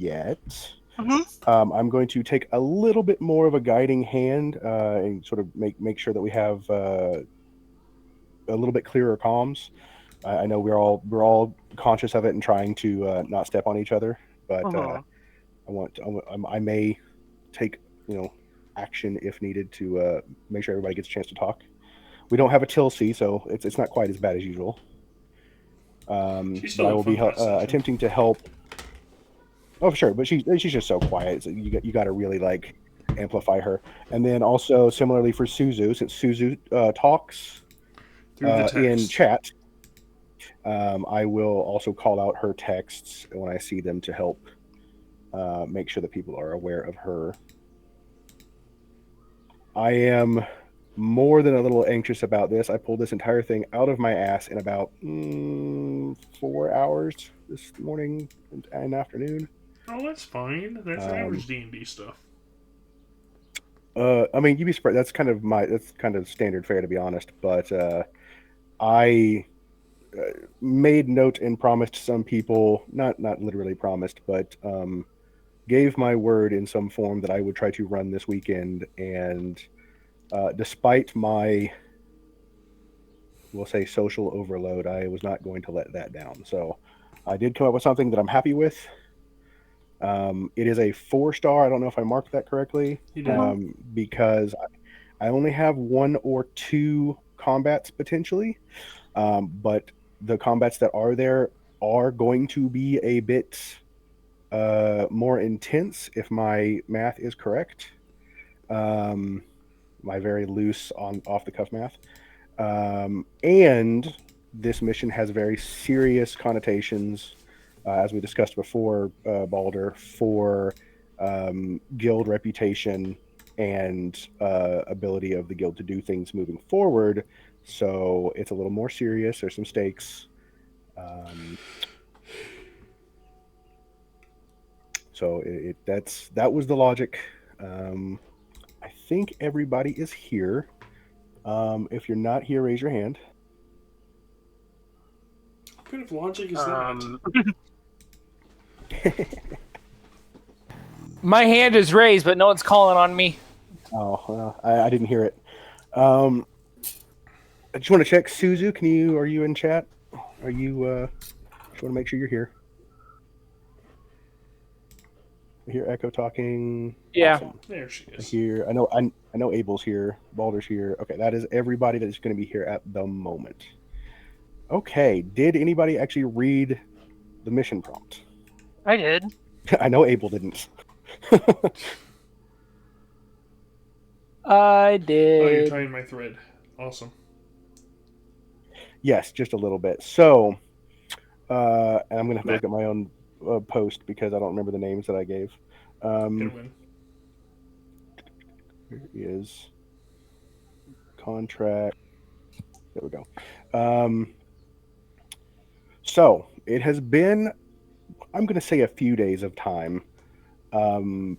yet. Mhm. I'm going to take a little bit more of a guiding hand and sort of make sure that we have a little bit clearer comms. I know we're all conscious of it and trying to not step on each other, but Mhm. I may take action if needed to make sure everybody gets a chance to talk. We don't have a Tilsey, so it's not quite as bad as usual. She's But still I in will fun be that session. attempting to help. Oh, sure, but she's just so quiet. So you got to really like amplify her. And then also similarly for Suzu, since Suzu talks Through the in text. chat, I will also call out her texts when I see them to help make sure that people are aware of her. I am more than a little anxious about this. I pulled this entire thing out of my ass in about 4 hours this morning and afternoon. Oh, that's fine. That's Um, average D&D stuff. I mean, you'd be surprised. That's kind of standard fare to be honest. But I made note and promised some people, not literally promised, but gave my word in some form that I would try to run this weekend. And despite my, we'll say, social overload, I was not going to let that down. So I did come up with something that I'm happy with. It is a 4 star. I don't know if I marked that correctly You did. Mhm. because I only have one or two combats potentially, but the combats that are there are going to be a bit more intense if my math is correct. Um, my very loose on off the cuff math. And this mission has very serious connotations, as we discussed before, Balder, for guild reputation and ability of the guild to do things moving forward. So it's a little more serious. There's some stakes. Um, so that was the logic. Um, I think everybody is here. If you're not here, raise your hand. What kind of logic is that? Um, my hand is raised, but no one's calling on me. Oh, well, I didn't hear it. Um, I just want to check, Suzu. Are you in chat? Are you? Just want to make sure you're here. I hear Echo talking. Yeah. Awesome. There she I is. hear. I know Abel's here. Balder's here. Okay, that is everybody that is going to be here at the moment. Okay. Did anybody actually read the mission prompt? I did. I know Abel didn't. I Oh, you're did. tying my thread. Awesome. Yes, just a little bit. So, and I'm gonna have to Matt. look at my own post because I don't remember the names that I gave. Gonna win. Here is contract. There we go. Um, so it has been, I'm going to say, a few days of time, um,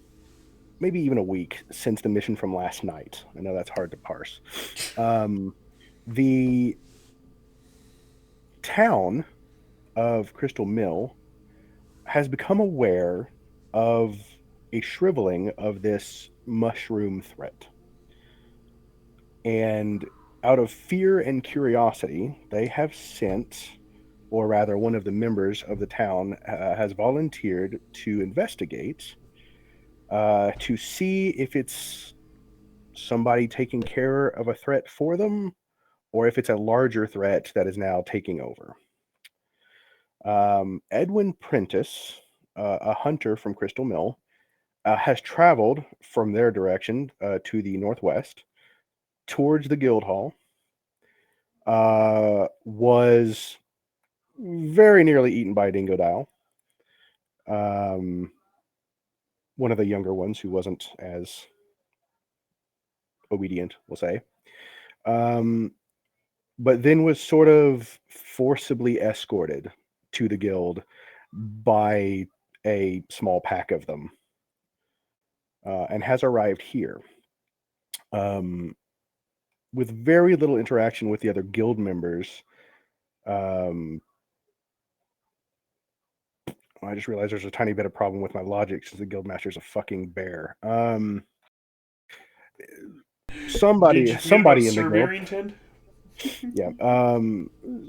maybe even a week since the mission from last night. I know that's hard to parse. Um, the town of Crystal Mill has become aware of a shriveling of this mushroom threat. And out of fear and curiosity, they have sent, or rather, one of the members of the town has volunteered to investigate to see if it's somebody taking care of a threat for them or if it's a larger threat that is now taking over. Edwin Prentice, a hunter from Crystal Mill, has traveled from their direction to the northwest towards the guild hall. Was very nearly eaten by a dingodile. Um, one of the younger ones who wasn't as obedient, we'll say. Um, but then was sort of forcibly escorted to the guild by a small pack of them and has arrived here um, with very little interaction with the other guild members. Um, I just realized there's a tiny bit of problem with my logic since the guildmaster's a fucking bear. Somebody Did you mean about in the Sir guild. Barrington? Yeah.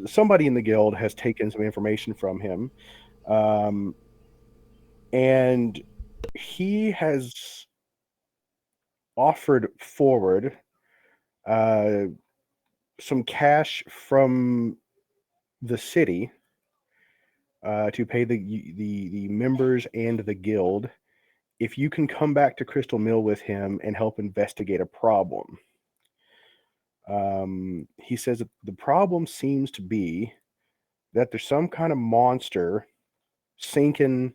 Somebody in the guild has taken some information from him. And he has offered forward some cash from the city to pay the members and the guild if you can come back to Crystal Mill with him and help investigate a problem. He says that the problem seems to be that there's some kind of monster sinking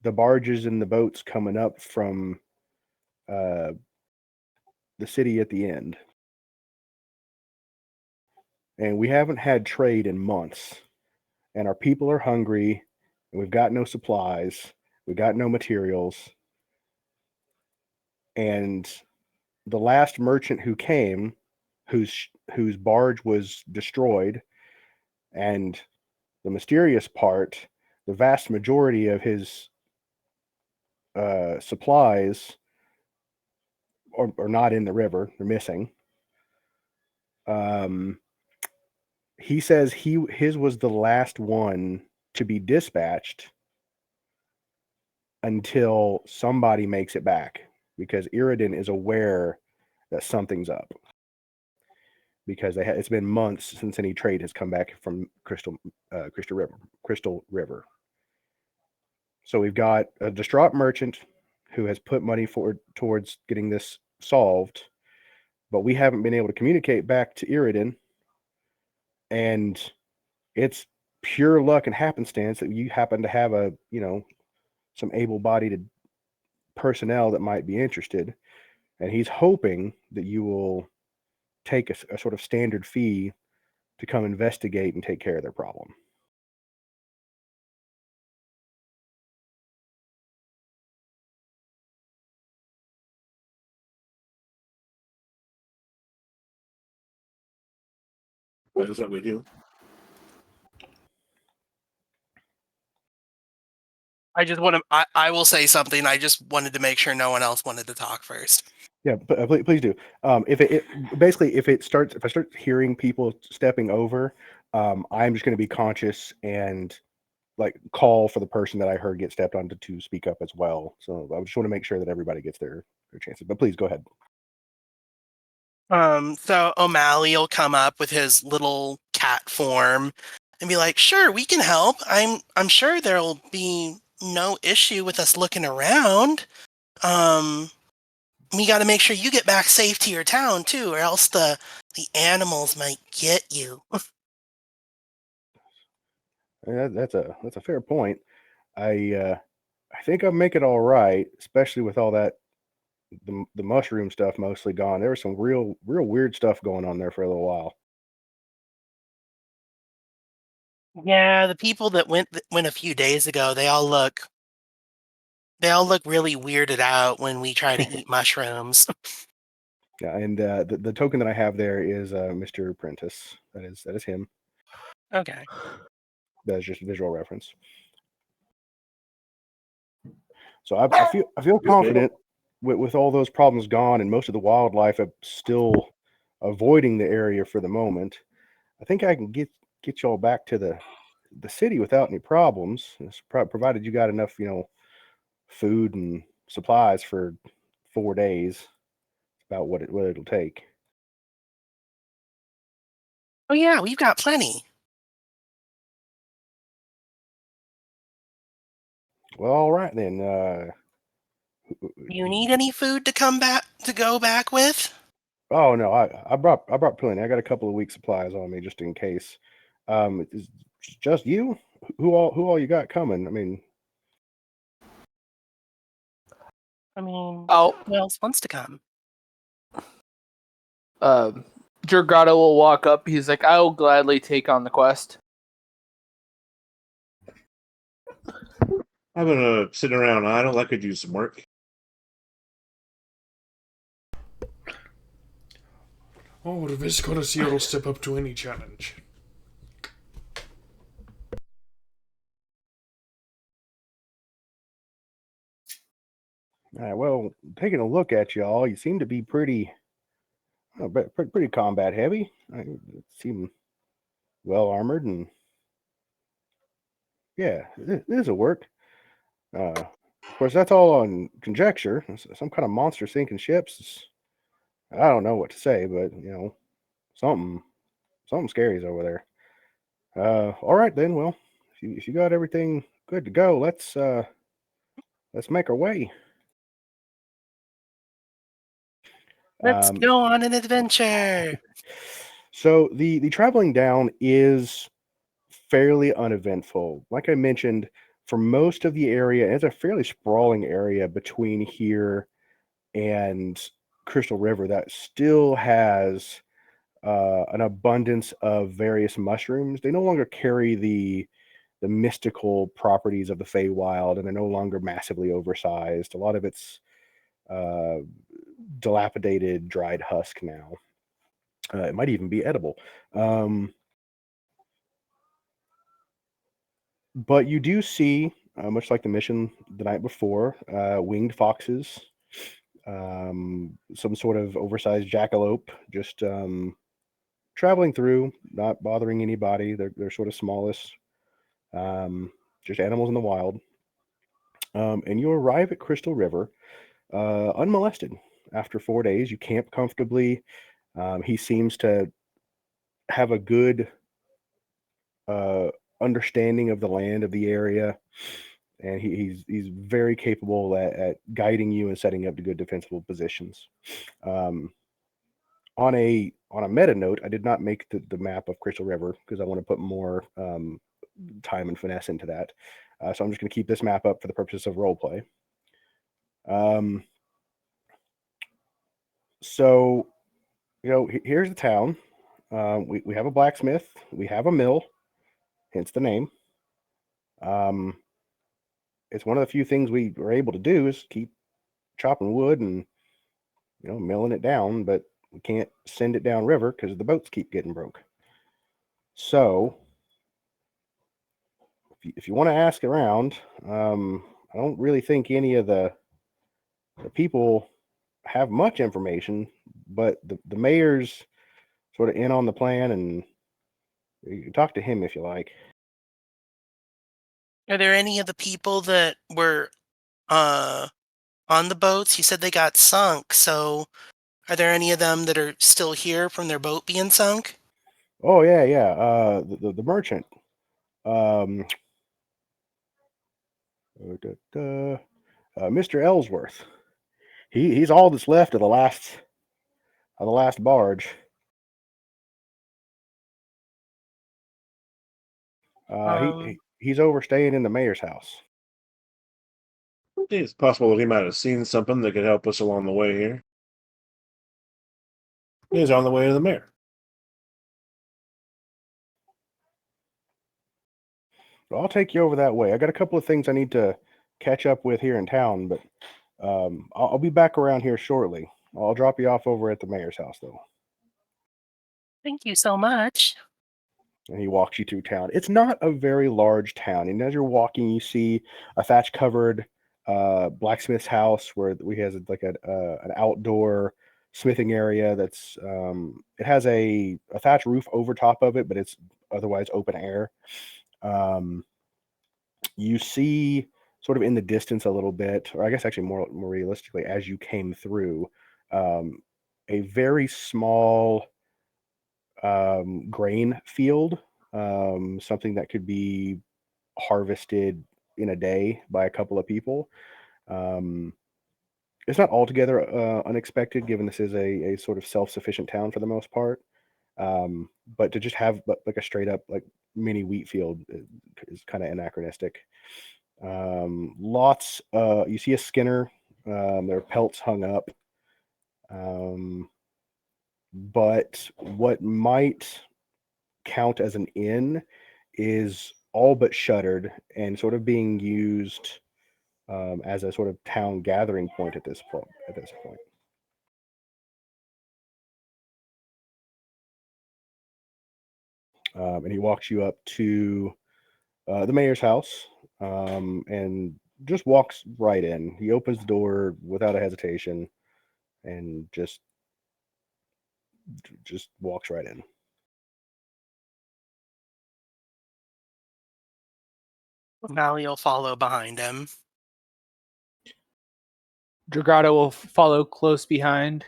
the barges and the boats coming up from the city at the end. And we haven't had trade in months. And our people are hungry, and we've got no supplies, we got no materials. And the last merchant who came, whose barge was destroyed, and the mysterious part, the vast majority of his supplies are not in the river; they're missing. He says his was the last one to be dispatched until somebody makes it back, because Iridan is aware that something's up. Because it's been months since any trade has come back from Crystal River. So we've got a distraught merchant who has put money towards getting this solved, but we haven't been able to communicate back to Iridan, and it's pure luck and happenstance that you happen to have some able-bodied personnel that might be interested, and he's hoping that you will take a sort of standard fee to come investigate and take care of their problem. What is that we do? I will say something. I just wanted to make sure no one else wanted to talk first. Yeah, please do. If I start hearing people stepping over, I'm just going to be conscious and like call for the person that I heard get stepped on to speak up as well. So I just want to make sure that everybody gets their chances. But please go ahead. So O'Malley will come up with his little cat form and be like, "Sure, we can help. I'm sure there'll be no issue with us looking around. We got to make sure you get back safe to your town too, or else the animals might get you." That's a fair point. I think I'll make it all right, especially with all that the mushroom stuff mostly gone. There was some real weird stuff going on there for a little while. Yeah, the people that went a few days ago, they all look really weirded out when we try to eat mushrooms. Yeah, and the token that I have there is Mr. Prentice. That is him. Okay. That is just a visual reference. So I feel confident with all those problems gone and most of the wildlife still avoiding the area for the moment. I think I can get y'all back to the city without any problems, provided you got enough, food and supplies for 4 days. It's about what it'll take. Oh yeah, we've got plenty. Well, all right then. You need any food to go back with? Oh no, I brought plenty. I got a couple of weeks supplies on me just in case. Is just you? Who all you got coming? I mean, Who else wants to come? Jorgato will walk up. He's like, I will gladly take on the quest. I'm gonna sit around idle. I could use some work. Oh, the Visconti will step up to any challenge. Well, taking a look at y'all, you seem to be pretty, pretty combat heavy. Seem well armored, and yeah, this'll work. Of course, that's all on conjecture. Some kind of monster sinking ships. I don't know what to say, but something, something scary is over there. All right then. Well, if you got everything good to go, let's make our way. Let's go on an adventure. So the traveling down is fairly uneventful. Like I mentioned, for most of the area, it's a fairly sprawling area between here and Crystal River that still has an abundance of various mushrooms. They no longer carry the mystical properties of the Feywild, and they're no longer massively oversized. A lot of it's uh, dilapidated, dried husk now. It might even be edible. But you do see, much like the mission the night before, winged foxes, some sort of oversized jackalope, just traveling through, not bothering anybody. They're sort of smallest, just animals in the wild. And you arrive at Crystal River unmolested. After 4 days, you camp comfortably. He seems to have a good uh, understanding of the land of the area, and he's very capable at guiding you and setting up to good defensible positions. Um, on a meta note, I did not make the map of Crystal River because I want to put more time and finesse into that. So I'm just going to keep this map up for the purposes of roleplay. So here's the town. We have a blacksmith. We have a mill, hence the name. It's one of the few things we are able to do is keep chopping wood and milling it down, but we can't send it down river because the boats keep getting broke. So if you want to ask around, I don't really think any of the people have much information, but the mayor's sort of in on the plan, and you can talk to him if you like. Are there any of the people that were on the boats? You said they got sunk, so are there any of them that are still here from their boat being sunk? Oh yeah. The merchant, um, Mr. Ellsworth. He's all that's left of the last barge. He's overstaying in the mayor's house. It's possible that he might have seen something that could help us along the way here. He's on the way to the mayor. I'll take you over that way. I got a couple of things I need to catch up with here in town, but I'll be back around here shortly. I'll drop you off over at the mayor's house, though. Thank you so much. And he walks you through town. It's not a very large town, and as you're walking, you see a thatch-covered blacksmith's house where we has like an outdoor smithing area. That's it has a thatch roof over top of it, but it's otherwise open air. You see sort of in the distance a little bit, or I guess actually more realistically, as you came through, a very small grain field, something that could be harvested in a day by a couple of people. Um, it's not altogether unexpected, given this is a sort of self-sufficient town for the most part. But to just have like a straight up like mini wheat field is kind of anachronistic. Lots. You see a skinner. There are pelts hung up. But what might count as an inn is all but shuttered and sort of being used as a sort of town gathering point at this point. And he walks you up to the mayor's house, and just walks right in. He opens the door without a hesitation and just walks right in. Mally will follow behind him. Dragato will follow close behind.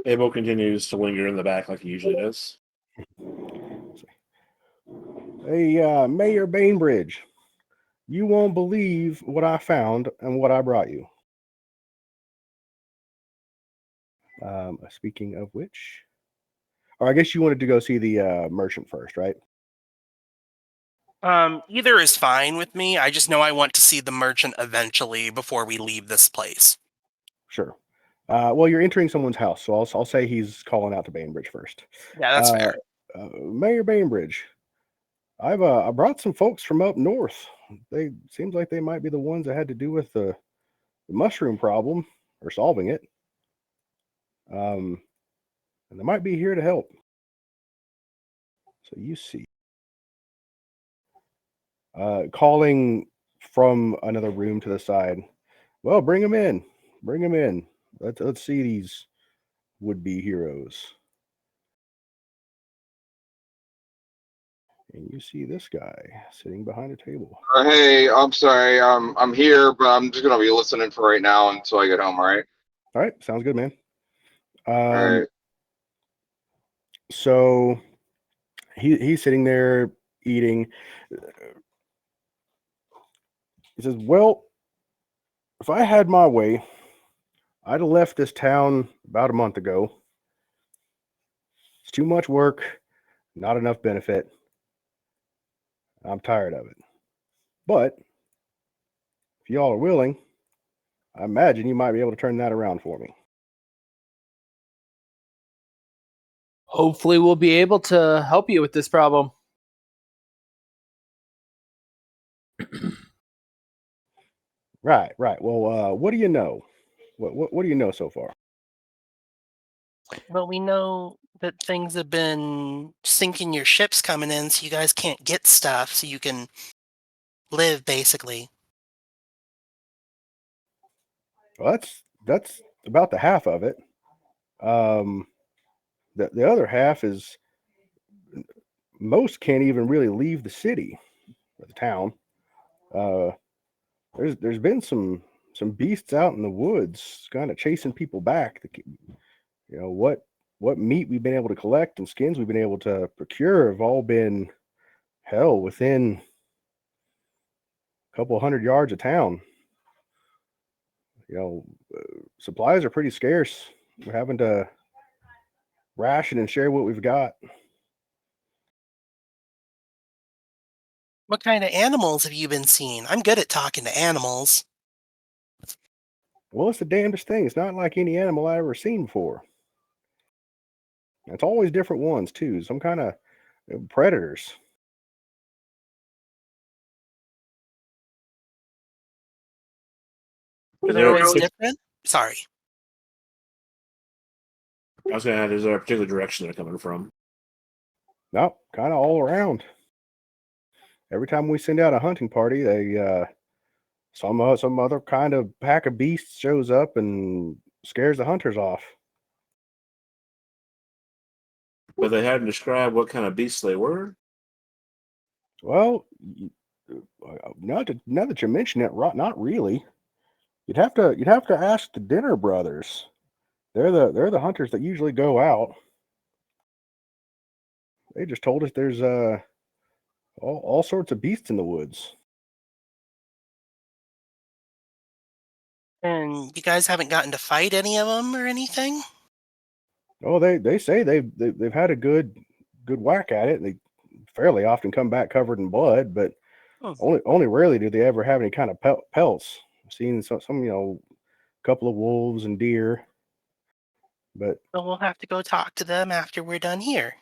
Abel continues to linger in the back like he usually does. Hey, Mayor Bainbridge, you won't believe what I found and what I brought you. Speaking of which, or I guess you wanted to go see the merchant first, right? Either is fine with me. I just know I want to see the merchant eventually before we leave this place. Sure. Well, you're entering someone's house, so I'll say he's calling out to Bainbridge first. Yeah, that's fair. Mayor Bainbridge, I brought some folks from up north. They seems like they might be the ones that had to do with the mushroom problem or solving it. And they might be here to help. So you see. Calling from another room to the side. Well, bring them in. Bring them in. Let's see these would-be heroes. And you see this guy sitting behind a table. Hey, I'm sorry. I'm here, but I'm just gonna be listening for right now until I get home. All right. All right, sounds good, man. All right. So he's sitting there eating. He says, "Well, if I had my way, I'd have left this town about a month ago. It's too much work, not enough benefit. I'm tired of it. But if y'all are willing, I imagine you might be able to turn that around for me." Hopefully, we'll be able to help you with this problem. Right. Well, what do you know? What do you know so far? Well, we know that things have been sinking your ships coming in, so you guys can't get stuff, so you can live, basically. Well, that's about the half of it. The other half is most can't even really leave the city or the town. There's been some beasts out in the woods, kind of chasing people back. What meat we've been able to collect and skins we've been able to procure have all been within a couple 100 yards of town. Supplies are pretty scarce. We're having to ration and share what we've got. What kind of animals have you been seeing? I'm good at talking to animals. Well, it's the damnedest thing. It's not like any animal I've ever seen before. It's always different ones too. Some kind of predators. They're always different? Sorry. I was going to add, is there a particular direction they're coming from? No, kind of all around. Every time we send out a hunting party, they some other kind of pack of beasts shows up and scares the hunters off. But they hadn't described what kind of beasts they were. Well, now that you mention it, not really. You'd have to ask the Dinner brothers. They're the hunters that usually go out. They just told us there's all sorts of beasts in the woods. And you guys haven't gotten to fight any of them or anything? Oh, they say they've had a good whack at it. And they fairly often come back covered in blood, but only rarely do they ever have any kind of pelts. I've seen some couple of wolves and deer, but Well, we'll have to go talk to them after we're done here.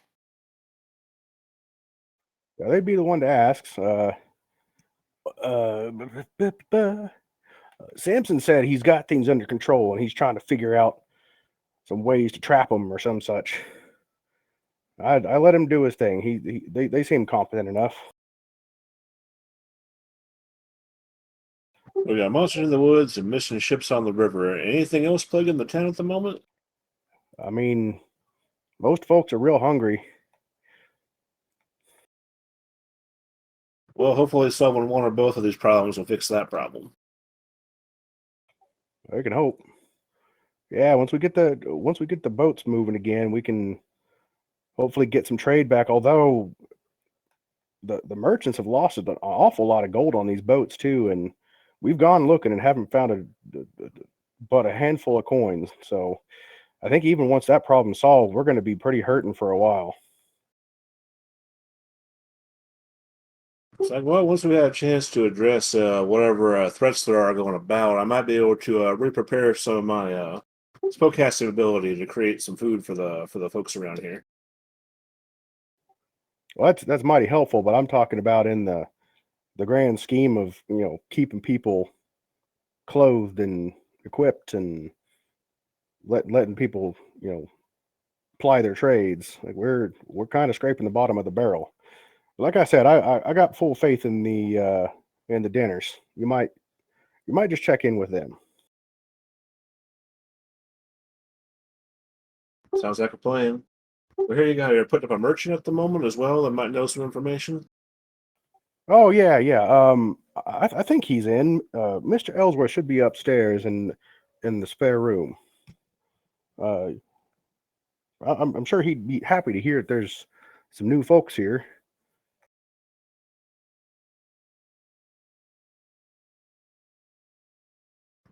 yeah, they'd be the one to ask. Samson said he's got things under control and he's trying to figure out ways to trap him or some such. I let him do his thing. They seem competent enough. We got monsters in the woods and missing ships on the river. Anything else plaguing the town at the moment? I mean, most folks are real hungry. Well, hopefully solving one or both of these problems will fix that problem. I can hope. Yeah, once we get the boats moving again, we can hopefully get some trade back. Although the merchants have lost an awful lot of gold on these boats too, and we've gone looking and haven't found but a handful of coins. So I think even once that problem's solved, we're going to be pretty hurting for a while. It's like, well, once we have a chance to address whatever threats there are going about, I might be able to re-prepare some of my spellcasting ability to create some food for the folks around here. Well, that's mighty helpful, but I'm talking about in the grand scheme of keeping people clothed and equipped and letting people ply their trades. Like we're kind of scraping the bottom of the barrel. Like I said, I got full faith in the dinners. You might just check in with them. Sounds like a plan. Well, here you go. You're putting up a merchant at the moment as well that might know some information. Oh yeah. I think he's in. Mr. Ellsworth should be upstairs in the spare room. I'm sure he'd be happy to hear that there's some new folks here.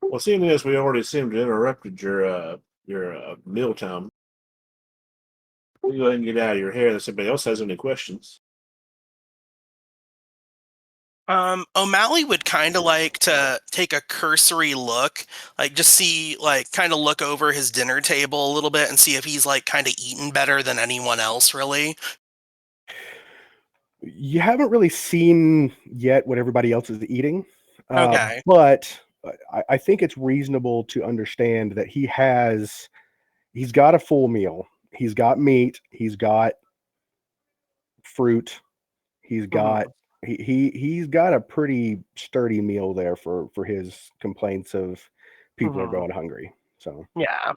Well, seeing as we already seem to interrupted your mealtime, we go ahead and get out of your hair unless anybody else has any questions. O'Malley would kind of like to take a cursory look, like just see, like kind of look over his dinner table a little bit and see if he's like kind of eaten better than anyone else, really. You haven't really seen yet what everybody else is eating. Okay. But I think it's reasonable to understand that he's got a full meal. He's got meat. He's got fruit. He's got he's got a pretty sturdy meal there for his complaints of people are going hungry. So Yeah.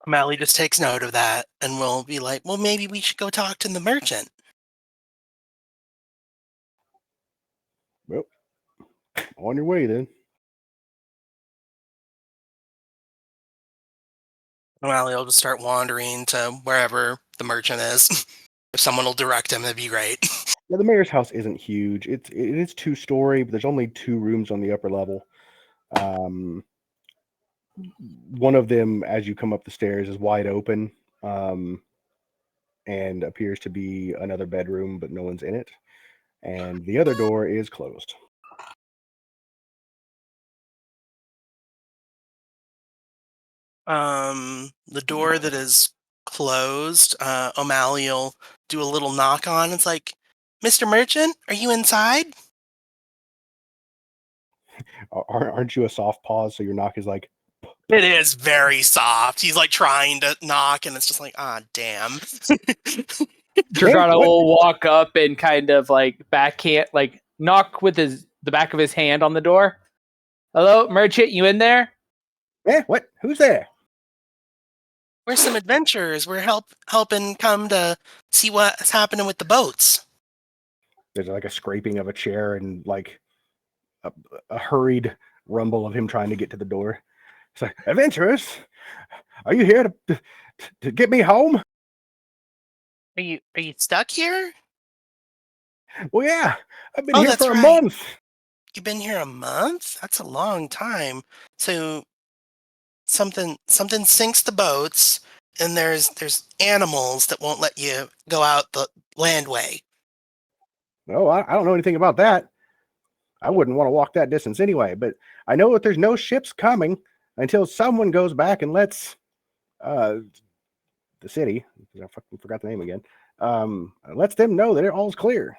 O'Malley just takes note of that and will be like, well, maybe we should go talk to the merchant. well, on your way then. O'Malley will just start wandering to wherever the merchant is. If someone will direct him, that'd be great. Yeah, the mayor's house isn't huge. It is 2-story, but there's only 2 rooms on the upper level. One of them, as you come up the stairs, is wide open, and appears to be another bedroom, but no one's in it. And the other door is closed. The door that is closed, O'Malley will do a little knock on. It's like, Mr. Merchant, are you inside? Aren't you a soft pause? So your knock is like, It is very soft. He's like trying to knock, and it's just like, ah, damn. Dragano what? will walk up and kind of like backhand, like knock with the back of his hand on the door. Hello, merchant, you in there? What? Who's there? We're some adventurers. We're helping come to see what's happening with the boats. There's like a scraping of a chair and like a hurried rumble of him trying to get to the door. It's like, adventurers, are you here to get me home? Are you stuck here? Well, yeah, I've been Oh, here that's for a right. month. You've been here a month? That's a long time. So something sinks the boats, and there's animals that won't let you go out the landway. No, I don't know anything about that. I wouldn't want to walk that distance anyway, but I know that there's no ships coming until someone goes back and lets the city, I fucking forgot the name again, lets them know that it all's clear.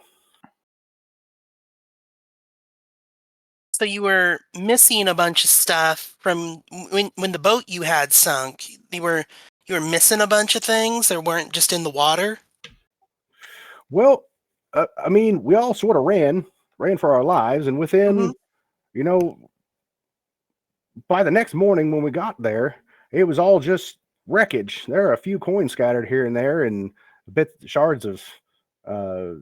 So you were missing a bunch of stuff from when the boat you had sunk. You were missing a bunch of things. They weren't just in the water. Well, I mean, we all sort of ran for our lives, and within, Mhm. you know, by the next morning when we got there, it was all just wreckage. There are a few coins scattered here and there, and shards of uh,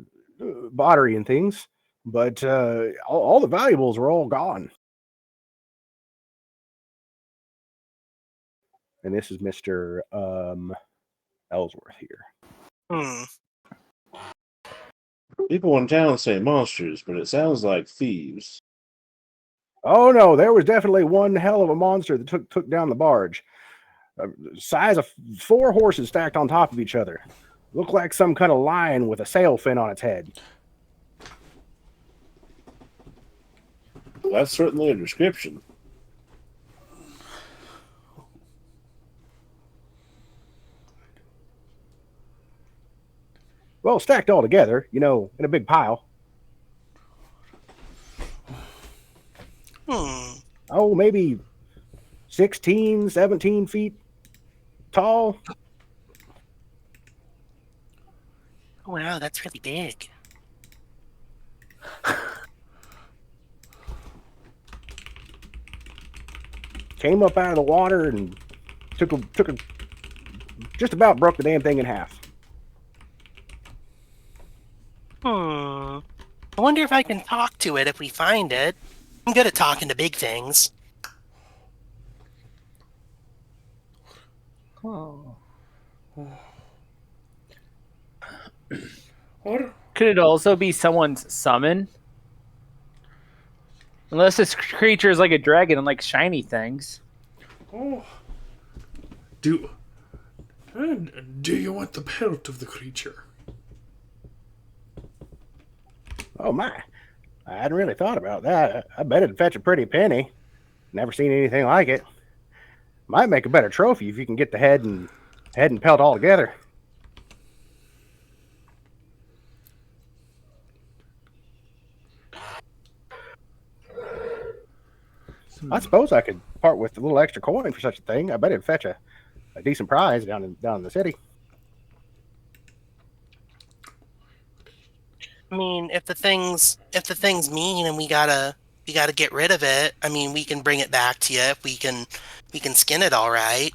pottery and things, but all the valuables were all gone. And this is Mr. Ellsworth here. Hmm. People in town say monsters, but it sounds like thieves. Oh no, there was definitely one hell of a monster that took down the barge. Size of 4 horses stacked on top of each other. Looked like some kind of lion with a sail fin on its head. Well, that's certainly a description. Well, stacked all together, in a big pile. Oh, maybe 16, 17 feet tall. Oh, wow, that's really big. Came up out of the water and just about broke the damn thing in half. I wonder if I can talk to it if we find it. I'm good at talking to big things. Oh. What? Could it also be someone's summon? Unless this creature is like a dragon and like shiny things. Oh. Do you want the pelt of the creature? Oh my. I hadn't really thought about that. I bet it'd fetch a pretty penny. Never seen anything like it. Might make a better trophy if you can get the head and pelt all together. I suppose I could part with a little extra coin for such a thing. I bet it'd fetch a decent prize down in the city. I mean, if the thing's mean and we gotta get rid of it, I mean, we can bring it back to you if we can skin it all right.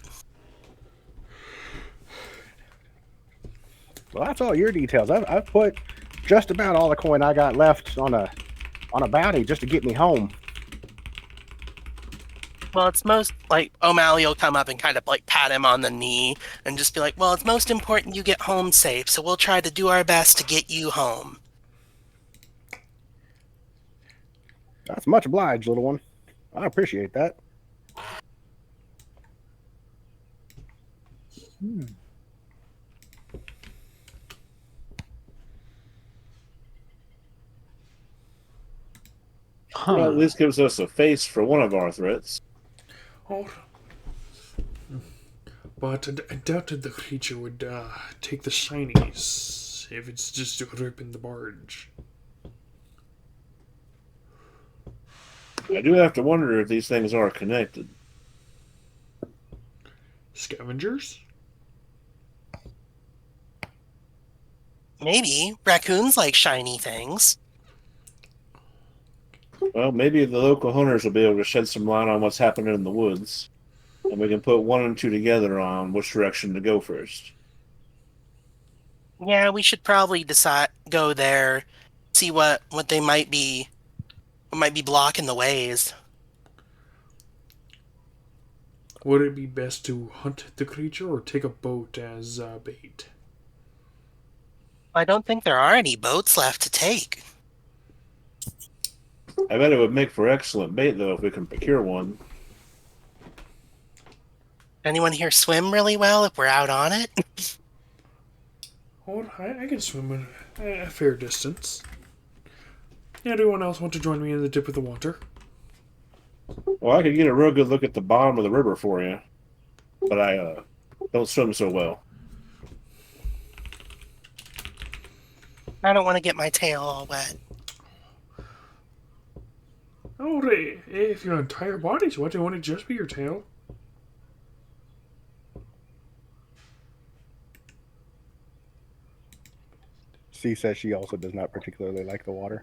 Well, that's all your details. I've put just about all the coin I got left on a bounty just to get me home. Well, it's most like O'Malley will come up and kind of like pat him on the knee and just be like, well, it's most important you get home safe, so we'll try to do our best to get you home. That's much obliged, little one. I appreciate that. Well, at least gives us a face for one of our threats. Oh. But I doubted the creature would take the shinies if it's just ripping the barge. I do have to wonder if these things are connected. Scavengers? Maybe raccoons like shiny things. Well, maybe the local hunters will be able to shed some light on what's happening in the woods, and we can put 1 and 2 together on which direction to go first. Yeah, we should probably go there, see what they might be blocking the ways. Would it be best to hunt the creature or take a boat as bait? I don't think there are any boats left to take. I bet it would make for excellent bait, though, if we can procure one. Anyone here swim really well if we're out on it? Oh, I can swim a fair distance. Anyone else want to join me in the dip of the water? Well, I could get a real good look at the bottom of the river for you, but I don't swim so well. I don't want to get my tail all wet. Oh, if your entire body's wet, won't it just be your tail? C says she also does not particularly like the water.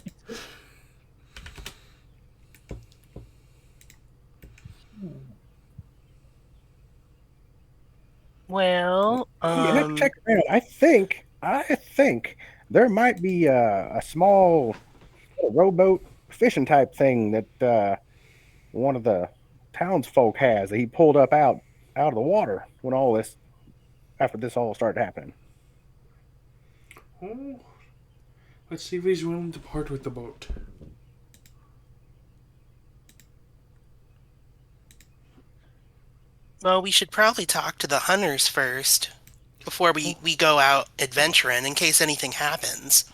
Well, You have to check around. I think there might be a small rowboat fishing type thing that one of the townsfolk has that he pulled up out of the water when after this all started happening. Oh, let's see if he's willing to part with the boat. well, we should probably talk to the hunters first before we go out adventuring in case anything happens.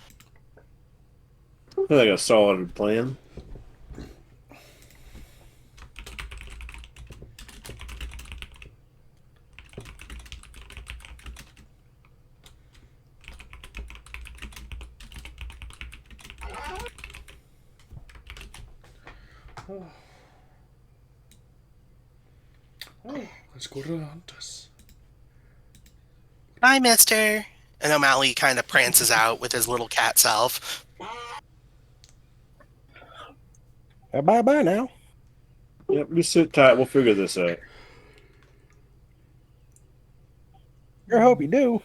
I think a solid plan. Oh, let's go to the hunters. Bye, mister. And O'Malley kind of prances out with his little cat self. Bye bye now. Yep, just sit tight. We'll figure this out. Sure hope you do.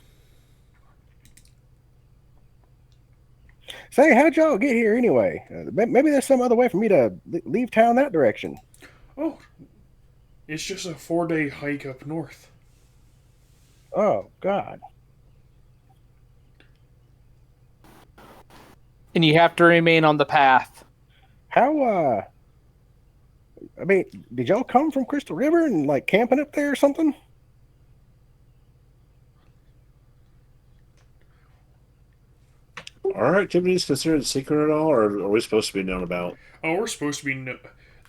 Say, how'd y'all get here anyway? Maybe there's some other way for me to leave town that direction. Oh, it's just a 4-day hike up north. Oh, God. And you have to remain on the path. How, I mean, did y'all come from Crystal River and, like, camping up there or something? Are our activities considered secret at all, or are we supposed to be known about? Oh, we're supposed to be.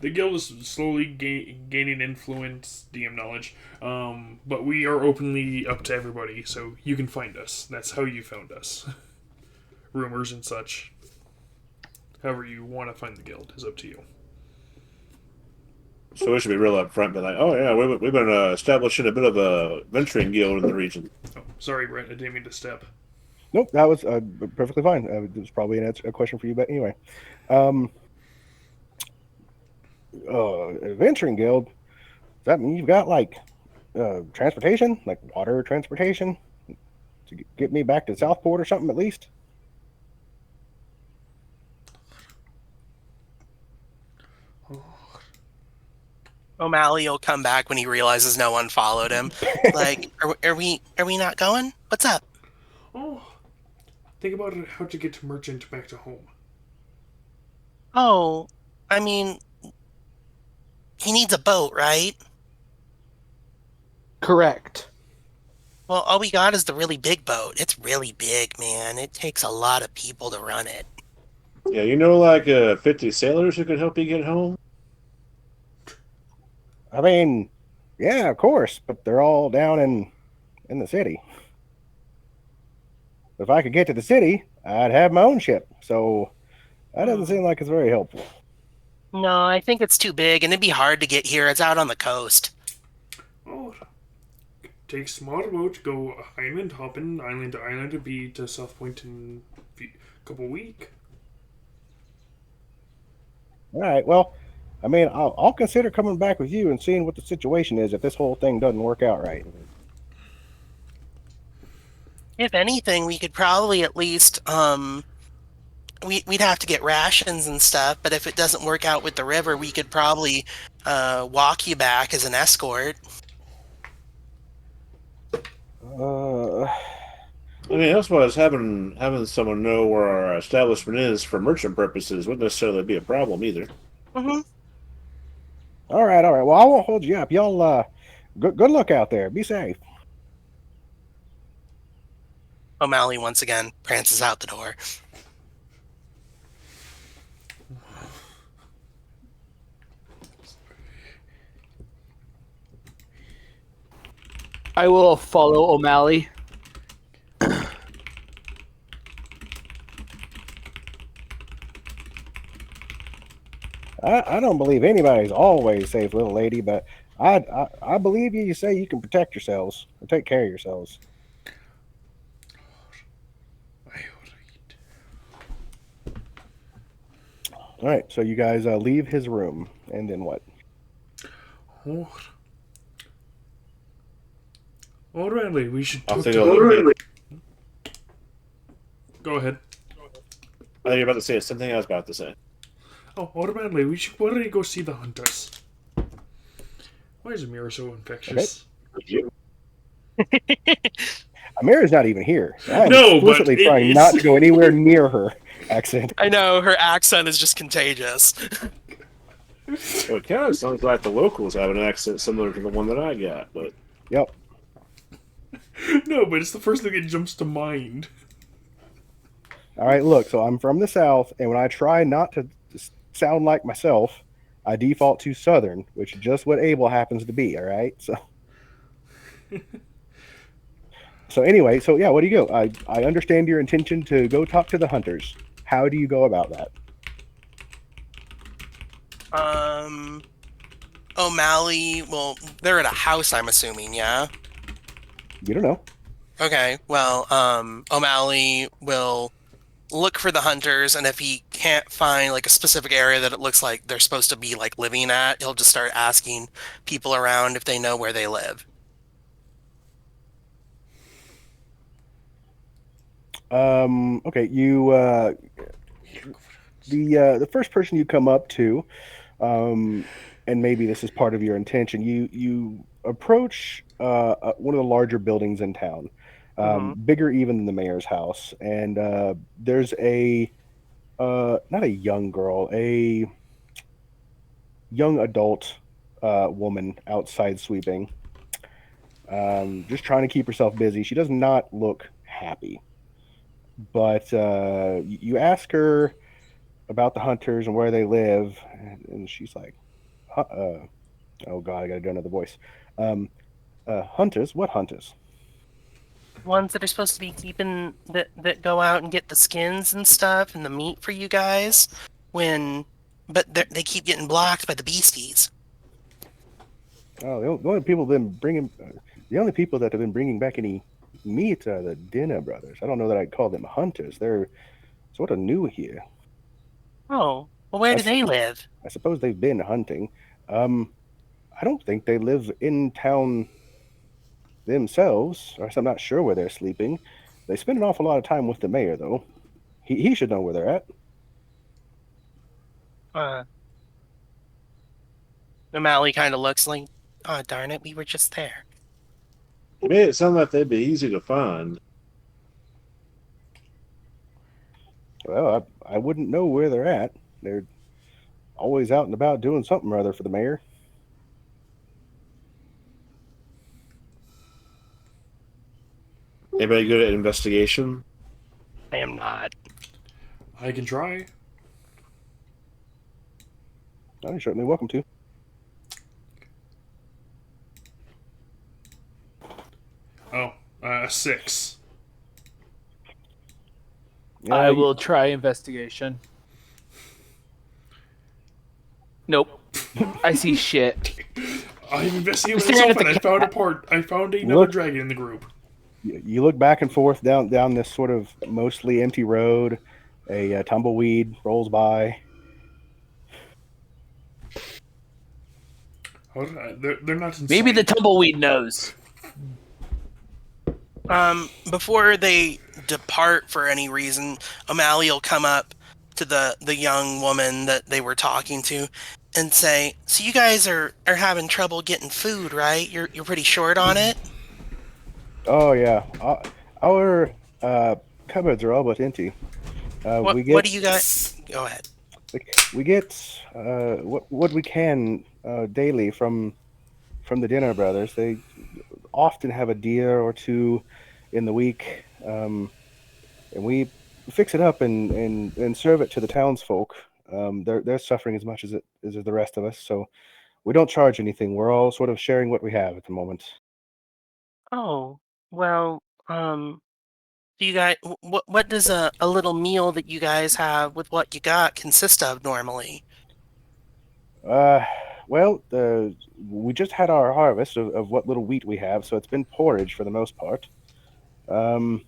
The guild is slowly gaining influence, DM knowledge. But we are openly up to everybody, so you can find us. That's how you found us. Rumors and such. However you want to find the guild is up to you. So we should be real upfront, be like, oh yeah, we've been establishing a bit of a venturing guild in the region. Oh, sorry, Brent. I didn't mean to step. Nope, that was perfectly fine. It was probably a question for you, but anyway. Adventuring Guild, does that mean you've got, like, transportation? Like water transportation? To get me back to Southport or something at least? O'Malley will come back when he realizes no one followed him. Like, are we not going? What's up? Oh, think about how to get Merchant back to home. Oh, I mean, he needs a boat, right? Correct. Well, all we got is the really big boat. It's really big, man. It takes a lot of people to run it. Yeah, you know, like 50 sailors who could help you get home? I mean, yeah, of course, but they're all down in the city. If I could get to the city, I'd have my own ship. So that doesn't seem like it's very helpful. No, I think it's too big, and it'd be hard to get here. It's out on the coast. Oh, take smaller boat, go island hopping, island to island, to be to South Point in a couple week. All right, well, I mean, I'll consider coming back with you and seeing what the situation is if this whole thing doesn't work out right. If anything, we could probably at least we'd have to get rations and stuff, but if it doesn't work out with the river, we could probably walk you back as an escort. I mean, elsewise, having someone know where our establishment is for merchant purposes wouldn't necessarily be a problem either. Mm-hmm. All right. Well, I won't hold you up. Y'all, good luck out there. Be safe. O'Malley once again prances out the door. I will follow O'Malley. All I don't believe anybody's always safe, little lady, but I believe you. You say you can protect yourselves or take care of yourselves. All right, so you guys leave his room, and then what? Alrighty, we should I'll talk think to of Go ahead. I think you're about to say something I was about to say. Oh, alrighty, we should already go see the hunters. Why is Amira so infectious? Amira's not even here. I'm No, but explicitly it trying is- not to go anywhere near her accent. I know her accent is just contagious. Well, it kind of sounds like the locals have an accent similar to the one that I got, but Yep. No, but it's the first thing that jumps to mind. All right, look, so I'm from the South, and when I try not to sound like myself, I default to Southern, which is just what Abel happens to be, all right? So anyway, so yeah, what do you go? I understand your intention to go talk to the hunters. How do you go about that? O'Malley, well, they're at a house, I'm assuming, yeah? You don't know. Okay, well, O'Malley will look for the hunters, and if he can't find like a specific area that it looks like they're supposed to be like living at, he'll just start asking people around if they know where they live. Okay, you the first person you come up to, and maybe this is part of your intention. You approach one of the larger buildings in town, bigger even than the mayor's house, and there's a not a young girl, a young adult woman outside sweeping, just trying to keep herself busy. She does not look happy. But you ask her about the hunters and where they live, and she's like, oh God, I gotta do another voice. Hunters? What hunters? Ones that are supposed to be keeping that go out and get the skins and stuff and the meat for you guys, but they keep getting blocked by the beasties. Oh, the only people been bringing, the only people that have been bringing back any meat are the Dinner brothers. I don't know that I'd call them hunters. They're sort of new here. Oh, well, where do they live? I suppose they've been hunting. I don't think they live in town themselves, or I'm not sure where they're sleeping. They spend an awful lot of time with the mayor, though. He should know where they're at. O'Malley kind of looks like, oh, darn it, we were just there. it made it sound like they'd be easy to find. Well, I wouldn't know where they're at. They're always out and about doing something or other for the mayor. Anybody good at investigation? I am not. I can try. Oh, you're certainly welcome to. Oh, 6. Yeah, I will try investigation. Nope. I see shit. I've investigated Staring myself at and the I found another Look. dragon in the group. You look back and forth down this sort of mostly empty road. A tumbleweed rolls by. Alright, they're not inside. Maybe the tumbleweed knows. Before they depart for any reason, O'Malley will come up to the young woman that they were talking to and say, so you guys are having trouble getting food, right? You're pretty short on it? Oh yeah, our cupboards are all but empty. What do you guys... Go ahead. We get what we can daily from the Dinner brothers. They often have a deer or two in the week, and we fix it up and serve it to the townsfolk. They're suffering as much as the rest of us, so we don't charge anything. We're all sort of sharing what we have at the moment. Oh, well, do you guys... What does a little meal that you guys have with what you got consist of normally? Well, we just had our harvest of what little wheat we have, so it's been porridge for the most part. Um,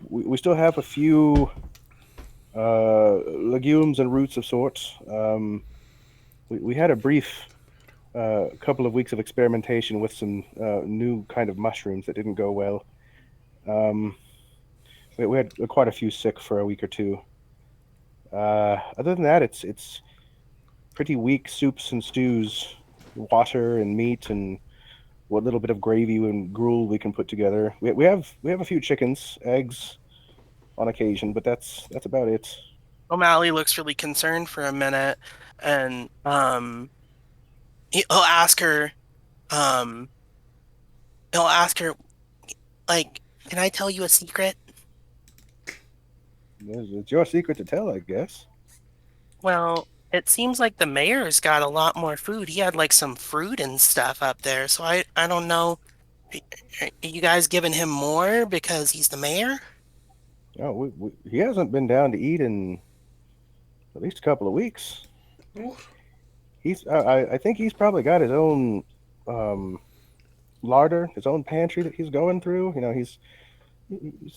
we still have a few legumes and roots of sorts. We had a brief couple of weeks of experimentation with some new kind of mushrooms that didn't go well. Um, we had quite a few sick for a week or two. Other than that, it's pretty weak soups and stews, water and meat, and what little bit of gravy and gruel we can put together. We have a few chickens, eggs on occasion, but that's about it. O'Malley looks really concerned for a minute, and he'll ask her, um, he'll ask her, like, "Can I tell you a secret?" It's your secret to tell, I guess. Well, it seems like the mayor's got a lot more food. He had like some fruit and stuff up there, so I don't know. Are you guys giving him more because he's the mayor? Oh, he hasn't been down to eat in at least a couple of weeks. What? I think he's probably got his own um, larder, his own pantry that he's going through. You know, he's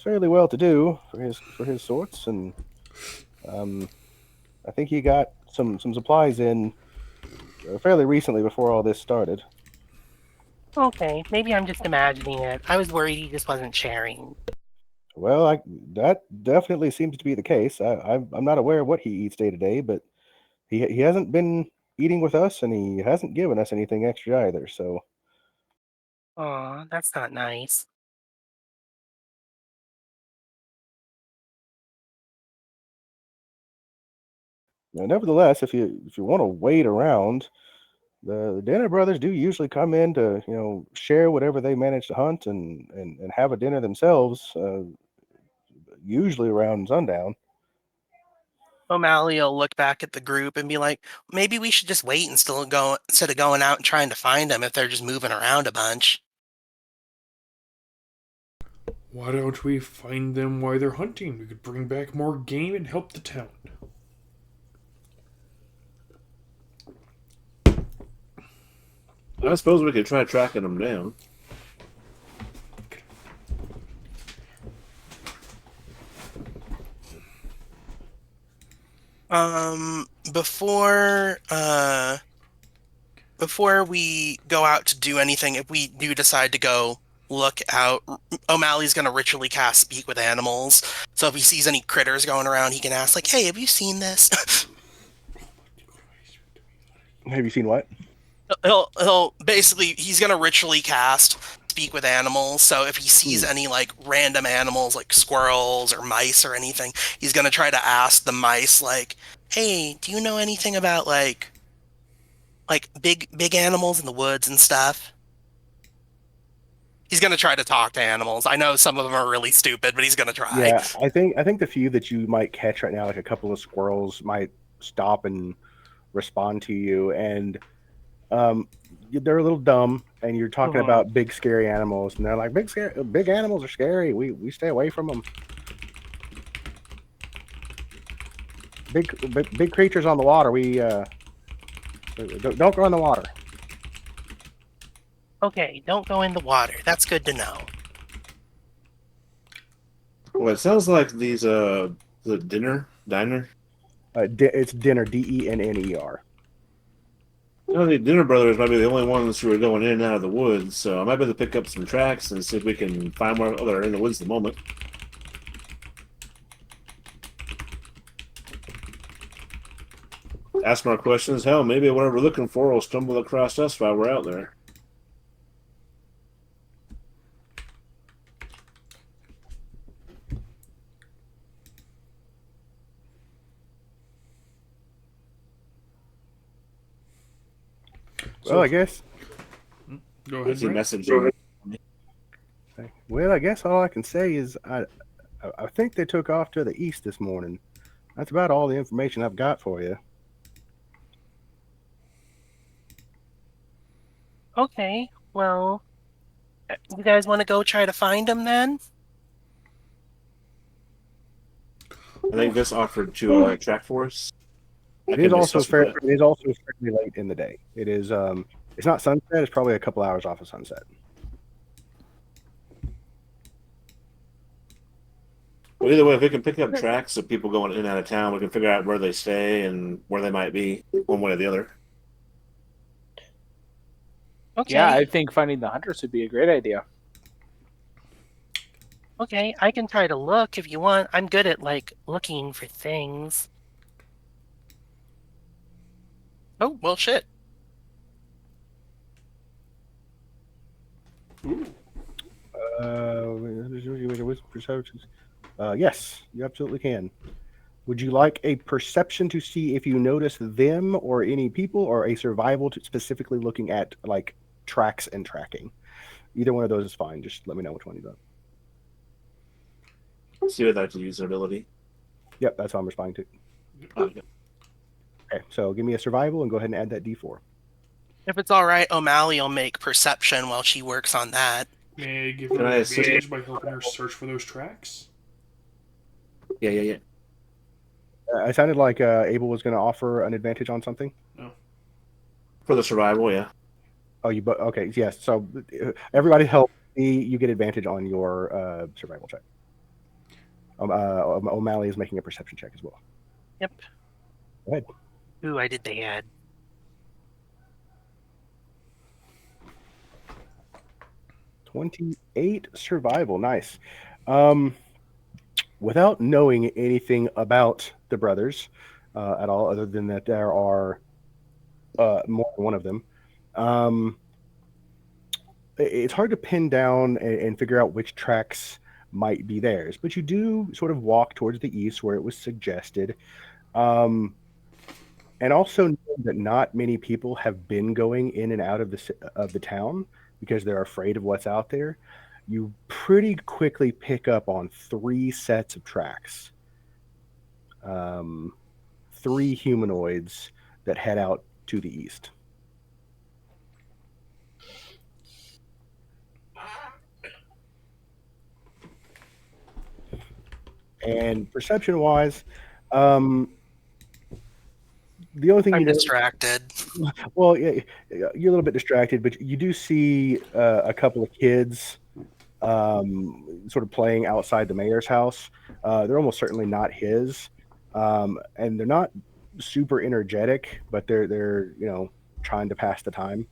fairly well to do for his sorts, and um, I think he got some supplies in fairly recently before all this started. Okay, maybe I'm just imagining it. I was worried he just wasn't sharing. Well, that definitely seems to be the case. I'm not aware of what he eats day to day, but he hasn't been eating with us, and he hasn't given us anything extra either. So Aw, that's not nice. nevertheless, if you want to wait around, the Dinner Brothers do usually come in to share whatever they manage to hunt and have a dinner themselves. Usually around sundown. O'Malley will look back at the group and be like, maybe we should just wait and still go instead of going out and trying to find them if they're just moving around a bunch. Why don't we find them while they're hunting? We could bring back more game and help the town. I suppose we could try tracking them down. Before before we go out to do anything, if we do decide to go look out, O'Malley's gonna ritually cast Speak with Animals. So if he sees any critters going around, he can ask like, "Hey, have you seen this?" Have you seen what? he'll basically he's gonna ritually cast Speak with Animals. So if he sees any like random animals like squirrels or mice or anything, he's gonna try to ask the mice like, "Hey, do you know anything about like big animals in the woods and stuff?" He's gonna try to talk to animals. I know some of them are really stupid, but he's gonna try. Yeah, I think the few that you might catch right now, like a couple of squirrels, might stop and respond to you, and they're a little dumb. And you're talking about big scary animals, and they're like, big animals are scary. We stay away from them. Big creatures on the water. We don't go in the water. Okay, don't go in the water. That's good to know. Well, it sounds like these the diner. It's dinner, DENNER. The Dinner Brothers might be the only ones who are going in and out of the woods, so I might be able to pick up some tracks and see if we can find where they're in the woods at the moment. Ask more questions. Hell, maybe whatever we're looking for will stumble across us while we're out there. Well, I guess. Go ahead, Brent. Message. Well, I guess all I can say is I think they took off to the east this morning. That's about all the information I've got for you. Okay, well, you guys want to go try to find them then? I think this offered to track for us. It is also fairly late in the day. It is it's not sunset. It's probably a couple hours off of sunset. Well, either way, if we can pick up tracks of people going in and out of town, we can figure out where they stay and where they might be, one way or the other. Okay. Yeah, I think finding the hunters would be a great idea. Okay, I can try to look if you want. I'm good at like looking for things. Oh, well shit. Yes, you absolutely can. Would you like a perception to see if you notice them or any people, or a survival to specifically looking at like tracks and tracking? Either one of those is fine. Just let me know which one you got. See if I'd like to use their ability. Yep, that's what I'm responding to. Okay, so give me a survival and go ahead and add that D4. If it's all right, O'Malley will make perception while she works on that. May I give her Can an I assist? advantage by helping her search for those tracks? Yeah. It sounded like Abel was going to offer an advantage on something. For the survival, yeah. Oh, okay? Yes. So everybody help me. You get advantage on your survival check. O'Malley is making a perception check as well. Yep. Go ahead. Ooh, I did the ad. 28 survival. Nice. Without knowing anything about the brothers at all, other than that there are more than one of them, it's hard to pin down and figure out which tracks might be theirs. But you do sort of walk towards the east where it was suggested. And also know that not many people have been going in and out of the town because they're afraid of what's out there. You pretty quickly pick up on 3 sets of tracks. 3 humanoids that head out to the east. And perception-wise, the only thing I'm you know, distracted. well, yeah, you're a little bit distracted, but you do see a couple of kids sort of playing outside the mayor's house. They're almost certainly not his, and they're not super energetic, but they're trying to pass the time.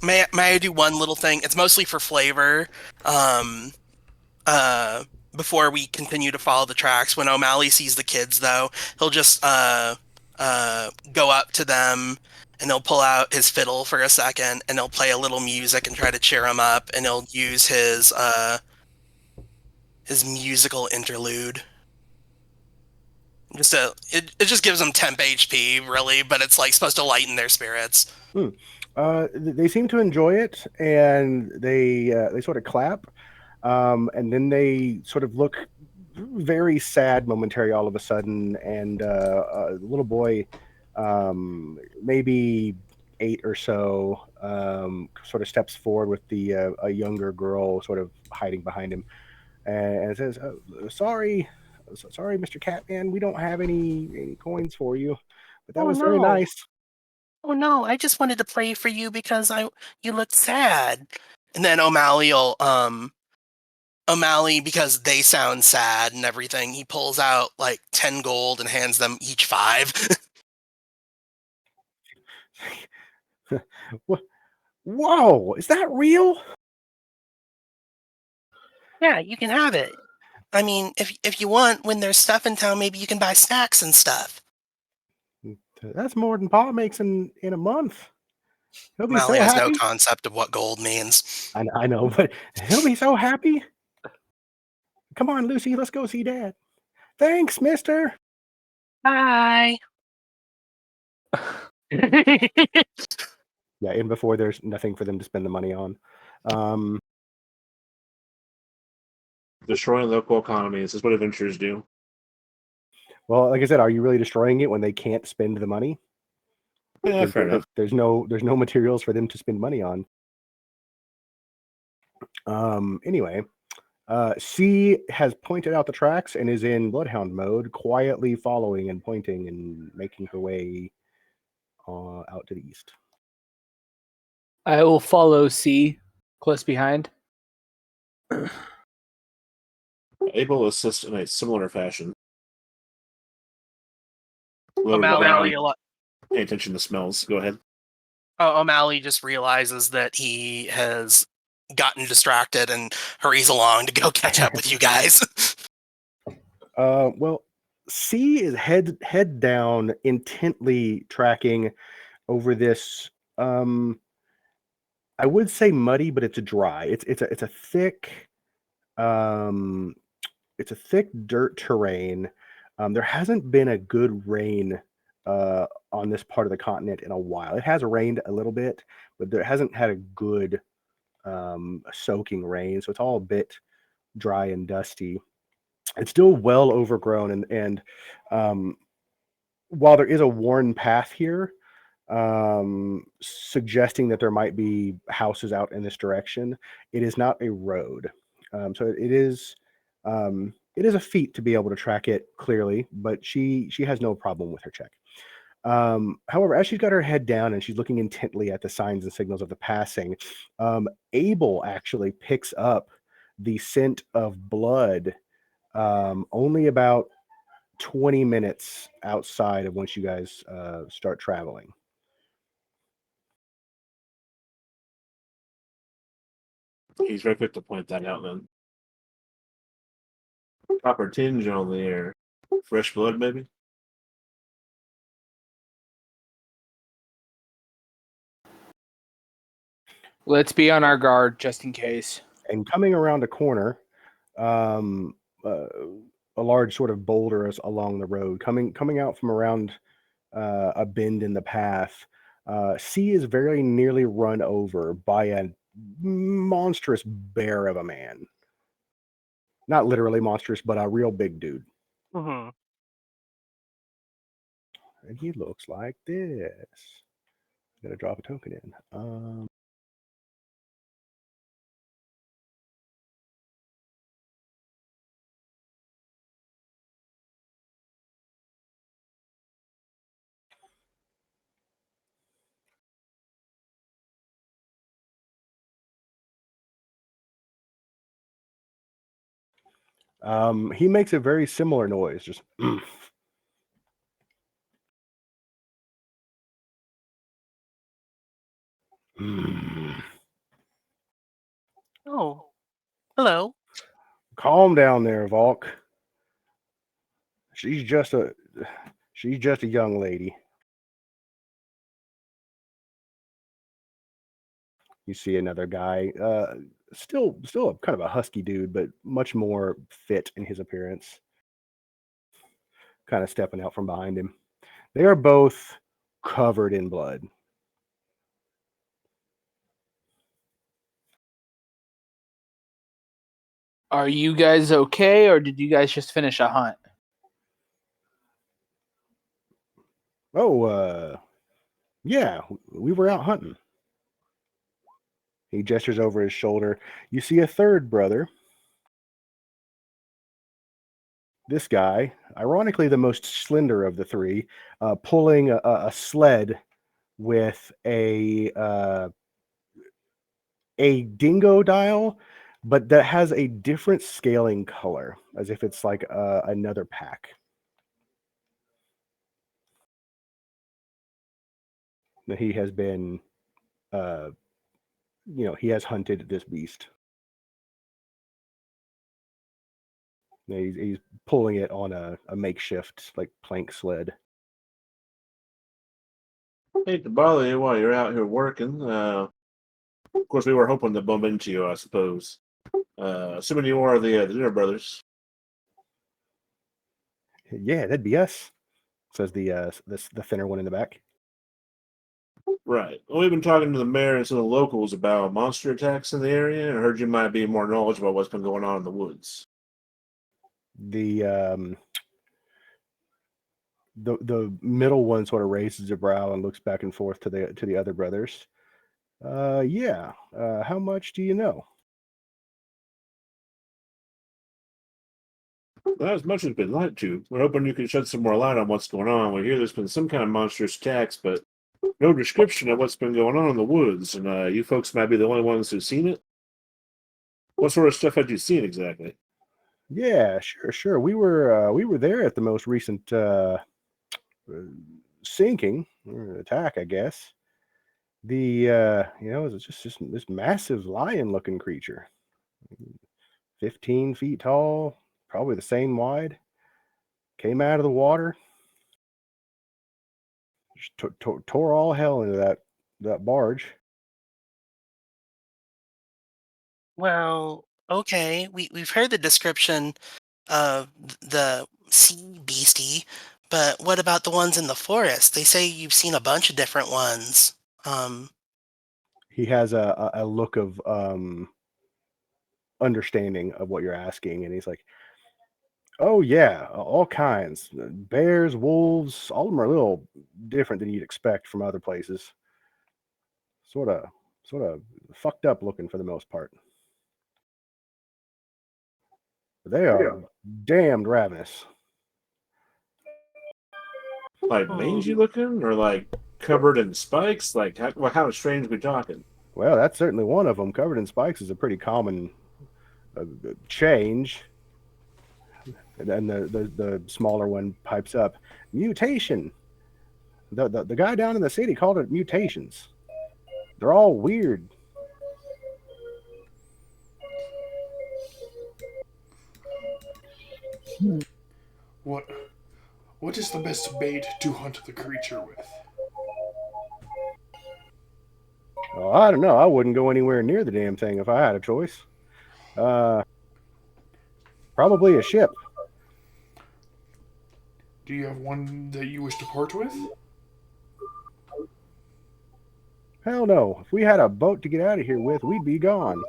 May I do one little thing? It's mostly for flavor. Before we continue to follow the tracks, when O'Malley sees the kids, though, he'll just go up to them and he'll pull out his fiddle for a second and he'll play a little music and try to cheer them up, and he'll use his musical interlude. It just gives them temp HP, really, but it's like supposed to lighten their spirits. They seem to enjoy it, and they sort of clap, and then they sort of look very sad momentarily all of a sudden, and the little boy, maybe 8 or so, sort of steps forward with a younger girl sort of hiding behind him, and says, sorry, Mr. Catman, we don't have any coins for you, but that was very nice. Oh no, I just wanted to play for you because you looked sad. And then O'Malley, because they sound sad and everything, he pulls out like 10 gold and hands them each 5. Whoa, is that real? Yeah, you can have it. I mean, if you want, when there's stuff in town, maybe you can buy snacks and stuff. That's more than Pa makes in a month. He'll be O'Malley so has happy. no concept of what gold means. I know, but he'll be so happy. Come on, Lucy, let's go see Dad. Thanks, mister. Bye. Yeah, and before there's nothing for them to spend the money on. Destroying local economies is what adventurers do. Well, like I said, are you really destroying it when they can't spend the money? Yeah, fair enough. There's no materials for them to spend money on. Anyway, C has pointed out the tracks and is in Bloodhound mode, quietly following and pointing and making her way out to the east. I will follow C close behind. Abel will assist in a similar fashion. O'Malley, Pay attention to smells. Go ahead. O'Malley just realizes that he has gotten distracted and hurries along to go catch up with you guys. Well, C is head down, intently tracking over this. I would say muddy, but it's dry. It's a thick, it's a thick dirt terrain. There hasn't been a good rain on this part of the continent in a while. It has rained a little bit, but there hasn't had a good soaking rain, so it's all a bit dry and dusty. It's still well overgrown, and while there is a worn path here, suggesting that there might be houses out in this direction, it is not a road. So it is a feat to be able to track it clearly, but she has no problem with her check. However, as she's got her head down and she's looking intently at the signs and signals of the passing, Abel actually picks up the scent of blood only about 20 minutes outside of once you guys start traveling. He's very quick to point that out then. Copper tinge on the air. Fresh blood, maybe? Let's be on our guard just in case. And coming around a corner, a large sort of boulder is along the road, coming out from around a bend in the path. C is very nearly run over by a monstrous bear of a man. Not literally monstrous, but a real big dude. Mm-hmm. And he looks like this. I'm gonna drop a token in. He makes a very similar noise, just Oh, hello. Calm down there, Volk. She's just a young lady. You see another guy, still a kind of a husky dude, but much more fit in his appearance. Kind of stepping out from behind him. They are both covered in blood. Are you guys okay, or did you guys just finish a hunt? Oh, yeah, we were out hunting. He gestures over his shoulder. You see a third brother. This guy, ironically the most slender of the three, pulling a sled with a dingo dial, but that has a different scaling color, as if it's like another pack. That he has been, he has hunted this beast. He's pulling it on a makeshift like plank sled. Hate to bother you while you're out here working. Of course, we were hoping to bump into you, I suppose. Assuming you are the Dinner Brothers. Yeah, that'd be us, says the thinner one in the back. Right. Well, we've been talking to the mayor and some of the locals about monster attacks in the area, and I heard you might be more knowledgeable about what's been going on in the woods. The middle one sort of raises a brow and looks back and forth to the other brothers. Yeah. How much do you know? Not as much as we'd like to. We're hoping you can shed some more light on what's going on. We hear there's been some kind of monstrous attacks, but no description of what's been going on in the woods. And you folks might be the only ones who've seen it. What sort of stuff had you seen exactly? Yeah, sure. We were there at the most recent sinking or attack, I guess. It was just this massive lion-looking creature, 15 feet tall, probably the same wide. Came out of the water, just tore all hell into that barge. Well, okay, we've heard the description of the sea beastie, but what about the ones in the forest? They say you've seen a bunch of different ones. He has a look of understanding of what you're asking, and he's like, "Oh yeah, all kinds. Bears, wolves, all of them are a little different than you'd expect from other places. Sort of fucked up looking for the most part. But they are damned ravenous." Like mangy looking, or like covered in spikes? Like how strange we talking? Well, that's certainly one of them. Covered in spikes is a pretty common change. And then the smaller one pipes up. Mutation. The guy down in the city called it mutations. They're all weird. What is the best bait to hunt the creature with? Oh, I don't know. I wouldn't go anywhere near the damn thing if I had a choice. Probably a ship. Do you have one that you wish to part with? Hell no. If we had a boat to get out of here with, we'd be gone.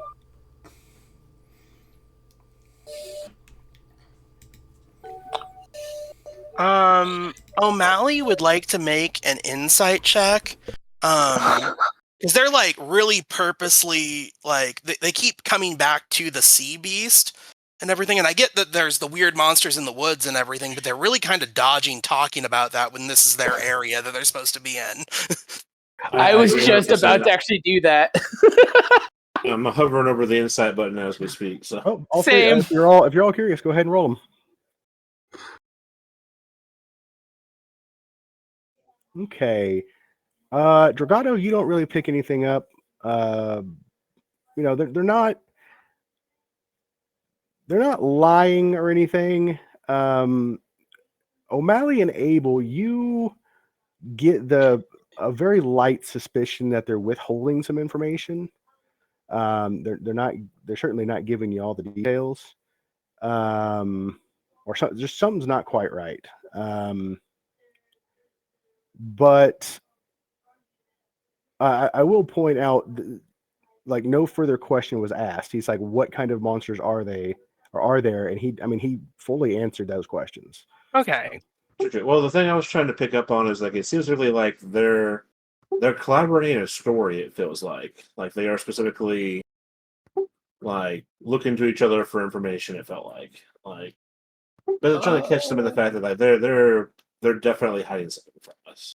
O'Malley would like to make an insight check. Because they're like really purposely like they keep coming back to the sea beast and everything. And I get that there's the weird monsters in the woods and everything, but they're really kind of dodging talking about that when this is their area that they're supposed to be in. I was agree just 100%. about to actually do that. I'm hovering over the insight button as we speak. So All three, Same. if you're all curious, go ahead and roll them. Okay. Dragato, you don't really pick anything up. They're not lying or anything. O'Malley and Abel, you get a very light suspicion that they're withholding some information. They're certainly not giving you all the details. Just something's not quite right. But I will point out, like, no further question was asked. He's like, "What kind of monsters are they, or are there?" And he fully answered those questions. Okay. well, the thing I was trying to pick up on is like it seems really like they're collaborating a story. It feels like they are specifically like looking to each other for information. It felt like but I'm trying to catch them in the fact that like they're definitely hiding something from us.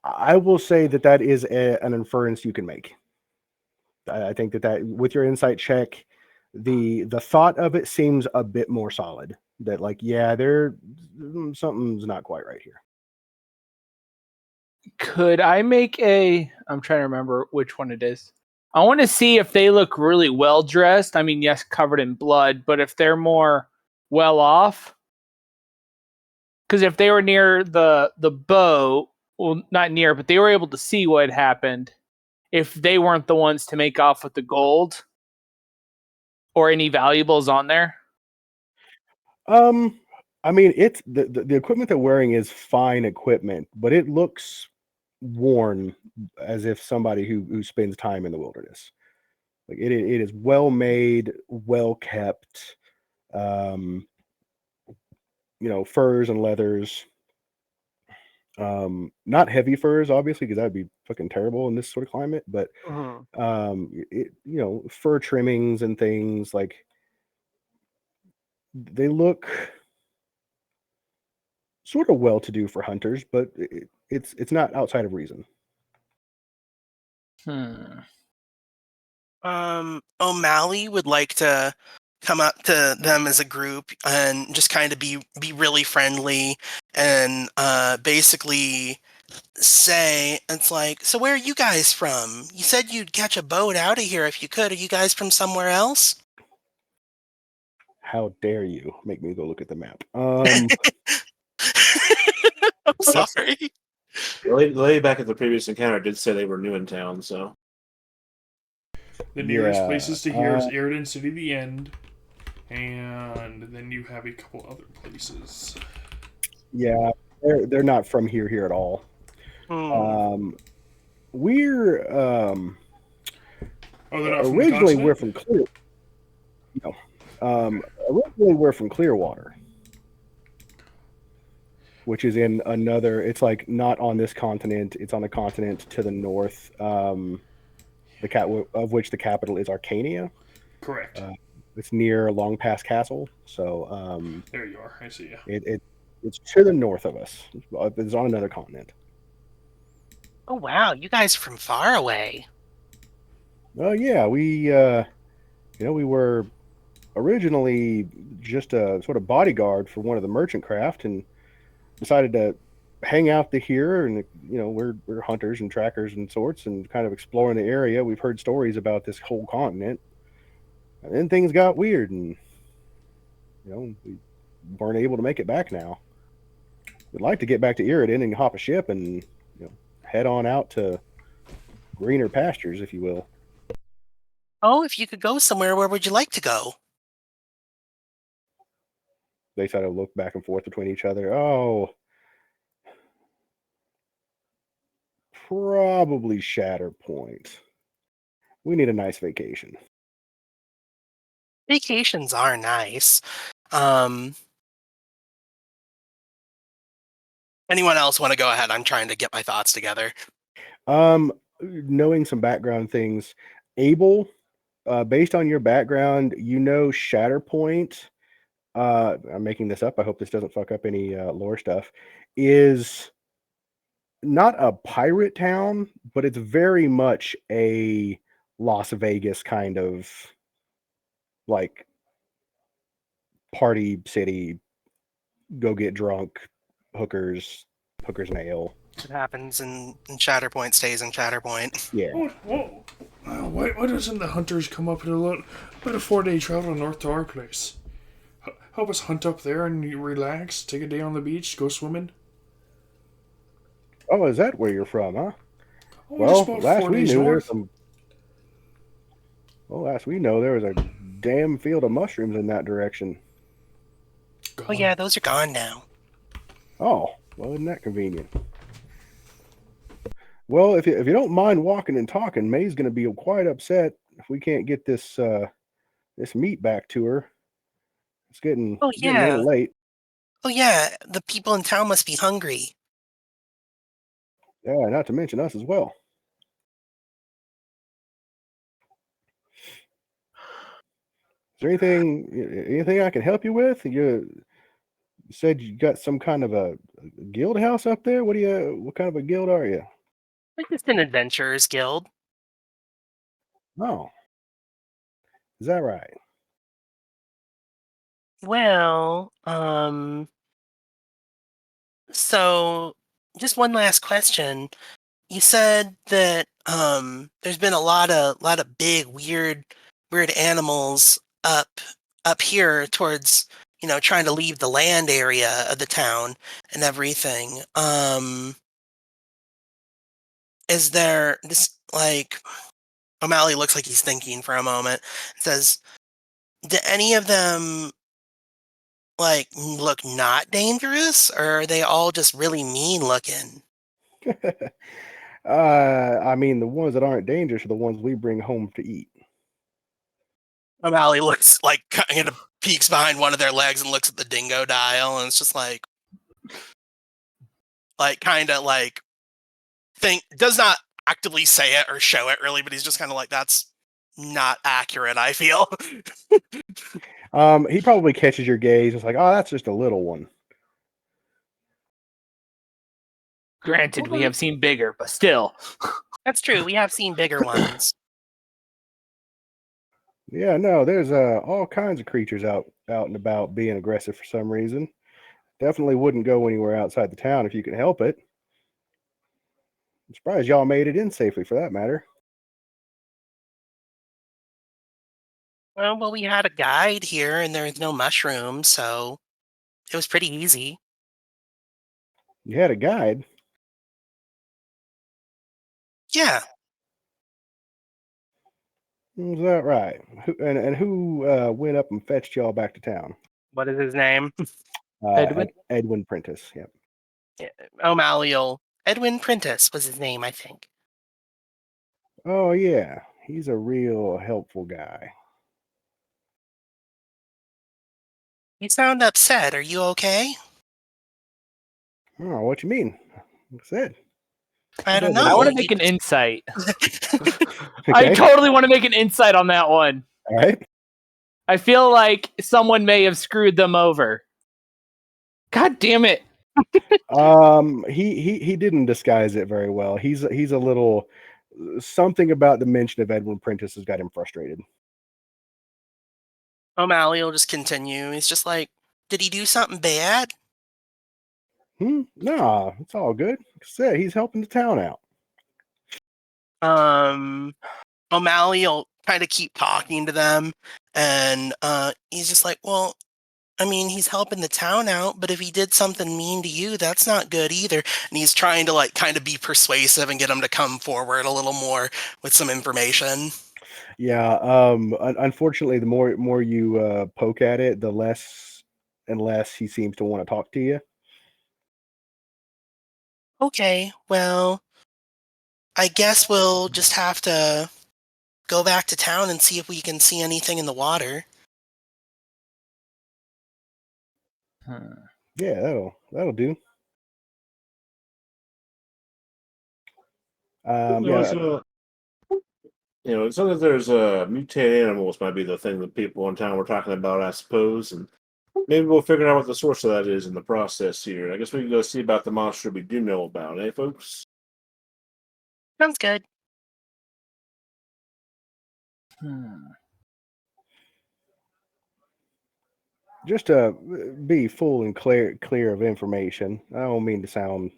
I will say that is an inference you can make. I think that with your insight check, the thought of it seems a bit more solid. That like, yeah, something's not quite right here. Could I make I'm trying to remember which one it is. I want to see if they look really well dressed. I mean, yes, covered in blood, but if they're more well off. Because if they were near the boat, well, not near, but they were able to see what had happened. If they weren't the ones to make off with the gold or any valuables on there. I mean, it's the equipment they're wearing is fine equipment, but it looks worn, as if somebody who spends time in the wilderness. Like it is well made, well kept. Furs and leathers. Not heavy furs, obviously, because that'd be fucking terrible in this sort of climate. But Mhm. fur trimmings and things like they look sort of well-to-do for hunters, but it's not outside of reason. O'Malley would like to come up to them as a group and just kind of be really friendly and basically say, it's like, so where are you guys from? You said you'd catch a boat out of here if you could. Are you guys from somewhere else? How dare you make me go look at the map? I'm sorry. The lady back at the previous encounter did say they were new in town, so. The nearest Yeah, places to here is Aridin City, the End, and then you have a couple other places. Yeah, they're not from here at all. We're Oh, they're not from the originally continent? we're from Clear. No, originally we're from Clearwater, which is in another. It's like not on this continent. It's on a continent to the north. Of which the capital is Arcania. Correct. It's near Long Pass Castle. So There you are. I see you. it's to the north of us. It's on another continent. Oh wow, you guys are from far away. Yeah, we were originally just a sort of bodyguard for one of the merchant craft, and decided to hang out here. And we're hunters and trackers and sorts, and kind of exploring the area. We've heard stories about this whole continent, and then things got weird, and we weren't able to make it back. Now we'd like to get back to Iridan and hop a ship and head on out to greener pastures, if you will. Oh, if you could go somewhere, where would you like to go? They sort of look back and forth between each other. Oh, probably Shatterpoint. We need a nice vacation. Vacations are nice. Anyone else want to go ahead? I'm trying to get my thoughts together. Knowing some background things, Abel, based on your background, Shatterpoint. I'm making this up. I hope this doesn't fuck up any lore stuff. Is not a pirate town, but it's very much a Las Vegas kind of like party city. Go get drunk, hookers and ale. What happens in Shatterpoint stays in Shatterpoint. Yeah. Why doesn't the hunters come up in about a 4-day travel north to our place? Help us hunt up there and you relax, take a day on the beach, go swimming. Oh, is that where you're from, huh? Oh, Well, just about last 4 we days knew north. last we know there was a damn field of mushrooms in that direction. Oh yeah, those are gone now. Oh, well, isn't that convenient? Well, if you don't mind walking and talking, May's going to be quite upset if we can't get this meat back to her. It's getting a little late. Oh yeah, the people in town must be hungry. Yeah, not to mention us as well. Is there anything I can help you with? You said you got some kind of a guild house up there. What kind of a guild are you? We're just an adventurers guild. Oh, is that right? Well, so just one last question. You said that there's been a lot of big weird animals up here towards trying to leave the land area of the town and everything. Is there this like O'Malley looks like he's thinking for a moment. Says, do any of them look not dangerous, or are they all just really mean looking? I mean, the ones that aren't dangerous are the ones we bring home to eat. O'Malley looks kind of peeks behind one of their legs and looks at the dingo dial, and it's just does not actively say it or show it really, but he's just kind of like, that's not accurate, I feel. He probably catches your gaze. It's like, oh, that's just a little one. Granted, we have seen bigger, but still. That's true. We have seen bigger ones. Yeah, no, there's all kinds of creatures out and about being aggressive for some reason. Definitely wouldn't go anywhere outside the town if you can help it. I'm surprised y'all made it in safely, for that matter. Well, we had a guide here, and there was no mushrooms, so it was pretty easy. You had a guide. Yeah. Is that right? Who went up and fetched y'all back to town? What is his name? Edwin? Edwin Prentice. Yep. O'Malley. Edwin Prentice was his name, I think. Oh yeah, he's a real helpful guy. You sound upset. Are you okay? Oh, what you mean? Like I said. I don't know. I want to You make an just- insight. Okay. I totally want to make an insight on that one. All right. I feel like someone may have screwed them over. God damn it. He didn't disguise it very well. He's a little something about the mention of Edwin Prentice has got him frustrated. O'Malley will just continue. He's just like, did he do something bad? Nah, it's all good. Like I said, he's helping the town out. O'Malley will kind of keep talking to them, and he's just like, well, I mean, he's helping the town out, but if he did something mean to you, that's not good either. And he's trying to like kind of be persuasive and get them to come forward a little more with some information. Yeah. Unfortunately, the more you poke at it, the less and less he seems to want to talk to you. Okay, well, I guess we'll just have to go back to town and see if we can see anything in the water. Yeah, that'll do. Yeah. As long as there's mutated animals, might be the thing that people in town were talking about, I suppose, and maybe we'll figure out what the source of that is in the process here. I guess we can go see about the monster we do know about, eh, folks? Sounds good. Just to be full and clear of information, I don't mean to sound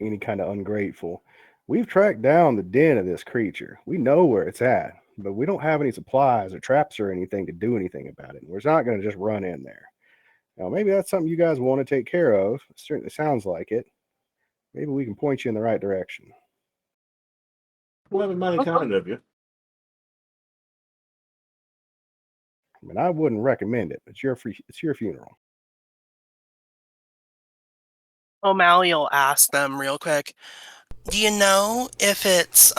any kind of ungrateful. We've tracked down the den of this creature. We know where it's at, but we don't have any supplies or traps or anything to do anything about it. We're not going to just run in there. Now, maybe that's something you guys want to take care of. It certainly sounds like it. Maybe we can point you in the right direction. Well, that'd be mighty kind of you. I mean, I wouldn't recommend it. It's your funeral. O'Malley will ask them real quick. Do you know if it's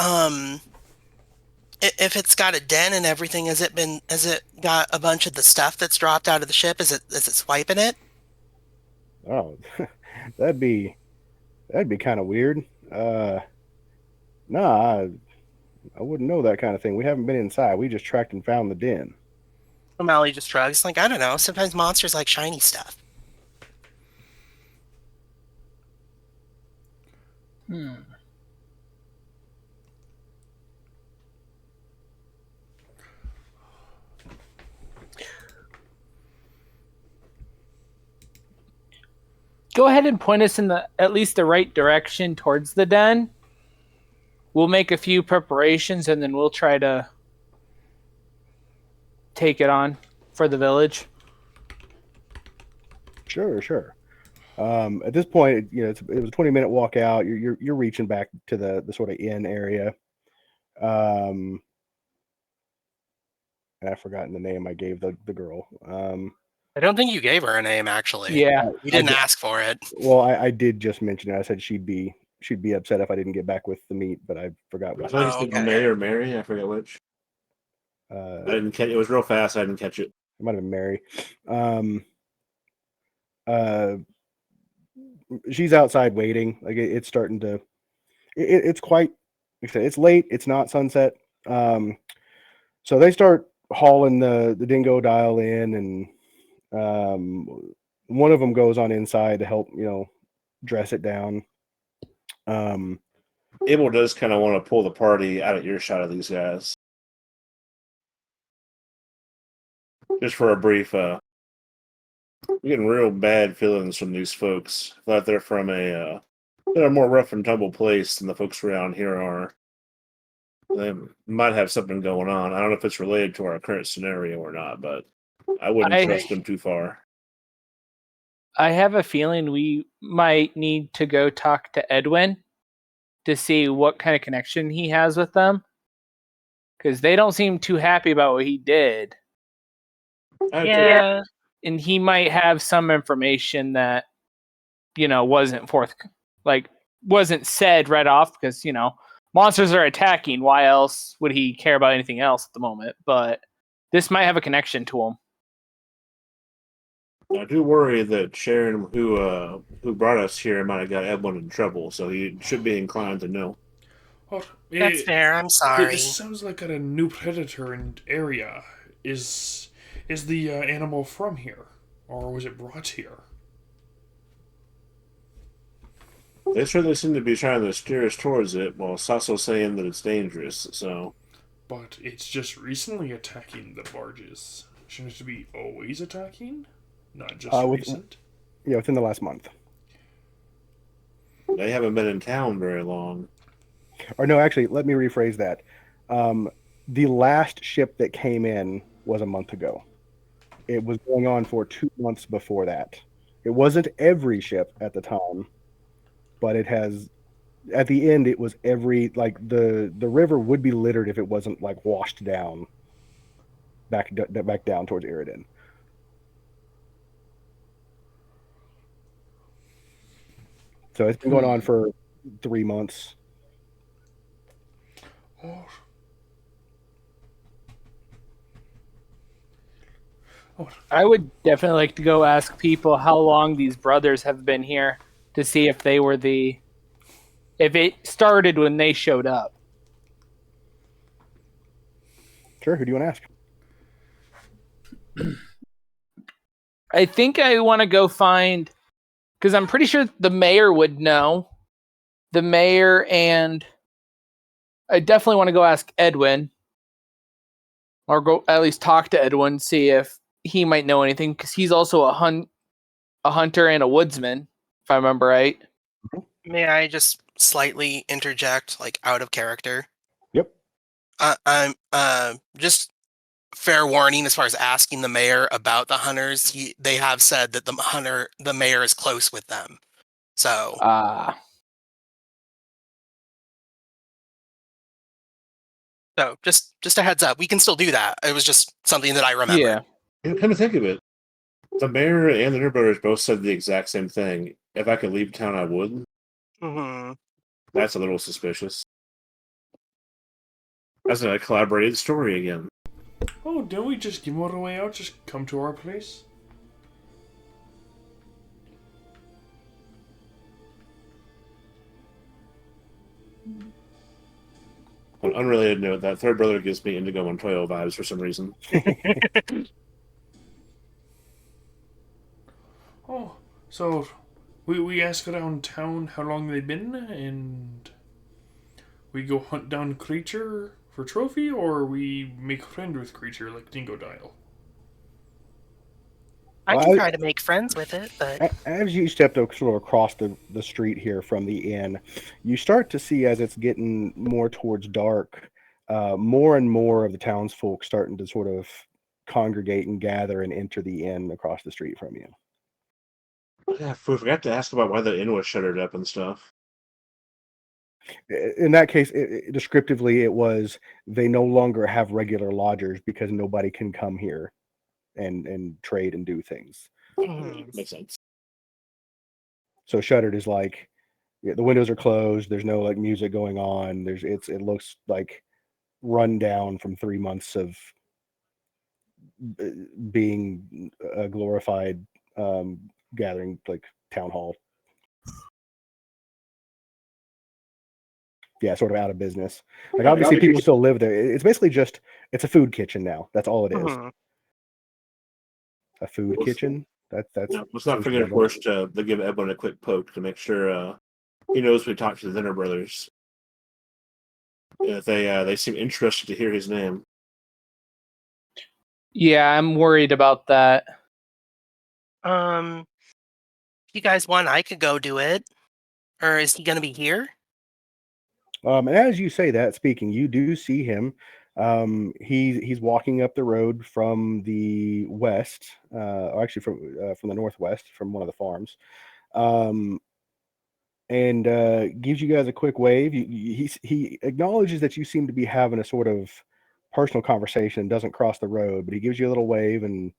got a den and everything? Has it got a bunch of the stuff that's dropped out of the ship? Is it swiping it? Oh, that'd be kind of weird. Nah, I wouldn't know that kind of thing. We haven't been inside. We just tracked and found the den. O'Malley just shrugs, like, I don't know. Sometimes monsters like shiny stuff. Go ahead and point us in at least the right direction towards the den. We'll make a few preparations and then we'll try to take it on for the village. Sure. At this point, it was a 20-minute walk out. You're reaching back to the sort of inn area. And I've forgotten the name I gave the girl. I don't think you gave her a name, actually. Yeah. You didn't ask for it. Well, I did just mention it. I said she'd be upset if I didn't get back with the meat, but I forgot I what. thought you said okay. May or Mary. I forget which. I didn't catch it. Was real fast. I didn't catch it. It might have been Mary. she's outside waiting. Like it's starting to. It's quite. Like I said, it's late. It's not sunset. So they start hauling the dingo dial in, and one of them goes on inside to help dress it down. Abel does kind of want to pull the party out of earshot of these guys, just for a brief. We're getting real bad feelings from these folks. Thought they're from they're a more rough and tumble place than the folks around here are. They might have something going on. I don't know if it's related to our current scenario or not, but I wouldn't trust them too far. I have a feeling we might need to go talk to Edwin to see what kind of connection he has with them, because they don't seem too happy about what he did. Yeah. And he might have some information that wasn't said right off, because monsters are attacking. Why else would he care about anything else at the moment? But this might have a connection to him. I do worry that Sharon, who brought us here, might have got Edwin in trouble, so he should be inclined to know. Oh, That's fair. I'm sorry. This sounds like a new predator and area. Is the animal from here, or was it brought here? They certainly seem to be trying to steer us towards it, while Sasso's saying that it's dangerous, so... But it's just recently attacking the barges. Shouldn't it be always attacking? Not just recent? Yeah, within the last month. They haven't been in town very long. Or no, actually, let me rephrase that. The last ship that came in was a month ago. It was going on for 2 months before that. It wasn't every ship at the time, but it has. At the end, it was every the river would be littered if it wasn't washed down back down towards Iridan. So it's been going on for 3 months. Oh. I would definitely like to go ask people how long these brothers have been here to see if they were if it started when they showed up. Sure, who do you want to ask? I think I want to go find, because I'm pretty sure the mayor would know. The mayor, and I definitely want to go ask Edwin, or go at least talk to Edwin, see if he might know anything, because he's also a hunter and a woodsman, if I remember right. May I just slightly interject, out of character? Yep. I'm just fair warning as far as asking the mayor about the hunters. They have said that the mayor is close with them. So so just a heads up. We can still do that. It was just something that I remember. Yeah. Come to think of it, the mayor and the New Brothers both said the exact same thing. If I could leave town, I would. Mm-hmm. That's a little suspicious. That's a collaborated story again. Oh, didn't we just give them a way out? Just come to our place? On an unrelated note, that third brother gives me Indigo Montoya vibes for some reason. Oh, so we ask around town how long they've been, and we go hunt down creature for trophy, or we make friend with creature like Dingo Dial. I can try to make friends with it, but as you step sort of across the street here from the inn, you start to see, as it's getting more towards dark, more and more of the townsfolk starting to sort of congregate and gather and enter the inn across the street from you. Yeah, we forgot to ask about why the inn was shuttered up and stuff. In that case, descriptively, it was they no longer have regular lodgers because nobody can come here and trade and do things. Makes sense. So shuttered is the windows are closed. There's no music going on. It looks like run down from 3 months of being a glorified gathering, town hall. yeah, sort of out of business. Like obviously people still live there. It's basically just it's a food kitchen now. That's all it is. Mhm. A food kitchen. That's Yeah, let's not forget, of course, to give Edwin a quick poke to make sure he knows we talked to the Zinner brothers. Yeah, they seem interested to hear his name. Yeah, I'm worried about that. If you guys want, I could go do it. Or is he going to be here? And as you say that, speaking, you do see him. He's walking up the road from the west, or actually from the northwest, from one of the farms, and gives you guys a quick wave. He acknowledges that you seem to be having a sort of personal conversation. Doesn't cross the road, but he gives you a little wave and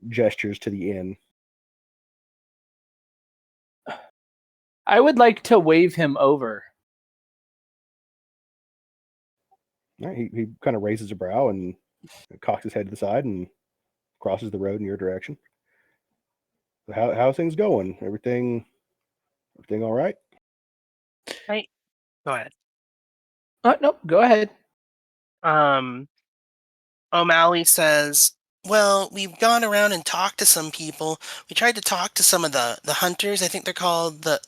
gestures to the inn. I would like to wave him over. Right, he kind of raises a brow and cocks his head to the side and crosses the road in your direction. How's things going? Everything all right? Hey, go ahead. No, go ahead. O'Malley says, well, we've gone around and talked to some people. We tried to talk to some of the hunters. I think they're called the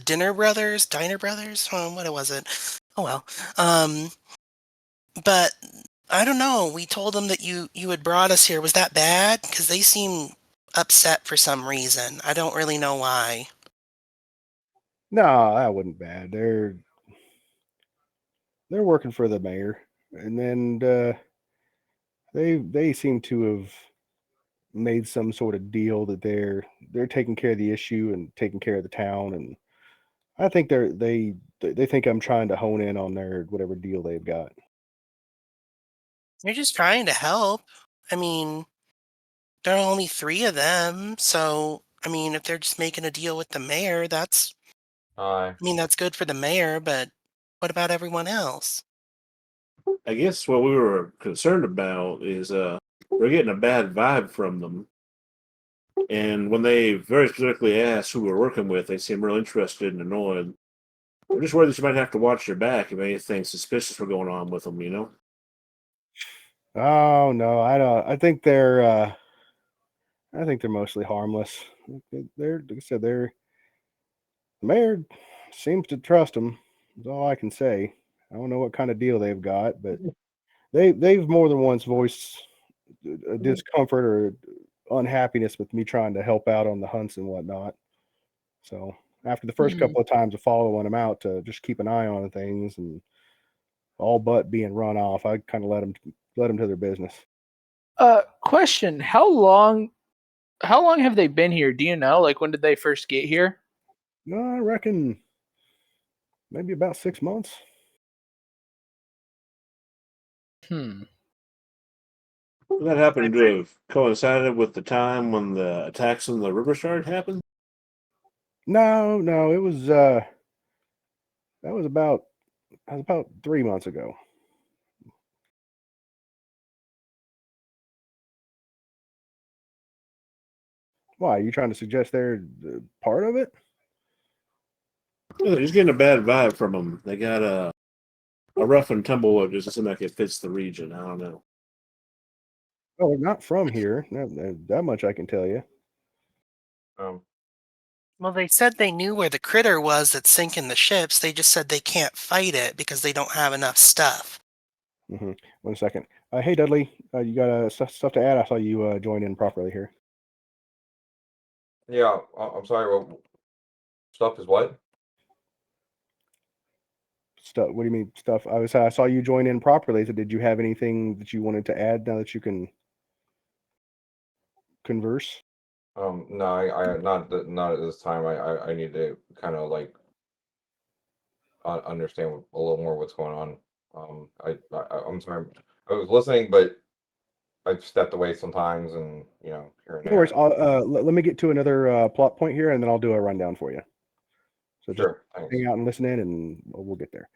Diner Brothers. What was it? Oh, well. But I don't know. We told them that you had brought us here. Was that bad? Because they seem upset for some reason. I don't really know why. No, that wasn't bad. They're working for the mayor, and then they seem to have made some sort of deal that they're taking care of the issue and taking care of the town, and I think they think I'm trying to hone in on their whatever deal they've got. You're just trying to help. I mean, there are only 3 of them, so I mean, if they're just making a deal with the mayor, that's good for the mayor, but what about everyone else? I guess what we were concerned about is we're getting a bad vibe from them. And when they very specifically asked who we're working with, they seem real interested and annoyed. We're just worried that you might have to watch your back if anything suspicious were going on with them, you know? Oh no, I don't. I think they're mostly harmless. They're like I said, the mayor seems to trust them. That's all I can say. I don't know what kind of deal they've got, but they've more than once voiced a discomfort or unhappiness with me trying to help out on the hunts and whatnot. So after the first couple of times of following them out to just keep an eye on things and all but being run off, I kind of let them to their business. Question: How long have they been here? Do you know? Like, when did they first get here? No, I reckon maybe about 6 months. That happened to have coincided with the time when the attacks on the Riverside happened? No, it was that was about 3 months ago. Why, are you trying to suggest they're part of it? Yeah, just getting a bad vibe from them. They got a rough and tumble. It doesn't seem like it fits the region. I don't know. Oh, they're not from here. That much I can tell you. Well, they said they knew where the critter was that's sinking the ships. They just said they can't fight it because they don't have enough stuff. 1 second. Hey, Dudley, you got stuff to add? I saw you join in properly here. Yeah, I'm sorry. Well, stuff is what? Stuff. What do you mean stuff? I saw you join in properly. So did you have anything that you wanted to add now that you can converse? No, I not at this time. I need to kind of like understand a little more what's going on. I'm sorry. I was listening, but I stepped away sometimes, and here and No worries. there. Let me get to another plot point here, and then I'll do a rundown for you. So just Sure, thanks. hang out and listen in, and we'll get there.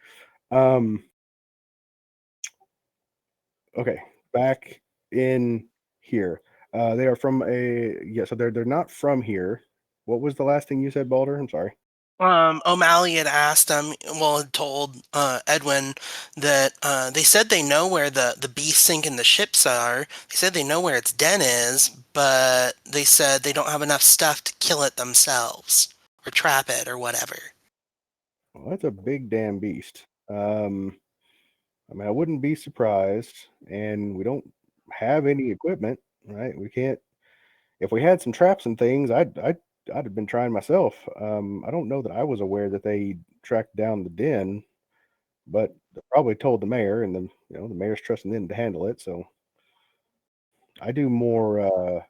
Okay, back in here. They are from so they're not from here. What was the last thing you said, Balder? I'm sorry. O'Malley had asked had told Edwin that they said they know where the beast sinking the ships are. They said they know where its den is, but they said they don't have enough stuff to kill it themselves or trap it or whatever. Well, that's a big damn beast. I mean, I wouldn't be surprised, and we don't have any equipment, right? We can't. If we had some traps and things, I'd have been trying myself. I don't know that I was aware that they tracked down the den, but they probably told the mayor, and the mayor's trusting them to handle it. So I do more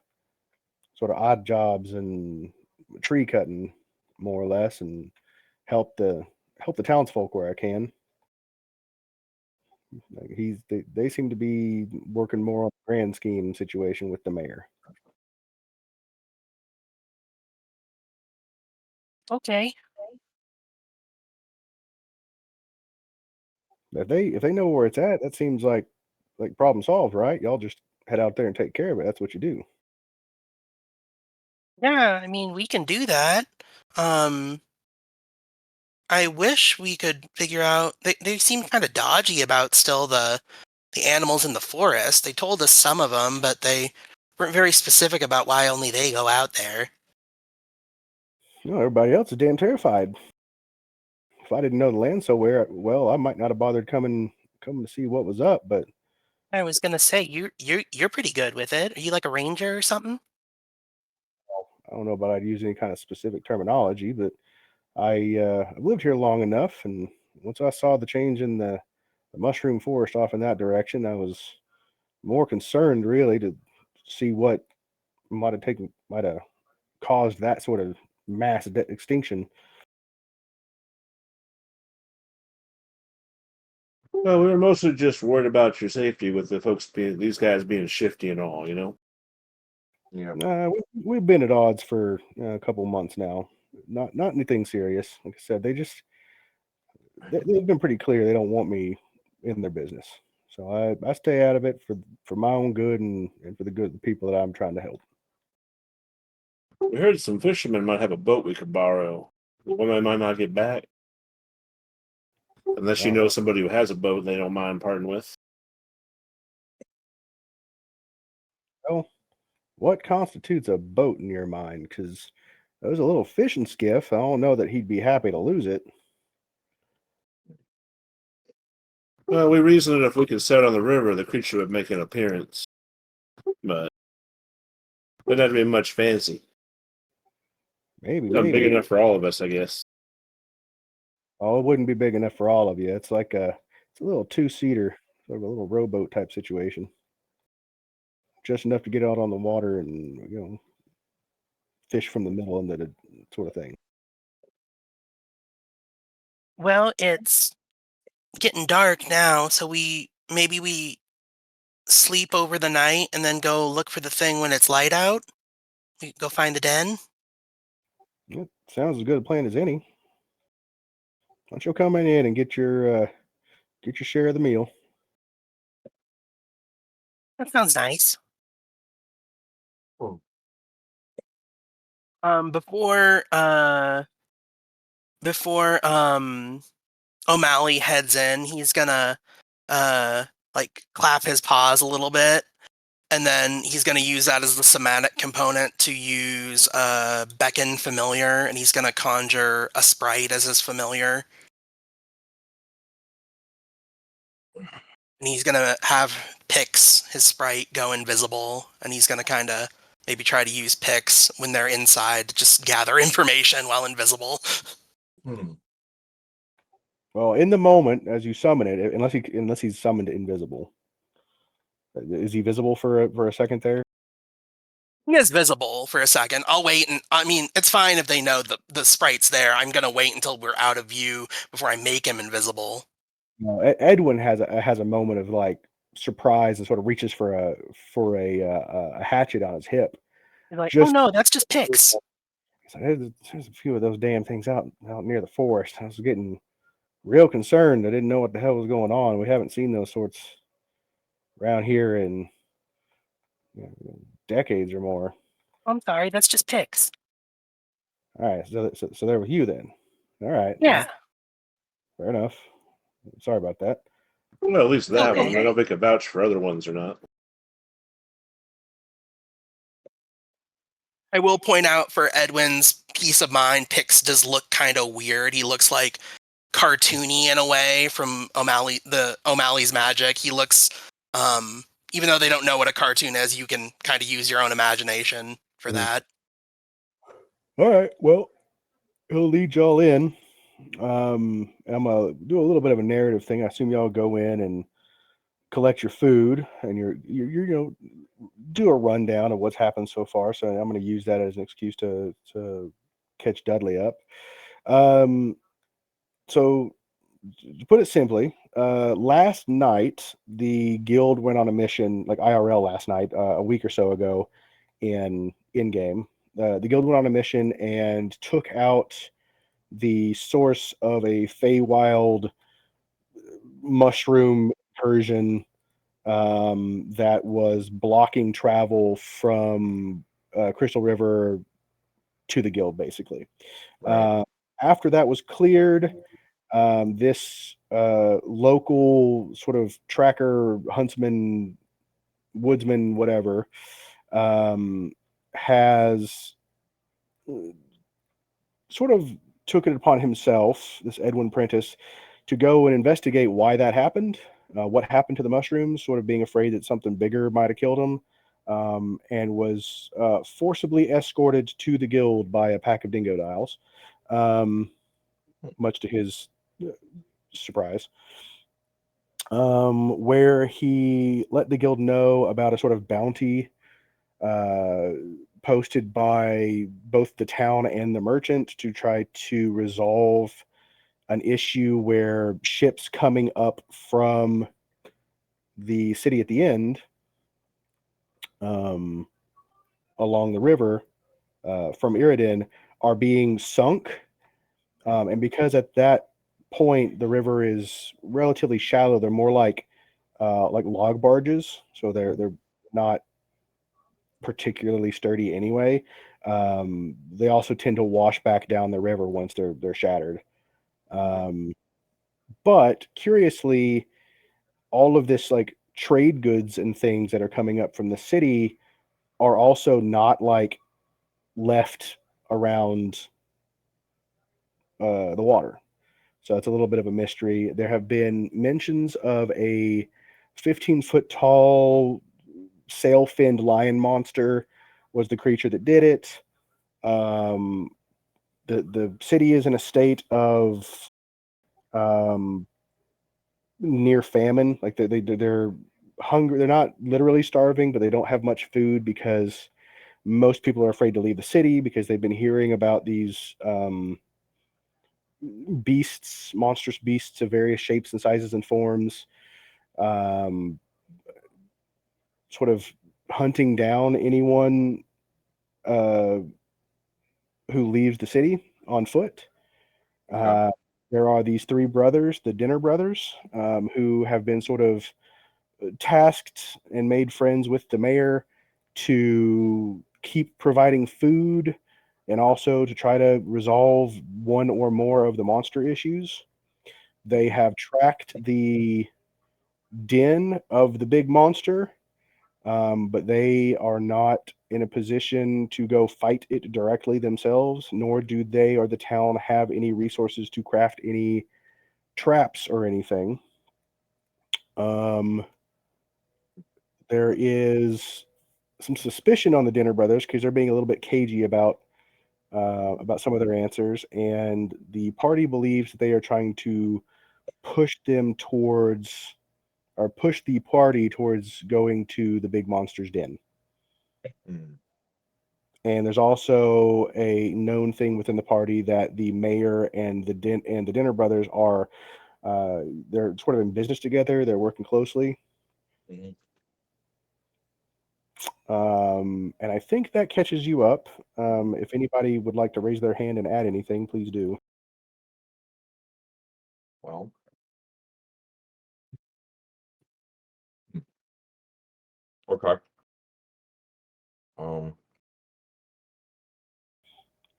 sort of odd jobs and tree cutting, more or less, and help the townsfolk where I can. Like they seem to be working more on the grand scheme situation with the mayor. Okay. If they know where it's at, that seems like problem solved, right? Y'all just head out there and take care of it. That's what you do. Yeah, I mean, we can do that. I wish we could figure out. They seem kind of dodgy about still the animals in the forest. They told us some of them, but they weren't very specific about why only they go out there. Everybody else is damn terrified. If I didn't know the land so well, I might not have bothered coming to see what was up. But I was gonna say you're pretty good with it. Are you like a ranger or something? I don't know about I'd use any kind of specific terminology, but I've lived here long enough, and once I saw the change in the mushroom forest off in that direction, I was more concerned really to see what might have caused that sort of mass extinction. Well, we were mostly just worried about your safety with these guys being shifty and all, you know. Yeah. We've been at odds for a couple months now. Not anything serious. Like I said, they've been pretty clear they don't want me in their business. So I stay out of it for my own good and for the good of the people that I'm trying to help. We heard some fishermen might have a boat we could borrow. One they might not get back. Unless you know somebody who has a boat they don't mind parting with. Well, what constitutes a boat in your mind? Because there's a little fishing skiff. I don't know that he'd be happy to lose it. Well, we reasoned that if we could set on the river, the creature would make an appearance. But it wouldn't have to be much fancy. Maybe. Big enough for all of us, I guess. Oh, it wouldn't be big enough for all of you. It's like it's a little two-seater, sort of a little rowboat type situation. Just enough to get out on the water and fish from the middle and that sort of thing. Well, it's getting dark now, so maybe we sleep over the night and then go look for the thing when it's light out. We go find the den. It sounds as good a plan as any. Why don't you come in and get your share of the meal? That sounds nice. Cool. Before O'Malley heads in, he's gonna like clap his paws a little bit, and then he's gonna use that as the somatic component to use beckon familiar, and he's gonna conjure a sprite as his familiar. And he's gonna have Pix, his sprite, go invisible, and he's gonna kind of maybe try to use Pix when they're inside to just gather information while invisible. Well, in the moment as you summon it, unless he's summoned invisible, is he visible for a second there? He is visible for a second. I'll wait, and I mean, it's fine if they know the sprite's there. I'm gonna wait until we're out of view before I make him invisible. No, Edwin has a moment of like surprise and sort of reaches for a hatchet on his hip. He's like, oh no, that's just Pix. He's like, there's a few of those damn things out near the forest. I was getting real concerned. I didn't know what the hell was going on. We haven't seen those sorts around here in decades or more. I'm sorry, that's just Pix. All right, so they're with you then. All right. Yeah. Fair enough. Sorry about that. Well, at least that Okay. one. I don't know if they could vouch for other ones or not. I will point out for Edwin's peace of mind, Pix does look kind of weird. He looks like cartoony in a way from O'Malley's Magic. He looks, even though they don't know what a cartoon is, you can kind of use your own imagination for Mhm. that. All right. Well, he'll lead y'all in. I'm gonna do a little bit of a narrative thing. I assume y'all go in and collect your food, and you're you know do a rundown of what's happened so far. So I'm going to use that as an excuse to catch Dudley up. So to put it simply, last night the guild went on a mission, like IRL last night, a week or so ago, in game. The guild went on a mission and took out the source of a Feywild mushroom incursion that was blocking travel from Crystal River to the guild, basically. Right. After that was cleared, this local sort of tracker, huntsman, woodsman, whatever, has sort of took it upon himself, this Edwin Prentice, to go and investigate why that happened, what happened to the mushrooms, sort of being afraid that something bigger might have killed him, and was forcibly escorted to the guild by a pack of dingo dials, much to his surprise, where he let the guild know about a sort of bounty posted by both the town and the merchant to try to resolve an issue where ships coming up from the city at the end, along the river from Iridan, are being sunk. And because at that point the river is relatively shallow, they're more like log barges, so they're not particularly sturdy anyway. They also tend to wash back down the river once they're shattered. But curiously, all of this like trade goods and things that are coming up from the city are also not like left around the water. So it's a little bit of a mystery. There have been mentions of a 15-foot tall sail finned lion monster was the creature that did it. The city is in a state of near famine. Like they're hungry. They're not literally starving, but they don't have much food because most people are afraid to leave the city because they've been hearing about these beasts, monstrous beasts of various shapes and sizes and forms, um, sort of hunting down anyone uh, who leaves the city on foot. Okay. There are these three brothers, the Dinner brothers, who have been sort of tasked and made friends with the mayor to keep providing food and also to try to resolve one or more of the monster issues. They have tracked the den of the big monster, but they are not in a position to go fight it directly themselves, nor do they or the town have any resources to craft any traps or anything. There is some suspicion on the Dinner brothers because they're being a little bit cagey about some of their answers, and the party believes that they are trying to push them towards or push the party towards going to the big monster's den. Mm. And there's also a known thing within the party that the mayor and the Dinner brothers are they're sort of in business together. They're working closely. Mhm. And I think that catches you up. If anybody would like to raise their hand and add anything, please do. Well. Okay. Um.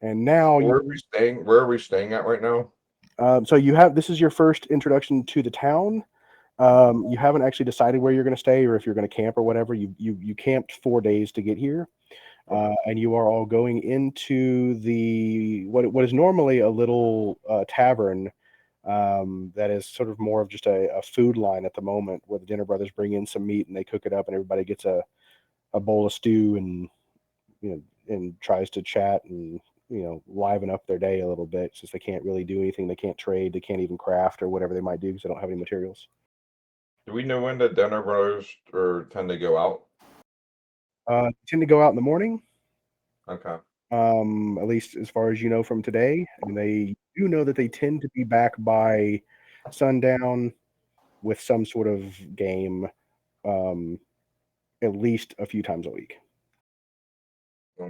And now Where are we staying? Where are we staying at right now? so this is your first introduction to the town. You haven't actually decided where you're going to stay or if you're going to camp or whatever. You camped 4 days to get here, and you are all going into the what is normally a little tavern that is sort of more of just a food line at the moment, where the Dinner Brothers bring in some meat and they cook it up, and everybody gets a bowl of stew and and tries to chat and liven up their day a little bit, since they can't really do anything. They can't trade, they can't even craft or whatever they might do because they don't have any materials. Do we know when the Dinner Brothers tend to go out? They tend to go out in the morning, Okay. at least as far as you know from today, and they do know that they tend to be back by sundown with some sort of game, at least a few times a week.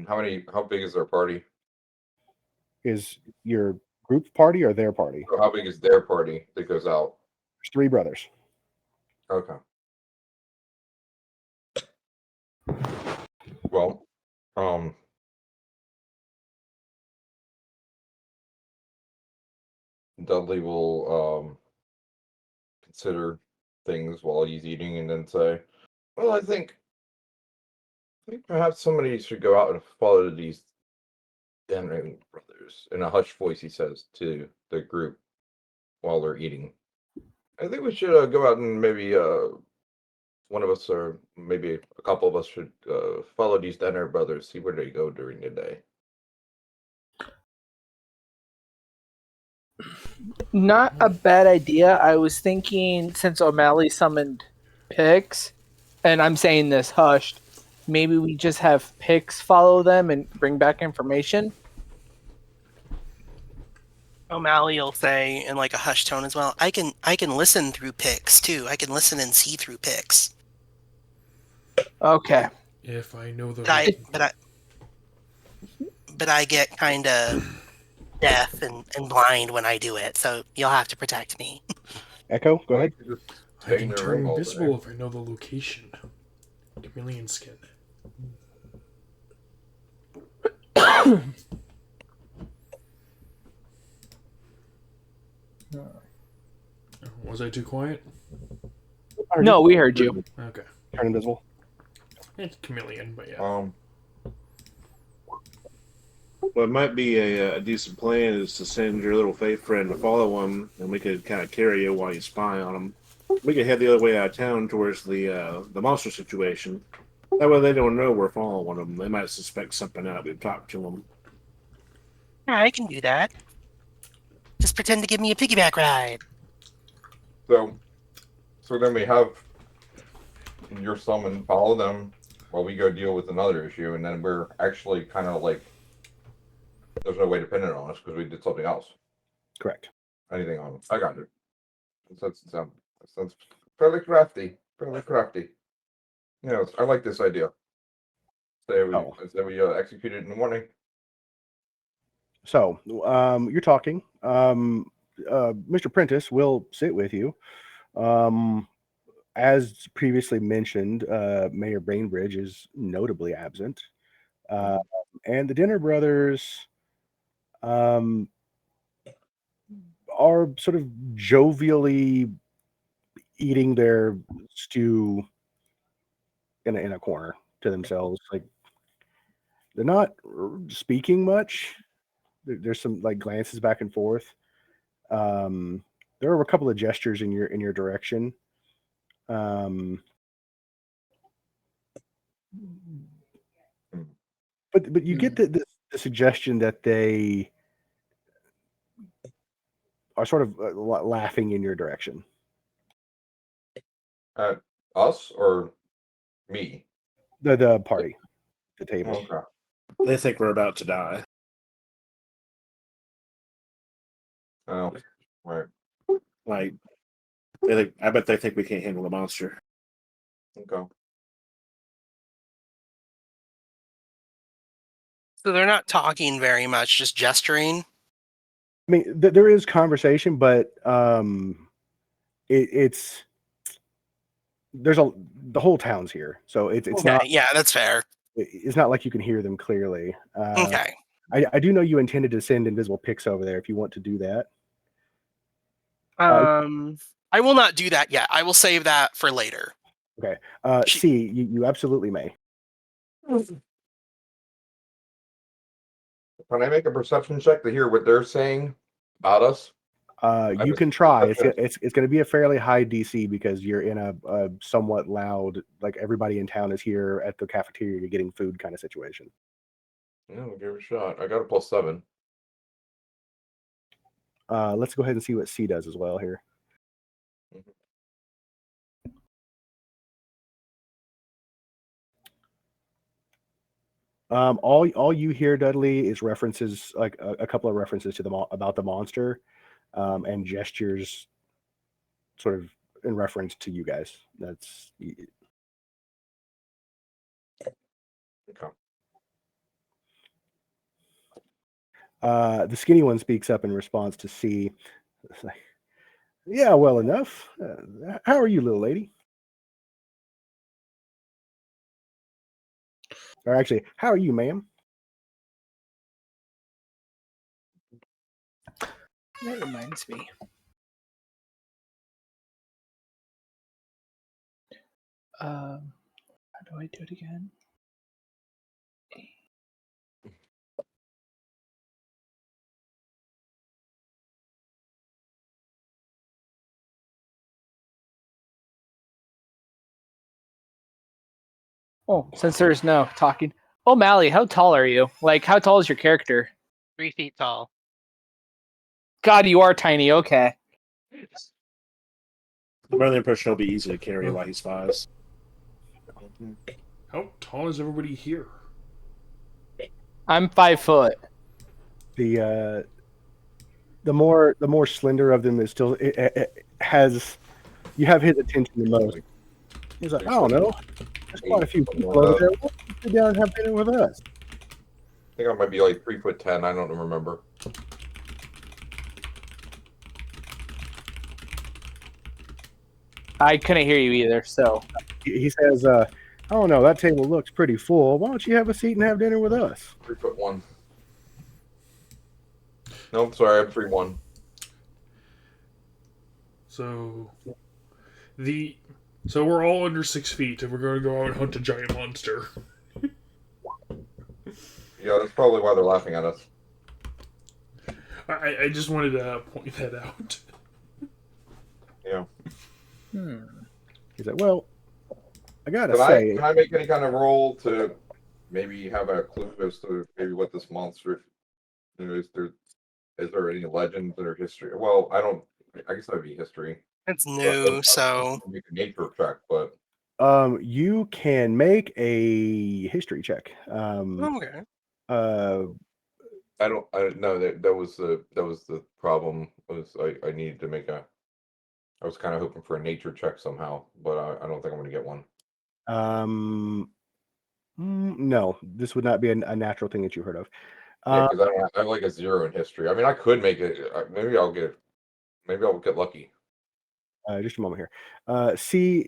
How big is their party? Is your group party or their party? Or how big is their party that goes out? There's 3 brothers. Okay. Well, Dudley will consider things while he's eating and then say, "Well, I think perhaps somebody should go out and follow these Denring brothers." In a hushed voice, he says to the group while they're eating, "I think we should go out and maybe one of us or maybe a couple of us should follow these Denner brothers, see where they go during the day." Not a bad idea. I was thinking, since O'Malley summoned Pix, and I'm saying this hushed, maybe we just have Pix follow them and bring back information. O'Malley will say in like a hushed tone as well, I can listen through pics too. I can listen and see through pics. Okay. If I know the But I get kind of deaf and blind when I do it, so you'll have to protect me. Echo, go ahead. Just I stay in can their turn room all day. invisible if I know the location. Chameleon skin. Was I too quiet? No, we heard you. Okay. Turn invisible. It's chameleon, but yeah. What might be a decent plan is to send your little faith friend to follow him, and we could kind of carry you while you spy on him. We could head the other way out of town towards the monster situation. That way they don't know we're following them. They might suspect something out. We've talked to them. Yeah, I can do that. Just pretend to give me a piggyback ride. So then we have your summon follow them while we go deal with another issue, and then we're actually kind of like there's no way to pin it on us because we did something else. Correct. Anything on I got it. That sounds fairly crafty. Fairly crafty. Yeah, I like this idea. Say we execute it in the morning. So, you're talking. Mr. Prentice will sit with you. As previously mentioned, Mayor Bainbridge is notably absent. And the Dinner Brothers are sort of jovially eating their stew in a corner to themselves. Like, they're not speaking much. There's some like glances back and forth. There are a couple of gestures in your direction. But you get the suggestion that they are sort of laughing in your direction. Us or me? The party, the table. Okay. They think we're about to die. Oh, right. Like, I bet they think we can't handle the monster. Okay. So they're not talking very much, just gesturing. I mean, there is conversation, but it's the whole town's here, so it's Okay, not. yeah, that's fair. It's not like you can hear them clearly. Okay. I do know you intended to send invisible pics over there if you want to do that. I will not do that yet. I will save that for later. Okay. She- C, you absolutely may. Can I make a perception check to hear what they're saying about us? You just- can try. It's going to be a fairly high DC because you're in a somewhat loud, like everybody in town is here at the cafeteria getting food kind of situation. Yeah, we'll give it a shot. I got a +7. Let's go ahead and see what C does as well here. All you hear, Dudley, is references, like a couple of references to about the monster, and gestures, sort of in reference to you guys. That's Okay. the skinny one speaks up in response to C. It's like, yeah, well enough. How are you, little lady? Or actually, how are you, ma'am? That reminds me. How do I do it again? Oh, since there's no talking. Oh, Mally, how tall are you? Like, how tall is your character? 3 feet tall. God, you are tiny. Okay. I'm under the impression it'll be easy to carry while he spies. How tall is everybody here? I'm 5 foot. The more slender of them is still it has. You have his attention the most. He's like, I don't know. There's quite a few people over there. Why don't you sit down and have dinner with us? I think I might be like 3'10". I don't remember. I couldn't hear you either, so. He says, I don't know. That table looks pretty full. Why don't you have a seat and have dinner with us? 3'1". Nope, sorry, I'm 3'1". So we're all under 6 feet, and we're going to go out and hunt a giant monster. Yeah, that's probably why they're laughing at us. I just wanted to point that out. Yeah. He's like, well, I gotta Can say, I make any kind of roll to maybe have a clue as to maybe what this monster, is there any legends or history? Well, I guess that would be history. It's new, so Make a nature check, but you can make a history check. okay. I know that was the problem. Was I needed to make a. I was kind of hoping for a nature check somehow, but I don't think I'm going to get one. No, this would not be a natural thing that you heard of. Yeah, because I have like a 0 in history. I mean, I could make it. Maybe I'll get lucky. Just a moment here. See,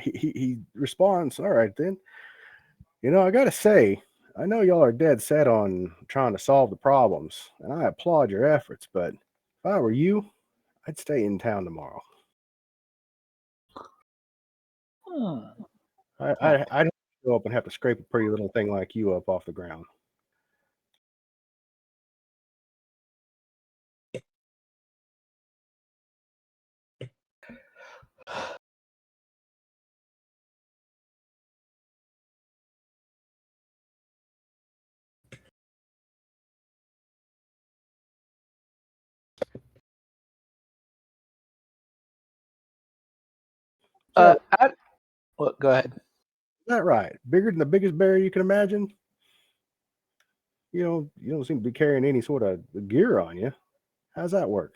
he responds, all right, then. You know, I got to say, I know y'all are dead set on trying to solve the problems, and I applaud your efforts, but if I were you, I'd stay in town tomorrow. I'd go up and have to scrape a pretty little thing like you up off the ground. Well, go ahead. Is that right? Bigger than the biggest bear you can imagine? You don't seem to be carrying any sort of gear on you. How's that work?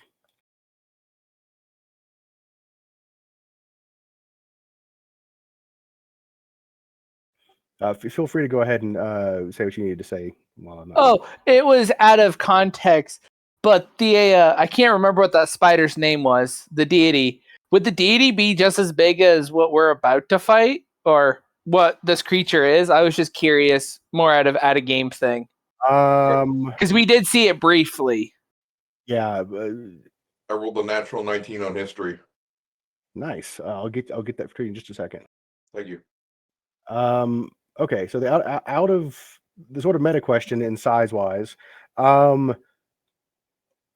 Feel free to go ahead and say what you needed to say while I'm not. Oh, it was out of context, but the I can't remember what that spider's name was. The deity. Would the deity be just as big as what we're about to fight, or what this creature is? I was just curious, more out of game thing. Because we did see it briefly. Yeah, I rolled a natural 19 on history. nice. I'll get that for you in just a second. Thank you. Okay, so the out of the sort of meta question in size wise,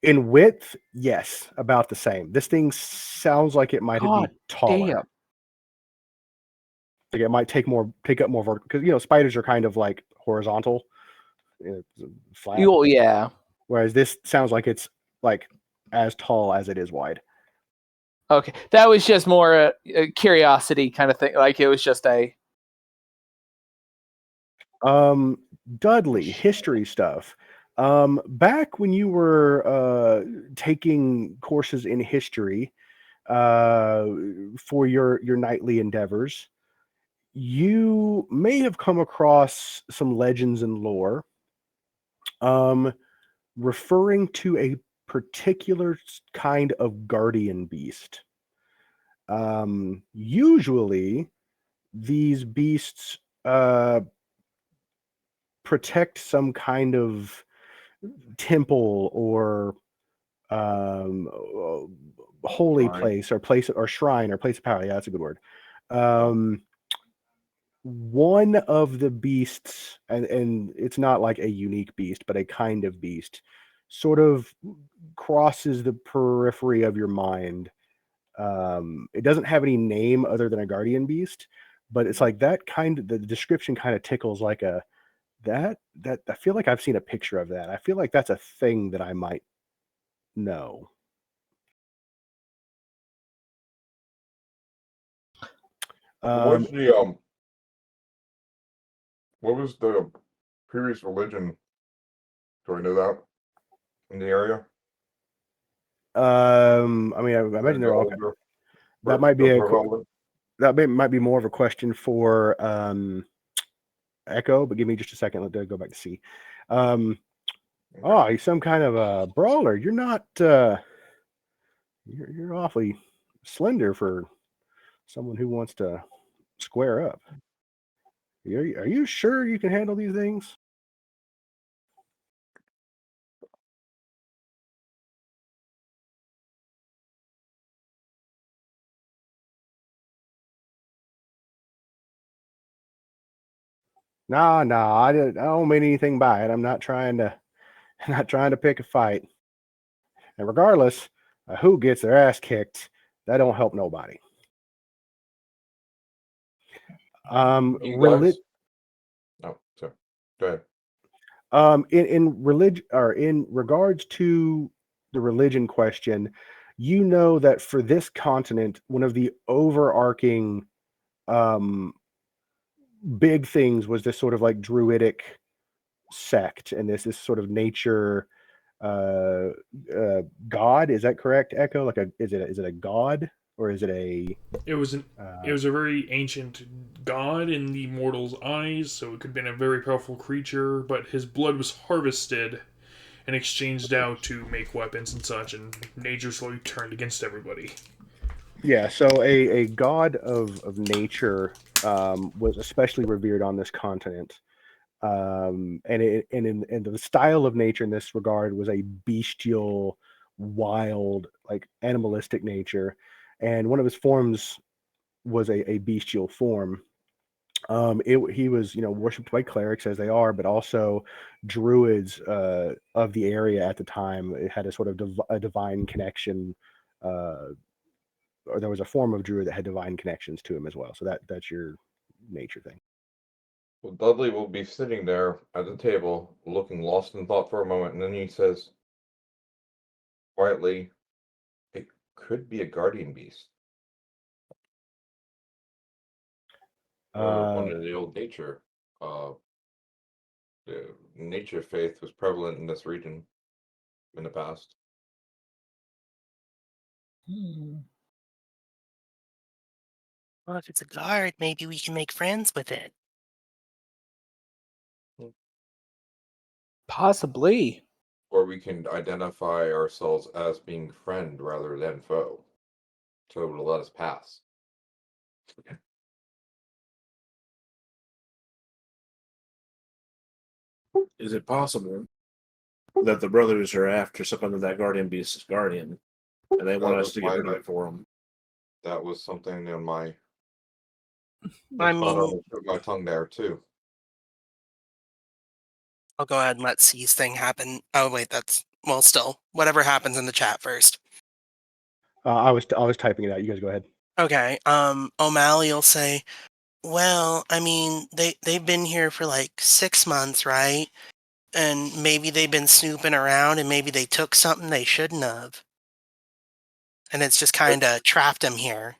in width, yes, about the same. This thing sounds like it might God be taller. damn. Like it might take up more vertical because spiders are kind of like horizontal, flat. Oh, yeah. Whereas this sounds like it's like as tall as it is wide. Okay. That was just more a curiosity kind of thing. Like it was just a. Dudley, history stuff. Back when you were taking courses in history for your nightly endeavors, you may have come across some legends and lore referring to a particular kind of guardian beast. Usually, these beasts protect some kind of temple or holy Shrine. place or shrine or place of power. Yeah, that's a good word. One of the beasts, and it's not like a unique beast, but a kind of beast, sort of crosses the periphery of your mind. It doesn't have any name other than a guardian beast, but it's like that kind of the description kind of tickles like a that I feel like I've seen a picture of that. I feel like that's a thing that I might know. What's the what was the previous religion? Do I know that in the area? I mean, I imagine they're all. That might be might be more of a question for Echo, but give me just a second. Let go back to C. He's some kind of a brawler. You're not. You're awfully slender for someone who wants to square up. Are you sure you can handle these things? No, I don't mean anything by it. I'm not trying to pick a fight. And regardless of who gets their ass kicked, that don't help nobody. You guys? Oh, sorry. Go ahead. In religion or in regards to the religion question, you know that for this continent, one of the overarching big things was this sort of like druidic sect and this sort of nature god. Is that correct, Echo? Like is it a god or is it a It was a very ancient god in the mortal's eyes, so it could have been a very powerful creature, but his blood was harvested and exchanged out to make weapons and such, and nature slowly turned against everybody. Yeah, so a god of nature was especially revered on this continent, and in the style of nature in this regard was a bestial, wild, like animalistic nature, and one of his forms was a bestial form. He was worshipped by clerics as they are, but also druids of the area at the time. It had a sort of a divine connection. Or there was a form of druid that had divine connections to him as well. So that's your nature thing. Well, Dudley will be sitting there at the table, looking lost in thought for a moment, and then he says quietly, "It could be a guardian beast. One of the old nature. The nature faith was prevalent in this region in the past." Well, if it's a guard, maybe we can make friends with it. Possibly. Or we can identify ourselves as being friend rather than foe. So it will let us pass. Is it possible that the brothers are after something of that guardian beast's guardian, and they want us to get rid of it for them? That was something in my. I thought I mean, would put my tongue there too. I'll go ahead and let C's thing happen. Oh wait, that's still whatever happens in the chat first. I was typing it out. You guys go ahead. Okay. O'Malley will say, well, I mean, they've been here for like 6 months, right? And maybe they've been snooping around and maybe they took something they shouldn't have. And it's just kind of trapped them here.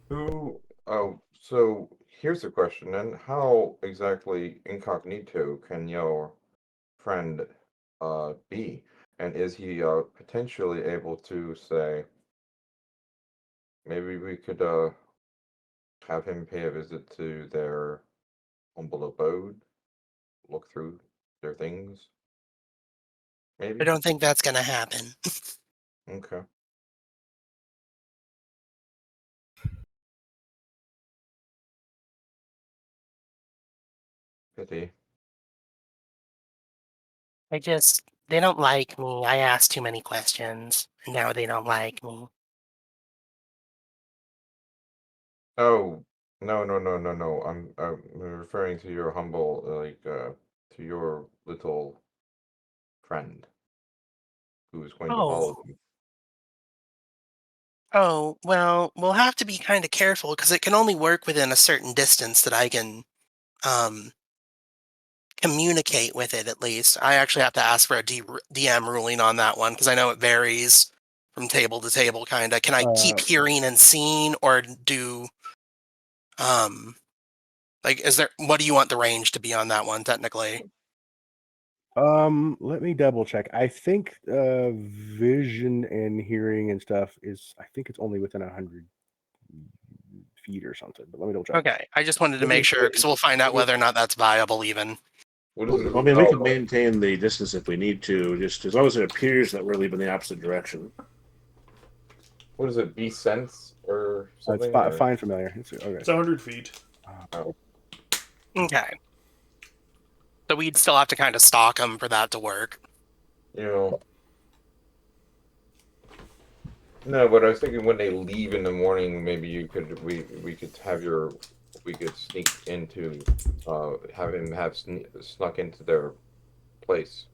Who? Oh, so here's the question then: how exactly incognito can your friend be, and is he potentially able to say, maybe we could have him pay a visit to their humble abode, look through their things? Maybe. I don't think that's going to happen. Okay. Pity. They don't like me. I asked too many questions. And now they don't like me. Oh, no. I'm referring to your humble, to your little friend who is going to follow you. Oh, well, we'll have to be kind of careful because it can only work within a certain distance that I can communicate with it, at least. I actually have to ask for a DM ruling on that one because I know it varies from table to table, kind of. Can I keep hearing and seeing, or do what do you want the range to be on that one technically? Let me double check. I think vision and hearing and stuff I think it's only within 100 feet or something. But let me double check. Okay, I just wanted to make sure because we'll find out whether or not that's viable even. What is it? I mean, we can maintain the distance if we need to, just as long as it appears that we're leaving the opposite direction. What is it? Be sense or something? It's find familiar. It's 100 feet. Okay. So we'd still have to kind of stalk them for that to work. No, but I was thinking when they leave in the morning, maybe we could sneak into, have him snuck into their place.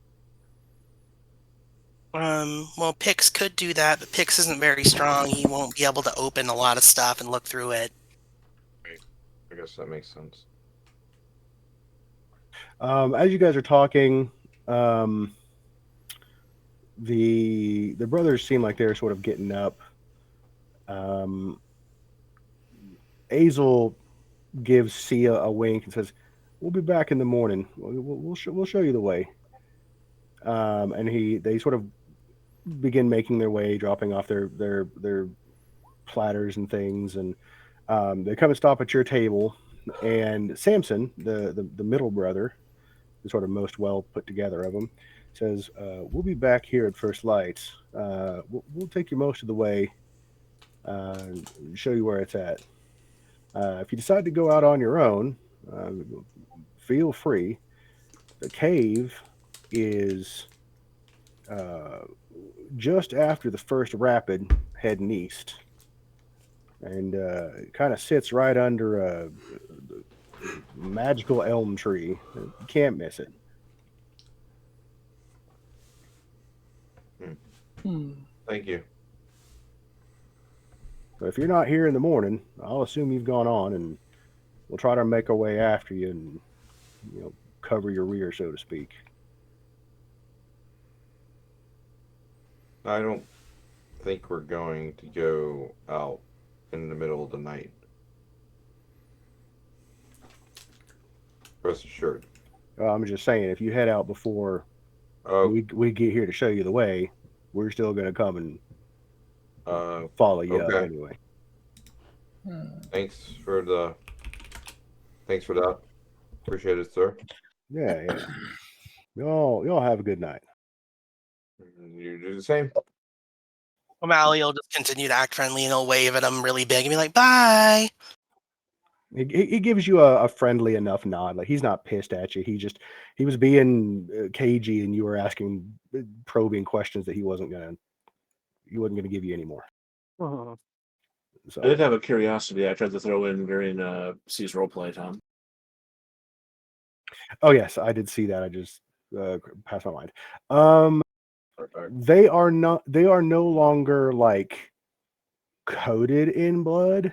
Well, Pix could do that, but Pix isn't very strong. He won't be able to open a lot of stuff and look through it. Right. I guess that makes sense. As you guys are talking, the brothers seem like they're sort of getting up. Azel gives Sia a wink and says, "We'll be back in the morning. We'll show you the way." And they sort of begin making their way, dropping off their platters and things, and they come and stop at your table. And Samson, the middle brother, the sort of most well put together of them, says, "We'll be back here at first light. We'll take you most of the way, show you where it's at. If you decide to go out on your own, feel free. The cave is just after the first rapid heading east, and it kind of sits right under a magical elm tree. You can't miss it." Thank you. So if you're not here in the morning, I'll assume you've gone on, and we'll try to make our way after you and, cover your rear, so to speak. I don't think we're going to go out in the middle of the night. Rest assured. I'm just saying, if you head out before we get here to show you the way, we're still going to come and follow you up anyway. Thanks for that. Appreciate it, sir. Yeah. Y'all have a good night. You do the same. O'Malley will just continue to act friendly and he'll wave at them really big and be like, "Bye." He gives you a friendly enough nod. Like he's not pissed at you. He was being cagey, and you were asking probing questions that he wasn't gonna give you anymore. Mhm. So I did have a curiosity I tried to throw in during C's roleplay time. oh yes, I did see that. I just passed my mind. They are no longer like coated in blood.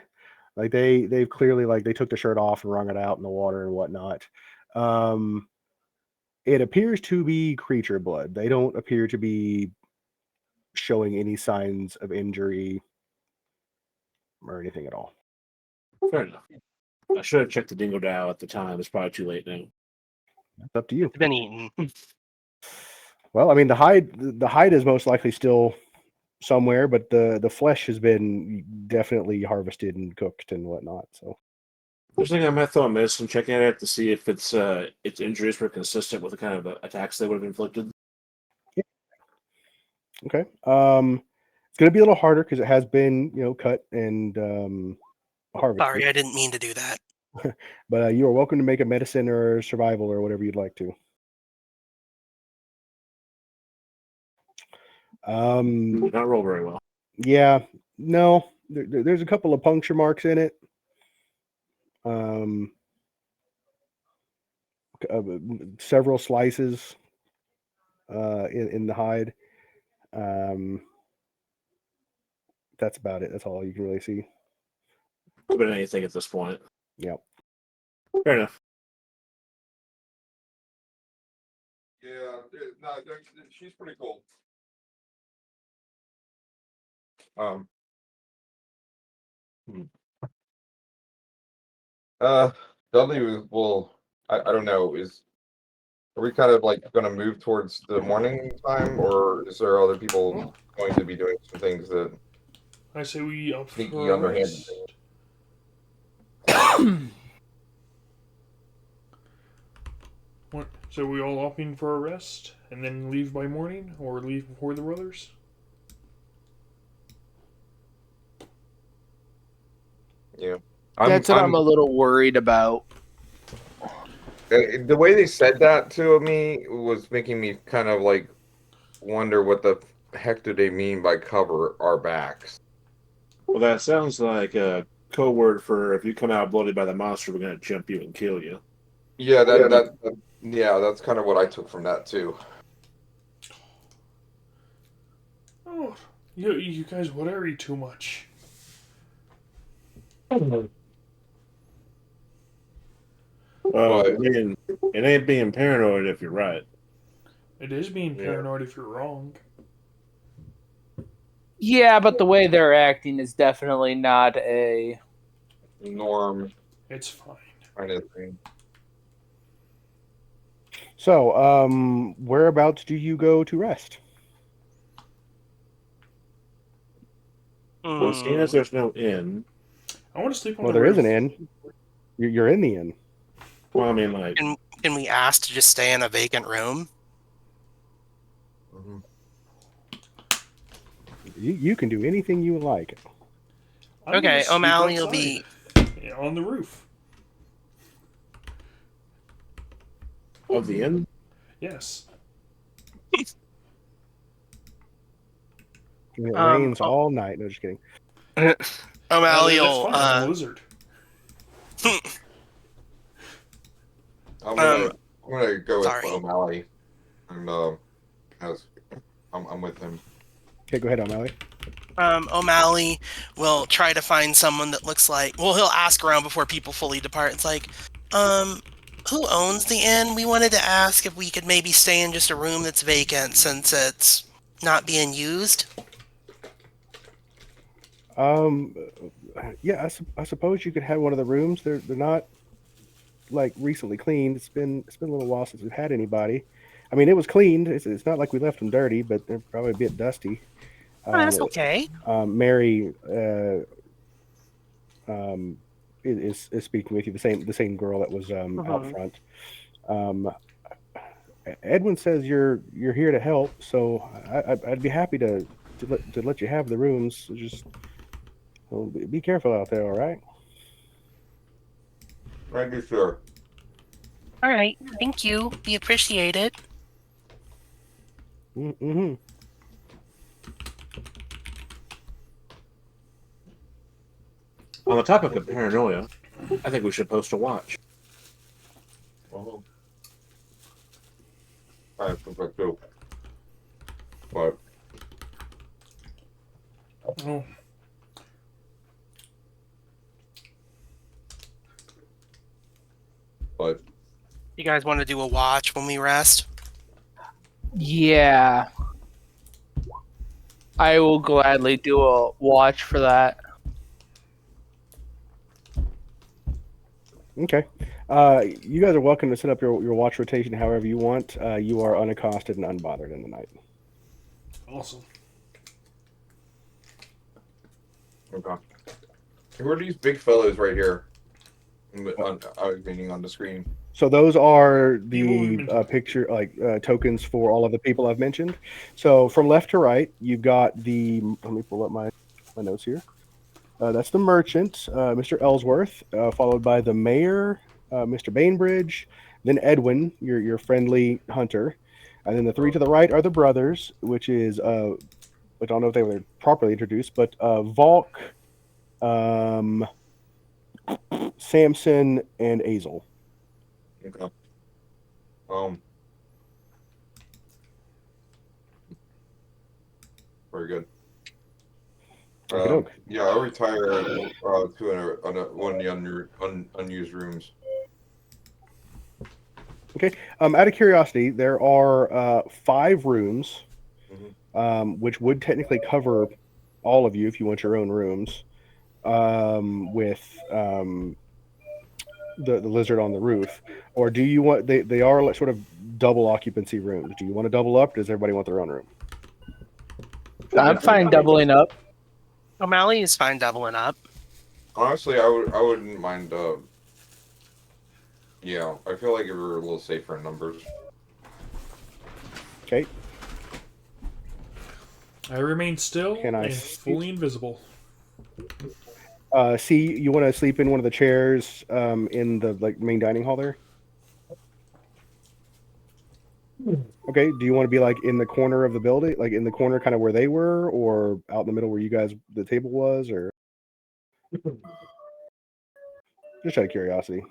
Like they've clearly like they took the shirt off and wrung it out in the water and whatnot. It appears to be creature blood. They don't appear to be showing any signs of injury or anything at all. Fair enough. I should have checked the Dingo Dow at the time. It's probably too late now. It's up to you. It's been eaten. Well, I mean the hide is most likely still somewhere, but the flesh has been definitely harvested and cooked and whatnot. So First thing I might throw a medicine check at it to see if its injuries were consistent with the kind of attacks they would have inflicted. okay. It's gonna be a little harder because it has been, cut and harvested. Sorry, I didn't mean to do that. But you are welcome to make a medicine or survival or whatever you'd like to. Did not roll very well. Yeah, no, there's a couple of puncture marks in it. Several slices in the hide. That's about it. That's all you can really see. Could have been anything at this point. Yep. Fair enough. Yeah, no, she's pretty cool. Dudley will. I don't know. Are we kind of like going to move towards the morning time, or is there other people going to be doing some things that I say we up sneaky for a underhanded rest. things? So we all opting for a rest and then leave by morning, or leave before the brothers? Yeah, That's what I'm a little worried about. The way they said that to me was making me kind of like wonder what the heck do they mean by cover our backs. Well, that sounds like a code word for if you come out bloody by the monster, we're going to jump you and kill you. Yeah, that's kind of what I took from that too. Oh, you guys worry too much. Well, it ain't being paranoid if you're right. It is being paranoid if you're wrong. Yeah, but the way they're acting is definitely not a norm. It's fine. Kind of thing. So, whereabouts do you go to rest? Well, seeing as there's no inn. I want to sleep on Well, the there roof. is an inn. You're in the inn. Well, I mean, like, Can we ask to just stay in a vacant room? Mm-hmm. You can do anything you like. I'm Okay, gonna sleep O'Malley will outside. be. Yeah, on the roof. of the inn. Yes. It rains oh. all night. No, just kidding. O'Malley That's will. fine. It's a blizzard. I'm gonna go with sorry. O'Malley, and I'm with him. Okay, go ahead, O'Malley. O'Malley will try to find someone that looks like. Well, he'll ask around before people fully depart. It's like, who owns the inn? We wanted to ask if we could maybe stay in just a room that's vacant since it's not being used. Yeah, I suppose you could have one of the rooms. They're not like recently cleaned. It's been a little while since we've had anybody. I mean, it was cleaned. It's not like we left them dirty, but they're probably a bit dusty. That's okay. Mary is speaking with you. The same girl that was out front. Edwin says you're here to help, so I'd be happy to let you have the rooms. Just be careful out there, all right? Thank you, sir. All right. Thank you. We appreciate it. Mm-hmm. On the topic of paranoia, I think we should post a watch. Well, I think I do. But Oh, but You guys want to do a watch when we rest? Yeah. I will gladly do a watch for that. Okay. You guys are welcome to set up your watch rotation however you want. You are unaccosted and unbothered in the night. awesome. okay. Who are these big fellows right here? I was meaning on the screen. So those are People we've the mentioned. picture tokens for all of the people I've mentioned. So from left to right, you've got the. Let me pull up my notes here. That's the merchant, Mr. Ellsworth, followed by the mayor, Mr. Bainbridge, then Edwin, your friendly hunter, and then the three to the right are the brothers, which is I don't know if they were properly introduced, but Valk, Samson, and Azel. Okay. Very good. Okey-doke. Yeah, I'll retire to one of the unused rooms. Okay. Out of curiosity, there are 5 rooms, which would technically cover all of you if you want your own rooms, with the lizard on the roof. Or do you want they are like sort of double occupancy rooms? Do you want to double up? Does everybody want their own room? I'm fine doubling up. O'Malley is fine doubling up. Honestly, I wouldn't mind. Yeah, I feel like we're a little safer in numbers. Okay. I remain still Can I and see- fully invisible. See, you want to sleep in one of the chairs in the main dining hall there? Okay. Do you want to be in the corner of the building, in the corner kind of where they were, or out in the middle where the table was, or just out of curiosity?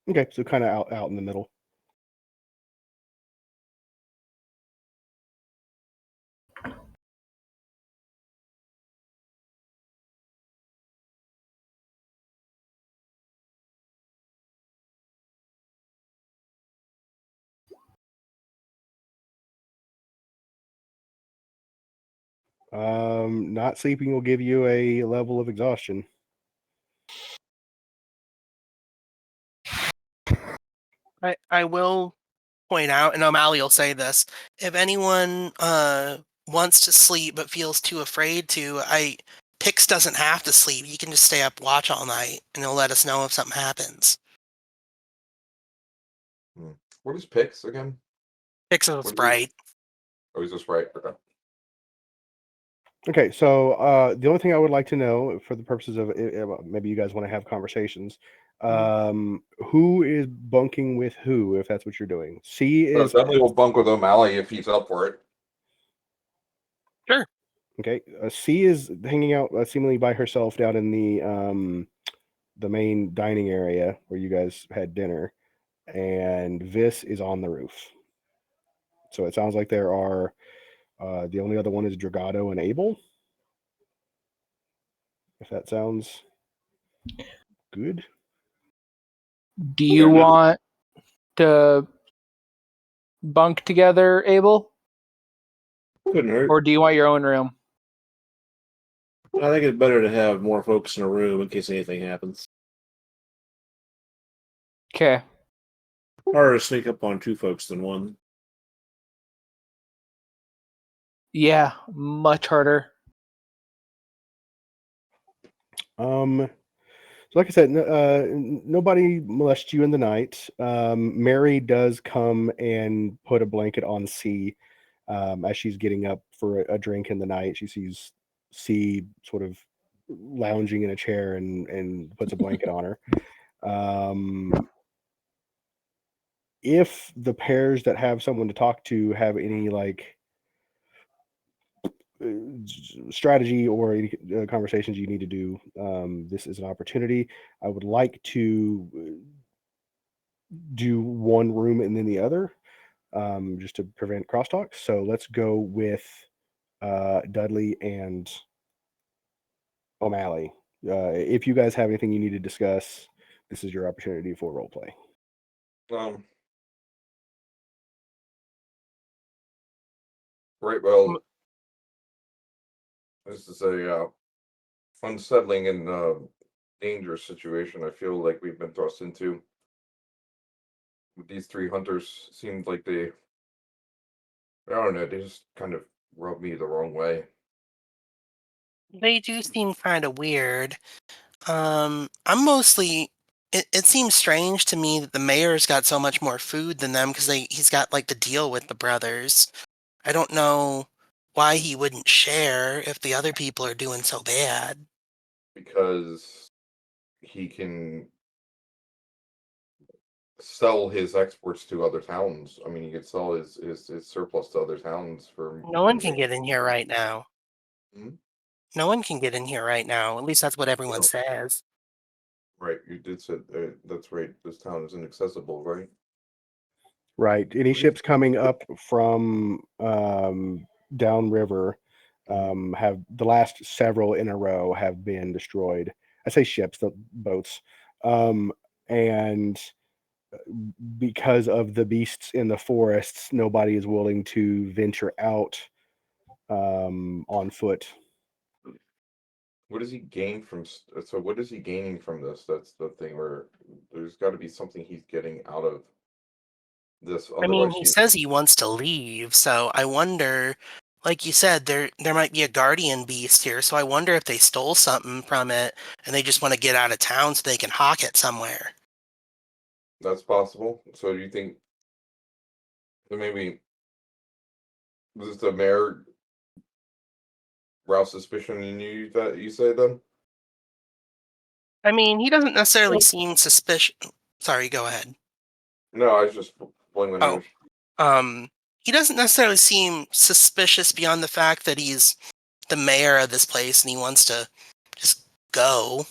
Okay, so kind of out in the middle. Not sleeping will give you a level of exhaustion. I will point out, and O'Malley will say this: if anyone wants to sleep but feels too afraid to, Pix doesn't have to sleep. He can just stay up watch all night, and he'll let us know if something happens. What is Pix again? Pix is a sprite. Oh, is this right? Okay. Okay, so the only thing I would like to know, for the purposes of maybe you guys want to have conversations, who is bunking with who, if that's what you're doing? C is Definitely will bunk with O'Malley if he's up for it. Sure. okay. C is hanging out seemingly by herself down in the main dining area where you guys had dinner, and Vis is on the roof. So it sounds like there are. The only other one is Dragado and Abel. If that sounds good. Do you want to bunk together, Abel? Couldn't hurt. Or do you want your own room? I think it's better to have more folks in a room in case anything happens. Okay. Harder to sneak up on 2 folks than 1. Yeah, much harder. like I said, nobody molests you in the night. Mary does come and put a blanket on C as she's getting up for a drink in the night. She sees C sort of lounging in a chair and puts a blanket on her. If the pairs that have someone to talk to have any like strategy or any conversations you need to do, this is an opportunity. I would like to do one room and then the other, just to prevent crosstalk. So let's go with Dudley and O'Malley. If you guys have anything you need to discuss, this is your opportunity for role play. Right. Well, this is a unsettling and dangerous situation. I feel like we've been thrust into. These three hunters seemed like I don't know, they just kind of rubbed me the wrong way. They do seem kind of weird. I'm mostly. It seems strange to me that the mayor's got so much more food than them because he's got like the deal with the brothers. I don't know why he wouldn't share if the other people are doing so bad. Because he can sell his exports to other towns. I mean, he could sell his surplus to other towns for. No one can get in here right now. Hmm? No one can get in here right now. At least that's what everyone No. says. Right, you did say that's right. This town is inaccessible, right? Right. Any ships coming up from downriver have the last several in a row have been destroyed. I say ships, the boats, and because of the beasts in the forests, nobody is willing to venture out on foot. What does he gain from? So what is he gaining from this? That's the thing. Where there's got to be something he's getting out of this. I mean, Otherwise, he says he wants to leave, so I wonder, like you said, there might be a guardian beast here, so I wonder if they stole something from it and they just want to get out of town so they can hawk it somewhere. that's possible. So do you think that maybe this is the mayor rouse suspicion in you that you say then? I mean, he doesn't necessarily seem suspicious. Sorry, go ahead. No, I was just blowing my nose. He doesn't necessarily seem suspicious beyond the fact that he's the mayor of this place and he wants to just go.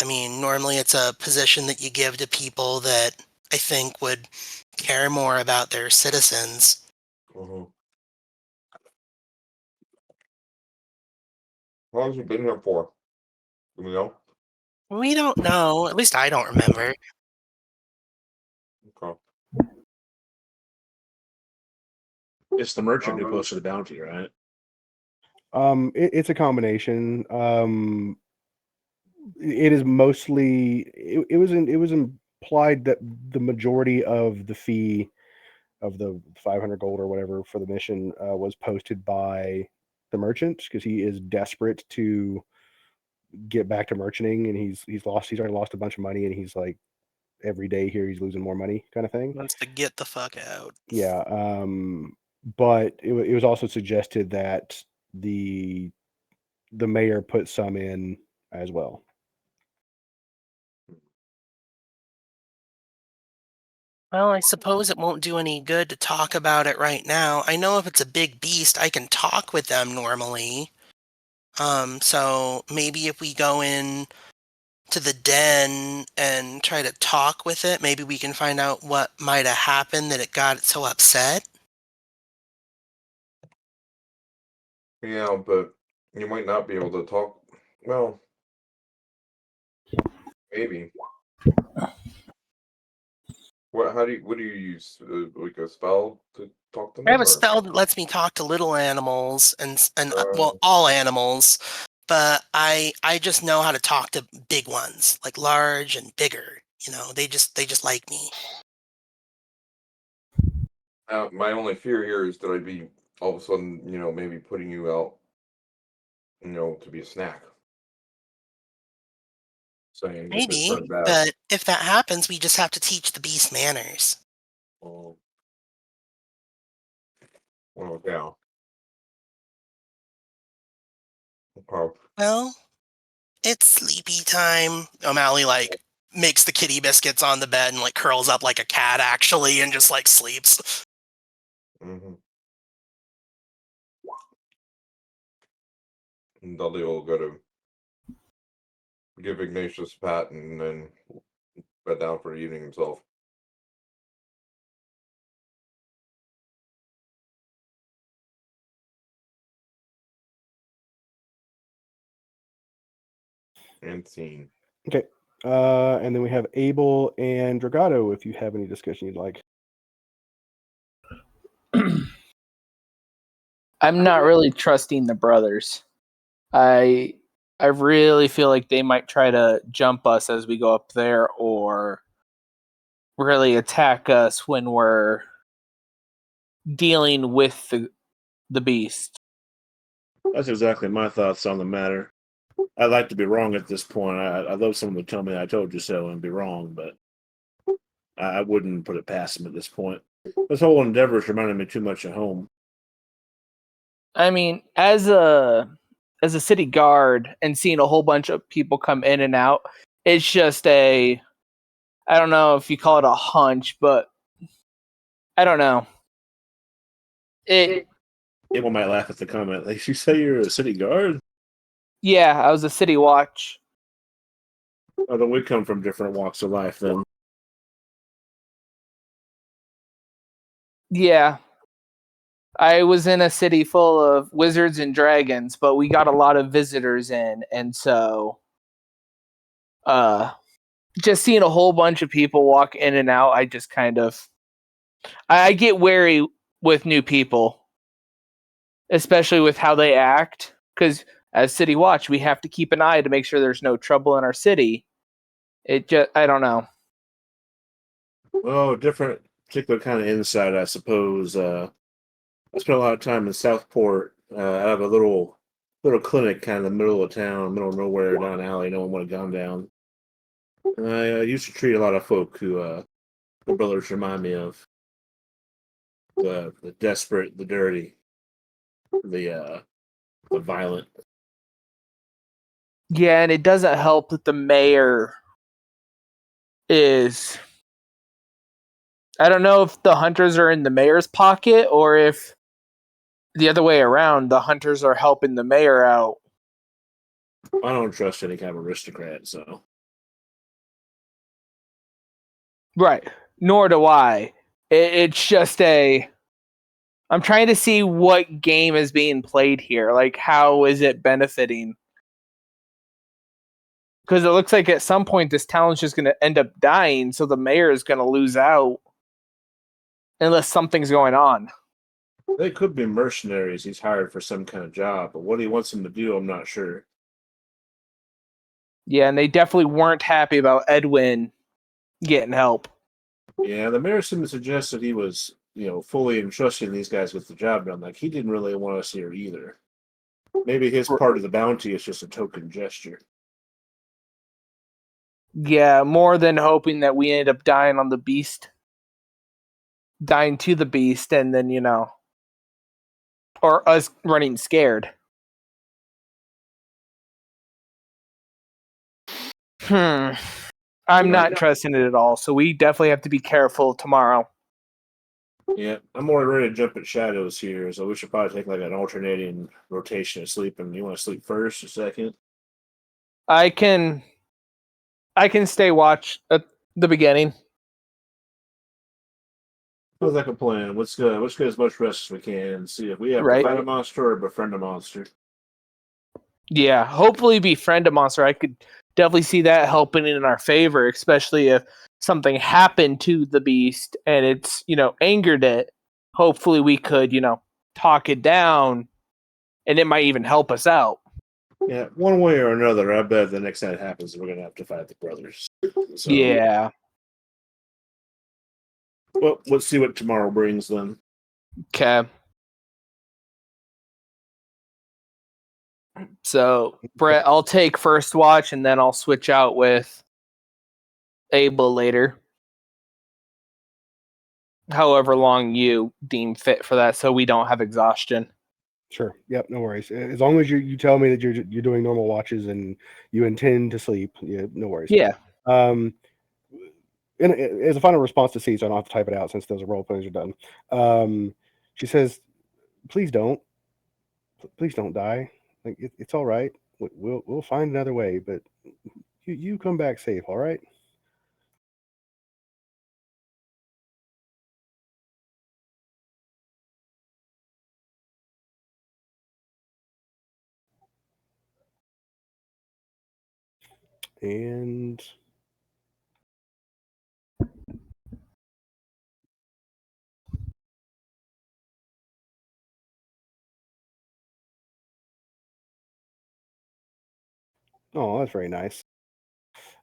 I mean, normally it's a position that you give to people that I think would care more about their citizens. Mm-hmm. How long has he been here for? Do we know? We don't know. At least I don't remember. Okay. It's the merchant who posted the bounty, right? It's a combination. It is mostly it was implied that the majority of the fee of the 500 gold or whatever for the mission was posted by the merchant because he is desperate to get back to merchanting, and he's already lost a bunch of money, and he's like every day here he's losing more money kind of thing. Wants to get the fuck out. Yeah. But it was also suggested that the mayor put some in as well. Well, I suppose it won't do any good to talk about it right now. I know if it's a big beast, I can talk with them normally. So maybe if we go in to the den and try to talk with it, maybe we can find out what might have happened that it got so upset. Yeah, but you might not be able to talk. Well, maybe. What? What do you use? Like a spell to talk to them? I have a or- spell that lets me talk to little animals and well, Uh, all animals, but I just know how to talk to big ones, like large and bigger. You know, they just like me. My only fear here is that I'd be all of a sudden, maybe putting you out, to be a snack. saying if it Maybe, turns out. but if that happens, we just have to teach the beast manners. Well, yeah. Okay. Well, it's sleepy time. O'Malley like makes the kitty biscuits on the bed and like curls up like a cat actually and just like sleeps. Mm-hmm. And Dudley will go to give Ignatius a pat and then bed down for the evening himself. And scene. Okay. And then we have Abel and Dragato. If you have any discussion you'd like. I'm not really trusting the brothers. I really feel like they might try to jump us as we go up there, or really attack us when we're dealing with the beast. That's exactly my thoughts on the matter. I'd like to be wrong at this point. I'd love someone to tell me I told you so and be wrong, but I wouldn't put it past them at this point. This whole endeavor is reminding me too much of home. I mean, as a city guard and seeing a whole bunch of people come in and out, it's just I don't know if you call it a hunch, but I don't know. People might laugh at the comment. Like, you say you're a city guard? Yeah, I was a city watch. Although we come from different walks of life then. Yeah. I was in a city full of wizards and dragons, but we got a lot of visitors in, and so just seeing a whole bunch of people walk in and out, I just kind of I get wary with new people, especially with how they act, because as city watch, we have to keep an eye to make sure there's no trouble in our city. It just I don't know. Well, different particular kind of insight, I suppose. I spent a lot of time in Southport. I have a little clinic kind of in the middle of town, middle of nowhere, down an alley. No one would have gone down. And I used to treat a lot of folk who the brothers remind me of. The desperate, the dirty, the violent. Yeah, and it doesn't help that the mayor is. I don't know if the hunters are in the mayor's pocket or if the other way around, the hunters are helping the mayor out. I don't trust any kind of aristocrat, so. Right. Nor do I. It's just I'm trying to see what game is being played here. Like, how is it benefiting? Because it looks like at some point this town's just going to end up dying, so the mayor is going to lose out. Unless something's going on. They could be mercenaries he's hired for some kind of job, but what he wants them to do, I'm not sure. Yeah, and they definitely weren't happy about Edwin getting help. Yeah, the mayor seemed to suggest that he was, fully entrusting these guys with the job done. Like, he didn't really want us here either. Maybe his part of the bounty is just a token gesture. Yeah, more than hoping that we end up dying on the beast. Dying to the beast, and then, or us running scared. I'm not trusting it at all, so we definitely have to be careful tomorrow. Yeah, I'm more ready to jump at shadows here, so we should probably take like an alternating rotation of sleeping. You want to sleep first or second? I can stay watch at the beginning. Sounds like a plan. Let's go. Let's get as much rest as we can and see if we have to fight a monster or befriend a monster. Yeah, hopefully befriend a monster. I could definitely see that helping in our favor, especially if something happened to the beast and it's, angered it. Hopefully we could, talk it down and it might even help us out. Yeah, one way or another, I bet the next time it happens, we're going to have to fight the brothers. So, yeah. Well, let's see what tomorrow brings then. Okay. So, Brett, I'll take first watch, and then I'll switch out with Abel later. However long you deem fit for that, so we don't have exhaustion. Sure. Yep. No worries. As long as you tell me that you're doing normal watches and you intend to sleep, yeah, no worries. Yeah. And as a final response to C, so I don't have to type it out since those role plays are done. She says, please don't die. Like it's all right. We'll find another way, but you come back safe. All right. And oh, that's very nice.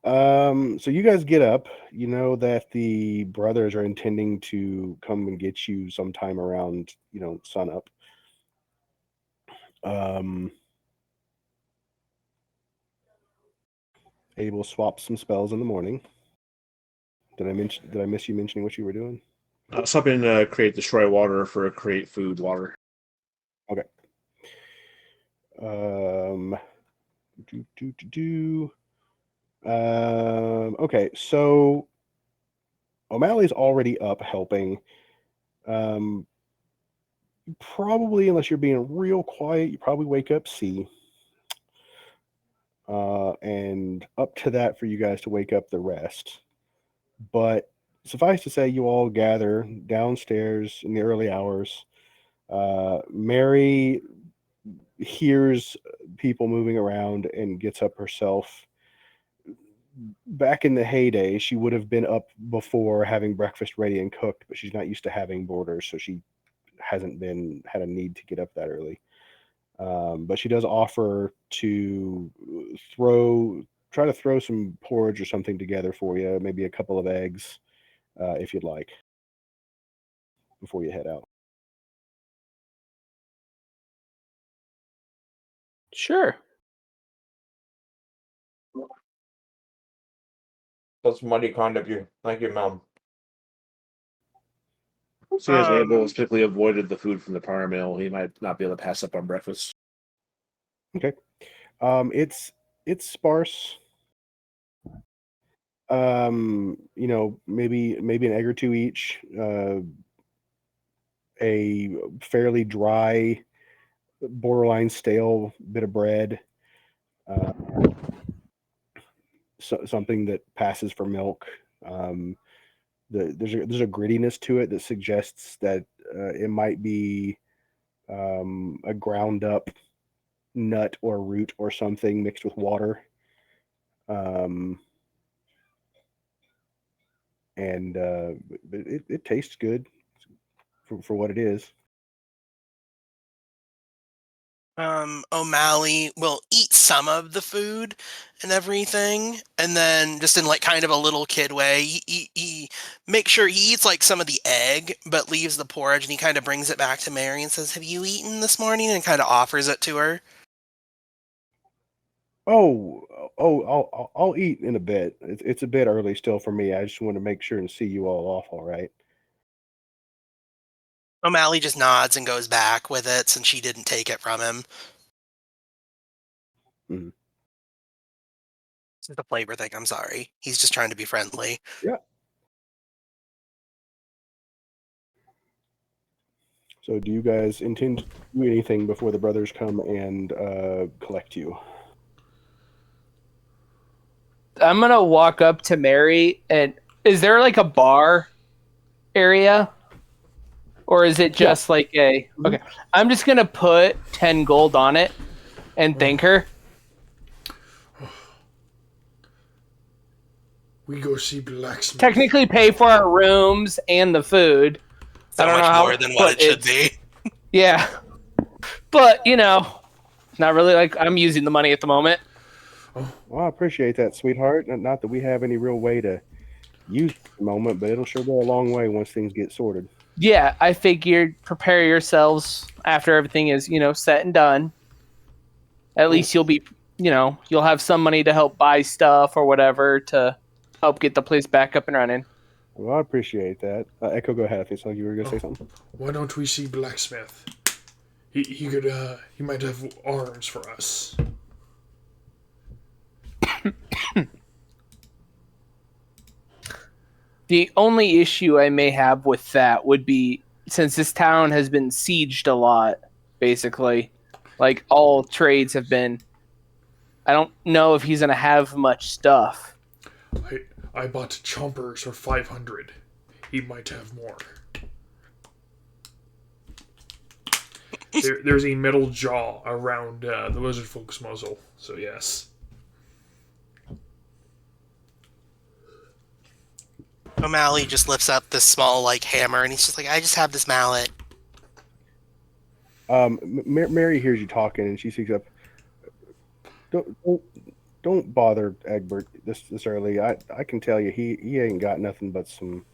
So you guys get up. You know that the brothers are intending to come and get you sometime around, sun up. Abel swap some spells in the morning. Did I miss you mentioning what you were doing? Something to create destroy water for create food water. Okay. Okay, so O'Malley's already up helping. Probably, unless you're being real quiet, you probably wake up C. And up to that for you guys to wake up the rest. But suffice to say, you all gather downstairs in the early hours. Mary hears people moving around and gets up herself. Back in the heyday, she would have been up before having breakfast ready and cooked, but she's not used to having boarders, so she hasn't had a need to get up that early. But she does offer to try to throw some porridge or something together for you, maybe a couple of eggs, if you'd like, before you head out. Sure. That's mighty kind of you. Thank you, Mom. So as Abel strictly avoided the food from the prior meal, he might not be able to pass up on breakfast. Okay. It's sparse. Maybe an egg or two each. A fairly dry, borderline stale bit of bread. Something that passes for milk. There's a grittiness to it that suggests that it might be a ground up nut or root or something mixed with water. And it tastes good for what it is. O'Malley will eat some of the food and everything, and then just in like kind of a little kid way, he makes sure he eats like some of the egg, but leaves the porridge, and he kind of brings it back to Mary and says, "Have you eaten this morning?" and kind of offers it to her. I'll eat in a bit. It's a bit early still for me. I just want to make sure and see you all off all right. O'Malley just nods and goes back with it since she didn't take it from him. Mm-hmm. It's just a flavor thing. I'm sorry. He's just trying to be friendly. Yeah. So do you guys intend to do anything before the brothers come and collect you? I'm going to walk up to Mary, and is there like a bar area? Or is it just like a... Okay, I'm just going to put 10 gold on it and thank her. We go see blacksmith. Technically pay for our rooms and the food. So much more than what it should be. Yeah. But, not really like I'm using the money at the moment. Well, I appreciate that, sweetheart. Not that we have any real way to use it at the moment, but it'll sure go a long way once things get sorted. Yeah, I figured prepare yourselves after everything is, set and done. At least you'll be, you'll have some money to help buy stuff or whatever to help get the place back up and running. Well, I appreciate that. Echo, go ahead. I think so. You were going to say something. Why don't we see Blacksmith? He could he might have arms for us. The only issue I may have with that would be since this town has been sieged a lot, basically, like all trades have been. I don't know if he's gonna have much stuff. I bought chompers for 500. He might have more. There's a metal jaw around the lizard folk's muzzle, so yes. O'Malley just lifts up this small hammer, and he's just like, "I just have this mallet." Mary hears you talking, and she speaks up. Don't bother Egbert this early. I can tell you, he ain't got nothing but some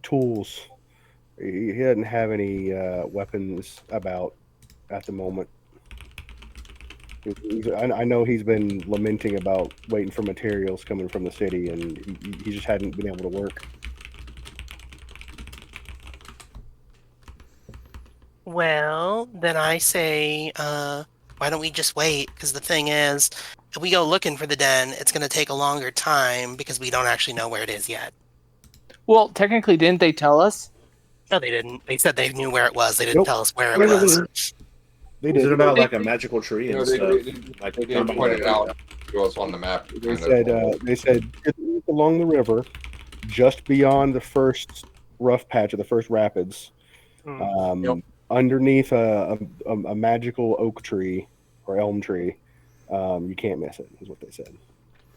tools. He doesn't have any weapons about at the moment. I know he's been lamenting about waiting for materials coming from the city, and he just hadn't been able to work. Well, then I say, why don't we just wait? Because the thing is, if we go looking for the den, it's going to take a longer time because we don't actually know where it is yet. Well, technically, didn't they tell us? No, they didn't. They said they knew where it was. They didn't Nope. tell us where it was. They Is did. it about like a magical tree and stuff? They did point it out to us on the map. They said along the river, just beyond the first rough patch of the first rapids, underneath a magical oak tree or elm tree. You can't miss it, is what they said.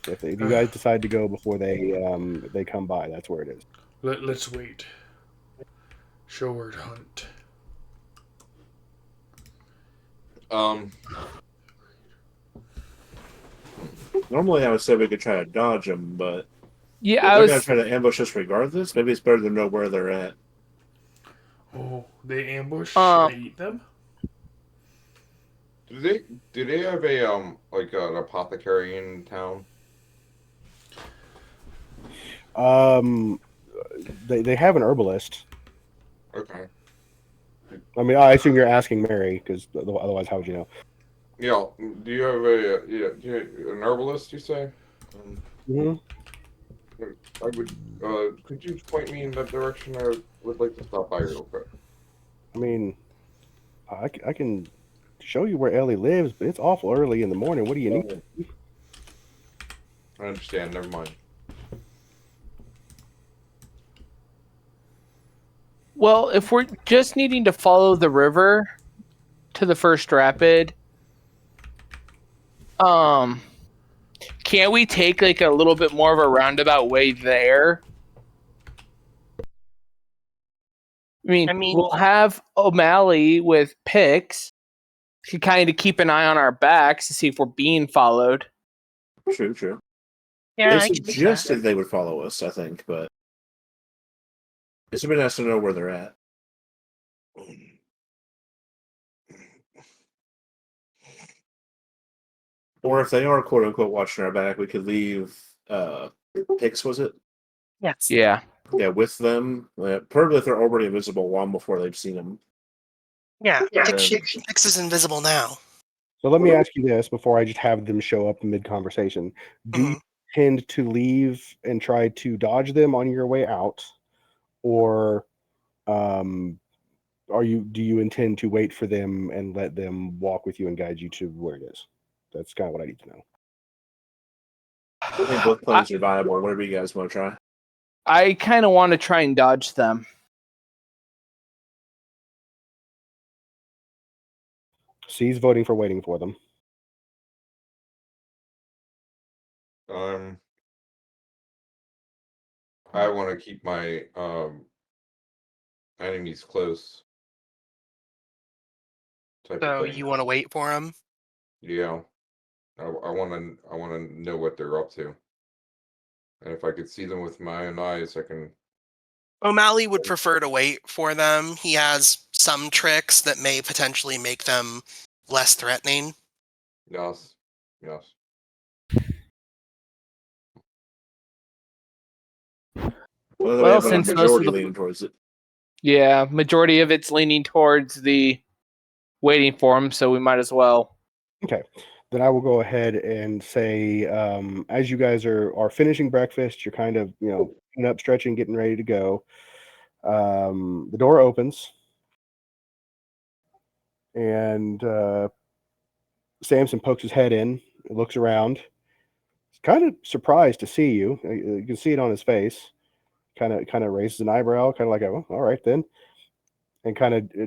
If you guys decide to go before they come by, that's where it is. Let's wait. Showward hunt. Normally, I would say we could try to dodge them, but Yeah, they're I was. gonna try to ambush us regardless. Maybe it's better to know where they're at. Oh, they ambush? Uh, Should I eat them? Do they have a like an apothecary in town? They have an herbalist. Okay. I mean, I assume you're asking Mary, because otherwise, how would you know? Yeah. Do you have an herbalist? You say? Mm-hmm. I would. Could you point me in that direction? I would like to stop by real quick. I mean, I can show you where Ellie lives, but it's awful early in the morning. What do you need? I understand. Never mind. Well, if we're just needing to follow the river to the first rapid, can't we take like a little bit more of a roundabout way there? I mean, we'll have O'Malley with picks to kind of keep an eye on our backs to see if we're being followed. True. Yeah, They suggested they would follow us, I think, but it's been nice to know where they're at. Or if they are quote unquote watching our back, we could leave picks, was it? Yes. Yeah. Yeah, with them. Probably if they're already invisible long before they've seen them. Yeah. Pix is invisible now. So let me ask you this before I just have them show up mid conversation. Do you tend to leave and try to dodge them on your way out, or do you intend to wait for them and let them walk with you and guide you to where it is? That's kind of what I need to know. I think both plans are viable. Whatever you guys want to try. I kind of want to try and dodge them. C's voting for waiting for them. I want to keep my enemies close. So you want to wait for them? Yeah, I want to know what they're up to, and if I could see them with my own eyes, I can. O'Malley would prefer to wait for them. He has some tricks that may potentially make them less threatening. Yes. Yes. Well, Well, have a since most of majority the- leaning towards it. Yeah, majority of it's leaning towards the waiting for him, so we might as well. Okay. Then I will go ahead and say, as you guys are finishing breakfast, you're kind of, getting up, stretching, getting ready to go. The door opens, and Samson pokes his head in, looks around. He's kind of surprised to see you. You can see it on his face. Kind of raises an eyebrow, kind of like, oh, all right then, and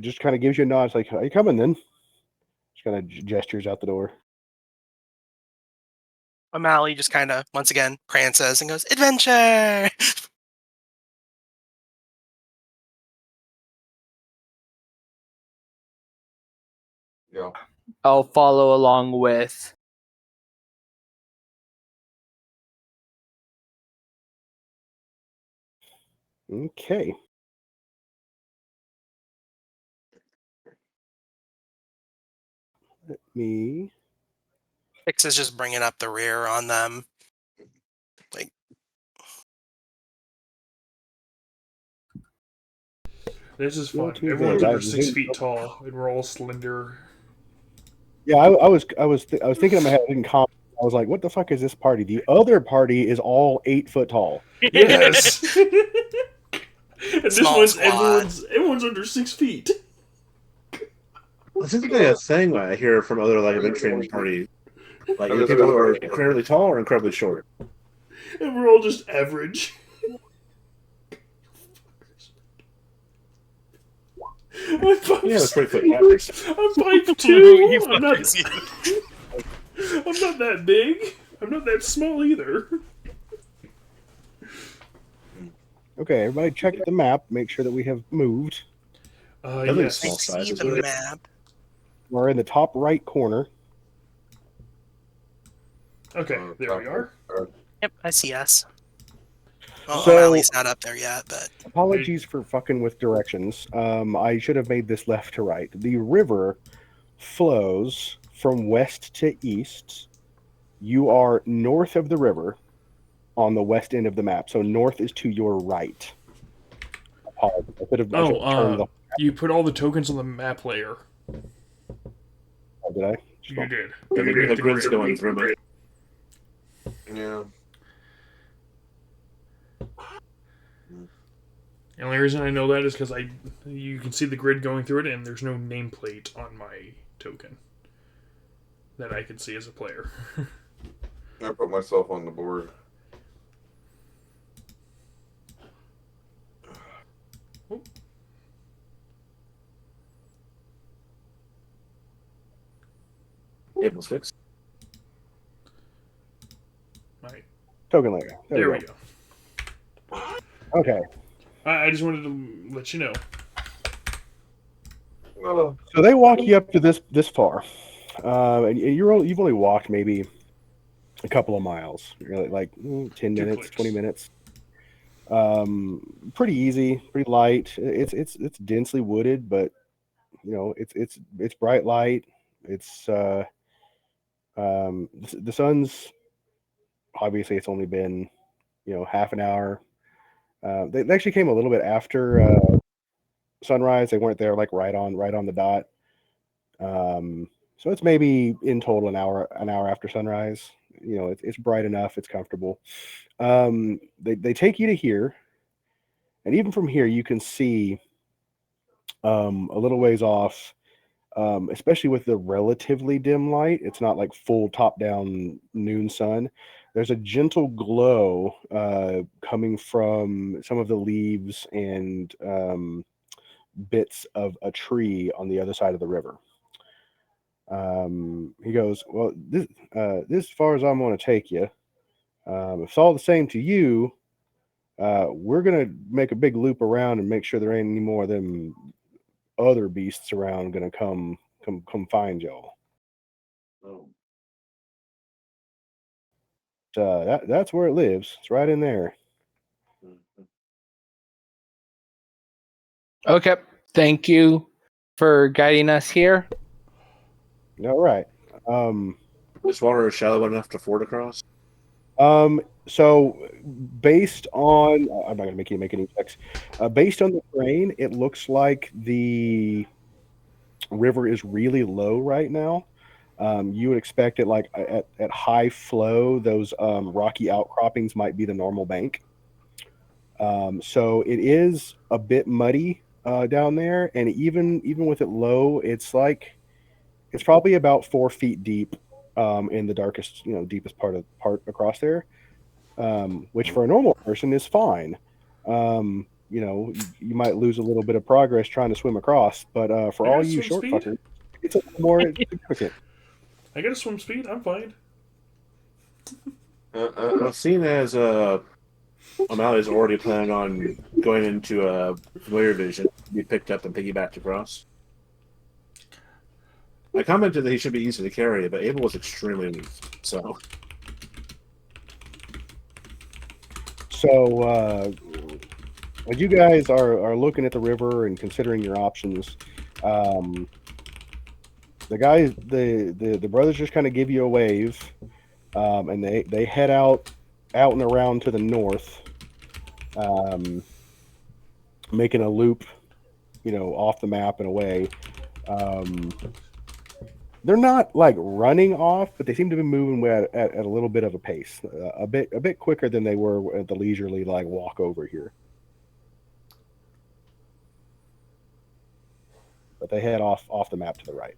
just gives you a nod. It's like, are you coming then? Just kind of gestures out the door. O'Malley just kind of, once again, prances and goes, "Adventure!" Yeah. I'll follow along with. Okay. Let me. Hicks is just bringing up the rear on them. This is Not fun. too Everyone's bad. under I've 6 zoomed feet up. tall, and we're all slender. Yeah, I was thinking in my head. I didn't comment. I was like, what the fuck is this party? The other party is all 8 foot tall. Yes. And this Small one's squad. everyone's under 6 feet. Well, this isn't a thing I hear from other like adventuring parties. Like I either just people got who are it. incredibly tall or incredibly short. And we're all just average. I'm 5'6". Yeah, that's pretty foot average. I'm 5'2". You I'm not. fuckers, you- I'm not that big. I'm not that small either. Okay, everybody check the map. Make sure that we have moved. Nothing Yes. small I size, see isn't the it? map. We're in the top right corner. Okay, there we are. Yep, I see us. Well, So- O'Malley's not up there yet, but Apologies for fucking with directions. I should have made this left to right. The river flows from west to east. You are north of the river on the west end of the map. So north is to your right. Apologies. I should have turned the. You put all the tokens on the map layer. Did I? You did. The grid's going through me. Yeah. The only reason I know that is because you can see the grid going through it, and there's no nameplate on my token that I can see as a player. I put myself on the board. Table's fixed. Right. Token layer. There we go. Okay. I just wanted to let you know. Well, So they walk you up to this far, and you've only walked maybe a couple of miles, like 10 minutes, clicks. 20 minutes. Pretty easy, pretty light. It's densely wooded, but it's bright light. It's the sun's obviously it's only been half an hour. They actually came a little bit after sunrise. They weren't there like right on the dot. So it's maybe in total an hour after sunrise. It's bright enough. It's comfortable. They take you to here, and even from here you can see a little ways off, especially with the relatively dim light. It's not like full top down noon sun. There's a gentle glow coming from some of the leaves and bits of a tree on the other side of the river. He goes, well, this as far as I'm going to take you. If it's all the same to you, we're going to make a big loop around and make sure there ain't any more of them other beasts around going to come find y'all. Oh. That's where it lives. It's right in there. Okay. Thank you for guiding us here. All right. This water is shallow enough to ford across. So based on, I'm not gonna make you make any checks. Based on the terrain, it looks like the river is really low right now. You would expect it like at high flow, those rocky outcroppings might be the normal bank. So it is a bit muddy down there, and even with it low, it's probably about 4 feet deep in the darkest, deepest part across there, which for a normal person is fine. You might lose a little bit of progress trying to swim across, but for I got all you swim short speed. fuckers, it's a little more significant. I got a swim speed. I'm fine. Well, seeing as O'Malley's already planning on going into familiar vision, be picked up and piggybacked across. I commented that he should be easy to carry, but Abel was extremely weak. So When you guys are looking at the river and considering your options, the brothers just kind of give you a wave, and they head out and around to the north, making a loop, off the map and away. They're not like running off, but they seem to be moving at a little bit of a pace, a bit quicker than they were at the leisurely like walk over here. But they head off the map to the right.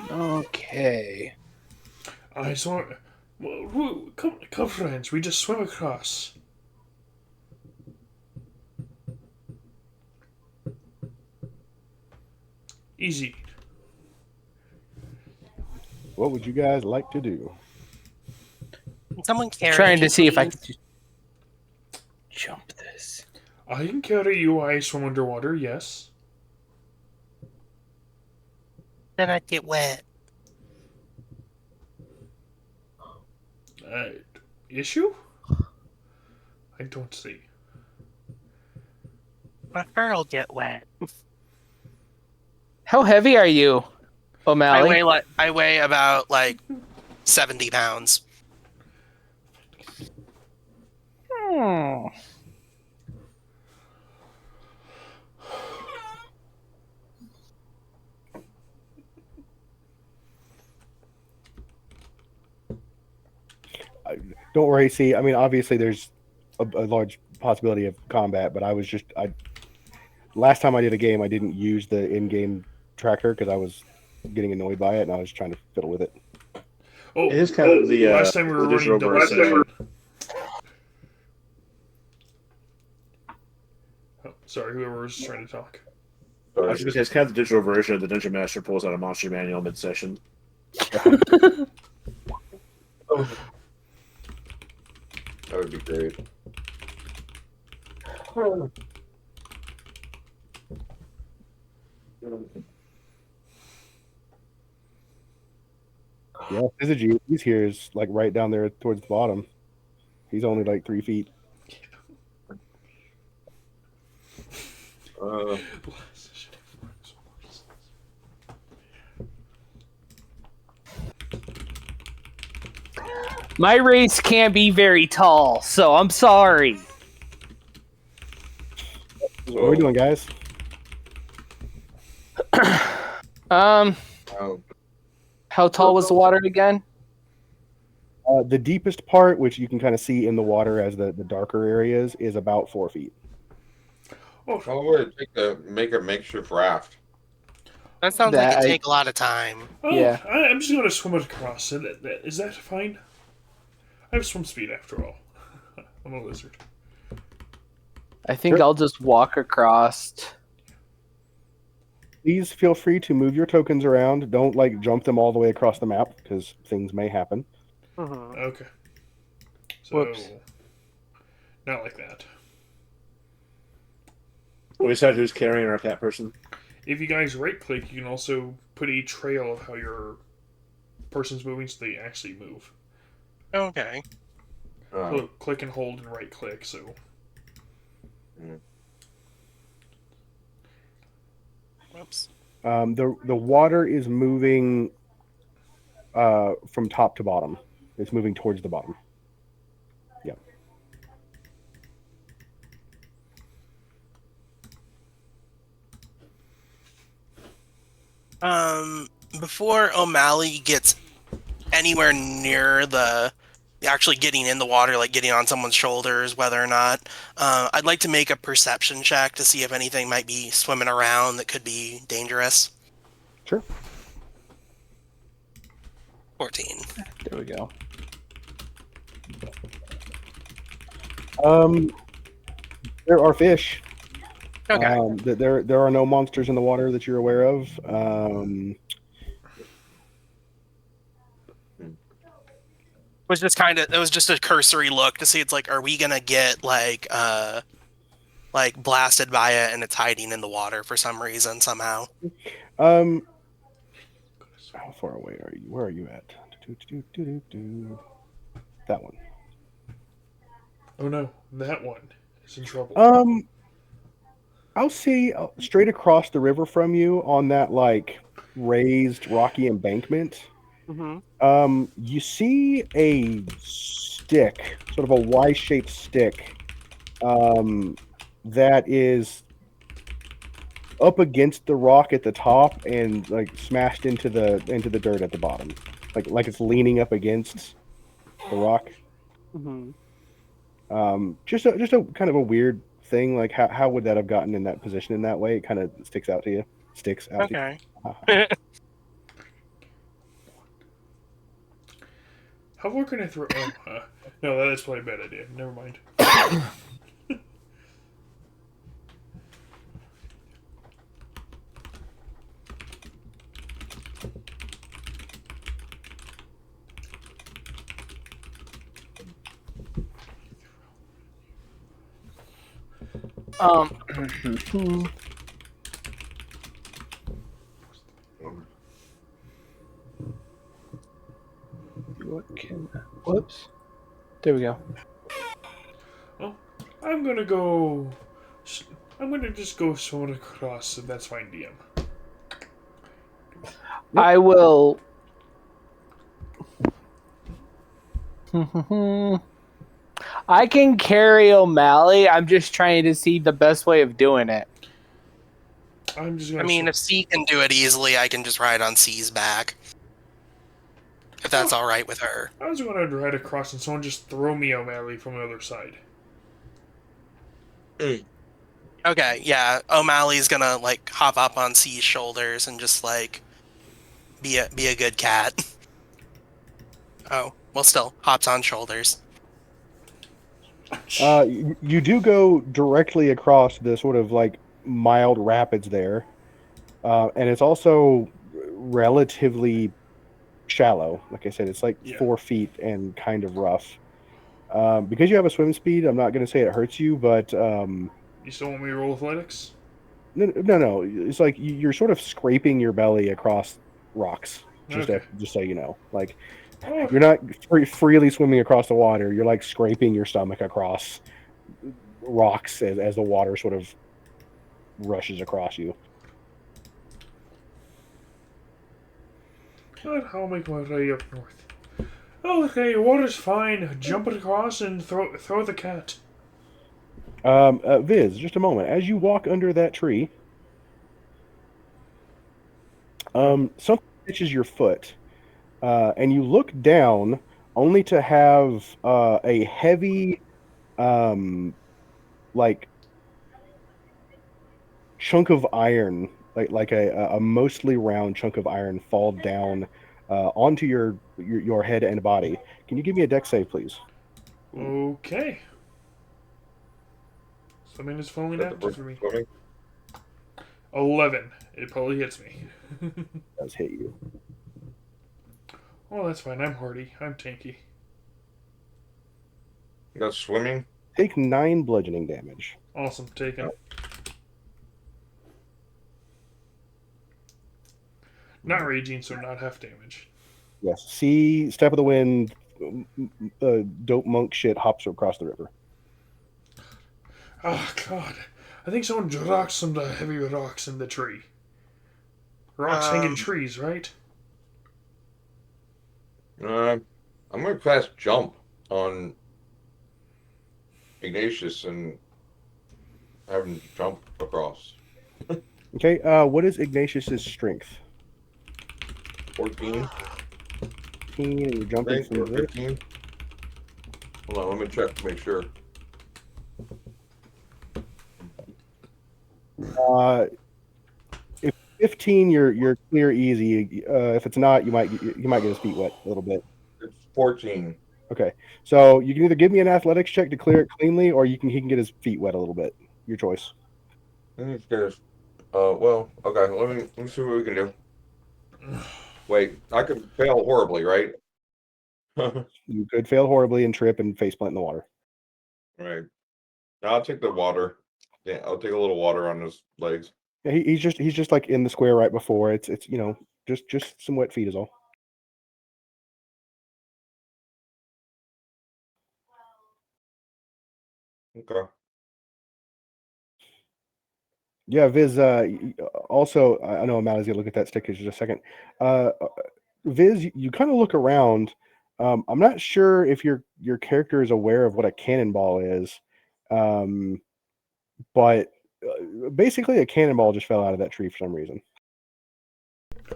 Okay. I saw. Well, come, friends. We just swim across. Easy. What would you guys like to do? Can someone carry Trying to me, see if I please? can jump this. I can carry you. I swim underwater. Yes. Then I'd get wet. Issue? I don't see. My fur'll get wet. How heavy are you, O'Malley? I weigh about 70 pounds. Hmm. Don't worry. See, I mean, obviously there's a large possibility of combat, but last time I did a game, I didn't use the in-game tracker because I was getting annoyed by it, and I was trying to fiddle with it. Oh, it is kind of the last time we were running digital double version. session. Oh, sorry, whoever was trying to talk. I was going to say it's kind of the digital version of the Dungeon Master pulls out a monster manual mid-session. That would be great. Yeah, Syzygy, he's here is like right down there towards the bottom. He's only like 3 feet. My race can't be very tall, so I'm sorry. What are we doing, guys? Oh, How tall was the water again? The deepest part, which you can kind of see in the water as the darker areas, is about 4 feet. Oh, how long would it take to make a makeshift raft? That sounds like That it'd I- take a lot of time. Yeah. I'm just gonna swim across. Is that fine? I have swim speed after all. I'm a lizard. I think Sure. I'll just walk across. Please feel free to move your tokens around. Don't like jump them all the way across the map because things may happen. Mhm. Okay. So, Whoops. Not like that. We said who's carrying our cat person. If you guys right click, you can also put a trail of how your person's moving so they actually move. Okay. So click and hold and right click, so. Whoops. The water is moving from top to bottom. It's moving towards the bottom. Yeah. Before O'Malley gets anywhere near the actually getting in the water, like getting on someone's shoulders, whether or not, I'd like to make a perception check to see if anything might be swimming around that could be dangerous. Sure. 14. There we go. There are fish. Okay. There are no monsters in the water that you're aware of. It was just a cursory look to see it's like, are we gonna get like blasted by it and it's hiding in the water for some reason somehow? How far away are you? Where are you at? That one. Oh no, that one is in trouble. I'll see straight across the river from you on that like raised rocky embankment. Mm-hmm. You see a stick, sort of a Y-shaped stick, that is up against the rock at the top and like smashed into the dirt at the bottom, like it's leaning up against the rock. Mm-hmm. Just a kind of a weird thing. Like how would that have gotten in that position in that way? It kind of sticks out to you. Okay. How far can I throw? Oh, no, that's probably a bad idea. Never mind. Whoops. There we go. Well, I'm gonna go. I'm gonna just go swim across, if that's fine, DM. I will. I can carry O'Malley. I'm just trying to see the best way of doing it. I'm just gonna. I mean, if C can do it easily, I can just ride on C's back. If that's all right with her. I was gonna ride across and someone just throw me O'Malley from the other side. Okay, yeah. O'Malley's gonna like hop up on C's shoulders and just like be a good cat. Oh, well, still hops on shoulders. You do go directly across the sort of like mild rapids there, and it's also relatively shallow. Like I said, it's like 4 feet and kind of rough. Because you have a swim speed, I'm not going to say it hurts you, but You still want me to roll athletics? no. It's like you're sort of scraping your belly across rocks. Just so you know, like you're not freely swimming across the water. You're like scraping your stomach across rocks as the water sort of rushes across you. But I'll make my way up north. Oh, okay, water's fine. Jump it across and throw the cat. Viz, just a moment. As you walk under that tree, something catches your foot, and you look down, only to have a heavy, like chunk of iron, like a mostly round chunk of iron, fall down onto your head and body. Can you give me a dex save, please? Okay. Something is falling out for me. 11. It probably hits me. Does hit you. Oh, that's fine. I'm hardy. I'm tanky. That's swimming? Take 9 bludgeoning damage. Awesome, taken. Not raging, so not half damage. Yes. See, Step of the Wind, dope monk shit hops across the river. Oh God, I think someone dropped some heavy rocks in the tree. Rocks hang in trees, right? I'm gonna cast jump on Ignatius and have him jump across. Okay. What is Ignatius's strength? 14, 15, and you're jumping think, or from there. 15. Hold on, let me check to make sure. If 15, you're clear easy. If it's not, you might get his feet wet a little bit. It's 14. Okay, so you can either give me an athletics check to clear it cleanly, or he can get his feet wet a little bit. Your choice. I think it's good. Well, okay. Let me see what we can do. Wait, I could fail horribly, right? You could fail horribly and trip and faceplant in the water. Right. I'll take the water. Yeah, I'll take a little water on his legs. Yeah, he's just like in the square right before. It's just some wet feet is all. Okay. Yeah, Viz. Also, I know O'Malley's gonna look at that stick in just a second. Viz, you kind of look around. I'm not sure if your character is aware of what a cannonball is, but basically a cannonball just fell out of that tree for some reason.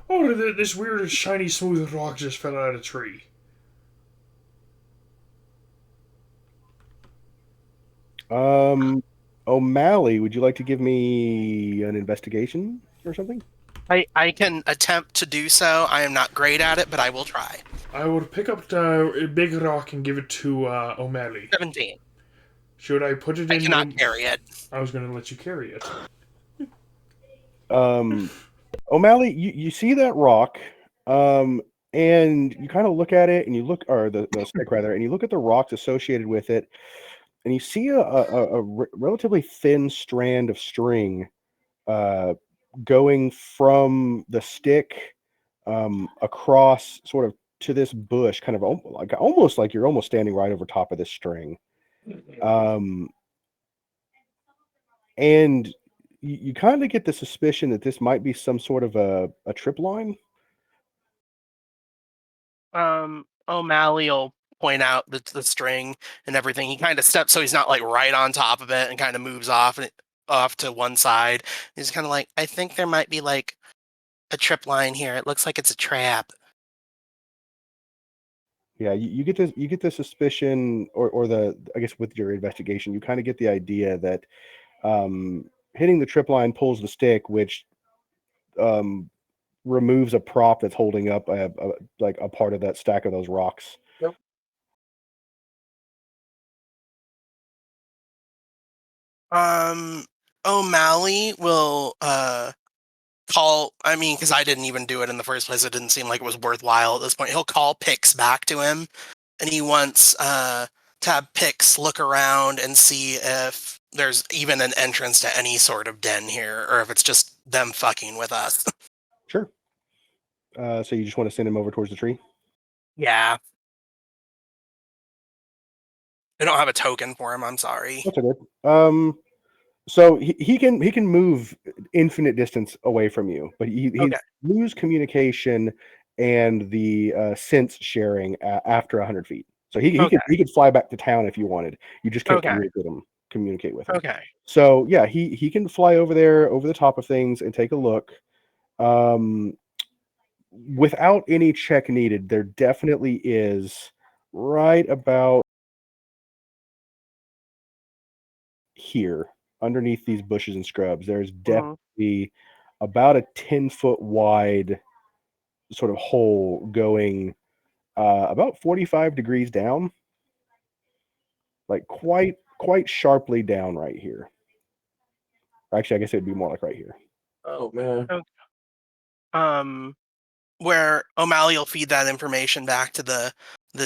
Oh, this weird, shiny, smooth rock just fell out of a tree. O'Malley, would you like to give me an investigation or something? I can attempt to do so. I am not great at it, but I will try. I would pick up the big rock and give it to O'Malley. 17. Should I put it I in? cannot carry it. I was going to let you carry it. O'Malley, you see that rock, and you kind of look at it, and you look, or the stick rather, and you look at the rocks associated with it, and you see a relatively thin strand of string going from the stick across sort of to this bush, kind of almost like you're almost standing right over top of this string. And you kind of get the suspicion that this might be some sort of a trip line. O'Malley will point out the string and everything. He kind of steps so he's not like right on top of it and kind of moves off to one side. He's kind of like, I think there might be like a trip line here. It looks like it's a trap. Yeah, you get the suspicion, or the, I guess with your investigation, you kind of get the idea that hitting the trip line pulls the stick, which removes a prop that's holding up a part of that stack of those rocks. Yep. O'Malley will call, I mean, because I didn't even do it in the first place, it didn't seem like it was worthwhile at this point. He'll call Pix back to him, and he wants to have Pix look around and see if there's even an entrance to any sort of den here, or if it's just them fucking with us. Sure. So you just want to send him over towards the tree? Yeah. I don't have a token for him, I'm sorry. That's good. So he can move infinite distance away from you, but he Okay. lose communication and the sense sharing after 100 feet. So he could fly back to town if you wanted. You just can't communicate with him. Okay. So yeah, he can fly over there, over the top of things, and take a look. Without any check needed, there definitely is right about here, underneath these bushes and scrubs. There's definitely about a 10-foot wide sort of hole going about 45 degrees down, like quite sharply down right here. Actually, I guess it'd be more like right here. Oh man. Okay. Where O'Malley will feed that information back to the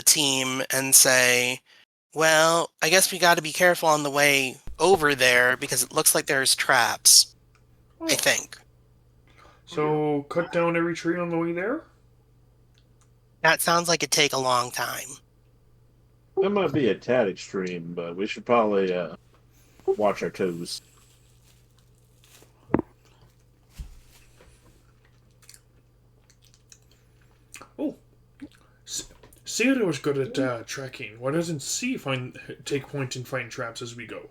team and say, Well, I guess we got to be careful on the way over there because it looks like there's traps. I think. So cut down every tree on the way there? That sounds like it'd take a long time. That might be a tad extreme, but we should probably watch our toes. Oh, Sarah was good at tracking. Why doesn't C take point and find traps as we go?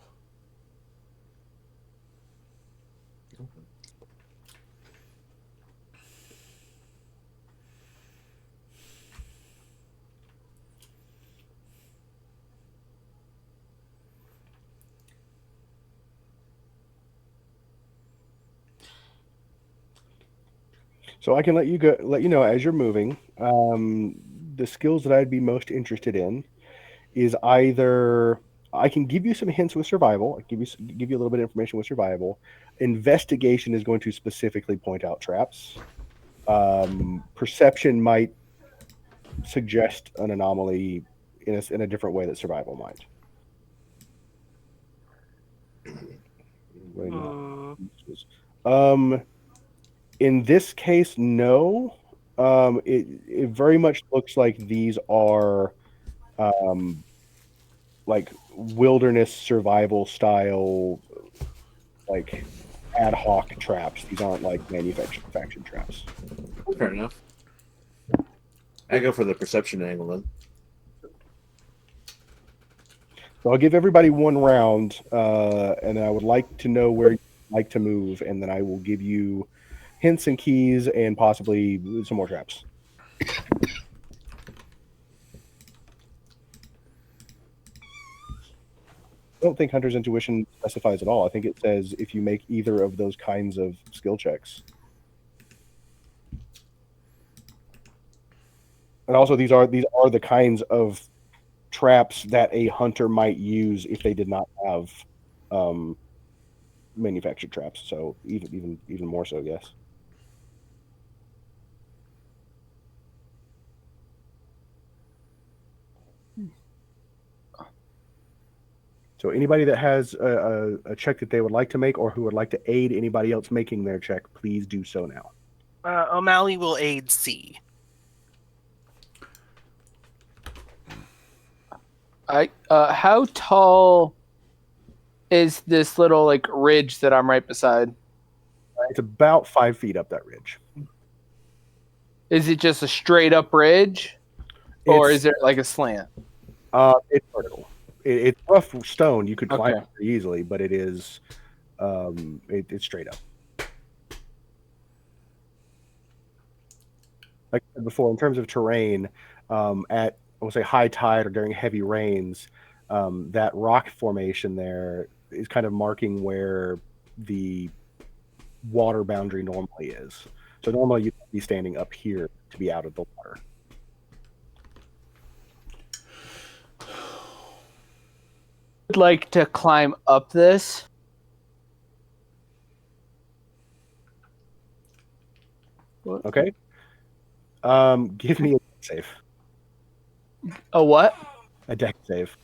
So I can let you know as you're moving. The skills that I'd be most interested in is either I can give you some hints with survival. I give you a little bit of information with survival. Investigation is going to specifically point out traps. Perception might suggest an anomaly in a different way that survival might. In this case, no. It very much looks like these are like wilderness survival style, like ad hoc traps. These aren't like manufactured traps. Fair enough. I go for the perception angle then. So I'll give everybody one round, and I would like to know where you'd like to move, and then I will give you hints and keys and possibly some more traps. I don't think Hunter's Intuition specifies at all. I think it says if you make either of those kinds of skill checks. And also, these are the kinds of traps that a hunter might use if they did not have manufactured traps. So even more so, yes. So anybody that has a check that they would like to make or who would like to aid anybody else making their check, please do so now. O'Malley will aid C. How tall is this little like ridge that I'm right beside? It's about 5 feet up that ridge. Is it just a straight up ridge, or is there like a slant? It's vertical. It's rough stone. You could climb Okay. it pretty easily, but it is it's straight up. Like I said before, in terms of terrain, at I would say high tide or during heavy rains, that rock formation there is kind of marking where the water boundary normally is. So normally you'd be standing up here to be out of the water. I'd like to climb up this. Okay. Give me a deck save. A what? A deck save.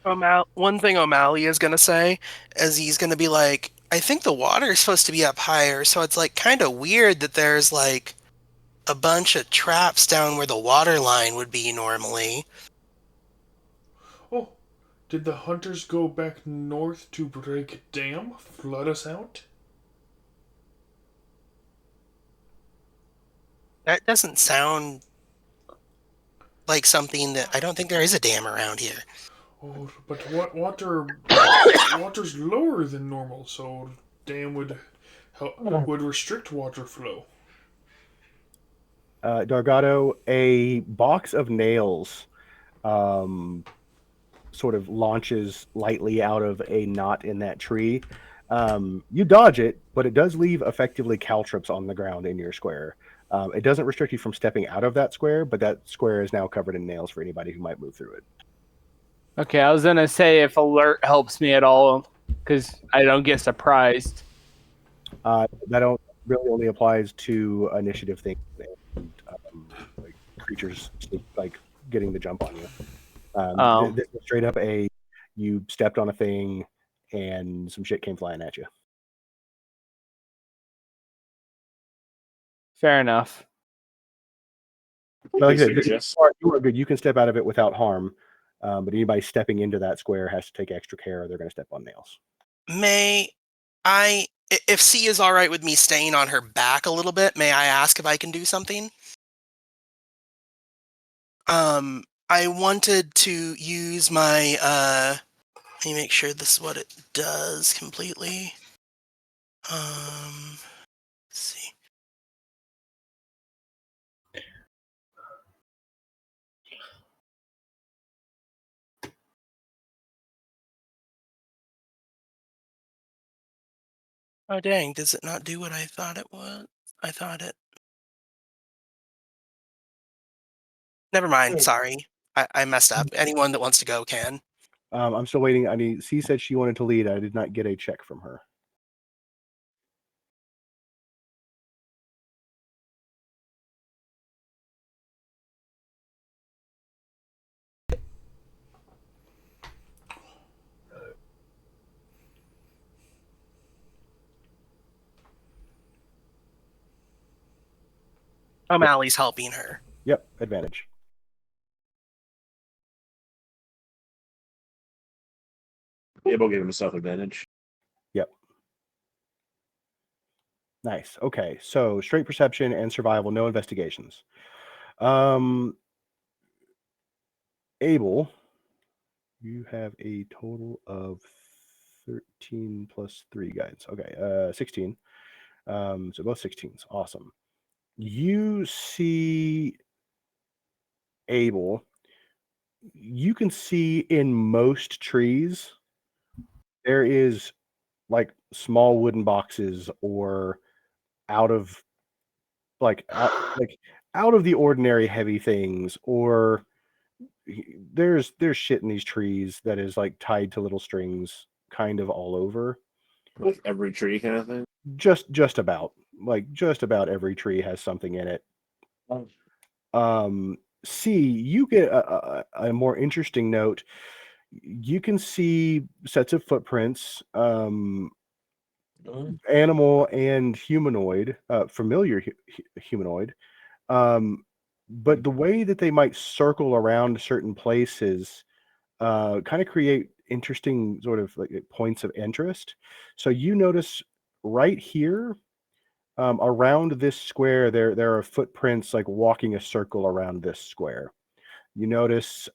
One thing O'Malley is gonna say is he's gonna be like, I think the water is supposed to be up higher, so it's like kind of weird that there's like a bunch of traps down where the water line would be normally. Oh, did the hunters go back north to break a dam, flood us out? That doesn't sound like something that I don't think there is a dam around here. Oh, but what water's lower than normal, so dam would restrict water flow. Dargato, a box of nails sort of launches lightly out of a knot in that tree. You dodge it, but it does leave effectively caltrops on the ground in your square. It doesn't restrict you from stepping out of that square, but that square is now covered in nails for anybody who might move through it. Okay, I was gonna say if alert helps me at all, because I don't get surprised. That don't really only applies to initiative things, like creatures like getting the jump on you. Oh. This was straight up you stepped on a thing and some shit came flying at you. Fair enough. But like I said, Suggest- you are good. You can step out of it without harm, but anybody stepping into that square has to take extra care, or they're going to step on nails. May I, if C is all right with me staying on her back a little bit, may I ask if I can do something? I wanted to use my, let me make sure this is what it does completely. Let's see. Oh dang, does it not do what I thought it was? I thought it... Never mind, sorry. I messed up. Anyone that wants to go can. I'm still waiting. C said she wanted to lead. I did not get a check from her. O'Malley's helping her. Yep, advantage. Abel gave himself advantage. Yep. Nice. Okay, so straight perception and survival, no investigations. Abel, you have a total of 13 plus 3 guides. Okay, 16. So both 16s. Awesome. You see Abel. You can see in most trees there is like small wooden boxes or out of out of the ordinary heavy things, or there's shit in these trees that is like tied to little strings kind of all over. Like every tree kind of thing. Just about every tree has something in it. C, you get a more interesting note. You can see sets of footprints, animal and humanoid, familiar humanoid. But the way that they might circle around certain places kind of create interesting sort of like points of interest. So you notice right here around this square, there are footprints like walking a circle around this square. You notice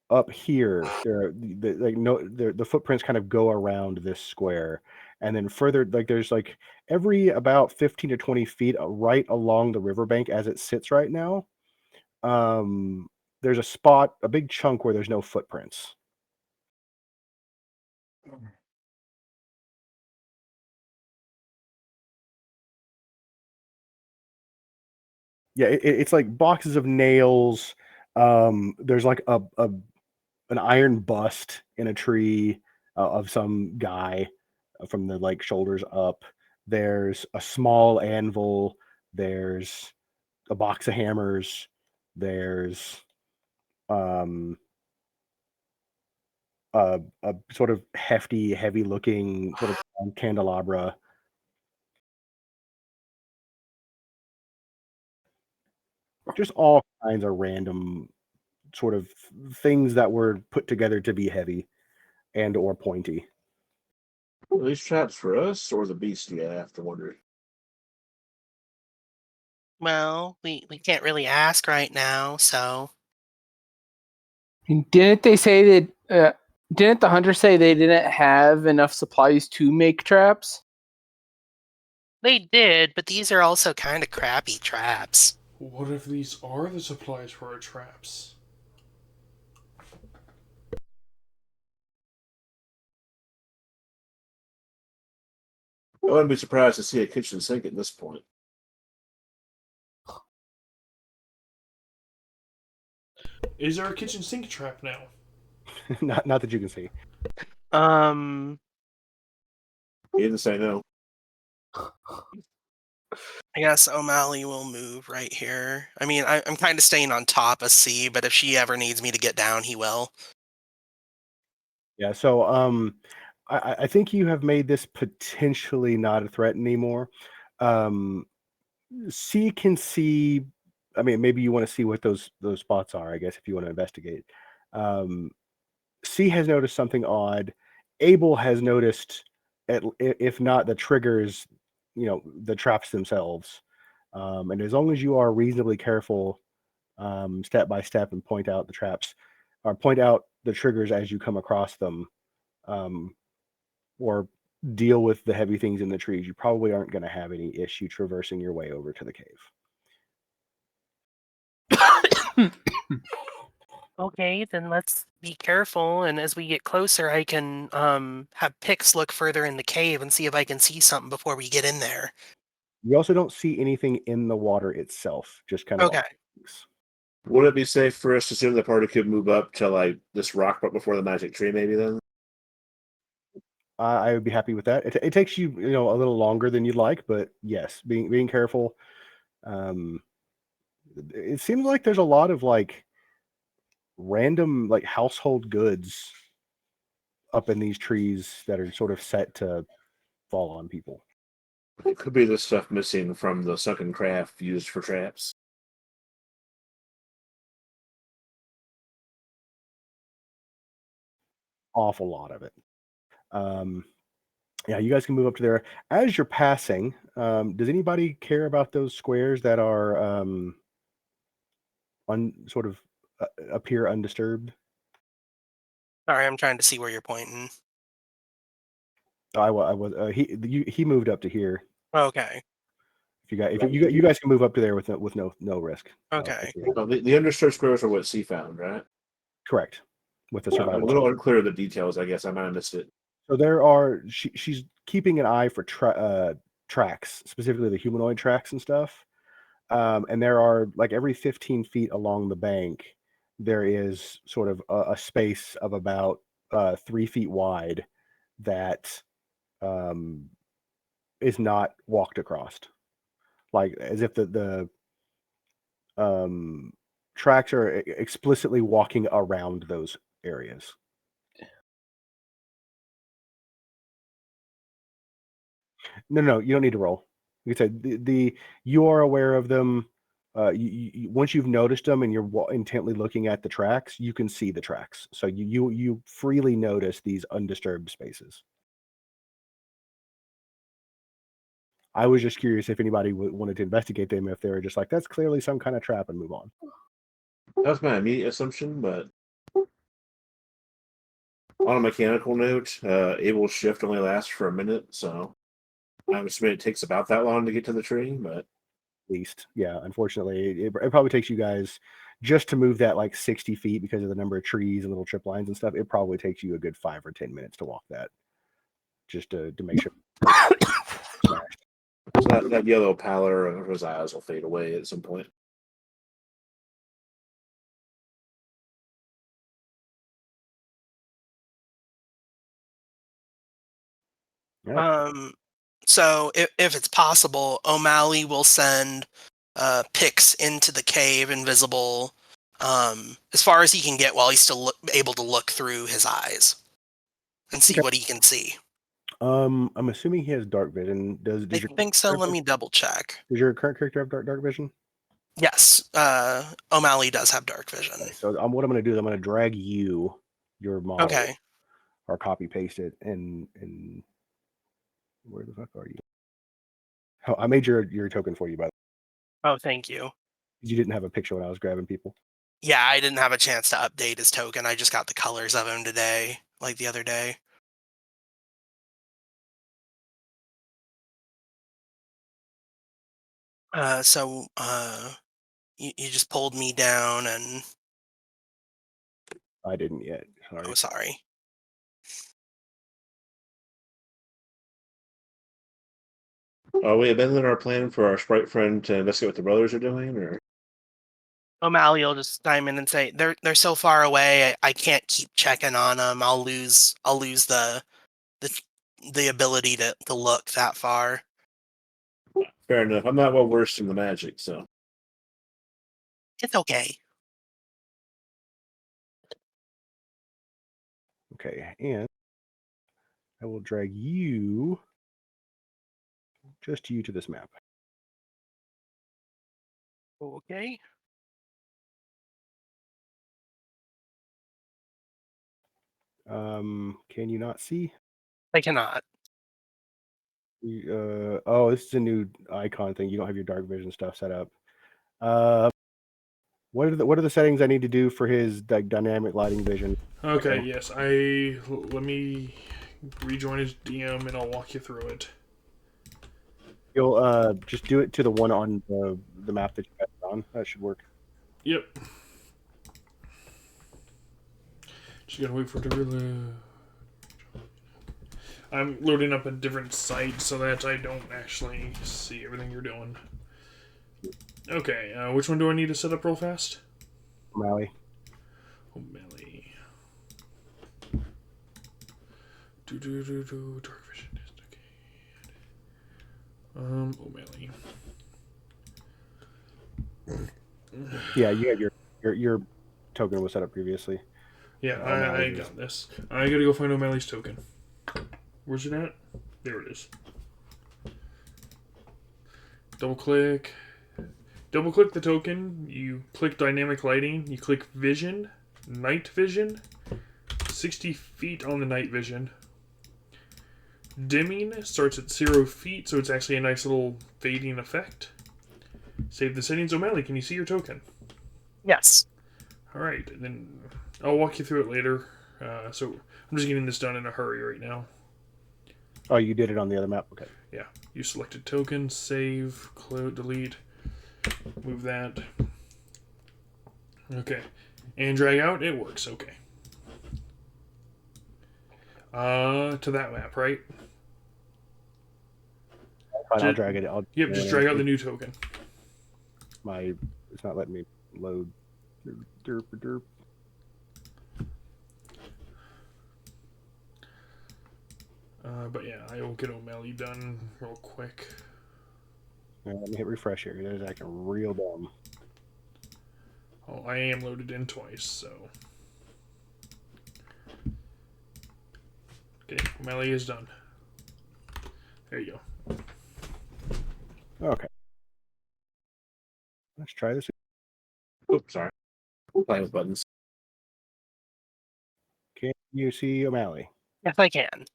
up here, the footprints kind of go around this square, and then further, like there's like every about 15 to 20 feet right along the riverbank as it sits right now. There's a spot, a big chunk where there's no footprints. Yeah, it's like boxes of nails. There's like an iron bust in a tree of some guy from the like shoulders up. There's a small anvil. There's a box of hammers. There's a sort of hefty, heavy looking sort of candelabra. Just all kinds of random sort of things that were put together to be heavy and or pointy. Are these traps for us or the beast? Yeah, I have to wonder. Well, we can't really ask right now, so... Didn't they say that? Didn't the hunter say they didn't have enough supplies to make traps? They did, but these are also kind of crappy traps. What if these are the supplies for our traps? I wouldn't be surprised to see a kitchen sink at this point. Is there a kitchen sink trap now? not that you can see. He didn't say no. I guess O'Malley will move right here. I mean, I'm kind of staying on top of C, but if she ever needs me to get down, he will. Yeah, so I think you have made this potentially not a threat anymore. C can see. I mean, maybe you want to see what those spots are. I guess if you want to investigate. Um, C has noticed something odd. Abel has noticed, if not the triggers, the traps themselves. And as long as you are reasonably careful, step by step, and point out the traps, or point out the triggers as you come across them, or deal with the heavy things in the trees, you probably aren't going to have any issue traversing your way over to the cave. Okay, then let's be careful, and as we get closer, I can have Pix look further in the cave and see if I can see something before we get in there. You also don't see anything in the water itself, just kind of Okay. Would it be safe for us to assume the party could move up to like this rock but before the magic tree, maybe then? I would be happy with that. It takes you, a little longer than you'd like, but yes, being careful. It seems like there's a lot of like random like household goods up in these trees that are sort of set to fall on people. It could be the stuff missing from the sunken craft used for traps. Awful lot of it. Yeah, you guys can move up to there. As you're passing, does anybody care about those squares that are sort of appear undisturbed? Sorry, I'm trying to see where you're pointing. I was he moved up to here. Okay. If you guys can move up to there with no risk. Okay. Well, the undisturbed squares are what C found, right? Correct. With the I'm a survival. little unclear of the details, I guess. I might have missed it. So there are she's keeping an eye for tracks, specifically the humanoid tracks and stuff. And there are like every 15 feet along the bank, there is sort of a space of about 3 feet wide that is not walked across, like as if the tracks are explicitly walking around those areas. No, you don't need to roll. Like I said, you are aware of them. Once you've noticed them and you're intently looking at the tracks, you can see the tracks. So you freely notice these undisturbed spaces. I was just curious if anybody wanted to investigate them, if they were just like, that's clearly some kind of trap, and move on. That was my immediate assumption, but on a mechanical note, Abel's shift only lasts for a minute, so I'm assuming it takes about that long to get to the tree, but Least, yeah. Unfortunately, it probably takes you guys just to move that like 60 feet because of the number of trees and little trip lines and stuff. It probably takes you a good 5 or 10 minutes to walk that, just to make sure. so that yellow pallor of his eyes will fade away at some point. Yeah. So if it's possible, O'Malley will send Pix into the cave invisible as far as he can get while he's still able to look through his eyes and see what he can see. I'm assuming he has dark vision. Does I your think so. Let me double check. Does your current character have dark vision? Yes, O'Malley does have dark vision. Okay, so what I'm going to do is I'm going to drag your model, Okay. or copy paste it, and where the fuck are you? Oh, I made your token for you, by the way. Oh, thank you. You didn't have a picture when I was grabbing people. Yeah, I didn't have a chance to update his token. I just got the colors of him today, like the other day. So you just pulled me down and... I didn't yet. Sorry. Oh, sorry. Are we abandoning our plan for our sprite friend to investigate what the brothers are doing, or? O'Malley will just chime in and say, "They're so far away. I can't keep checking on them. I'll lose the ability to look that far." Fair enough. I'm not well versed in the magic, so. It's okay. Okay, and I will drag you, just you, to this map. Okay. Can you not see? I cannot. Oh, this is a new icon thing. You don't have your dark vision stuff set up. What are the settings I need to do for his dynamic lighting vision? Okay, yes. Let me rejoin his DM and I'll walk you through it. You'll just do it to the one on the map that you got it on. That should work. Yep. Just gotta wait for it to reload. I'm loading up a different site so that I don't actually see everything you're doing. Okay, which one do I need to set up real fast? O'Malley. O'Malley. Dark vision test. Okay. O'Malley. Yeah, you had your token was set up previously. Yeah, O'Malley I is- got this. I gotta go find O'Malley's token. Where's it at? There it is. Double click the token. You click dynamic lighting. You click vision, night vision. 60 feet on the night vision. Dimming starts at 0 feet, so it's actually a nice little fading effect. Save the settings. O'Malley, can you see your token? Yes. Alright, and then I'll walk you through it later. So I'm just getting this done in a hurry right now. Oh, you did it on the other map. Okay. Yeah, you selected token, save, close, delete, move that. Okay, and drag out. It works. Okay. To that map, right? Fine, I'll Ju- drag it. Yep, just drag out the new token. It's not letting me load. Derp derp. But yeah, I will get O'Malley done real quick. Let me hit refresh here. That is acting real dumb. Oh, I am loaded in twice, so. Okay, O'Malley is done. There you go. Okay. Let's try this. Oops, sorry. Playing with buttons. Can you see O'Malley? Yes, I can.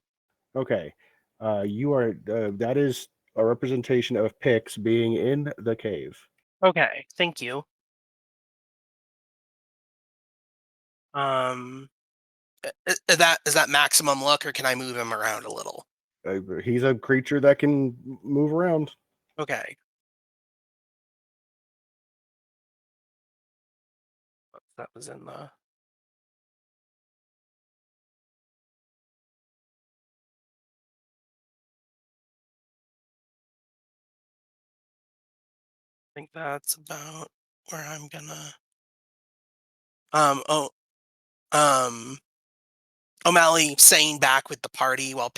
Okay. You are. That is a representation of Pix being in the cave. Okay, thank you. Is that maximum look, or can I move him around a little? He's a creature that can move around. Okay. That was in the. I think that's about where I'm gonna. O'Malley saying back with the party while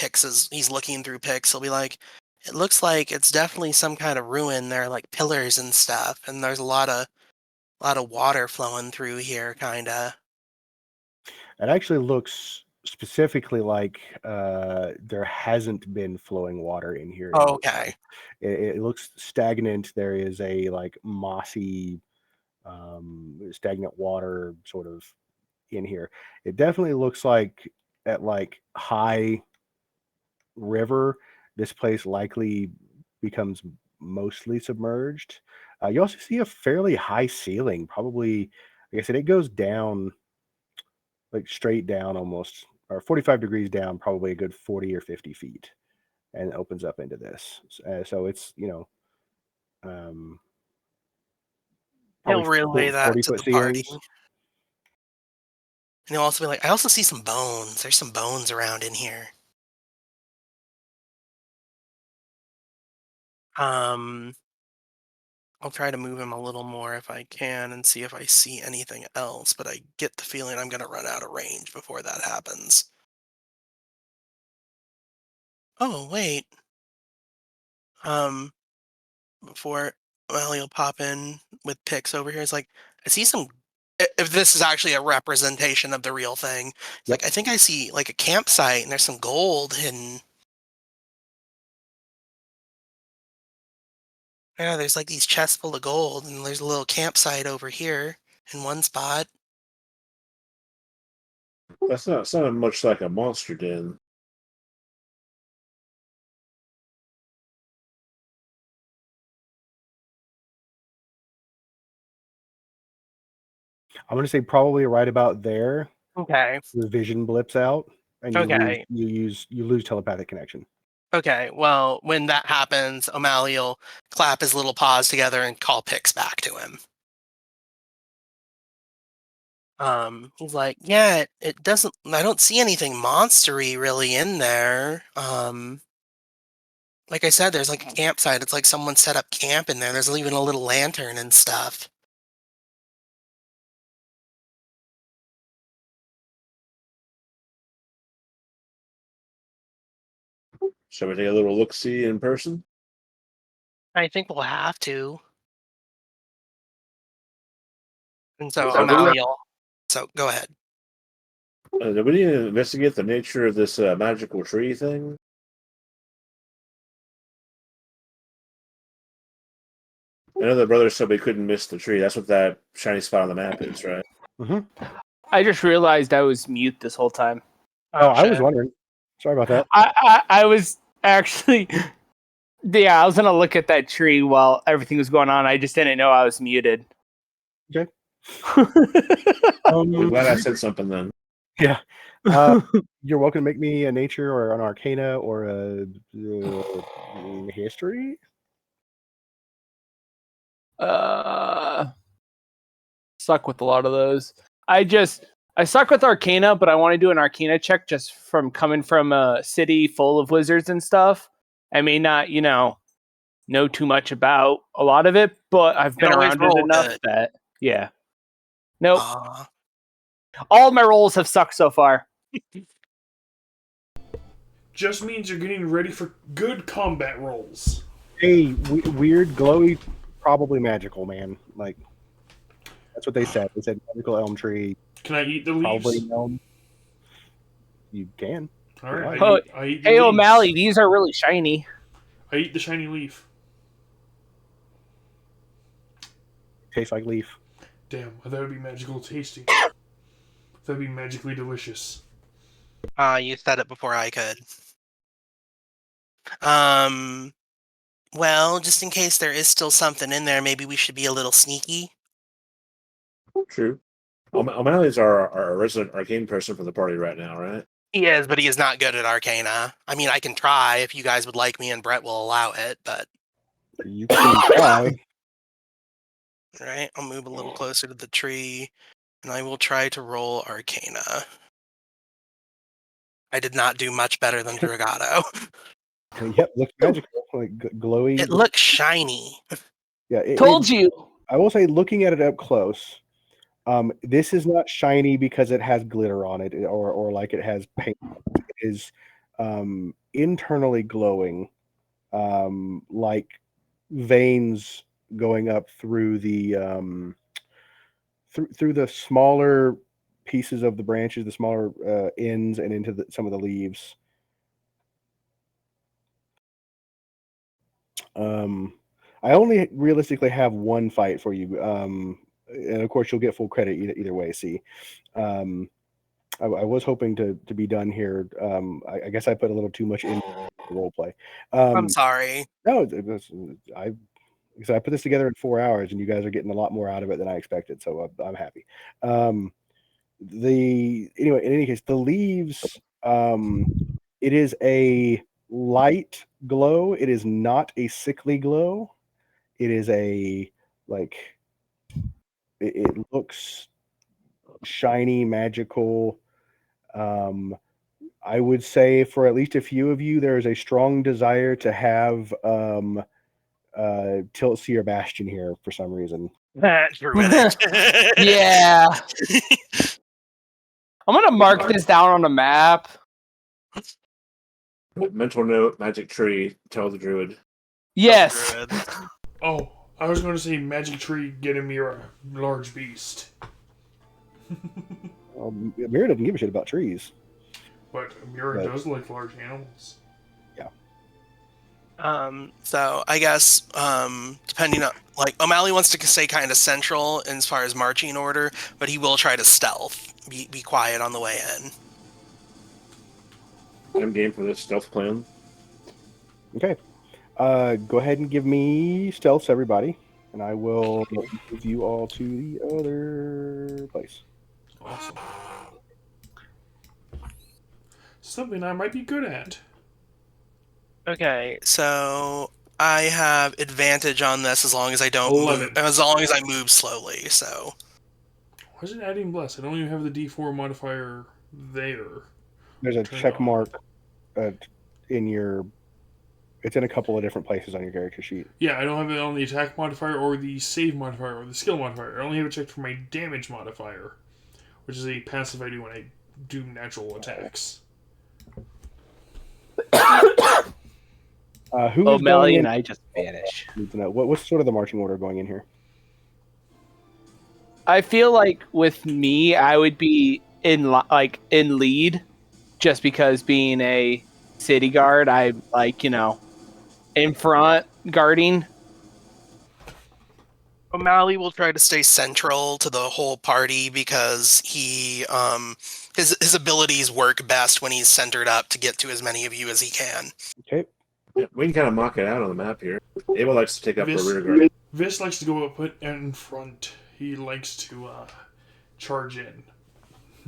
he's looking through Pix, he'll be like, "It looks like it's definitely some kind of ruin. There are like pillars and stuff, and there's a lot of water flowing through here, kinda." It actually looks specifically like there hasn't been flowing water in here. Oh, okay. It looks stagnant. There is a like mossy, stagnant water sort of in here. It definitely looks like at like high river, this place likely becomes mostly submerged. You also see a fairly high ceiling, probably, like I said, it goes down like straight down almost, or 45 degrees down, probably a good 40 or 50 feet, and it opens up into this. So it's, He'll probably relay that 40 to foot the party. ceilings. And he'll also be like, "I also see some bones. There's some bones around in here." I'll try to move him a little more if I can and see if I see anything else, but I get the feeling I'm gonna run out of range before that happens. Oh, wait. before Amaliel pop in with Pix over here. It's like, I see some. If this is actually a representation of the real thing, it's Yep. like I think I see like a campsite and there's some gold hidden. Yeah, there's like these chests full of gold, and there's a little campsite over here in one spot. That's not sounding much like a monster den. I'm going to say probably right about there. Okay. The vision blips out, and Okay. you lose telepathic connection. Okay. Well, when that happens, O'Malley will clap his little paws together and call Pix back to him. He's like, yeah, it doesn't. I don't see anything monstery really in there. Like I said, there's like a campsite. It's like someone set up camp in there. There's even a little lantern and stuff. Shall we take a little look-see in person? I think we'll have to. And so So we- O'Malley will. So go ahead. Do we need to investigate the nature of this magical tree thing? I know the brothers said we couldn't miss the tree. That's what that shiny spot on the map is, right? I just realized I was mute this whole time. Oh, I was shit. wondering. Sorry about that. I was actually, yeah, I was gonna look at that tree while everything was going on. I just didn't know I was muted. Okay. I'm glad I said something then. Yeah. You're welcome to make me a nature or an arcana or a history. Suck with a lot of those. I suck with arcana, but I want to do an arcana check just from coming from a city full of wizards and stuff. I may not, know too much about a lot of it, but I've been always around it roll enough good. that, yeah. Nope. Aw. All of my rolls have sucked so far. Just means you're getting ready for good combat rolls. Hey, weird, glowy, probably magical, man. Like, that's what they said. They said magical elm tree, Can I eat the leaves? probably elm. You can. All right. Oh, I eat the Hey, leaves. O'Malley, these are really shiny. I eat the shiny leaf. Tastes like leaf. Damn, that would be magical tasty. That'd be magically delicious. You said it before I could. Well, just in case there is still something in there, maybe we should be a little sneaky. True. O'Malley's our resident arcane person for the party right now, right? He is, but he is not good at Arcana. I mean, I can try if you guys would like me and Brett will allow it, but... You can try. Alright, I'll move a little closer to the tree, and I will try to roll Arcana. I did not do much better than Dragato. Yep, looks magical, like glowy. It looks shiny. Yeah, Told you. I will say, looking at it up close, this is not shiny because it has glitter on it or like it has paint. It is internally glowing, like veins going up through the through the smaller pieces of the branches, the smaller ends, and into some of the leaves. I only realistically have one fight for you, and of course you'll get full credit either way. See, I was hoping to be done here. I guess I put a little too much in the role play. I'm sorry. No, I put this together in 4 hours, and you guys are getting a lot more out of it than I expected. So I'm happy. In any case, the leaves. It is a light glow. It is not a sickly glow. It is a it looks shiny, magical. I would say for at least a few of you, there is a strong desire to have Tiltseer Bastion here for some reason. Druidic. Yeah. I'm gonna mark this down on a map. Mental note: magic tree. Tell the druid. Yes. Druid. Oh, I was going to say magic tree getting me a large beast. Mira doesn't give a shit about trees. But Mira But- does like large animals. So I guess depending on like O'Malley wants to stay kind of central as far as marching order, but he will try to stealth, be quiet on the way in. I'm game for this stealth plan. Okay. Go ahead and give me stealths, everybody, and I will move you all to the other place. Awesome. Something I might be good at. Okay, so I have advantage on this as long as I don't 11. move, as long as I move slowly. So Why is it adding bless? I don't even have the D4 modifier there. There's a Turn check it on. mark in your. It's in a couple of different places on your character sheet. Yeah, I don't have it on the attack modifier or the save modifier or the skill modifier. I only have it checked for my damage modifier, which is a passive I do when I do natural attacks. Who is O'Malley going and in? I just vanish. Need to know. What's sort of the marching order going in here? I feel like with me, I would be in lead, just because being a city guard, I like in front guarding. O'Malley will try to stay central to the whole party because he his abilities work best when he's centered up to get to as many of you as he can. Okay. Yeah, we can kind of mock it out on the map here. Ava likes to take up the Vis- rear guard. Vis likes to go up in front. He likes to charge in.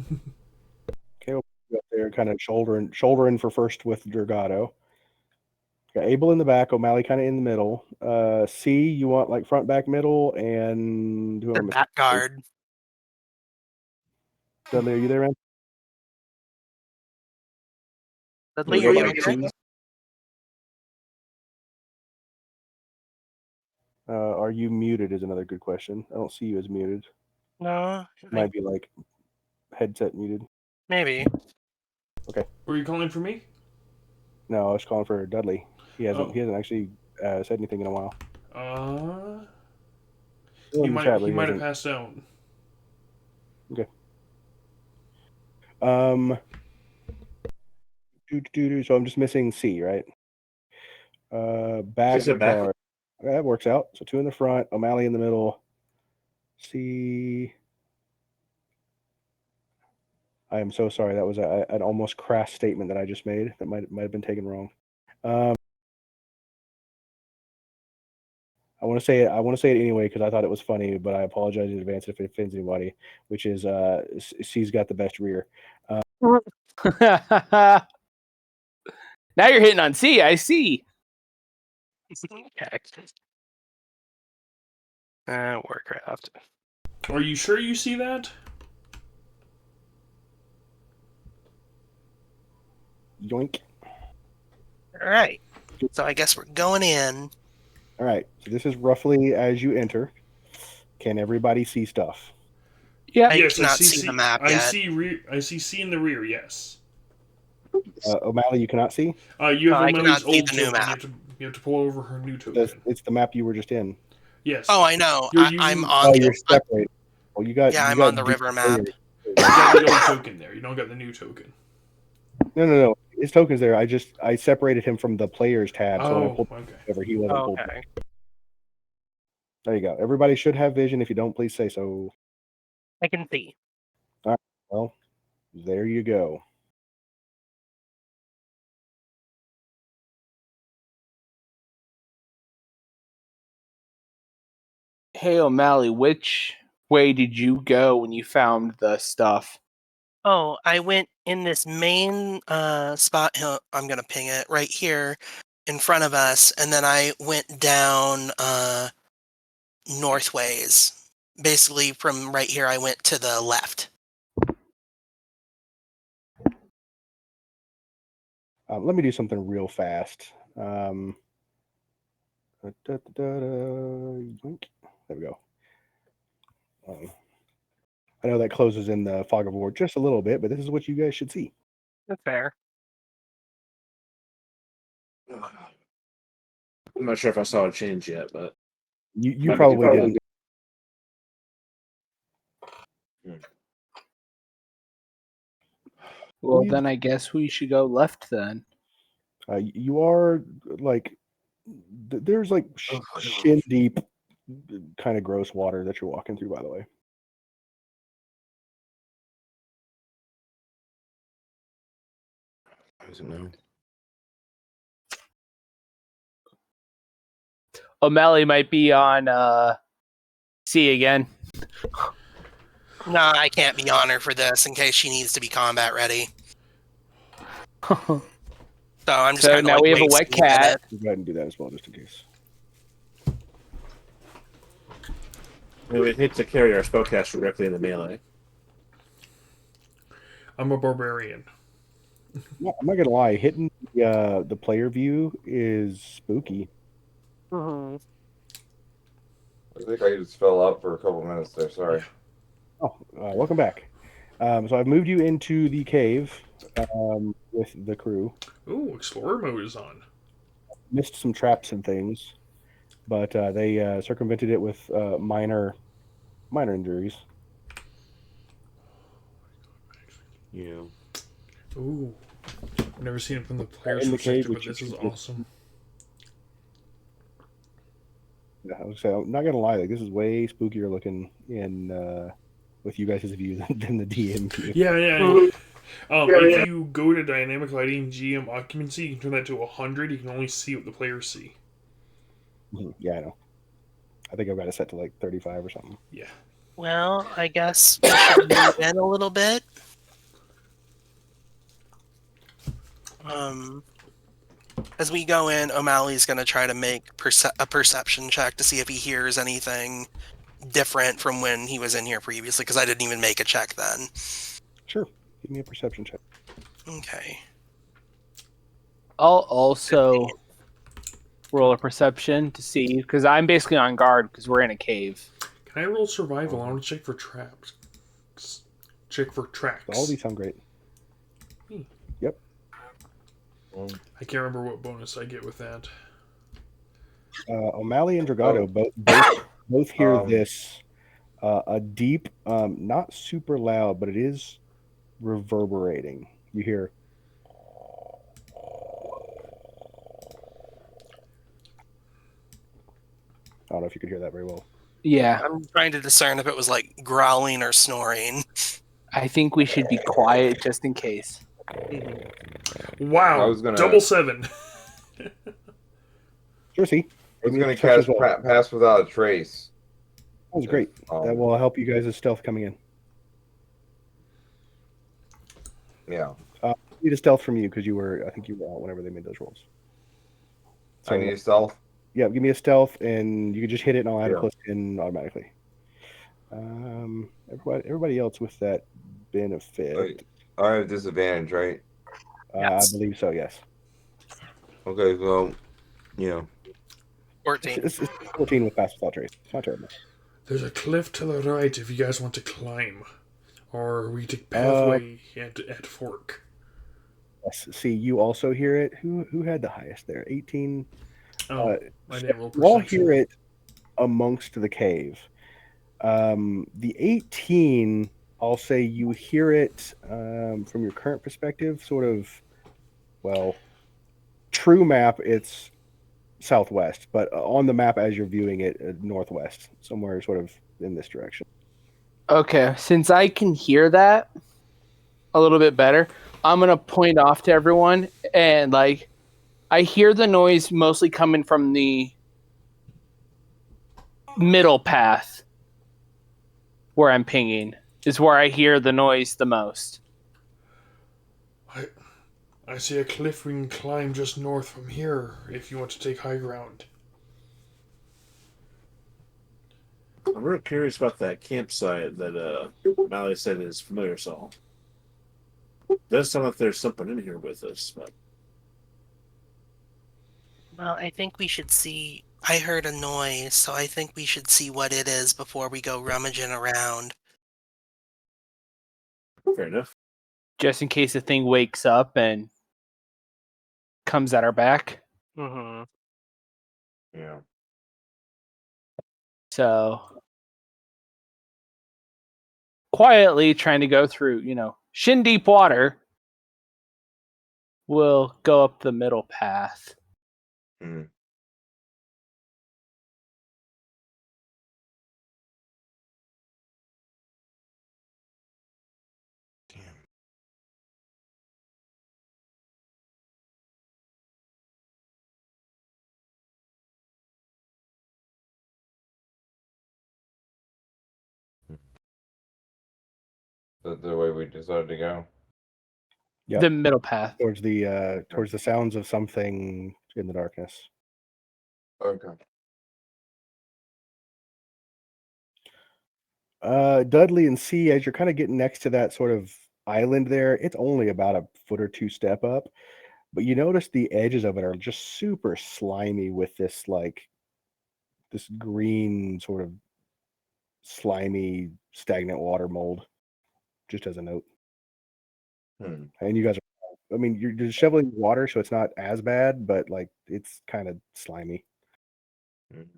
Okay, we'll go up there, kind of shouldering for first with Dragato. Got Abel in the back, O'Malley kind of in the middle. C, you want like front, back, middle, and who The am I back guard. Dudley, are you there, man? Dudley, We'll are go you by okay? teams. Are you muted is another good question. I don't see you as muted. No, Might be like headset muted. maybe. Were you calling for me? No, I was calling for Dudley. He hasn't Oh. he hasn't actually said anything in a while. Still He in the might chat, but he might have hasn't. passed out. So I'm just missing C, right? Back Is it back? guard. Okay, that works out. So 2 in the front, O'Malley in the middle. C. I am so sorry. That was an almost crass statement that I just made. That might have been taken wrong. I want to say it anyway because I thought it was funny, but I apologize in advance if it offends anybody. Which is C's got the best rear. Now you're hitting on C. I see. Okay. Warcraft. Are you sure you see that? Yoink. All right. So I guess we're going in. All right. So this is roughly as you enter. Can everybody see stuff? Yeah. I Yes, cannot I see see C. the map I yet. see C in the rear. Yes. O'Malley, you cannot see. You have I O'Malley's cannot see old the new token. map. You have to pull over her new token. It's the map you were just in. Yes. Oh, I know. You're I'm using- on You're the. separated. Well, you got. Yeah, you I'm got on the river different map. players. You got the old token there. You don't got the new token. No. His token's there. I separated him from the players tab. So when I Oh, pulled okay. over, he wasn't pulled. Okay. There you go. Everybody should have vision. If you don't, please say so. I can see. Well, there you go. Hey O'Malley, which way did you go when you found the stuff? Oh, I went in this main spot. I'm gonna ping it right here in front of us, and then I went down northways. Basically, from right here, I went to the left. Let me do something real fast. Yoink. There we go. I know that closes in the fog of war just a little bit, but this is what you guys should see. That's fair. I'm not sure if I saw a change yet, but You probably didn't. Well, You- then I guess we should go left then. You are like there's like shin deep, kind of gross water that you're walking through. By the way, I don't know. O'Malley might be on C again. No, I can't be on her for this in case she needs to be combat ready. So I'm just So kind of now like we have a wet wasting a cat. minute. we'll go ahead and do that as well, just in case. We would hate to carry our spellcaster directly into melee. I'm a barbarian. No, I'm not gonna lie, hitting the player view is spooky. I think I just fell out for a couple minutes there. Sorry. Oh, welcome back. So I've moved you into the cave with the crew. Ooh, explorer mode is on. Missed some traps and things, but they circumvented it with minor injuries. Yeah. Ooh, I've never seen it from the player's In the cave, perspective, but which this you is can- awesome. Yeah, I was saying, I'm not gonna lie, like this is way spookier looking in with you guys' view than the DM view. Yeah. If you go to dynamic lighting GM occupancy, you can turn that to 100. You can only see what the players see. Yeah, I know. I think I've got it set to like 35 or something. Yeah. Well, I guess we should move in a little bit. As we go in, O'Malley's going to try to make a perception check to see if he hears anything different from when he was in here previously, because I didn't even make a check then. Sure. Give me a perception check. Okay. I'll also roll a perception to see, because I'm basically on guard because we're in a cave. Can I roll survival? I want to check for traps. Check for tracks. All these sound great. Yep. I can't remember what bonus I get with that. O'Malley and Dragato both hear this a deep, not super loud, but it is reverberating. You hear. I don't know if you could hear that very well. Yeah, I'm trying to discern if it was like growling or snoring. I think we should be quiet just in case. Wow, I was gonna- double 7. Sure, see. I was Give me a going to perception cast as well. pass without a trace. That was great. That will help you guys' stealth coming in. Yeah. Need a stealth from you because I think you were out whenever they made those rolls. I need a stealth. Yeah, give me a stealth, and you can just hit it, and I'll add Yeah. a plus in automatically. Everybody else with that benefit, Wait, I have disadvantage, right? Yes. I believe so. Yes, Okay, well, yeah. 14. it's 14 with pass without trace. It's not terrible. There's a cliff to the right if you guys want to climb. Or we take pathway at fork. Yes. See, you also hear it. Who had the highest there? 18. Oh, I didn't roll You all perception. hear it amongst the cave. The 18, I'll say you hear it from your current perspective, sort of, well, true map, it's southwest, but on the map as you're viewing it, northwest, somewhere sort of in this direction. Okay, since I can hear that a little bit better, I'm going to point off to everyone and like I hear the noise mostly coming from the middle path where I'm pinging is where I hear the noise the most. I see a cliff we can climb just north from here if you want to take high ground. I'm real curious about that campsite that Mally said is familiar song. Does sound like there's something in here with us, but Well, I think we should see. I heard a noise, so I think we should see what it is before we go rummaging around. fair enough. Just in case the thing wakes up and comes at our back. Mm-hmm. Yeah. So quietly trying to go through, shin deep water, will go up the middle path. Mm. The way we decided to go. Yep. The middle path. Towards the sounds of something in the darkness. Okay. Dudley and C, as you're kind of getting next to that sort of island there, it's only about a foot or two step up, but you notice the edges of it are just super slimy with this this green sort of slimy stagnant water mold. Just as a note, Hmm. and you guys are, I mean, you're shoveling water, so it's not as bad, but like it's kind of slimy. Mm.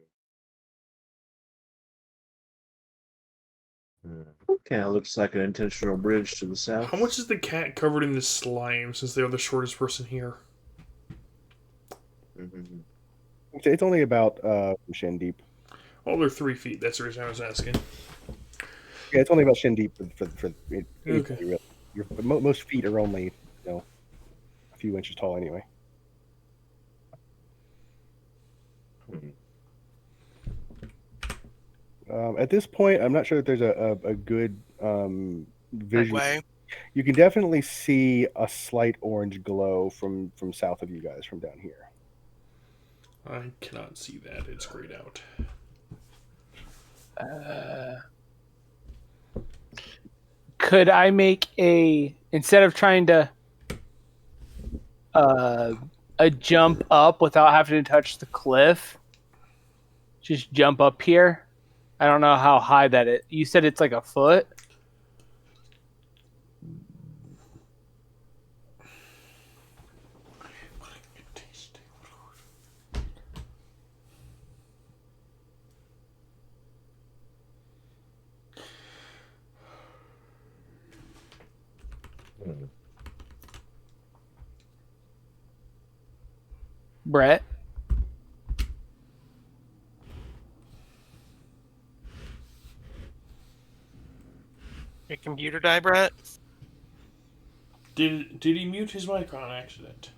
Kind of looks like an intentional bridge to the south. How much is the cat covered in this slime since they're the shortest person here? Mhm. It's only about shin deep. Oh, they're 3 feet. That's the reason I was asking. Yeah, it's only about shin deep for Okay. anybody, really. Most feet are only a few inches tall anyway. Hmm. At this point, I'm not sure that there's a good visual. Way. You can definitely see a slight orange glow from south of you guys from down here. I cannot see that. It's grayed out. Could I make instead of trying to a jump up without having to touch the cliff, just jump up here? I don't know how high that is. You said it's like a foot? Hmm. Brett? Your computer die, Brett? Did he mute his mic on accident?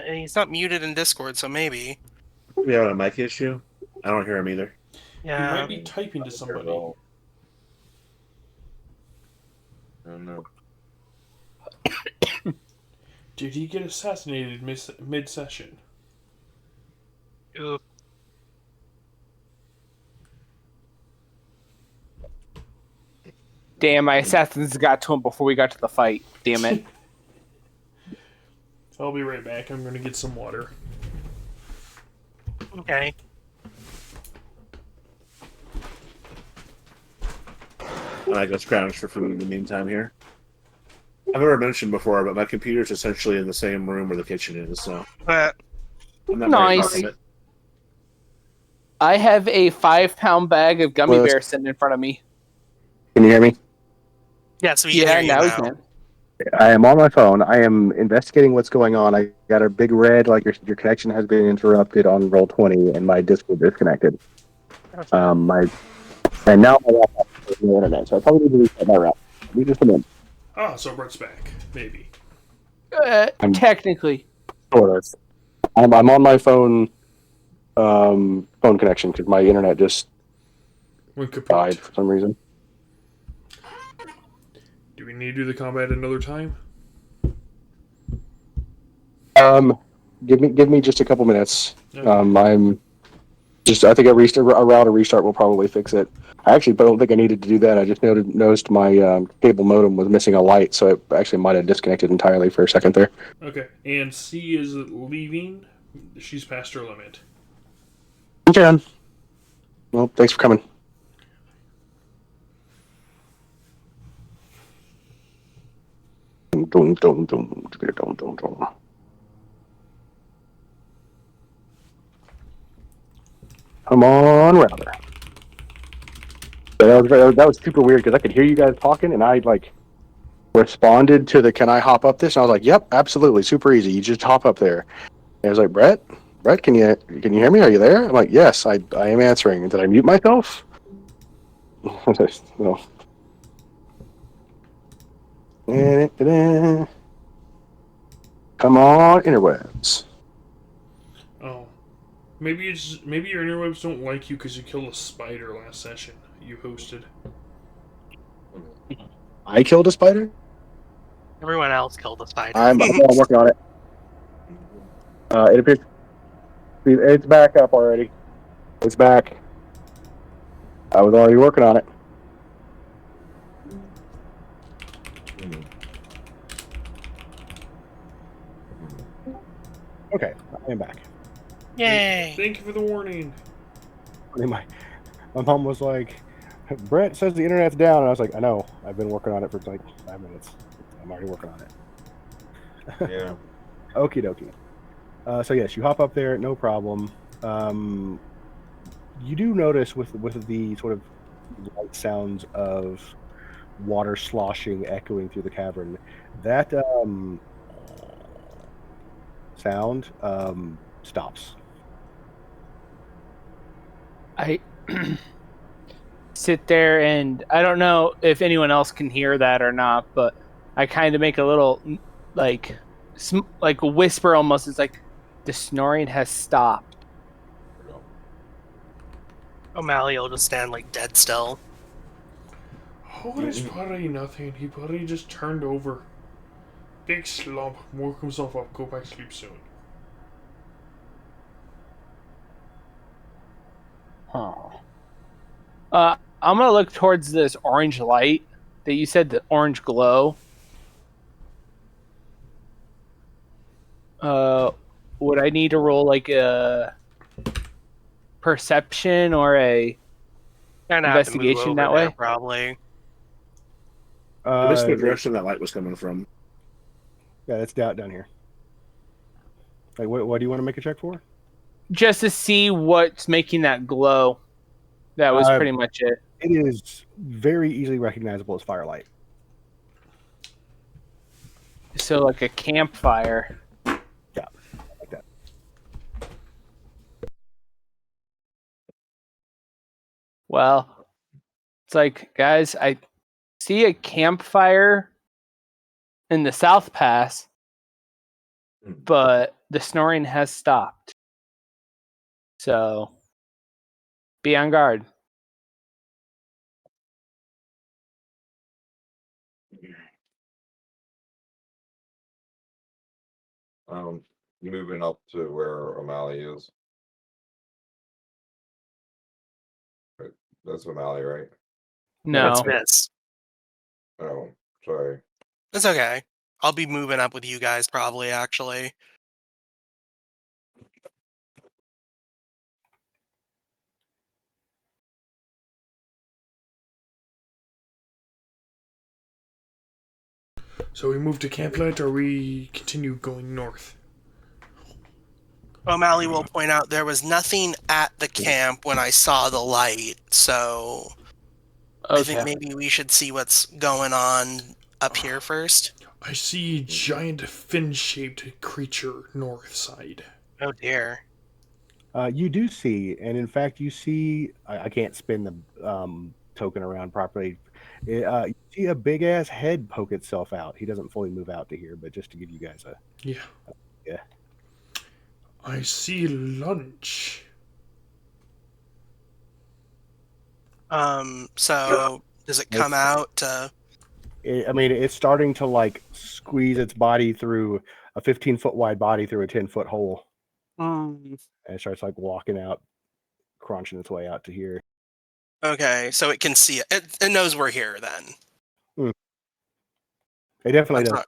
He's not muted in Discord, so maybe. We have a mic issue. I don't hear him either. He Yeah. might be typing to somebody. I don't know. Did he get assassinated mid-session? Ooh. Damn, my assassins got to him before we got to the fight. Damn it. I'll be right back. I'm gonna get some water. Okay. I go scrounge for food in the meantime here. I've never mentioned before, but my computer's essentially in the same room where the kitchen is, so But I'm not very Nice. far from it. I have a 5-pound bag of gummy Well, bears sitting in front of me. Can you hear me? yeah, so we can hear you now we now. can. I am on my phone. I am investigating what's going on. I got a big red, like your connection has been interrupted on Roll20, and my Discord disconnected. And now my laptop has no internet, so I probably need to reset my route. Give me just a minute. Ah, so Brett's back. Maybe. Technically. Sort of. I'm on my phone phone connection because my internet just When kaput. died for some reason. Do we need to do the combat another time? Give me just a couple minutes. Okay. I think a route or restart will probably fix it. I actually don't think I needed to do that. I just noticed my cable modem was missing a light, so it actually might have disconnected entirely for a second there. Okay. And C is leaving. She's past her limit. Okay. Well, thanks for coming. Dun, dun, dun, dun, dun, dun. Come on, router. That was super weird because I could hear you guys talking, and I like responded to the "Can I hop up this?" And I was like, "Yep, absolutely, super easy. You just hop up there." And I was like, "Brett, can you hear me? Are you there?" I'm like, "Yes, I am answering." And did I mute myself? No. Come on, interwebs. Oh, maybe maybe your interwebs don't like you because you killed a spider last session you hosted. I killed a spider. Everyone else killed a spider. I'm working on it. It appears it's back up already. It's back. I was already working on it. Hmm. Okay, I am back. Yay! Thank you for the warning. My mom was like, "Brett says the internet's down," and I was like, "I know. I've been working on it for like 5 minutes. I'm already working on it." Yeah. Okie dokie. So yes, you hop up there, no problem. You do notice with the sort of light sounds of water sloshing echoing through the cavern, that sound stops. I sit there and I don't know if anyone else can hear that or not, but I kind of make a little like like a whisper almost. It's like the snoring has stopped. O'Malley will just stand like dead still. How is Putty nothing? He Putty just turned over. Big slump. Work himself up. Go back to sleep soon. Huh. I'm gonna look towards this orange light that you said, the orange glow. Would I need to roll like a perception or a Kind of have to move investigation over that there, way? probably. I missed the direction that light was coming from. Yeah, it's down here. Like, what do you want to make a check for? Just to see what's making that glow. That was pretty much it. It is very easily recognizable as firelight. So like a campfire. Yeah, like that. Well, it's like, guys, I see a campfire in the South Pass, but the snoring has stopped. So be on guard. Moving up to where O'Malley is. Right, that's O'Malley, right? No. That's Miss. Oh, sorry. It's okay. I'll be moving up with you guys probably, actually. So we move to Camplight, or we continue going north? O'Malley will point out there was nothing at the camp when I saw the light, so I think Okay. maybe we should see what's going on up here first. I see a giant fin-shaped creature north side. Oh dear. You do see, and in fact, you see. I can't spin the token around properly. You see a big ass head poke itself out. He doesn't fully move out to here, but just to give you guys a Yeah. Yeah. I see lunch. So does it come out to... I mean, it's starting to like squeeze its body through a 15-foot wide body through a 10-foot hole, and it starts like walking out, crunching its way out to here. Okay, so it can see it. It knows we're here then. It definitely That's does. not-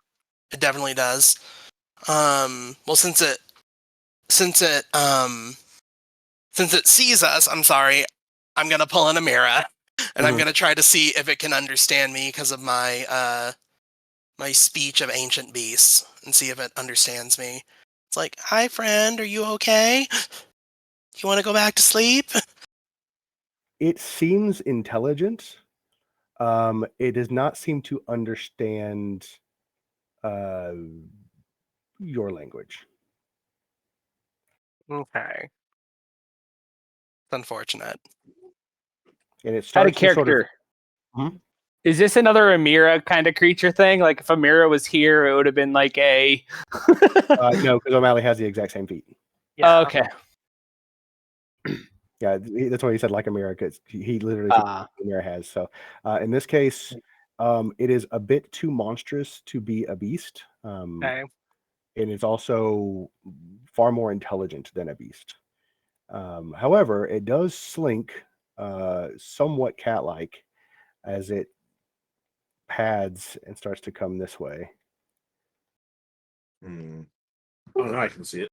It definitely does. Well, since it sees us, I'm sorry, I'm gonna pull in a mirror, and I'm gonna try to see if it can understand me because of my my speech of ancient beasts, and see if it understands me. It's like, "Hi, friend, are you okay? You want to go back to sleep?" It seems intelligent. It does not seem to understand your language. Okay. It's unfortunate. And it Had a starts to sort of character. Hmm? Is this another Amira kind of creature thing? Like if Amira was here, it would have been like a. no, because O'Malley has the exact same feat. Oh, okay. Yeah, that's why he said like Amira, because he literally thinks Amira has. So in this case, it is a bit too monstrous to be a beast. Okay. And it's also far more intelligent than a beast. However, it does slink somewhat cat-like as it pads and starts to come this way. Hmm. Oh, now I can see it.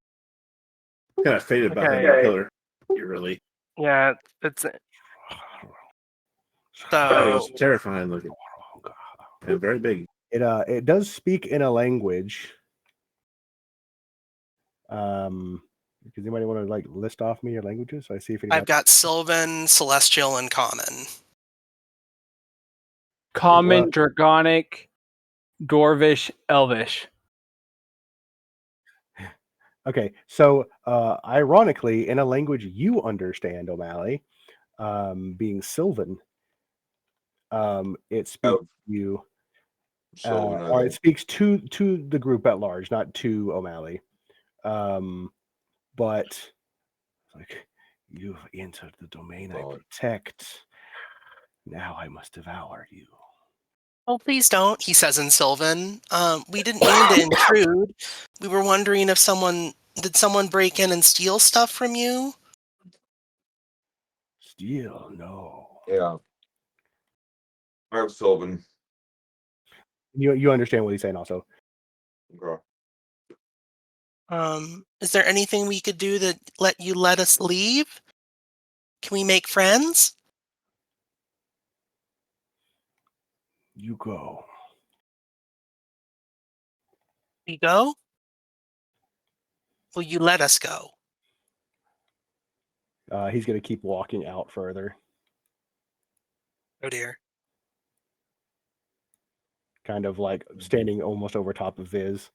Kind of faded behind Okay. the pillar. Eerily. Yeah, it's It so. was terrifying looking and very big. It does speak in a language. Does anybody want to like list off me your languages? So I see if anybody. I've got Sylvan, Celestial, and Common. Common, Dragonic, Dwarvish, Elvish. Okay, so ironically, in a language you understand, O'Malley, being Sylvan, it speaks to you, Sylvan, I or it think. speaks to the group at large, not to O'Malley. But like, you've entered the domain I protect. Now I must devour you. Oh, please don't, he says in Sylvan. We didn't mean to intrude. We were wondering if did someone break in and steal stuff from you? Steal? No. Yeah. I'm Sylvan. You understand what he's saying also. Okay. Is there anything we could do that let us leave? Can we make friends? You go. We go? Will you let us go? He's going to keep walking out further. Oh dear. Kind of like standing almost over top of Viz.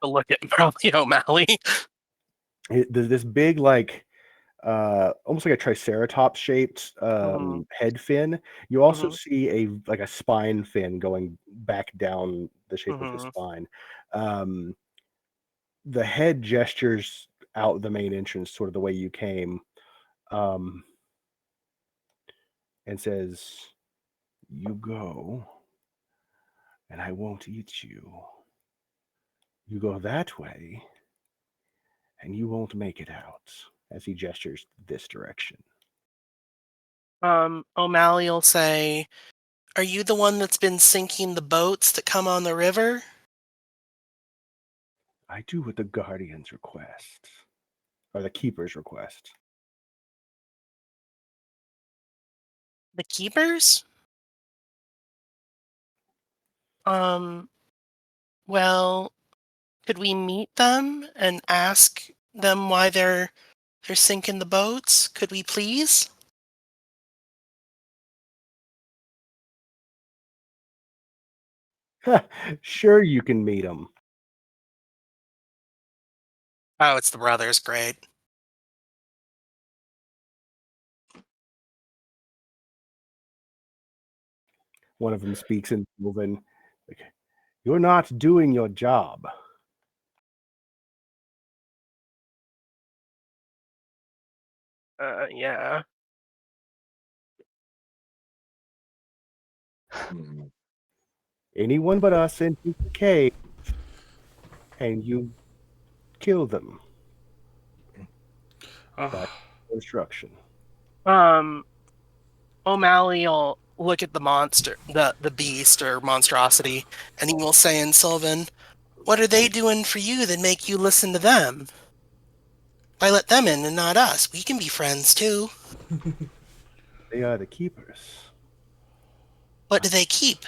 But look at probably O'Malley. There's this big, like, almost like a triceratops shaped head fin. You also see a spine fin going back down the shape of his spine. The head gestures out the main entrance, sort of the way you came, and says, "You go, and I won't eat you. You go that way, and you won't make it out," as he gestures this direction. O'Malley will say, "Are you the one that's been sinking the boats that come on the river?" I do what the Guardians request, or the Keepers request. The Keepers? Well, could we meet them and ask them why they're sinking the boats? Could we please? Sure, you can meet them. Oh, it's the brothers. Great. One of them speaks in Sylvan. Like, "You're not doing your job." Yeah. Anyone but us into the cave, and you kill them. That's instruction. O'Malley will look at the monster, the beast or monstrosity, and he will say in Sylvan, "What are they doing for you that make you listen to them? Why let them in and not us? We can be friends too." They are the Keepers. What do they keep?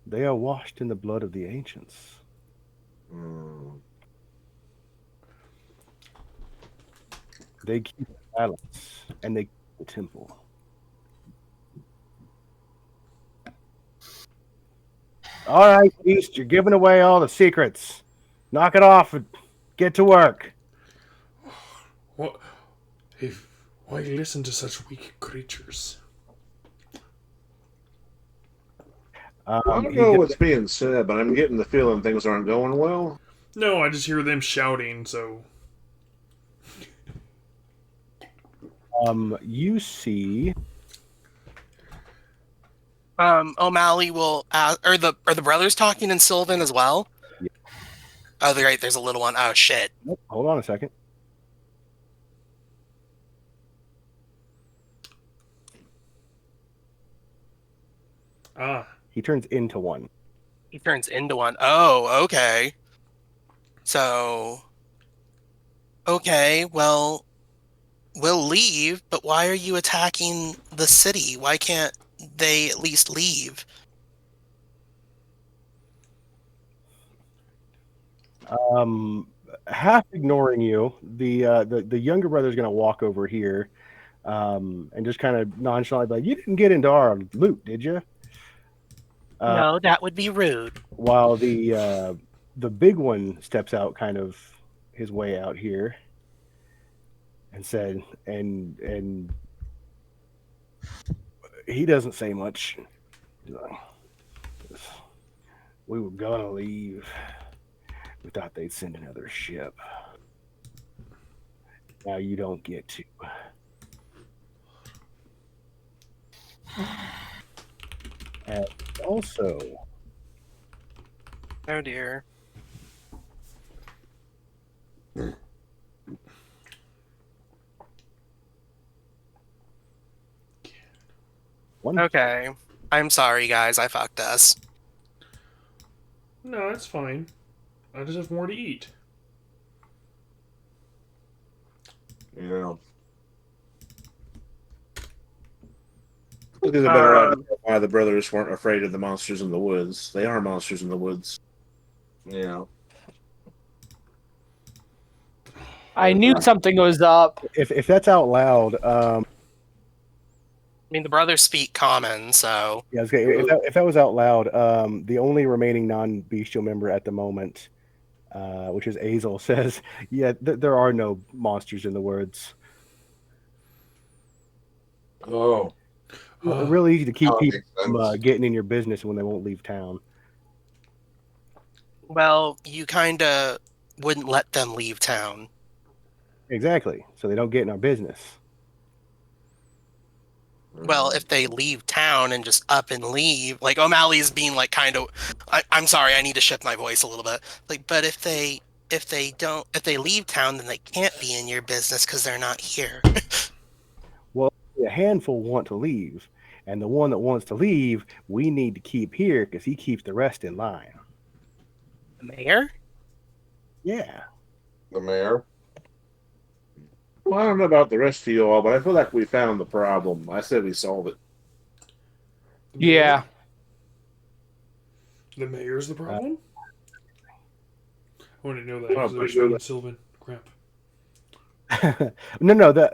They are washed in the blood of the ancients. They keep Silence. And they the temple. All right, Beast, you're giving away all the secrets. Knock it off and get to work. What? Why listen to such weak creatures? I don't know what's being said, but I'm getting the feeling things aren't going well. No, I just hear them shouting, so. You see. O'Malley will are the brothers talking in Sylvan as well? Yeah. Oh, right, there's a little one. Oh shit. Nope, hold on a second. Ah. He turns into one. He turns into one. Oh, okay. So okay, well, we'll leave, but why are you attacking the city? Why can't they at least leave? Half ignoring you, the younger brother's gonna walk over here, and just kind of nonchalantly be like, "You didn't get into our loot, did you?" No, that would be rude. While the big one steps out, kind of his way out here, and said, and he doesn't say much. He's like, we were gonna leave. We thought they'd send another ship. Now you don't get to. And also, Oh dear. one Okay. I'm sorry, guys. I fucked us. No, that's fine. I just have more to eat. Yeah. This gives a better idea why the brothers weren't afraid of the monsters in the woods. They are monsters in the woods. Yeah. I knew something was up. if that's out loud, I mean, the brothers speak common, so yeah, if that was out loud, the only remaining non-bestial member at the moment, which is Azel, says, "Yeah, there are no monsters in the woods." Oh. Really easy to keep That people makes from sense. getting in your business when they won't leave town. well, you kind of wouldn't let them leave town. Exactly, so they don't get in our business. Well, if they leave town and just up and leave, like O'Malley's being like kind of, I'm sorry, I need to shift my voice a little bit. Like, but if they leave town, then they can't be in your business because they're not here. Well, a handful want to leave, and the one that wants to leave, we need to keep here because he keeps the rest in line. The mayor? Yeah. The mayor. Well, I don't know about the rest of you all, but I feel like we found the problem. I said we solved it. Yeah. The mayor's the problem? I want to know that Oh, because I was sure. speaking Sylvan. Crap. No,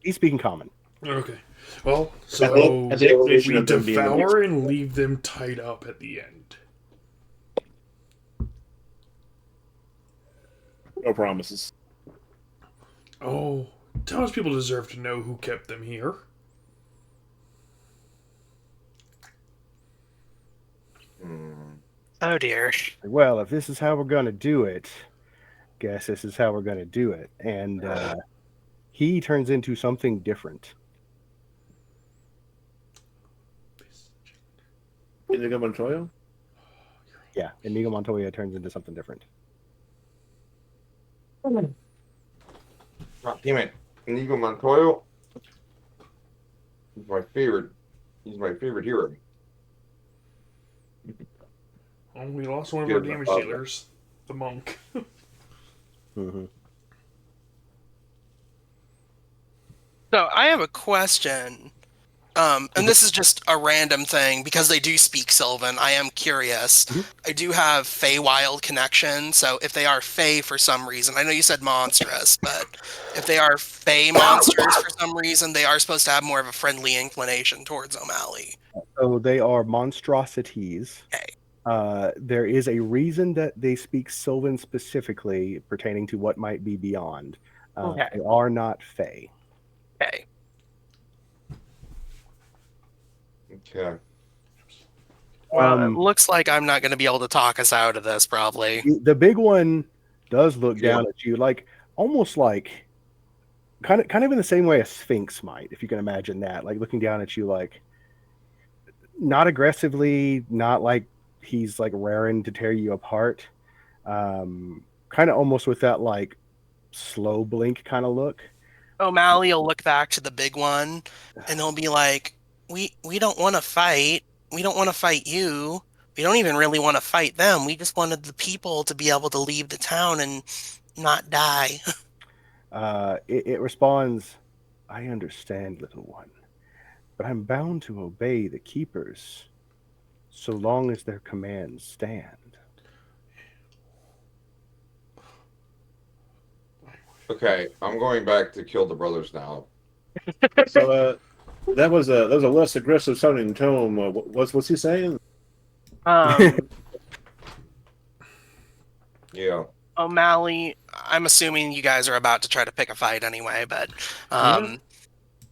he's speaking common. Okay. Well, At so the elevation we of them being the devour and leave them tied up at the end. No promises. Oh, townspeople deserve to know who kept them here. Oh dear. Well, if this is how we're gonna do it, guess this is how we're gonna do it. And he turns into something different. Inigo Montoya? Yeah, Inigo Montoya turns into something different. God damn it. Inigo Montoya. He's my favorite. He's my favorite hero. Oh, we lost one of our Good. damage dealers, the monk. Mm-hmm. So I have a question. And this is just a random thing because they do speak Sylvan. I am curious. Mhm. I do have Feywild connection, so if they are Fey for some reason, I know you said monstrous, but if they are Fey monsters for some reason, they are supposed to have more of a friendly inclination towards O'Malley. So they are monstrosities. Okay. There is a reason that they speak Sylvan specifically pertaining to what might be beyond. Okay. They are not Fey. Okay. Okay. Well, it looks like I'm not going to be able to talk us out of this, probably. The big one does look Yeah. down at you, like almost like kind of in the same way a sphinx might, if you can imagine that, like looking down at you, like not aggressively, not like he's like raring to tear you apart. Kind of almost with that like slow blink kind of look. O'Malley will look back to the big one, and he'll be like, "We don't want to fight. We don't want to fight you. We don't even really want to fight them. We just wanted the people to be able to leave the town and not die." It responds, "I understand, little one, but I'm bound to obey the keepers so long as their commands stand." Okay, I'm going back to kill the brothers now. So that was a less aggressive sounding tone. What's he saying? Yeah. O'Malley, I'm assuming you guys are about to try to pick a fight anyway, but but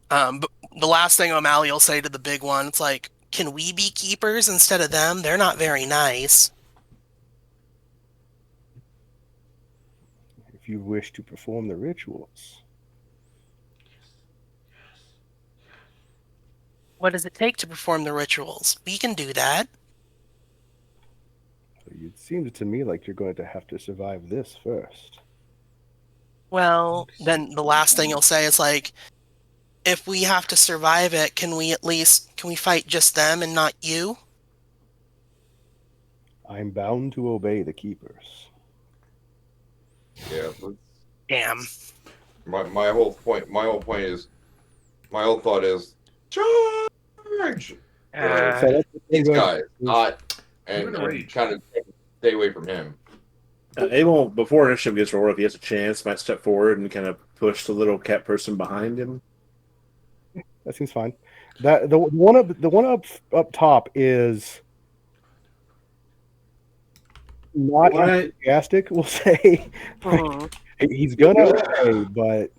the last thing O'Malley will say to the big one, it's like, "Can we be keepers instead of them? They're not very nice." If you wish to perform the rituals, What does it take to perform the rituals? We can do that. it seems to me like you're going to have to survive this first. Well, then the last thing he'll say is like, "If we have to survive it, can we fight just them and not you?" I'm bound to obey the keepers. Yeah. Damn. My whole thought is charge. So that's These guys, not I'm in a and rage. kind of stay away from him. Abel, before initiative gets rolled, if he has a chance, might step forward and kind of push the little cat person behind him. That seems fine. That the one up top is not What? enthusiastic. We'll say Mhm. he's gonna obey, but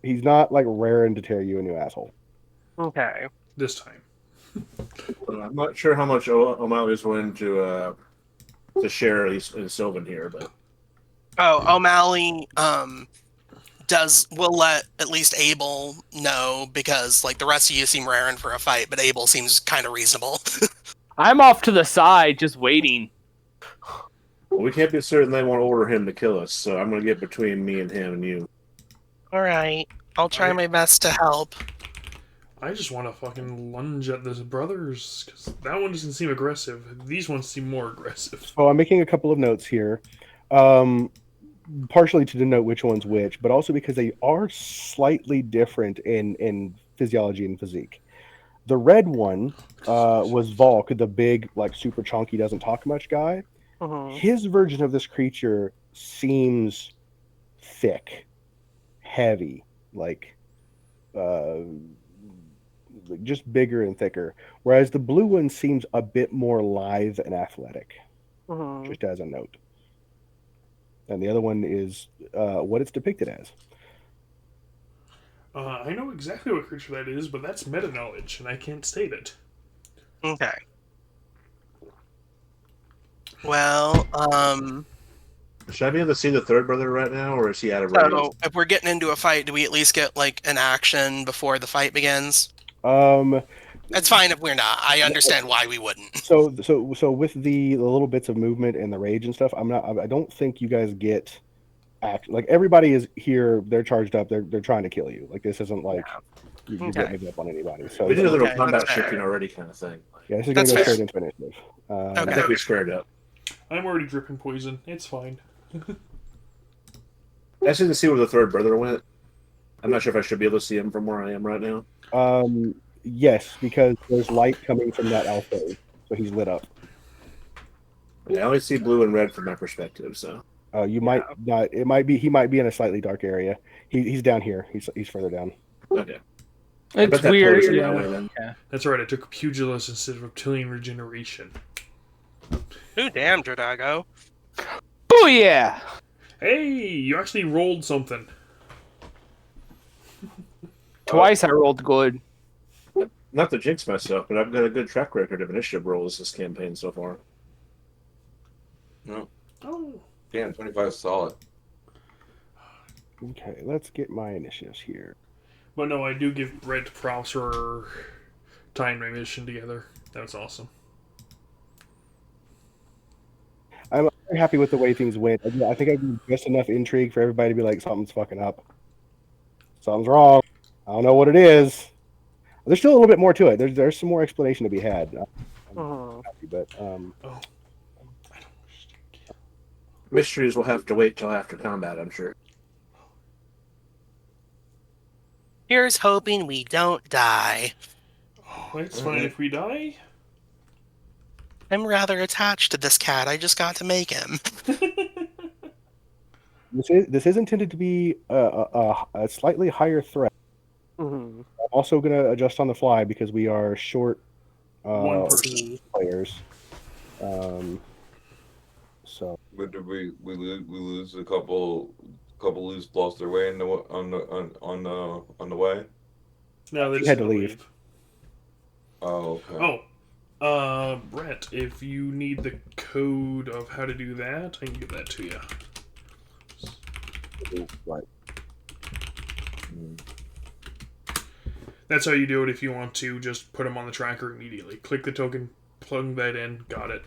he's not like raring to tear you a new asshole. Okay. This time. I'm not sure how much O'Malley is willing to share in Sylvan here, but Oh, O'Malley will let at least Abel know, because like the rest of you seem raring for a fight, but Abel seems kind of reasonable. I'm off to the side, just waiting. we can't be certain they won't order him to kill us. So I'm going to get between me and him and you. All right, I'll try my best to help. I just want to fucking lunge at this brothers, because that one doesn't seem aggressive. These ones seem more aggressive. So I'm making a couple of notes here, partially to denote which one's which, but also because they are slightly different in physiology and physique. The red one was Volk, the big, like super chunky, doesn't talk much guy. His version of this creature seems thick, heavy, like just bigger and thicker, whereas the blue one seems a bit more lithe and athletic, just as a note. And the other one is what it's depicted as. I know exactly what creature that is, but that's meta knowledge, and I can't state it. Okay. Well, Should I be able to see the third brother right now, or is he out of range? so if we're getting into a fight, do we at least get like an action before the fight begins? That's fine if we're not. I understand why we wouldn't. So with the little bits of movement and the rage and stuff, I don't think you guys get like everybody is here. They're charged up. They're trying to kill you. Like this isn't like you're getting up on anybody. So we did a little Okay, combat that's fair. shifting already, kind of thing. yeah, this is That's gonna go fair. straight into initiative. I Okay. think we squared up. I'm already dripping poison. It's fine. I just need to see where the third brother went. I'm not sure if I should be able to see him from where I am right now. Yes, because there's light coming from that alcove, so he's lit up. Yeah, I only see blue and red from my perspective, so. You might not. It might be. He might be in a slightly dark area. He's down here. He's further down. Okay. I It's bet that weird. poison Yeah, my way no. then. Yeah. That's right. I took Pugilist instead of Reptilian Regeneration. Ooh, damn, Drago. Oh yeah. Hey, you actually rolled something. Twice I rolled good. Not to jinx myself, but I've got a good track record of initiative rolls this campaign so far. No. Oh. Damn, 25 solid. Okay, let's get my initiatives here. But no, I do give Brett props for tying my mission together. That was awesome. I'm very happy with the way things went. I think I did just enough intrigue for everybody to be like, something's fucking up. Something's wrong. I don't know what it is. There's still a little bit more to it. There's some more explanation to be had. I'm happy, but Oh. I don't wish to kill. Mysteries will have to wait till after combat, I'm sure. Here's hoping we don't die. Oh, it's fine if we die. I'm rather attached to this cat. I just got to make him. this is intended to be a slightly higher threat. I'm also going to adjust on the fly because we are short One person. players. So But did we lose a couple loose lost their way on the way? No, they You just had had to leave. Oh, okay. Brett, if you need the code of how to do that, I can give that to you. right. That's how you do it if you want to just put them on the tracker immediately. Click the token, plug that in, got it.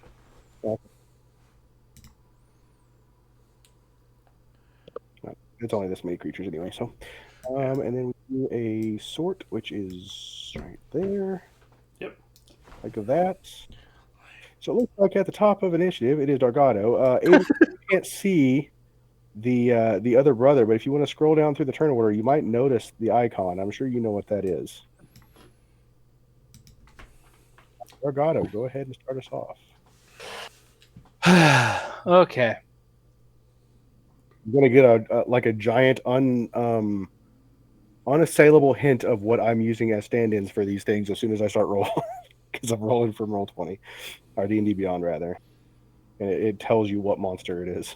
It's only this many creatures anyway. So, and then we do a sort, which is right there. Yep. Like of that. So it looks like at the top of initiative, it is Dargado. Aiden, you can't see the other brother, but if you want to scroll down through the turn order, you might notice the icon. I'm sure you know what that is. Dargado, go ahead and start us off. Okay. I'm gonna get a giant unassailable hint of what I'm using as stand-ins for these things as soon as I start rolling, because I'm rolling from Roll20 or D&D Beyond rather, and it tells you what monster it is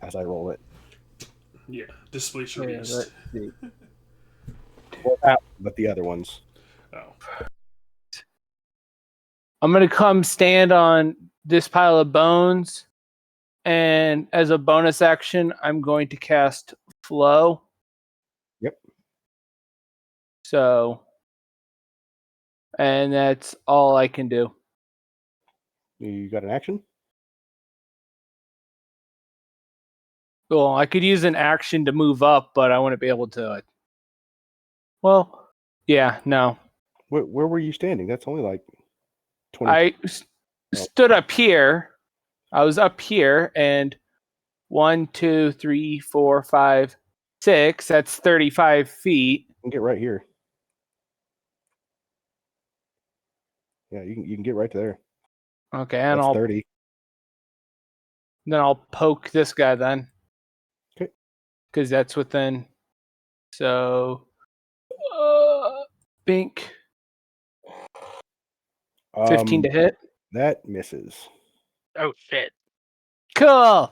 as I roll it. Yeah, Displace Yeah, Beast. let's see. Well, that, but the other ones. Oh. I'm gonna come stand on this pile of bones, and as a bonus action, I'm going to cast Flow. Yep. So, and that's all I can do. You got an action? Well, I could use an action to move up, but I wouldn't be able to. Well, yeah, no. Where were you standing? That's only like 20. I stood up here. I was up here, and 1, 2, 3, 4, 5, 6. That's 35 feet. You can get right here. Yeah, you can get right to there. Okay, and That's I'll 30. then I'll poke this guy then. Okay. Because that's within. So, Bink. 15 to hit. That misses. Oh, shit. Cool.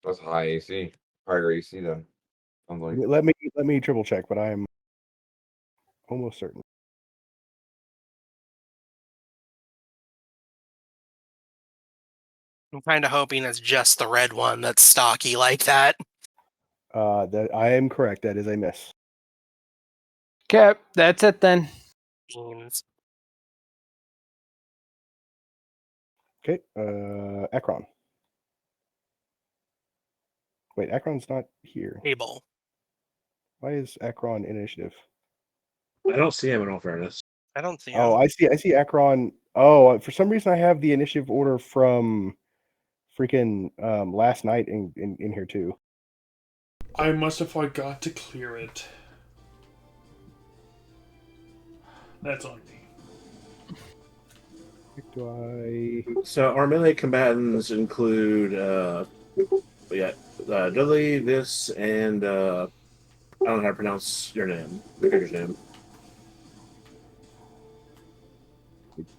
That's high AC. Higher AC then. I'm like, Let me triple check, but I'm almost certain. I'm kind of hoping it's just the red one that's stocky like that. That I am correct. That is a miss. Okay, that's it then. Beans. Okay. Akron. Wait, Akron's not here. Table. Why is Akron in initiative? I don't see him in all fairness. I don't see Oh, him. I see Akron. Oh, for some reason I have the initiative order from freaking last night in here too. I must have forgot to clear it. That's on me. Do I? So our melee combatants include we got Dudley, this, and I don't know how to pronounce your name, the character's name.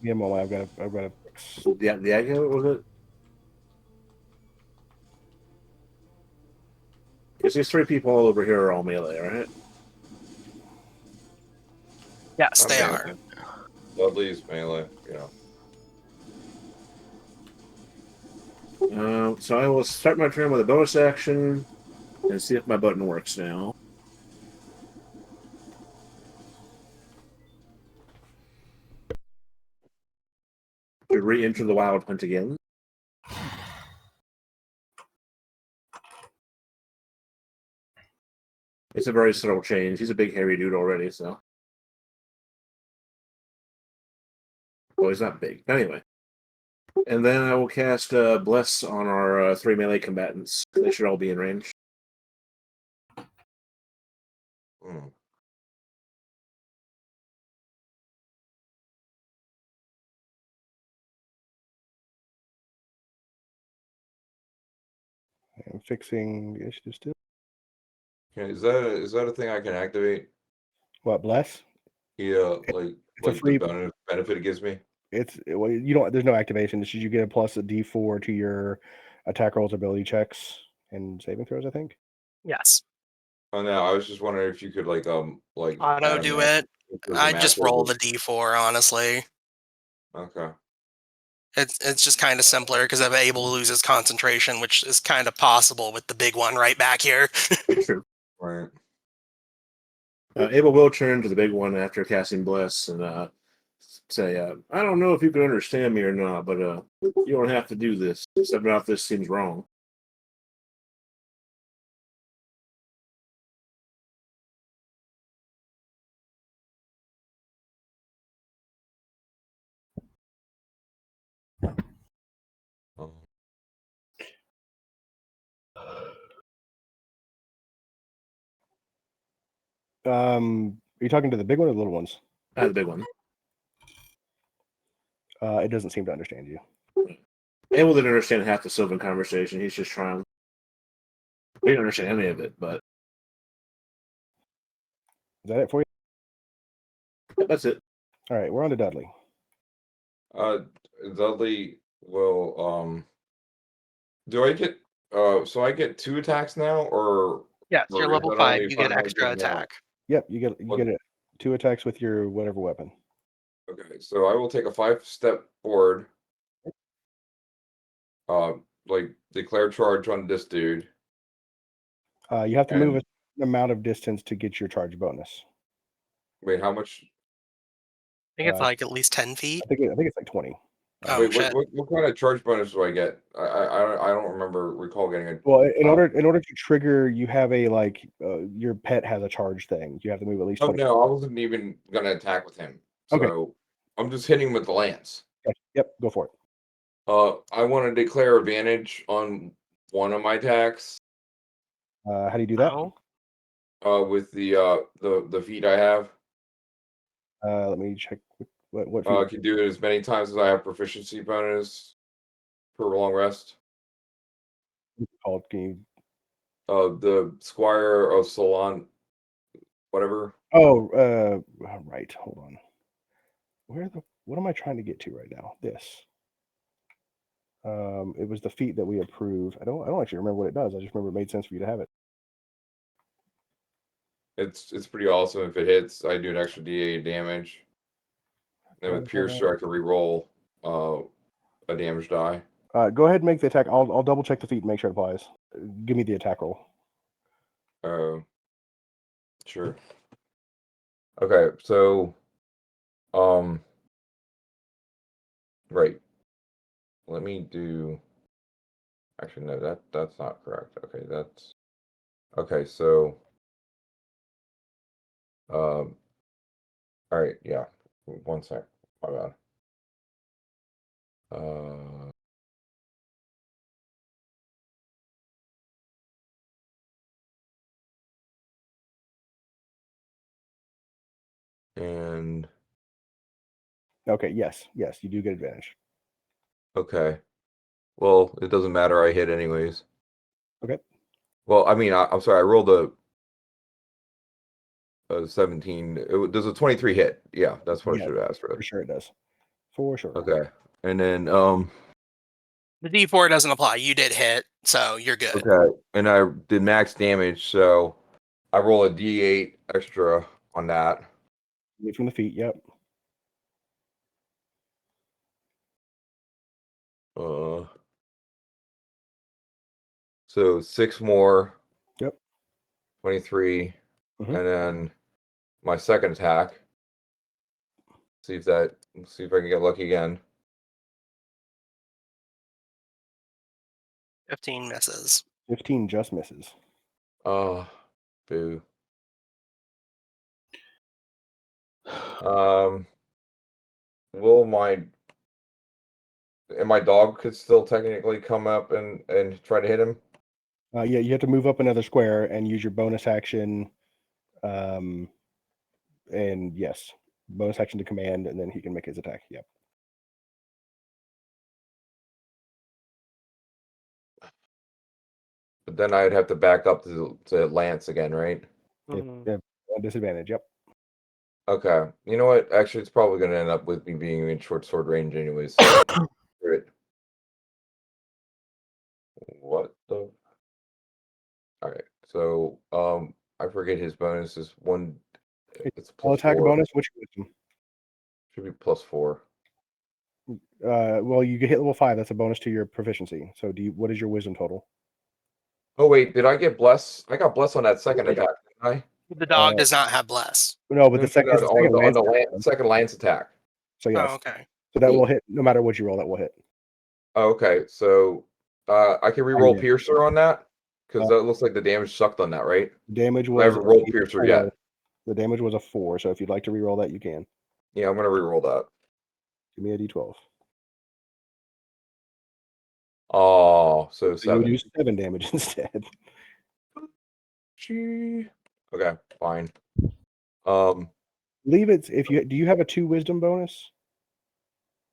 Yeah, well, I've got a. Diego, was it? Because these three people all over here are all melee, right? Yes, I'm they melee. are. Dudley's melee. Yeah. So I will start my turn with a bonus action and see if my button works now. To re-enter the wild hunt again. It's a very subtle change. He's a big hairy dude already, so. Well, he's not big. Anyway. And then I will cast Bless on our three melee combatants. They should all be in range. Hmm. I'm fixing the issue still. Okay, is that a thing I can activate? What, bless? Yeah, It's a like free. the benefit it gives me. It's well, you don't. There's no activation. It's just you get a plus a D4 to your attack rolls, ability checks, and saving throws. I think. Yes. Oh no, I was just wondering if you could Auto add a do math. it. If there's a I math just roll over. the d4, honestly. Okay. It's just kind of simpler because if Abel loses concentration, which is kind of possible with the big one right back here. True. Right. Abel will turn to the big one after casting Bless and say, I don't know if you can understand me or not, but you don't have to do this. Except if this seems wrong. Um, Are you talking to the big one or the little ones? The big one. It doesn't seem to understand you. Abel didn't understand half the Sylvan conversation. He's just trying. We didn't understand any of it, but Is that it for you? that's it. All right, we're on to Dudley. Dudley will do I get so I get 2 attacks now or Yes, or you're is level that 5. only You if get I'm extra ranking down? attack. Yep, you What- get it. 2 attacks with your whatever weapon. Okay, so I will take a 5-step forward. Declare charge on this dude. You have to move a And certain amount of distance to get your charge bonus. wait, how much? I think it's Uh, like at least 10 feet. I think it's like 20. Oh, Wait, shit. what kind of charge bonus do I get? I don't recall getting a. Well, in order to trigger, you have a your pet has a charge thing. You have to move at least Oh 20. no, I wasn't even gonna attack with him. Okay. So I'm just hitting him with the lance. Gotcha. Yep, go for it. I want to declare advantage on one of my attacks. How do you do that? With the feat I have. Let me check what I feat. can do it as many times as I have proficiency bonus per long rest. It's called. Can you? The Squire of Solon, whatever. Oh, right. Hold on. What am I trying to get to right now? This. It was the feat that we approved. I don't actually remember what it does. I just remember it made sense for you to have it. It's pretty awesome. If it hits, I do an extra D8 damage. And with Piercer, I can reroll a damage die. Go ahead and make the attack. I'll double check the feat and make sure it applies. Give me the attack roll. Sure. Okay, so right. Let me do. Actually, no, that's not correct. Okay, that's okay. So, all right, yeah. 1 sec. My bad. And Okay, yes, you do get advantage. Okay. Well, it doesn't matter. I hit anyways. Okay. Well, I mean, I'm sorry. I rolled a 17. Does a 23 hit? Yeah, that's what I Yeah, should have asked for. for sure it does. For sure. Okay. And then The D4 doesn't apply. You did hit, so you're good. okay. And I did max damage, so I roll a D8 extra on that. Hit from the feet. Yep. So 6 more. Yep. 23. Mhm. And then my second attack. See if I can get lucky again. 15 misses. 15 just misses. Oh, boo. Will my dog could still technically come up and try to hit him? Yeah, you have to move up another square and use your bonus action. And yes, bonus action to command, and then he can make his attack. Yep. But then I'd have to back up to Lance again, right? Yeah, disadvantage. Yep. Okay. You know what? Actually, it's probably going to end up with me being in short sword range anyways. So screw it. What the? All right. So I forget his bonus is 1. It's All plus attack 4. bonus. Which wisdom? Should be plus 4. Well, you get hit level 5. That's a bonus to your proficiency. So, what is your wisdom total? Oh wait, did I get bless? I got bless on that second attack, didn't I? The dog does not have bless. No, but the second, it's the second on lance the attack. second lance attack. So yes, Oh, okay. so that will hit no matter what you roll. That will hit. Oh, okay, so I can re-roll Yeah. Piercer on that because that looks like the damage sucked on that, right? Damage I was haven't rolled a Piercer 4. yet. The damage was a 4. So if you'd like to re-roll that, you can. Yeah, I'm gonna re-roll that. Give me a d12. Oh, so So you 7. do 7 damage instead. Okay, fine. Leave it. If you do, you have a 2 wisdom bonus.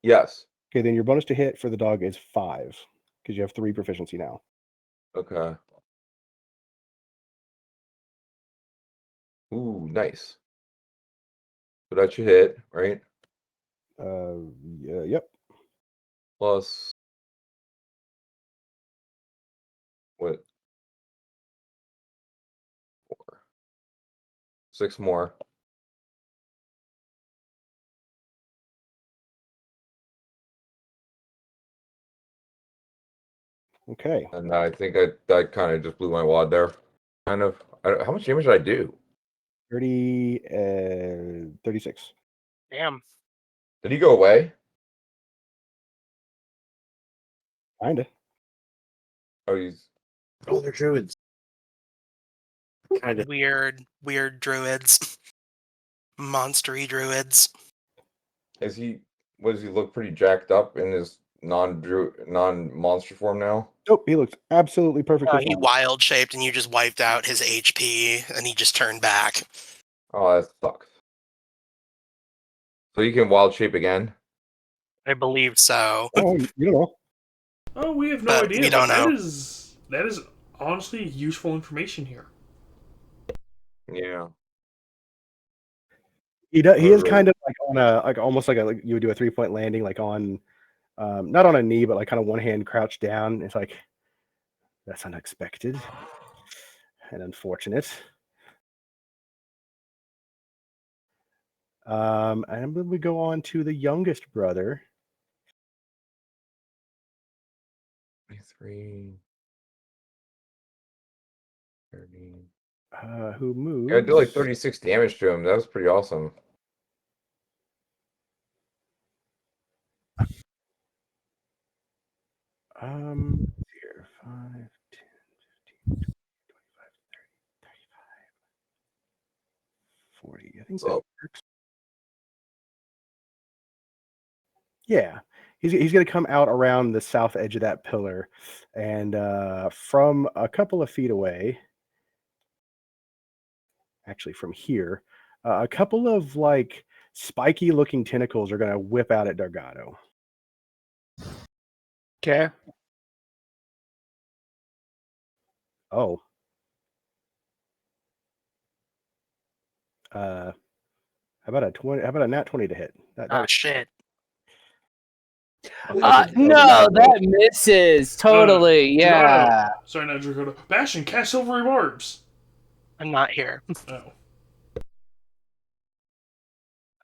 Yes. Okay, then your bonus to hit for the dog is 5 because you have 3 proficiency now. Okay. Ooh, nice. So that should hit, right? Yeah, yep. Plus what? 4. 6 more. Okay. And I think I kind of just blew my wad there. Kind of. How much damage did I do? 36. Damn. Did he go away? Kinda. Oh, he's. Oh, they're druids. Kind of. Weird druids. Monstery druids. Is he? What does he look pretty jacked up in his non-monster form now? Nope, he looks absolutely perfectly He fine. wild shaped and you just wiped out his HP and he just turned back. Oh, that sucks. So you can wild shape again? I believe so. Oh, you don't know. Oh, we have no But idea. we don't but know. That is honestly useful information here. Yeah. He does. He is Right. kind of like on a almost like you would do a 3-point landing, like on not on a knee, but like kind of one hand crouched down. It's like that's unexpected and unfortunate. And then we go on to the youngest brother. 23. 30. Who moves? Yeah, I did like 36 damage to him. That was pretty awesome. Here, 5, 10, 15, 20, 25, 30, 35, 40. I think that works. Yeah, he's going to come out around the south edge of that pillar, and from a couple of feet away, actually from here, a couple of like spiky looking tentacles are going to whip out at Dargado. Okay. Oh. How about a 20? How about a nat 20 to hit? Ah, shit. Oh, No, that misses totally. Yeah. Sorry, not Dracodo. Bastion, cast silvery barbs. I'm not here. Oh.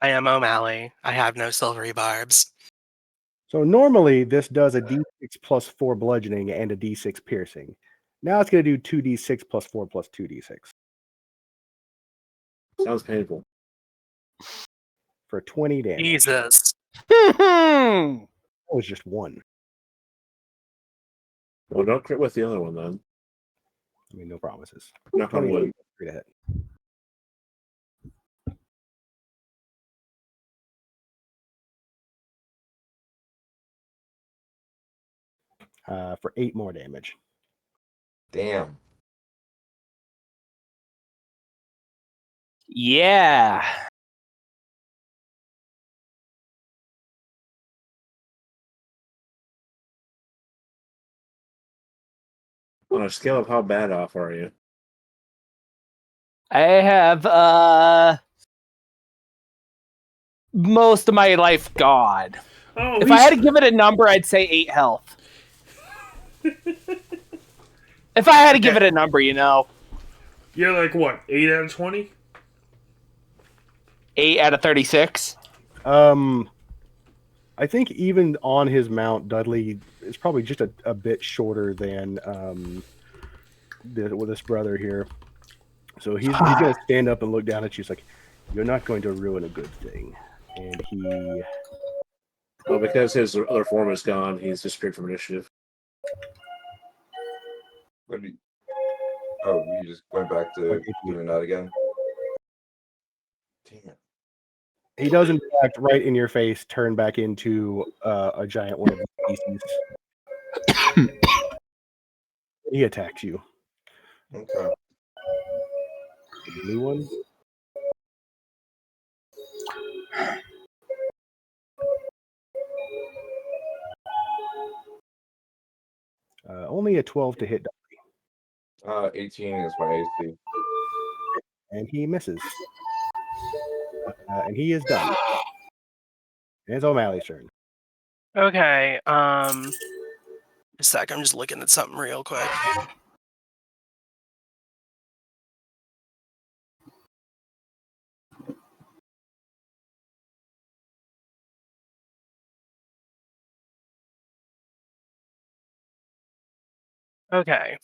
I am O'Malley. I have no silvery barbs. So normally this does a d6 plus 4 bludgeoning and a d6 piercing. Now it's going to do 2d6 plus 4 plus 2d6 Sounds painful. for 20 damage. Jesus. That was just one. Well, don't crit with the other one then. I mean, no promises. Knock on 20 wood. to hit. For 8 more damage. Damn. Yeah. On a scale of how bad off are you? I have most of my life gone. Oh, If I had to give it a number, I'd say 8 health. If I had to give it a number, you know. You're like what? 8 out of 20? 8 out of 36. I think even on his mount, Dudley is probably just a bit shorter than this brother here. So he's going to stand up and look down at you. He's like, "You're not going to ruin a good thing." And he... Well, because his other form is gone, he's disappeared from initiative. What do you... Oh, you just went back to doing that again? Damn it. He does, in fact, right in your face, turn back into a giant one of these species. He attacks you. Okay. The blue one. Only a 12 to hit, 18 is my AC. and he misses. And he is done. And it's O'Malley's turn. Okay. A sec. I'm just looking at something real quick. Okay.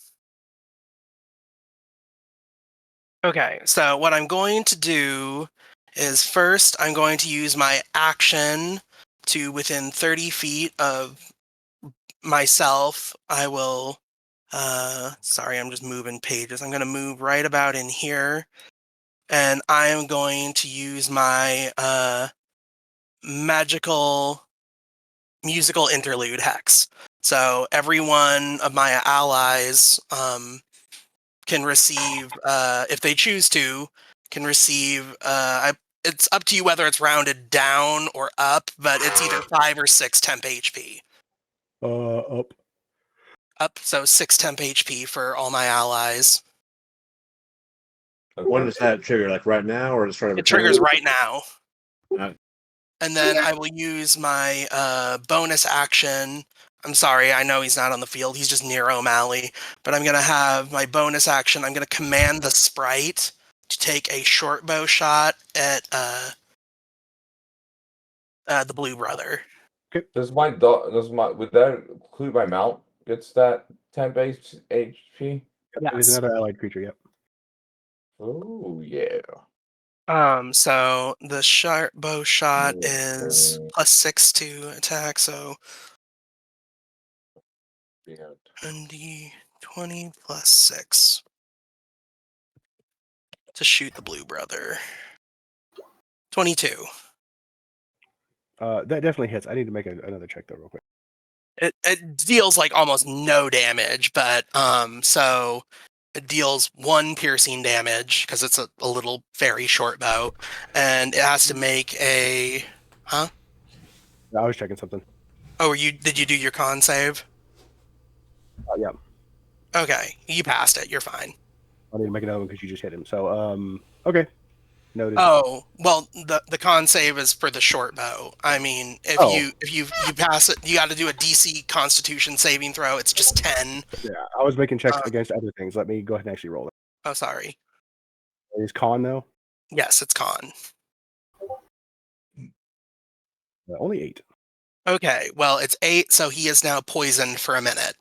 Okay, so what I'm going to do is first I'm going to use my action to within 30 feet of myself. I will, sorry, I'm just moving pages. I'm going to move right about in here. And I am going to use my magical musical interlude hex. So every one of my allies can receive, if they choose to, can receive, it's up to you whether it's rounded down or up, but it's either 5 or 6 temp HP. Up. Up, so 6 temp HP for all my allies. Okay. When does that trigger? Like right now, or just right? It triggers right now. Uh, And then I will use my bonus action. I'm sorry, I know he's not on the field. He's just near O'Malley. But I'm going to have my bonus action. I'm going to command the sprite to take a short bow shot at the blue brother. Does my would that include my mount gets that 10 base HP? It is another allied creature, yep. Oh yeah. So the sharp bow shot Yeah. is +6 to attack, so Yeah. 20 plus 6 to shoot the blue brother. 22. That definitely hits. I need to make another check though, real quick. It deals like almost no damage, but so It deals 1 piercing damage because it's a little very short bow, and it has to make a. Huh? I was checking something. Oh, did you do your con save? Yeah, Okay, you passed it. You're fine. I need to make another one because you just hit him. So, okay, noted. Oh, well, the con save is for the short bow. I mean, if you pass it, you got to do a DC Constitution saving throw. It's just 10. Yeah, I was making checks against other things. Let me go ahead and actually roll it. Oh, sorry. Is con though? Yes, it's con. Only 8. Okay, well, it's 8, so he is now poisoned for a minute.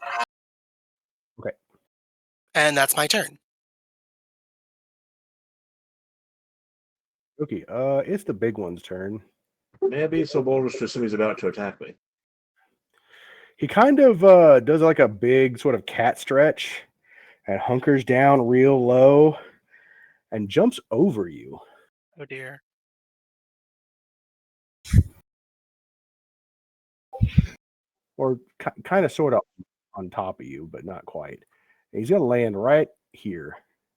Okay. And that's my turn. Okay, it's the big one's turn. May I be so bold as to assume he's about to attack me? He kind of does like a big sort of cat stretch and hunkers down real low and jumps over you. Oh dear. Or kind of sort of on top of you, but not quite. And he's going to land right here.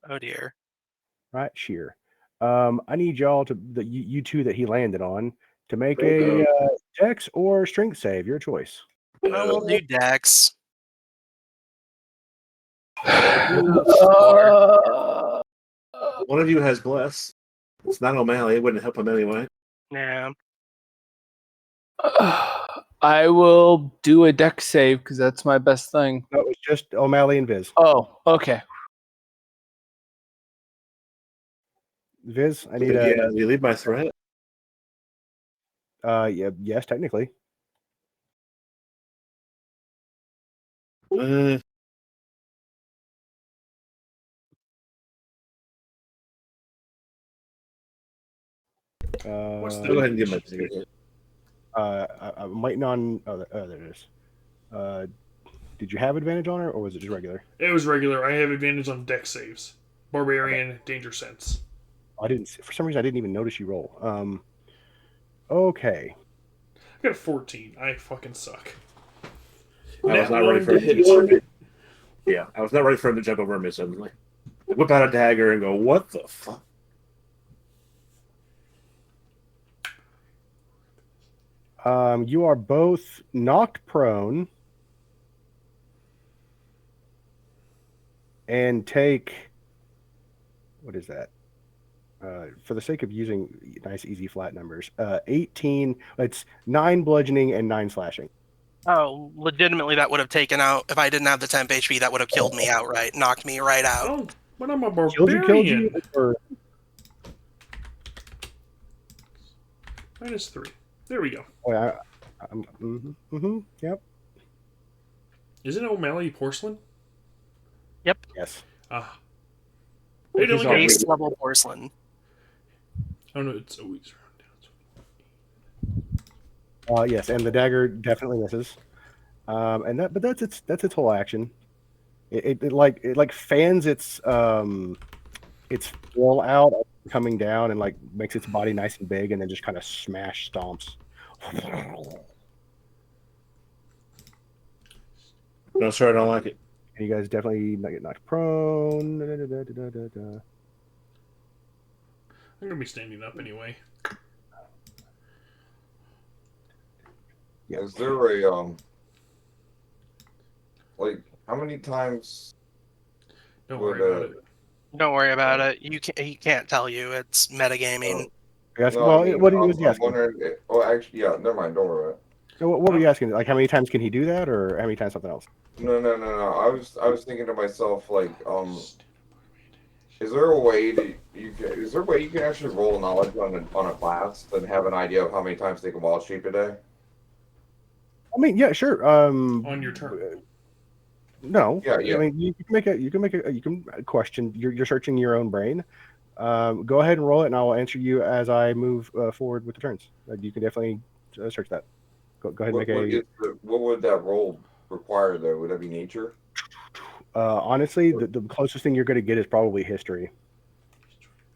Oh dear. Right here. I need y'all to, you two that he landed on, to make a dex or strength save, your choice. Oh, we'll do Dex. One of you has bless. It's not O'Malley. It wouldn't help him anyway. Yeah. I will do a dex save because that's my best thing. No, it's just O'Malley and Viz. Oh, okay. Viz, I need Yeah, you leave my threat. yeah, yes, technically. What's the Go ahead and give my ticket. I'm waiting on. There it is. Did you have advantage on her, or was it just regular? It was regular. I have advantage on dex saves. Barbarian, danger sense. I didn't. For some reason, I didn't even notice you roll. Okay. I got a 14. I fucking suck. I was not ready for him to hit. Yeah, I was not ready for him to jump over me suddenly. I whip out a dagger and go, "What the fuck?" You are both knocked prone and take. What is that? For the sake of using nice, easy, flat numbers, 18. It's 9 bludgeoning and 9 slashing. Oh, legitimately, that would have taken out. If I didn't have the temp HP, that would have killed me outright, knocked me right out. Oh, but I'm a Killed barbarian. you, or -3. There we go. oh, yep. Isn't O'Malley porcelain? Yes. Ah. Which They is don't all get Base level porcelain. Oh no, it's always Yes, and the dagger definitely misses. And that, but that's its whole action. It like fans its full out, coming down, and like makes its body nice and big, and then just kind of smash stomps. No, sir, I don't like it. And you guys definitely not get knocked prone. I'm gonna be standing up anyway. Yeah. Is there a like how many times Don't would worry about it. Don't worry about it. He can't tell you. It's metagaming. Yes. No, Well, I mean, what was I'm he asking? wondering. Oh, actually, yeah. Never mind. Don't worry about it. So what were you asking? Like, how many times can he do that, or how many times something else? No. I was thinking to myself like, is there a way you can actually roll knowledge on a class and have an idea of how many times they can wild shape a day? I mean, yeah, sure. On your turn. No. Yeah. I mean, you can question. You're searching your own brain. Go ahead and roll it, and I will answer you as I move forward with the turns. You can definitely search that. Go ahead and make What would that roll require though? Would that be nature? honestly, the closest thing you're going to get is probably history.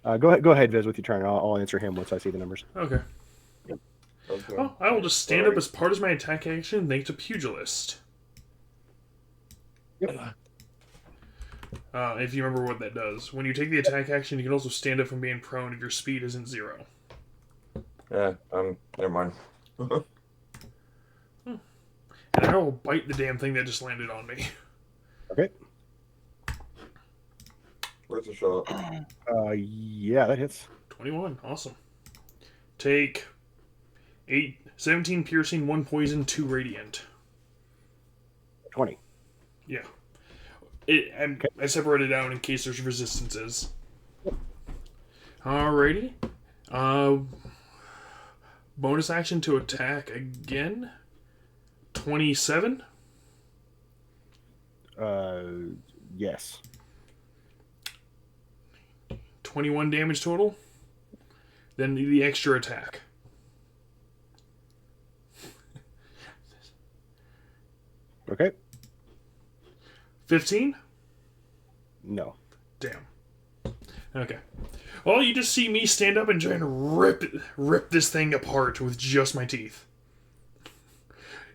Go ahead, Viz, with your turn. I'll answer him once I see the numbers. Okay. Okay. Oh, I will just stand up as part of my attack action, thanks to Pugilist. Yep. If you remember what that does. When you take the attack action, you can also stand up from being prone if your speed isn't 0. Yeah, never mind. And I will bite the damn thing that just landed on me. Okay. Where's the shot? Yeah, that hits. 21. Awesome. Take 17 piercing, 1 poison, 2 radiant. 20. Yeah. I separated out in case there's resistances. Alrighty. Bonus action to attack again. 27. Yes. 21 damage total. Then the extra attack. Okay. 15? No. Damn. Okay. Well, you just see me stand up and try and rip this thing apart with just my teeth.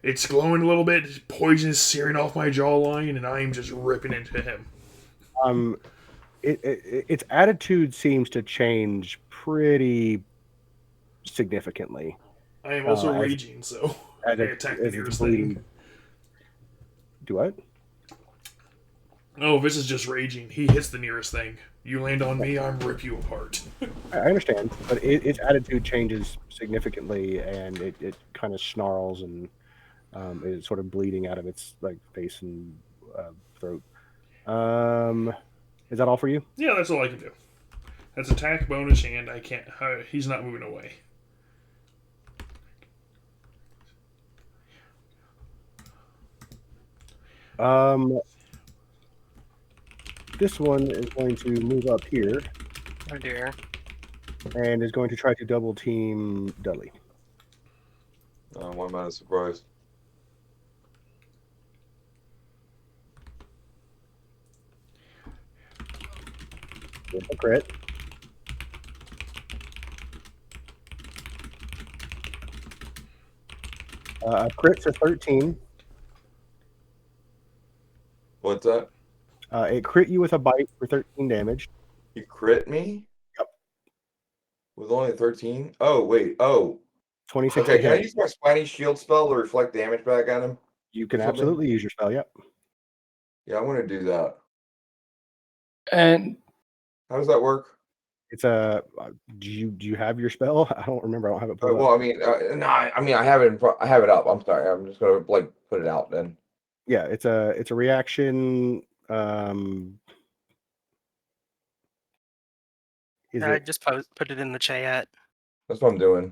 It's glowing a little bit, poison is searing off my jawline, and I'm just ripping into him. Its attitude seems to change pretty significantly. I am also as- raging, so I attack the as it's nearest bleeding. thing. Do what? Oh, this is just raging. He hits the nearest thing. You land on me, I'm rip you apart. I understand, but its attitude changes significantly, and it kind of snarls and it's sort of bleeding out of its face and throat. Is that all for you? Yeah, that's all I can do. That's attack, bonus, and I can't. He's not moving away. This one is going to move up here Oh dear. and is going to try to double team Dudley. Why am I surprised? With a crit. A crit for 13. What's that? It crit you with a bite for 13 damage. You crit me? Yep. With only 13? Oh, wait. Oh. 26 Okay, to can I hit. use my spiny shield spell to reflect damage back at him? You can something? absolutely use your spell, yep. Yeah, I want to do that. And How does that work? It's a. Do you have your spell? I don't remember. I don't have it pulled Well, up. I mean, no, I mean, I have it. I have it up. I'm sorry. I'm just gonna put it out then. Yeah, it's a reaction. Is I it? just put it in the chat. That's what I'm doing.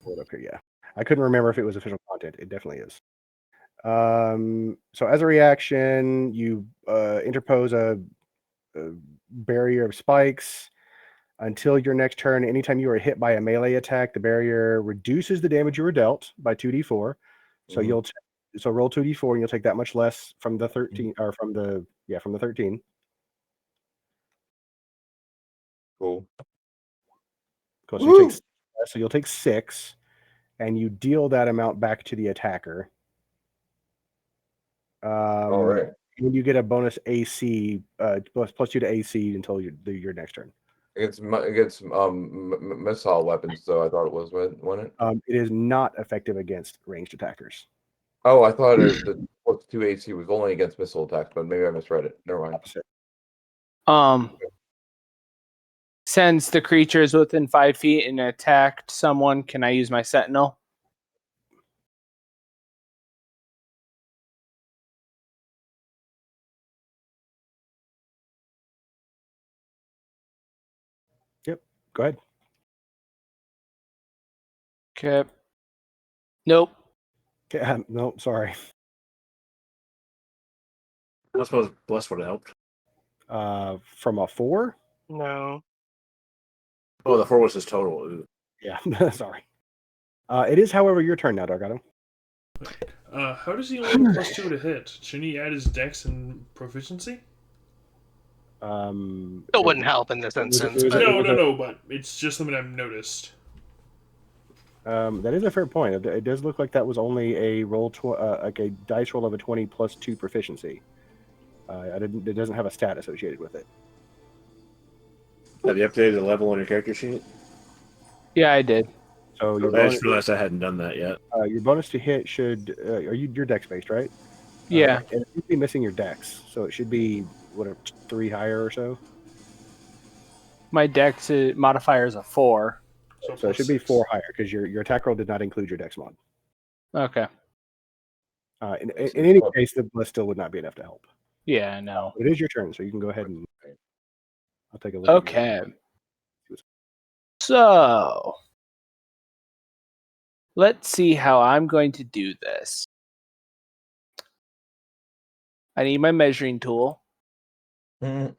Pull it up here. Yeah, I couldn't remember if it was official content. It definitely is. So as a reaction, you interpose a barrier of spikes until your next turn. Anytime you are hit by a melee attack, the barrier reduces the damage you were dealt by 2d4. So Mhm. you'll so roll 2d4 and you'll take that much less from the 13 or from the 13. Cool. Cool. So you'll take 6, and you deal that amount back to the attacker. All right. And you get a bonus AC plus 2 to AC until your next turn. It's missile weapons, though. I thought it was, wasn't it? It is not effective against ranged attackers. Oh, I thought the plus 2 AC was only against missile attacks, but maybe I misread it. Never mind. Opposite. since the creature is within 5 feet and attacked someone, can I use my sentinel? Go ahead. Okay. Nope. Okay, no, sorry. I suppose Bless would have helped. From a 4? No. Oh, the 4 was his total. Ooh. Yeah, sorry. It is, however, your turn now, Dargato. How does he only get plus 2 to hit? Shouldn't he add his dex and proficiency? It wouldn't help in this instance. was but No, but it's just something I've noticed. That is a fair point. It does look like that was only a roll, like a dice roll of a 20 plus 2 proficiency. It doesn't have a stat associated with it. Have you updated the level on your character sheet? Yeah, I did. So your I bonus, just realized I hadn't done that yet. your bonus to hit should you're dex based, right? Yeah. And you'd be missing your dex, so it should be whatever 3 higher or so. My dex modifier is a 4. So it should be 4 higher because your attack roll did not include your dex mod. Okay. In any case, the bless still would not be enough to help. Yeah, no. It is your turn, so you can go ahead and I'll take a look. Okay. So let's see how I'm going to do this. I need my measuring tool. Mm,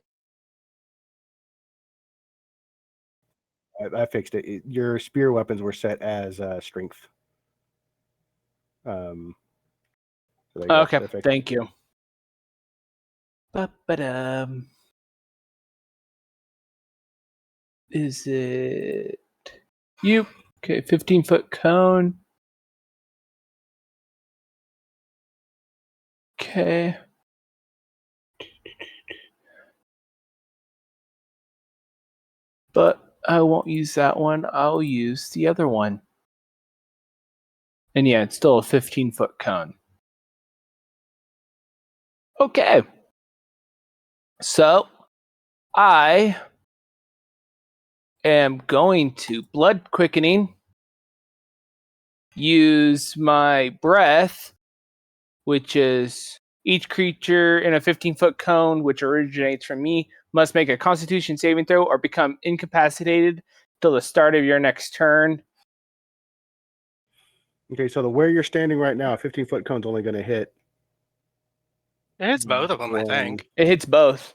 I fixed it. Your spear weapons were set as strength. So there you go. Okay, That fixed it. thank you. Ba-ba-dum. Is it you? Okay, 15-foot cone. Okay. But I won't use that one. I'll use the other one. And yeah, it's still a 15-foot cone. Okay. So I am going to blood quickening, use my breath, which is each creature in a 15-foot cone, which originates from me, must make a Constitution saving throw or become incapacitated till the start of your next turn. Okay, so where you're standing right now, a 15-foot cone's only going to hit. It's both of them, I one- think. It hits both.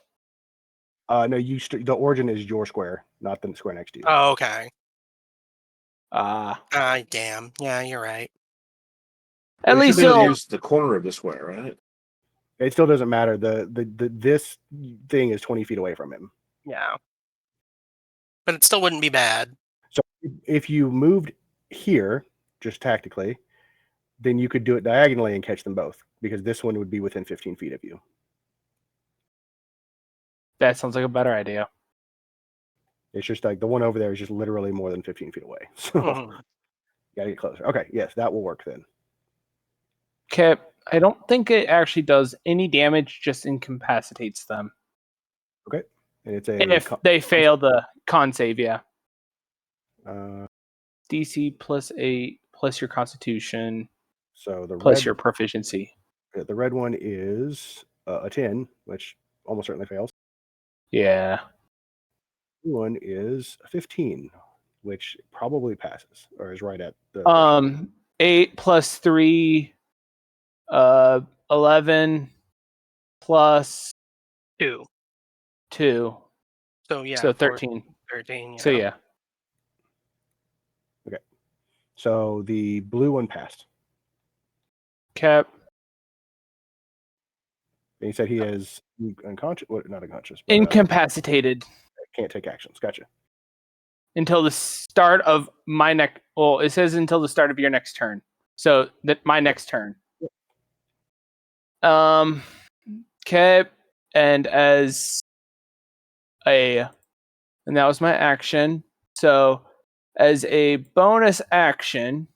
No, the origin is your square, not the square next to you. Oh, okay. Damn. Yeah, you're right. At You should least be able to it'll. use the corner of the square, right? It still doesn't matter. This thing is 20 feet away from him. Yeah. But it still wouldn't be bad. So if you moved here, just tactically, then you could do it diagonally and catch them both, because this one would be within 15 feet of you. That sounds like a better idea. It's just like the one over there is just literally more than 15 feet away. So Mhm. gotta get closer. Okay, yes, that will work then. Okay, I don't think it actually does any damage, just incapacitates them. And it's a If they fail the con save, yeah. uh, DC plus 8 plus your Constitution so the plus red, your proficiency. the red one is a 10, which almost certainly fails. Yeah. The blue one is a 15, which probably passes or is right at the 8 plus 3, 11 plus 2. 2. So yeah. So 13. 13. So yeah. So the blue one passed. Cap. And he said he is unconscious. What? Not unconscious. But, Incapacitated can't take actions. Gotcha. until the start of my next. Well, it says until the start of your next turn. So that my next turn. Okay. And and that was my action. So as a bonus action,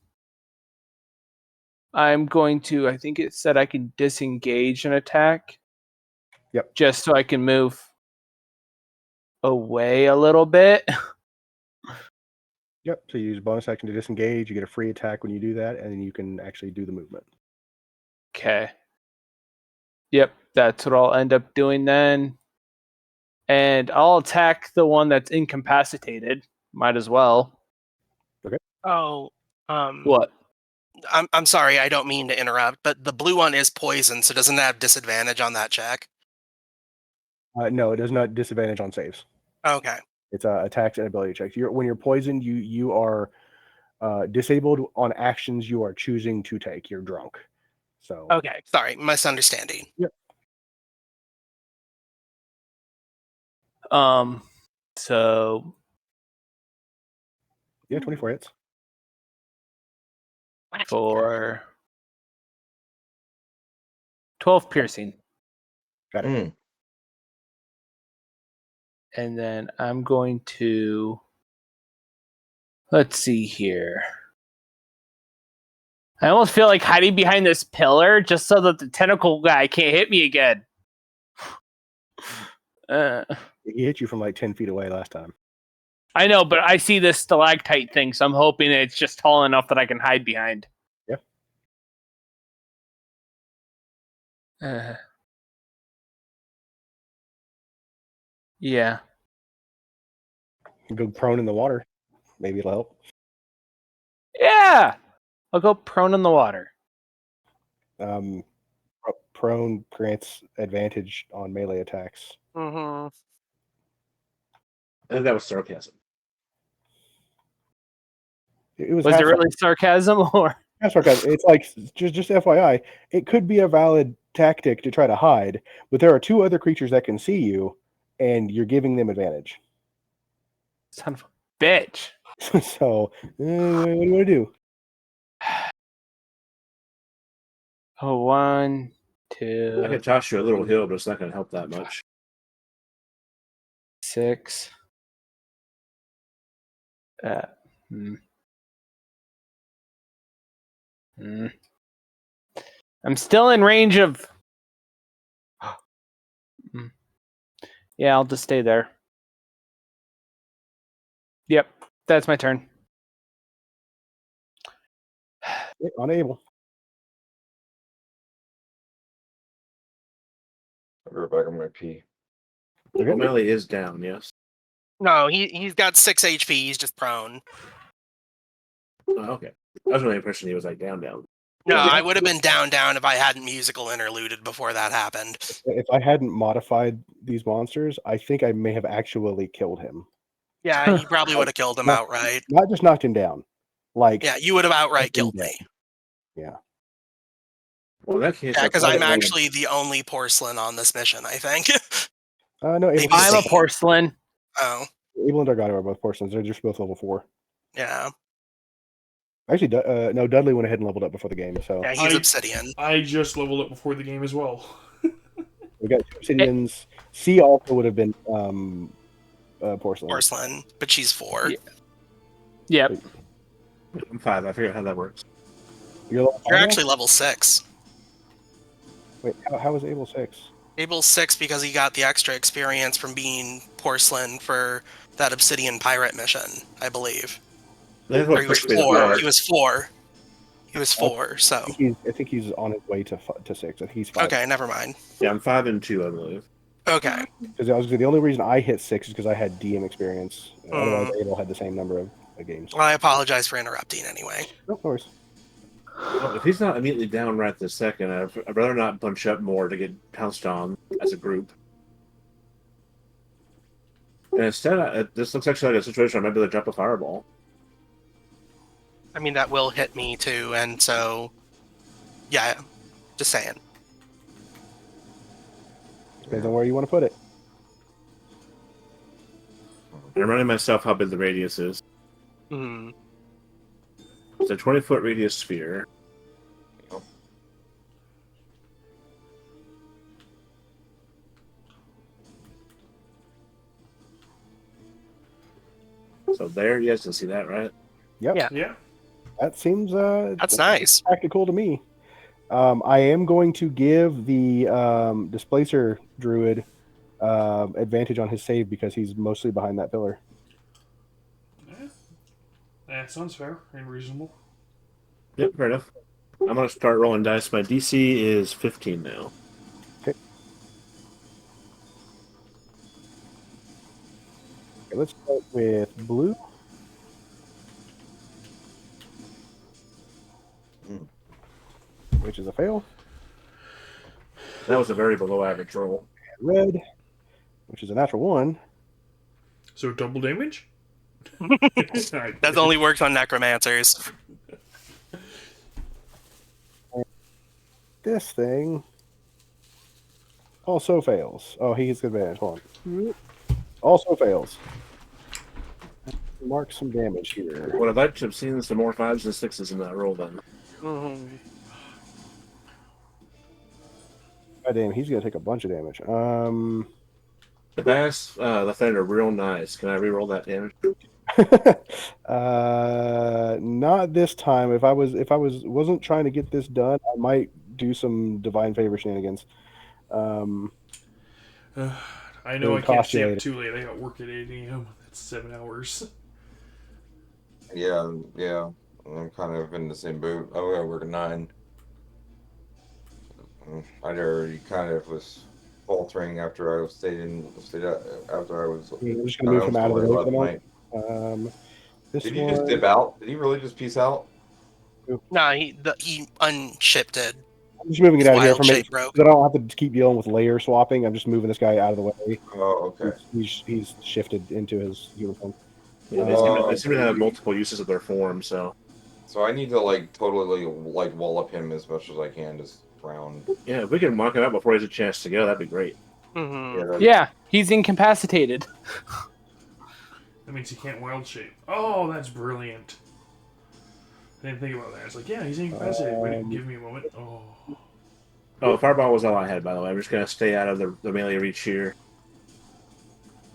I'm going to, I think it said I can disengage an attack. Yep. Just so I can move away a little bit. Yep. So you use bonus action to disengage. You get a free attack when you do that, and then you can actually do the movement. Okay. Yep, that's what I'll end up doing then. And I'll attack the one that's incapacitated. Might as well. Oh. What? I'm sorry, I don't mean to interrupt, but the blue one is poison, so doesn't that have disadvantage on that check? No, it does not disadvantage on saves. Okay. It's attacks and ability checks. When you're poisoned, you are disabled on actions you are choosing to take. You're drunk. So Okay. Sorry, misunderstanding. So yeah, 24 hits. for 12 piercing. Got it. Mm. And then I'm going to. Let's see here. I almost feel like hiding behind this pillar just so that the tentacle guy can't hit me again. He hit you from like 10 feet away last time. I know, but I see this stalactite thing, so I'm hoping it's just tall enough that I can hide behind. Yeah. Yeah. Go prone in the water. Maybe it'll help. Yeah. I'll go prone in the water. Prone grants advantage on melee attacks. Mm-hmm. I think that was sarcasm. It was Was it half really sarcasm or? half sarcasm. It's like just FYI, it could be a valid tactic to try to hide, but there are two other creatures that can see you, and you're giving them advantage. Son of a bitch. So, what do you want to do? Oh, 1, I 2, could toss you a little hill, but it's not going to help that much. 6. I'm still in range of. Yeah, I'll just stay there. Yep, that's my turn. Unable. I'll go back on my pee. Okay. Melee is down, yes. No, he's got 6 HP. He's just prone. Oh, okay. I was under the impression he was like down. No, Yeah. I would have been down if I hadn't musical interluded before that happened. If I hadn't modified these monsters, I think I may have actually killed him. Yeah, you probably would have killed him outright. Not just knocked him down. Like, Yeah, you would have outright knocked him killed down. me. Yeah. Well, in that case, Yeah, I because probably I'm would've- actually the only porcelain on this mission, I think. No, Maybe Abel, I'm a C. porcelain. Oh, Abel and Dargado are both porcelains. They're just both level 4. yeah. Actually, no, Dudley went ahead and leveled up before the game. So Yeah, he's I- obsidian. I just leveled up before the game as well. we got 2 obsidians. C also would have been porcelain. Porcelain, but she's 4. Yeah. Yep. I'm 5. I figured out how that works. You're, level You're 5 now? actually level 6. Wait, how is Abel 6? Abel's 6 because he got the extra experience from being porcelain for that obsidian pirate mission, I believe. That's Or what he was pushed me to 4. five. He was 4. He was 4, so. I think he's on his way to 6. I think he's 5. Okay, never mind. Yeah, I'm 5 and 2, I believe. Okay. Because I was the only reason I hit 6 is because I had DM experience. Otherwise, Abel had the same number of games. Well, I apologize for interrupting anyway. No worries. Well, if he's not immediately down right this second, I'd rather not bunch up more to get pounced on as a group. And instead, this looks actually like a situation where I might be able to drop a fireball. I mean, that will hit me too, and so. Yeah, just saying. Depends on where you want to put it. I'm reminding myself how big the radius is. Hmm. It's a 20-foot radius sphere. So there, you guys can see that, right? Yep. Yeah. Yeah. That seems That's nice. practical to me. I am going to give the Displacer Druid advantage on his save because he's mostly behind that pillar. Yeah. That sounds fair and reasonable. Yep, fair enough. I'm going to start rolling dice. My DC is 15 now. Okay, let's start with blue. Which is a fail. That was a very below average roll. And red, which is a natural 1. So double damage? That only works on necromancers. This thing also fails. Oh, he gets advantage. Hold on. Also fails. Mark some damage here. What I'd like to have seen is some more 5s and 6s in that roll then. Mhm. God damn, he's gonna take a bunch of damage. The bass, the thunder, real nice. Can I reroll that damage? Not this time. If I wasn't trying to get this done, I might do some divine favor shenanigans. I It know I would can't cost you stay up later. too late. I got work at 8 a.m. That's 7 hours. Yeah, yeah. I'm kind of in the same boat. I gotta work at 9. I already kind of was faltering after I stayed out, after I was Yeah, I'm just at gonna my move own him out of the story way for the last moment. night. This Did he just one. dip out? Did he really just peace out? No, he unshifted. I'm just moving it His out of here wild for me. shape broke. So I don't have to keep dealing with layer swapping. I'm just moving this guy out of the way. Oh, okay. He's shifted into his uniform. Yeah, they seem to have multiple uses of their form, so. So I need to like totally like wall up him as much as I can this round. Yeah, if we can mark him out before he has a chance to go, that'd be great. Mm-hmm. Yeah, he's incapacitated. That means he can't wild shape. Oh, that's brilliant. I didn't think about that. It's like, yeah, he's incapacitated. Wait, give me a moment. Oh. Oh, Fireball was all I had, by the way. I'm just going to stay out of the melee reach here.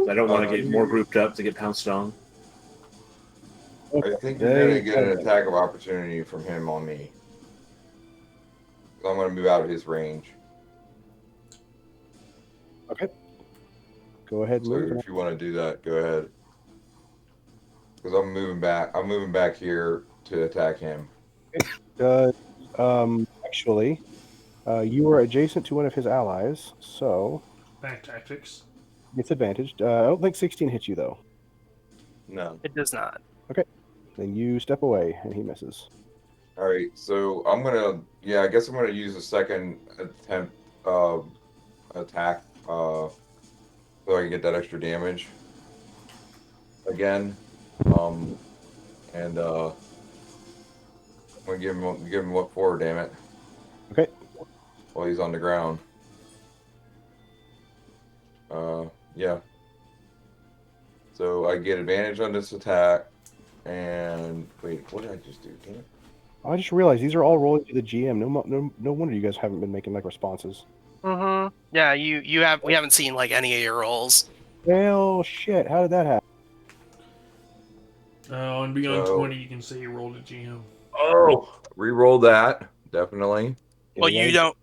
I don't want to get more grouped up to get pounced on. I think you're gonna get an attack of opportunity from him on me. I'm gonna move out of his range. Okay. Go ahead and So move. if you want to do that, go ahead. Because I'm moving back. I'm moving back here to attack him. Actually, you are adjacent to one of his allies, so Back tactics. it's advantaged. I don't think 16 hits you though. No. It does not. Then you step away, and he misses. All right. So I'm gonna. Yeah, I guess I'm gonna use a second attempt attack. So I can get that extra damage again. And I'm gonna give him what for? Damn it. Okay. While he's on the ground. Yeah. So I get advantage on this attack. And wait, what did I just do? Damn it. I just realized these are all rolling to the GM. No wonder you guys haven't been making like responses. Mm-hmm. Yeah, we haven't seen like any of your rolls. Well, shit. How did that happen? On Beyond So- 20, you can say you rolled a GM. Oh, re-roll that definitely. Well, you don't.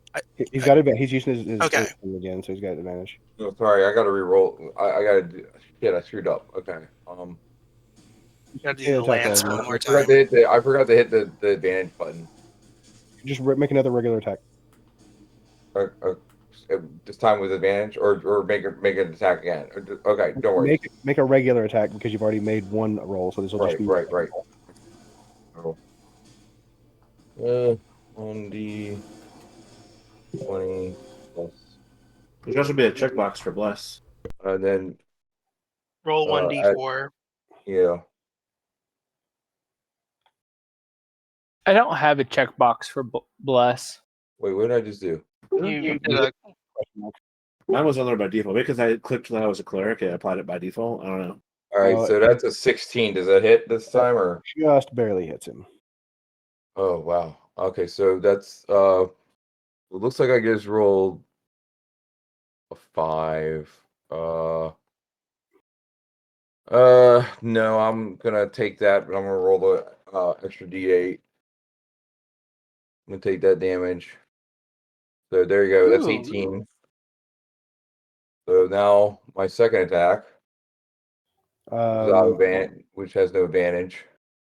He's got advantage. He's using his Okay. thing again, so he's got advantage. No, sorry, I gotta re-roll. I gotta do. Shit, I screwed up. Okay. You gotta do Yeah, the attack lance roll. one more I forgot time. to hit the advantage button. Just make another regular attack. This time with advantage, or make an attack again. Okay, don't worry. Make a regular attack because you've already made one roll, so this will just be Right. Oh. 1d 20 plus, There's also be a checkbox for Bless. and then Roll 1d4. yeah. I don't have a checkbox for bless. Wait, what did I just do? You did a Mine was on there by default. Because I clicked that I was a cleric, it applied it by default. I don't know. All right, so that's a 16. Does that hit this time or? just barely hits him. Oh wow. Okay, so that's it looks like I just rolled a 5. No, I'm gonna take that, but I'm gonna roll the extra D8. I'm gonna take that damage. So there you go. That's Ooh. 18. So now my second attack, which has no advantage,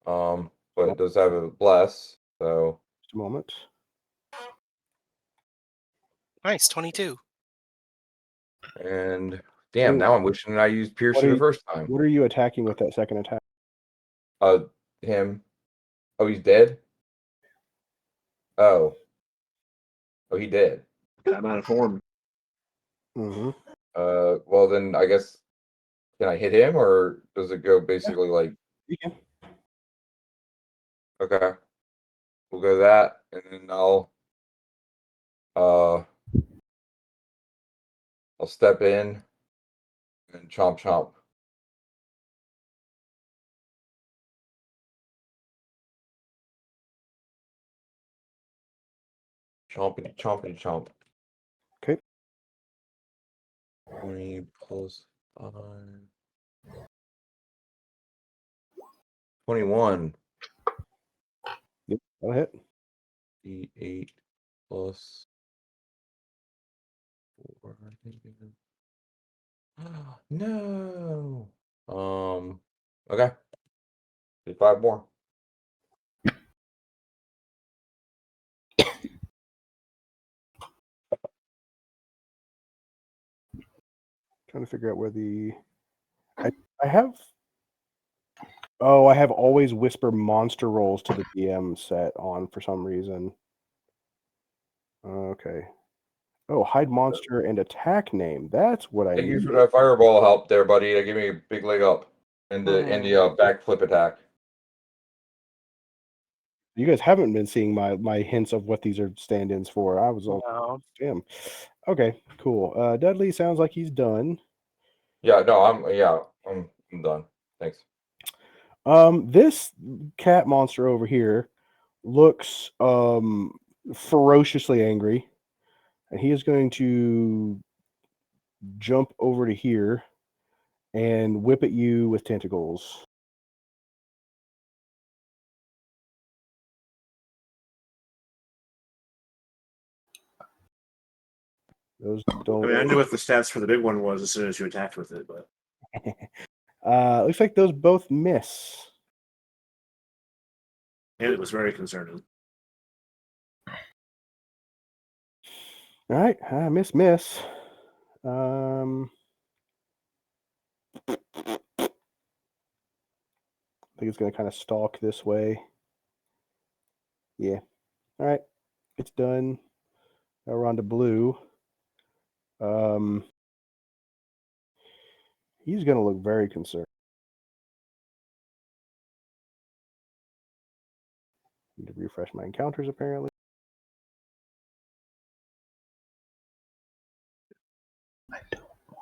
but it does have a bless. So Just a moment. nice 22. and damn, now I'm wishing I used piercing the first time. What are you attacking with that second attack? Him. Oh, he's dead. Oh, he did. I'm out of form. Mm-hmm. Well then I guess can I hit him or does it go basically like You can. okay. We'll go that and then I'll step in and chomp. Chompity chomp. Okay. 20 plus 5. 21. Go ahead. D8 plus 4. I think. No. Okay. Do 5 more. Trying to figure out where the I have. Oh, I have always whisper monster rolls to the DM set on for some reason. Okay. Oh, hide monster and attack name. That's what I Thank you need. for that fireball help there, buddy. That gave me a big leg up. And the backflip attack. You guys haven't been seeing my hints of what these are stand-ins for. I was all No. damn. Okay, cool. Dudley sounds like he's done. Yeah, no, I'm done. Thanks. This cat monster over here looks ferociously angry, and he is going to jump over to here and whip at you with tentacles. Those don't. I mean, I knew what the stats for the big one was as soon as you attacked with it, but Looks like those both miss. and it was very concerning. All right, miss. I think it's going to kind of stalk this way. Yeah. All right, it's done. Now we're on to blue. He's going to look very concerned. Need to refresh my encounters, apparently. I don't want.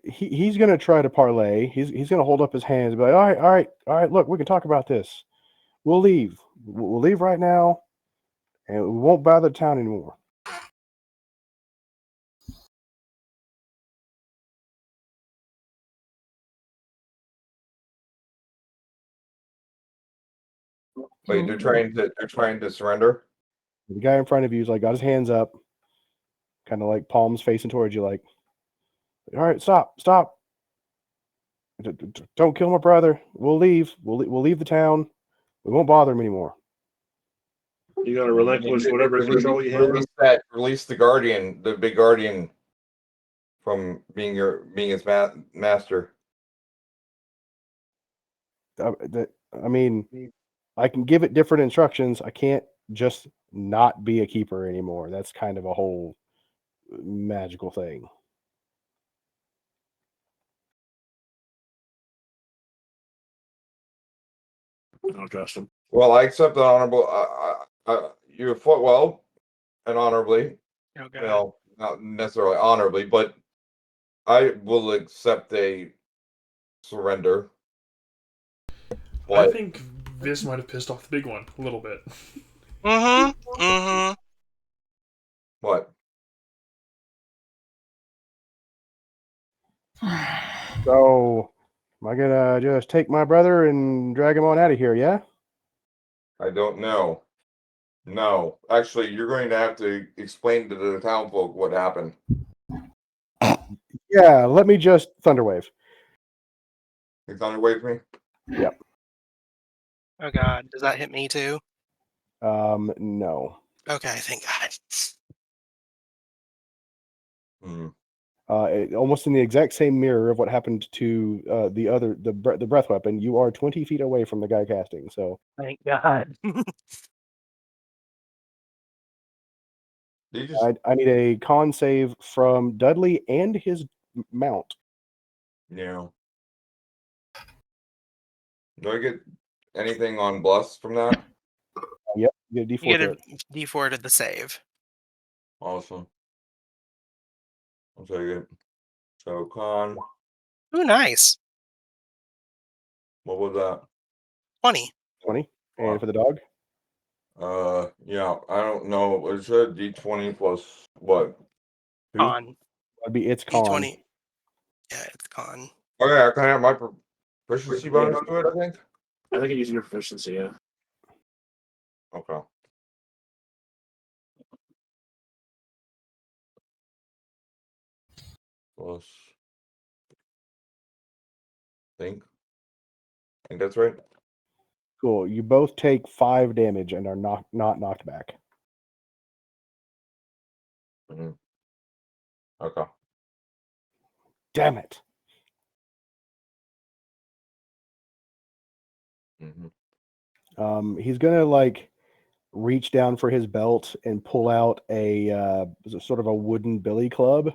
He's going to try to parlay. He's going to hold up his hands and be like, all right. Look, we can talk about this. We'll leave. We'll leave right now, and we won't bother the town anymore. Wait, they're trying to surrender? The guy in front of you is like got his hands up, kind of like palms facing towards you, like, all right, stop. Don't kill my brother. We'll leave. We'll leave the town. We won't bother him anymore. You got to relinquish whatever control you have. Release the guardian, the big guardian, from being his master. I mean, I can give it different instructions. I can't just not be a keeper anymore. That's kind of a whole magical thing. I don't trust him. Well, I accept the honorable. You fought well and honorably. Okay. Well, not necessarily honorably, but I will accept a surrender. I think this might have pissed off the big one a little bit. What? So, am I gonna just take my brother and drag him on out of here? Yeah. I don't know. No, actually, you're going to have to explain to the town folk what happened. Yeah. Let me just Thunderwave. You Thunderwave me? Yep. Oh God, does that hit me too? No. Okay, thank God. Almost in the exact same mirror of what happened to the breath weapon. You are 20 feet away from the guy casting. So Thank God. I need a con save from Dudley and his mount. Yeah. Do I get anything on Bless from that? Yep, you get a D4. You get a D4 to the save. Awesome. I'll take it. So con. Ooh, nice. What was that? 20. 20. And Wow. for the dog, Yeah, I don't know. It said D20 plus what? Two? Con. that'd be its con. D20. Yeah, it's con. Oh yeah, I kind of have my proficiency bonus to it. I think. I think you're using your proficiency, yeah. Okay. Plus. think that's right. Cool. You both take 5 damage and are not knocked back. Okay. Damn it. He's gonna like reach down for his belt and pull out a sort of a wooden billy club.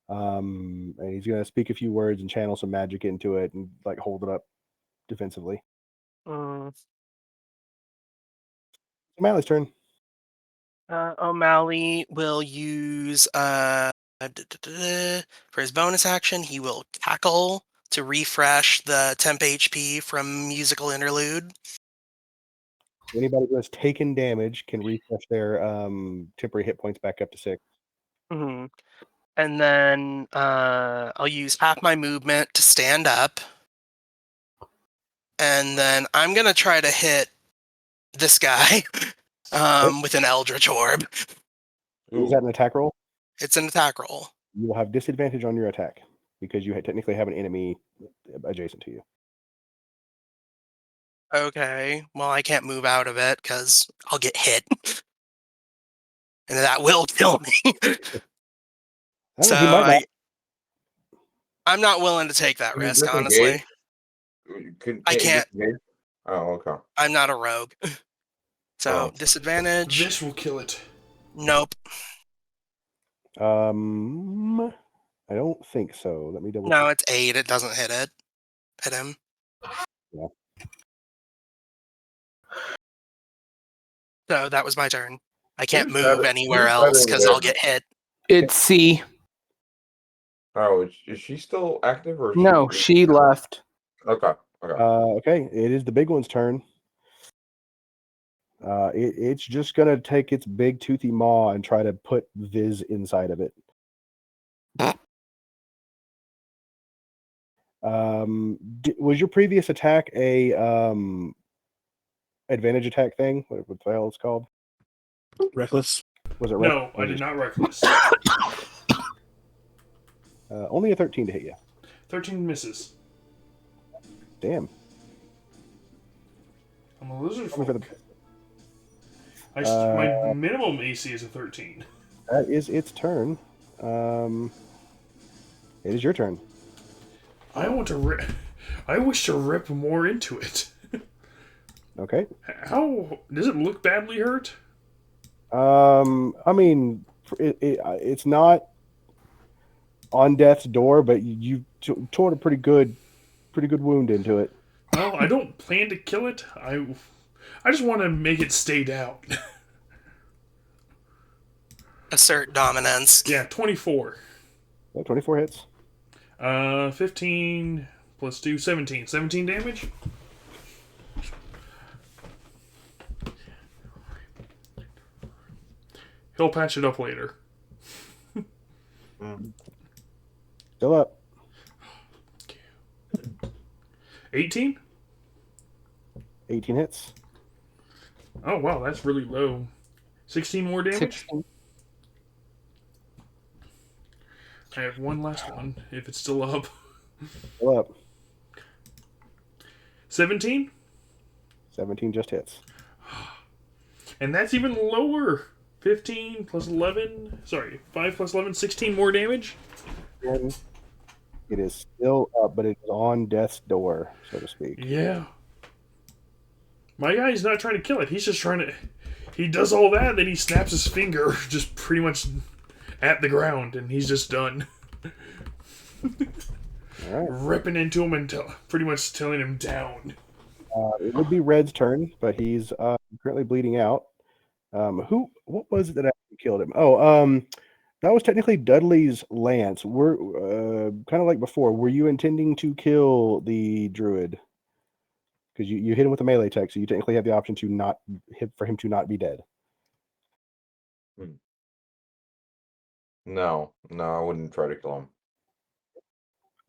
And he's gonna speak a few words and channel some magic into it and like hold it up defensively. O'Malley's turn. O'Malley will use for his bonus action. He will cackle to refresh the temp HP from musical interlude. Anybody who has taken damage can refresh their temporary hit points back up to 6. Mm-hmm. And then I'll use half my movement to stand up. And then I'm going to try to hit this guy with an Eldritch Orb. Is that an attack roll? It's an attack roll. You will have disadvantage on your attack because you technically have an enemy adjacent to you. Okay. Well, I can't move out of it because I'll get hit. And that will kill me. So I'm not willing to take that Can you risk, disengage? honestly. I you can't. disengage? Oh, okay. I'm not a rogue. So Oh. disadvantage. This will kill it. Nope. I don't think so. Let me double No, check. it's 8. It doesn't hit him. Yeah. So that was my turn. I can't Who's that- move anywhere who's that else in because there? I'll get hit. It's C. Oh, is she still active or? No, she left. Okay. Okay, it is the big one's turn. It's just gonna take its big toothy maw and try to put Viz inside of it. Was your previous attack a advantage attack thing? What the hell it's called? Reckless? Was it No, I did not reckless. only a 13 to hit you. 13 misses. Damn. I'm a lizard Coming for folk. the- My minimum AC is a 13. That is its turn. It is your turn. I wish to rip more into it. Okay. How does it look badly hurt? I mean, it's not on death's door, but you tore a pretty good wound into it. Well, I don't plan to kill it. I just want to make it stay down. Assert dominance. Yeah, 24. Yeah, 24 hits. 15 plus 2, 17. 17 damage? He'll patch it up later. Still up. 18? 18 hits. Oh, wow, that's really low. 16 more damage? 16. I have one last one, if it's still up. Still up. 17? 17 just hits. And that's even lower. 15 plus 11. Sorry, 5 plus 11, 16 more damage? And it is still up, but it is on death's door, so to speak. Yeah. My guy's not trying to kill it. He's just trying to... He does all that, then he snaps his finger just pretty much at the ground, and he's just done. All right. Ripping into him and pretty much telling him down. It would be Red's turn, but he's currently bleeding out. What was it that actually killed him? Oh, that was technically Dudley's lance. We're kind of like before. Were you intending to kill the druid? because you hit him with a melee attack, so you technically have the option to not hit for him to not be dead. No, I wouldn't try to kill him.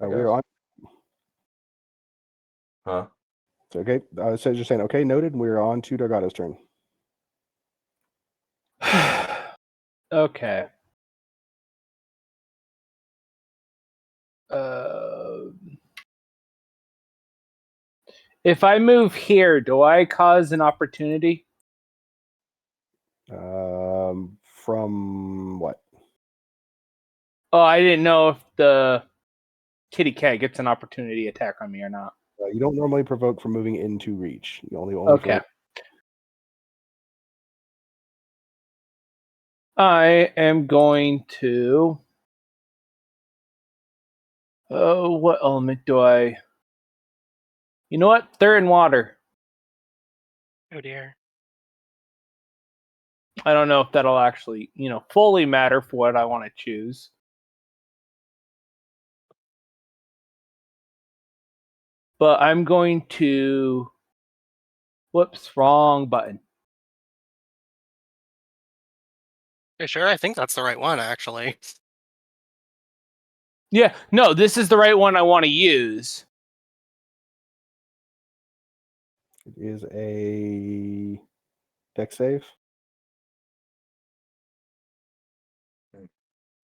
We're on. Huh? So, okay, so just saying. Okay, noted. We're on to Dargato's turn. Okay. If I move here, do I cause an opportunity? From what? Oh, I didn't know if the kitty cat gets an opportunity attack on me or not. You don't normally provoke from moving into reach. You only Okay. I am going to. Oh, what element do I? You know what? They're in water. Oh dear. I don't know if that'll actually, fully matter for what I want to choose. But I'm going to. Whoops, wrong button. You sure? I think that's the right one, actually. Yeah, no, this is the right one I want to use. It is a dex save. I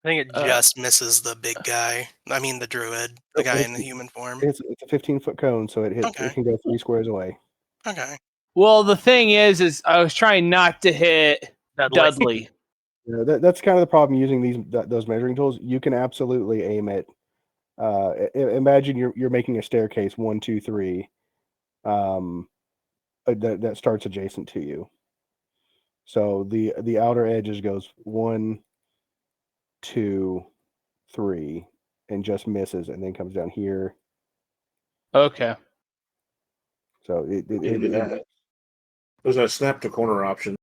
think it just misses the big guy. I mean, the druid, the guy in the human form. It's a 15-foot cone, so it hits. Okay. It can go 3 squares away. Okay. Well, the thing is I was trying not to hit Dudley. That's kind of the problem using those measuring tools. You can absolutely aim it. Imagine you're making a staircase 1, 2, 3. That starts adjacent to you. So the outer edges goes 1, 2, 3, and just misses, and then comes down here. Okay. So there's a snap to corner option.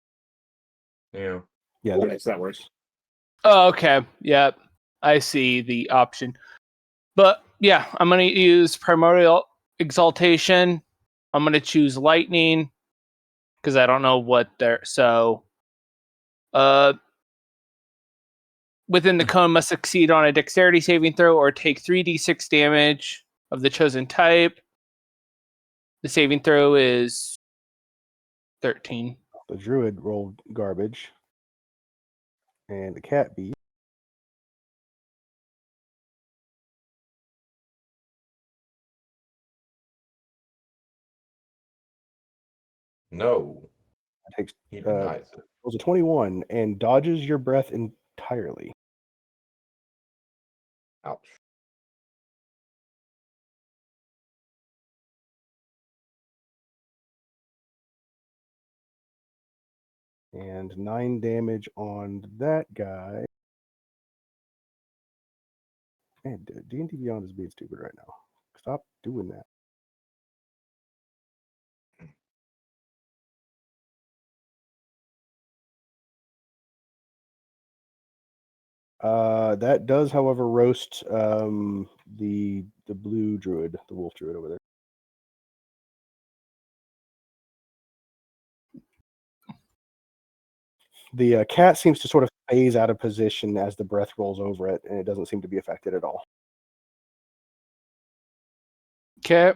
Yeah. Yeah, that works. Oh, okay. Yep. I see the option. But yeah, I'm going to use Primordial Exaltation. I'm going to choose Lightning because I don't know what they're. So, within the cone must succeed on a Dexterity saving throw or take 3d6 damage of the chosen type. The saving throw is 13. The druid rolled garbage, and the cat beat. No. Takes He denies it. rolls a 21 and dodges your breath entirely. Ouch. And 9 damage on that guy. Man, D&D Beyond is being stupid right now. Stop doing that. That does, however, roast the blue druid, the wolf druid over there. The cat seems to sort of phase out of position as the breath rolls over it, and it doesn't seem to be affected at all. Okay.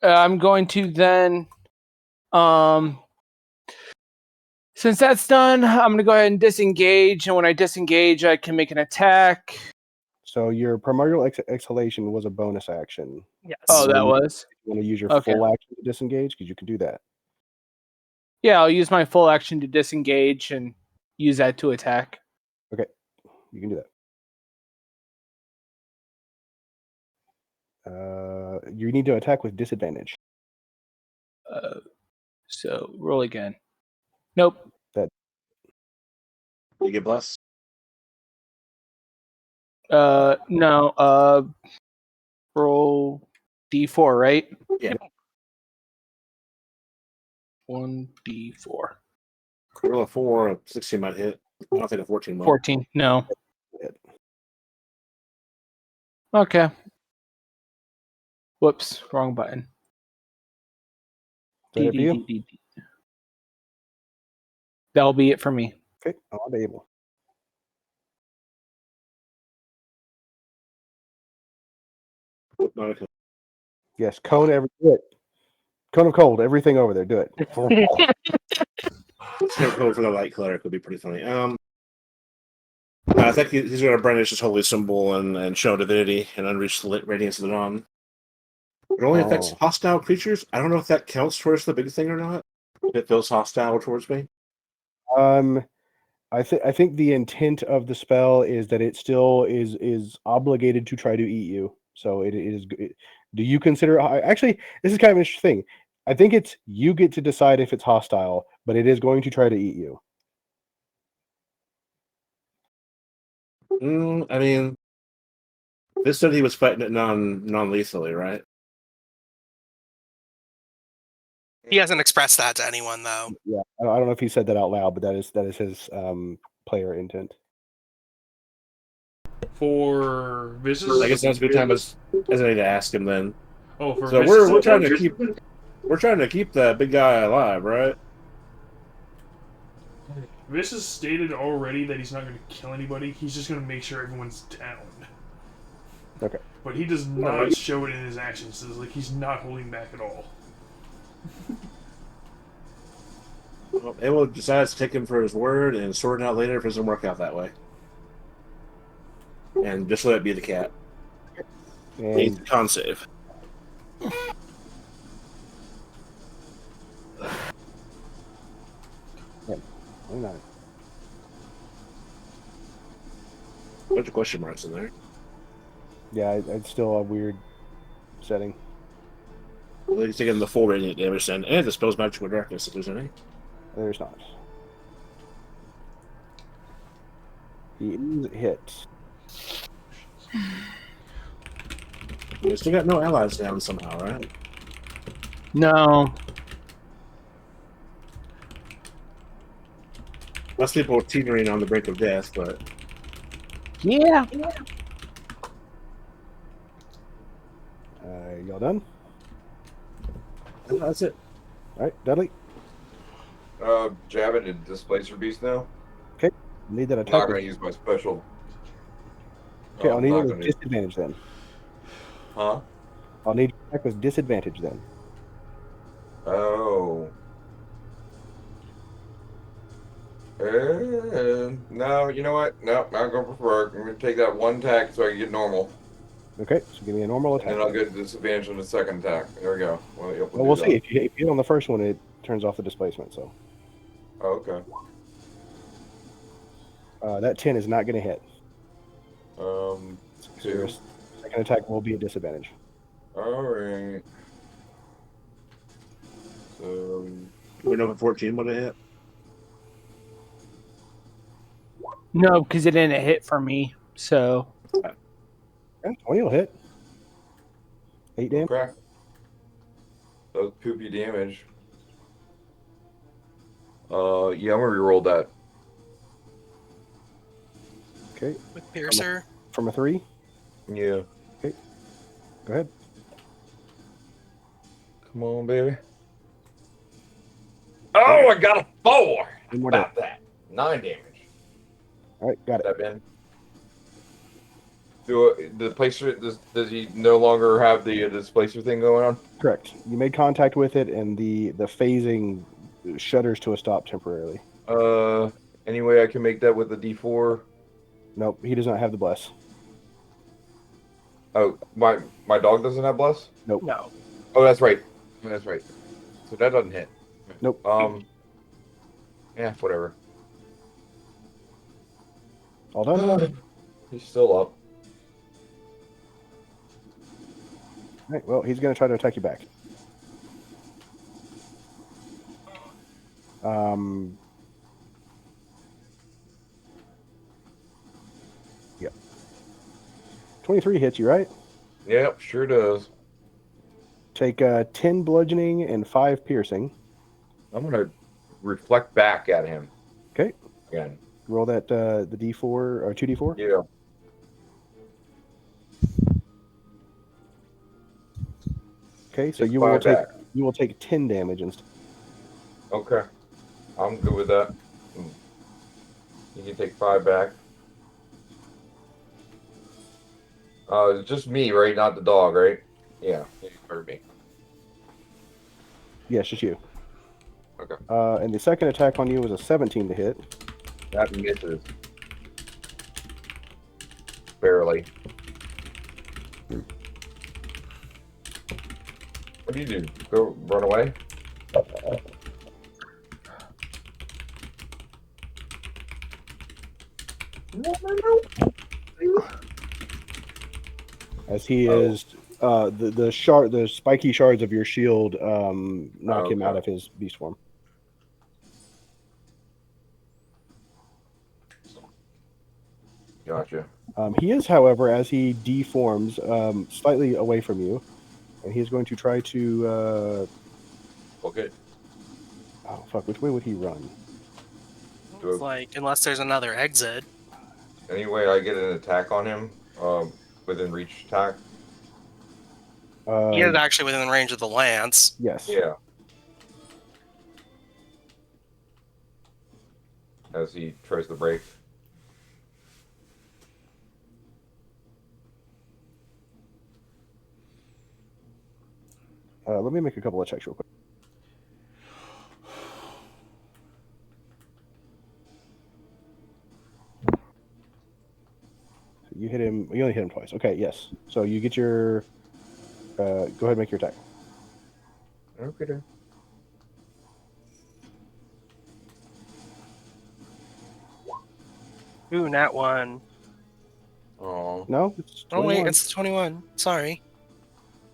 I'm going to then, since that's done, I'm going to go ahead and disengage. And when I disengage, I can make an attack. So your primordial exhalation was a bonus action. Yes. Oh, that was? You want to use your Okay. full action to disengage? Because you can do that. Yeah, I'll use my full action to disengage and use that to attack. Okay, you can do that. You need to attack with disadvantage. So roll again. Nope. You get blessed. No. Roll D4, right? Yeah. 1d4. Roll a 4, a 16 might hit. I don't think a 14 might. 14. No. Hit. Okay. Whoops, wrong button. Is that it for you? D. That'll be it for me. Okay, on to Abel. Okay. Yes, cone do it. Cone of cold, everything over there, do it. Snare code for the light cleric would be pretty funny. I think he's going to brandish his holy symbol and show divinity and unreach the lit radiance of the dawn. It only affects hostile creatures. I don't know if that counts towards the big thing or not. If it feels hostile towards me. I think the intent of the spell is that it still is obligated to try to eat you. So it is. Do you consider? Actually, this is kind of an interesting thing. I think it's you get to decide if it's hostile, but it is going to try to eat you. I mean, this said he was fighting it non-lethally, right? He hasn't expressed that to anyone, though. Yeah, I don't know if he said that out loud, but that is his player intent. For Vicious? I guess that's a good time as I need to ask him then. Oh, for So Vicious, we're trying to keep that big guy alive, right? Vicious stated already that he's not going to kill anybody. He's just going to make sure everyone's down. Okay. But he does not show it in his actions. So it's like he's not holding back at all. Well, Abel decides to take him for his word and sort it out later if it doesn't work out that way. And just let it be the cat. Needs And a con save. hang on. Bunch of question marks in there. Yeah, it's still a weird setting. Well, he's taking the full radiant damage then, and the spell's magical darkness if there's any. There's not. He is hit. We still got no allies down somehow, right? No. Less people are teetering on the brink of death, but Yeah. Y'all done? that's it. All right, Dudley. Jab into Displacer Beast now. Need that I'm not attack. going to use my special. Okay, I'll I'm need not it with gonna- disadvantage then. Huh? I'll need to attack with disadvantage then. Oh. No, you know what? No, I'm going for Ferg. I'm going to take that one attack so I can get normal. Okay, so give me a normal And attack. then I'll get disadvantage on the second attack. There we go. Well, We'll see. If you hit on the first one, it turns off the displacement. So Oh, okay. that 10 is not going to hit. So your 2. second attack will be a disadvantage. Alright. So, We know if 14 would have hit. No, because it didn't hit for me. So Yeah, 20 will hit. 8 damage. okay. That was poopy damage. Yeah, I'm gonna reroll that. Okay, With Piercer. from a 3. Yeah. Go ahead. Come on, baby. Oh, I got a 4! One more About that. 9 damage. All right, got it. That Ben. Does he no longer have the displacer thing going on? Correct. You made contact with it, and the phasing shudders to a stop temporarily. Any way I can make that with a D4? Nope, he does not have the bless. Oh, my dog doesn't have bless? Nope. no. Oh, that's right. That's right. So that doesn't hit. Nope. Yeah, whatever. All done. He's still up. All right, well, he's going to try to attack you back. Yep. 23 hits you, right? Yep, sure does. Take 10 bludgeoning and 5 piercing. I'm gonna reflect back at him. Okay. Again. Roll that the D4 or 2D4. Yeah. Okay, so Take you will 5 take back. 10 damage instead. Okay. I'm good with that. You can take 5 back. It's just me, right? Not the dog, right? Yeah, you heard me. Yes, just you. Okay. And the second attack on you was a 17 to hit. That misses. Barely. What do you do? Go run away? As he Oh. is the spiky shards of your shield knock him Okay. out of his beast form. Gotcha. He is, however, as he deforms slightly away from you, and he's going to try to. Okay. Oh fuck! Which way would he run? It's like, unless there's another exit. Anyway, I get an attack on him. Within reach attack. He is actually within range of the lance. Yes. Yeah. As he tries to break. Let me make a couple of checks real quick. You hit him. You only hit him twice. Okay. Yes. So you get your. Go ahead and make your attack. Okay. Ooh, nat 1. Oh. No. It's 21. Oh, wait, it's 21. Sorry.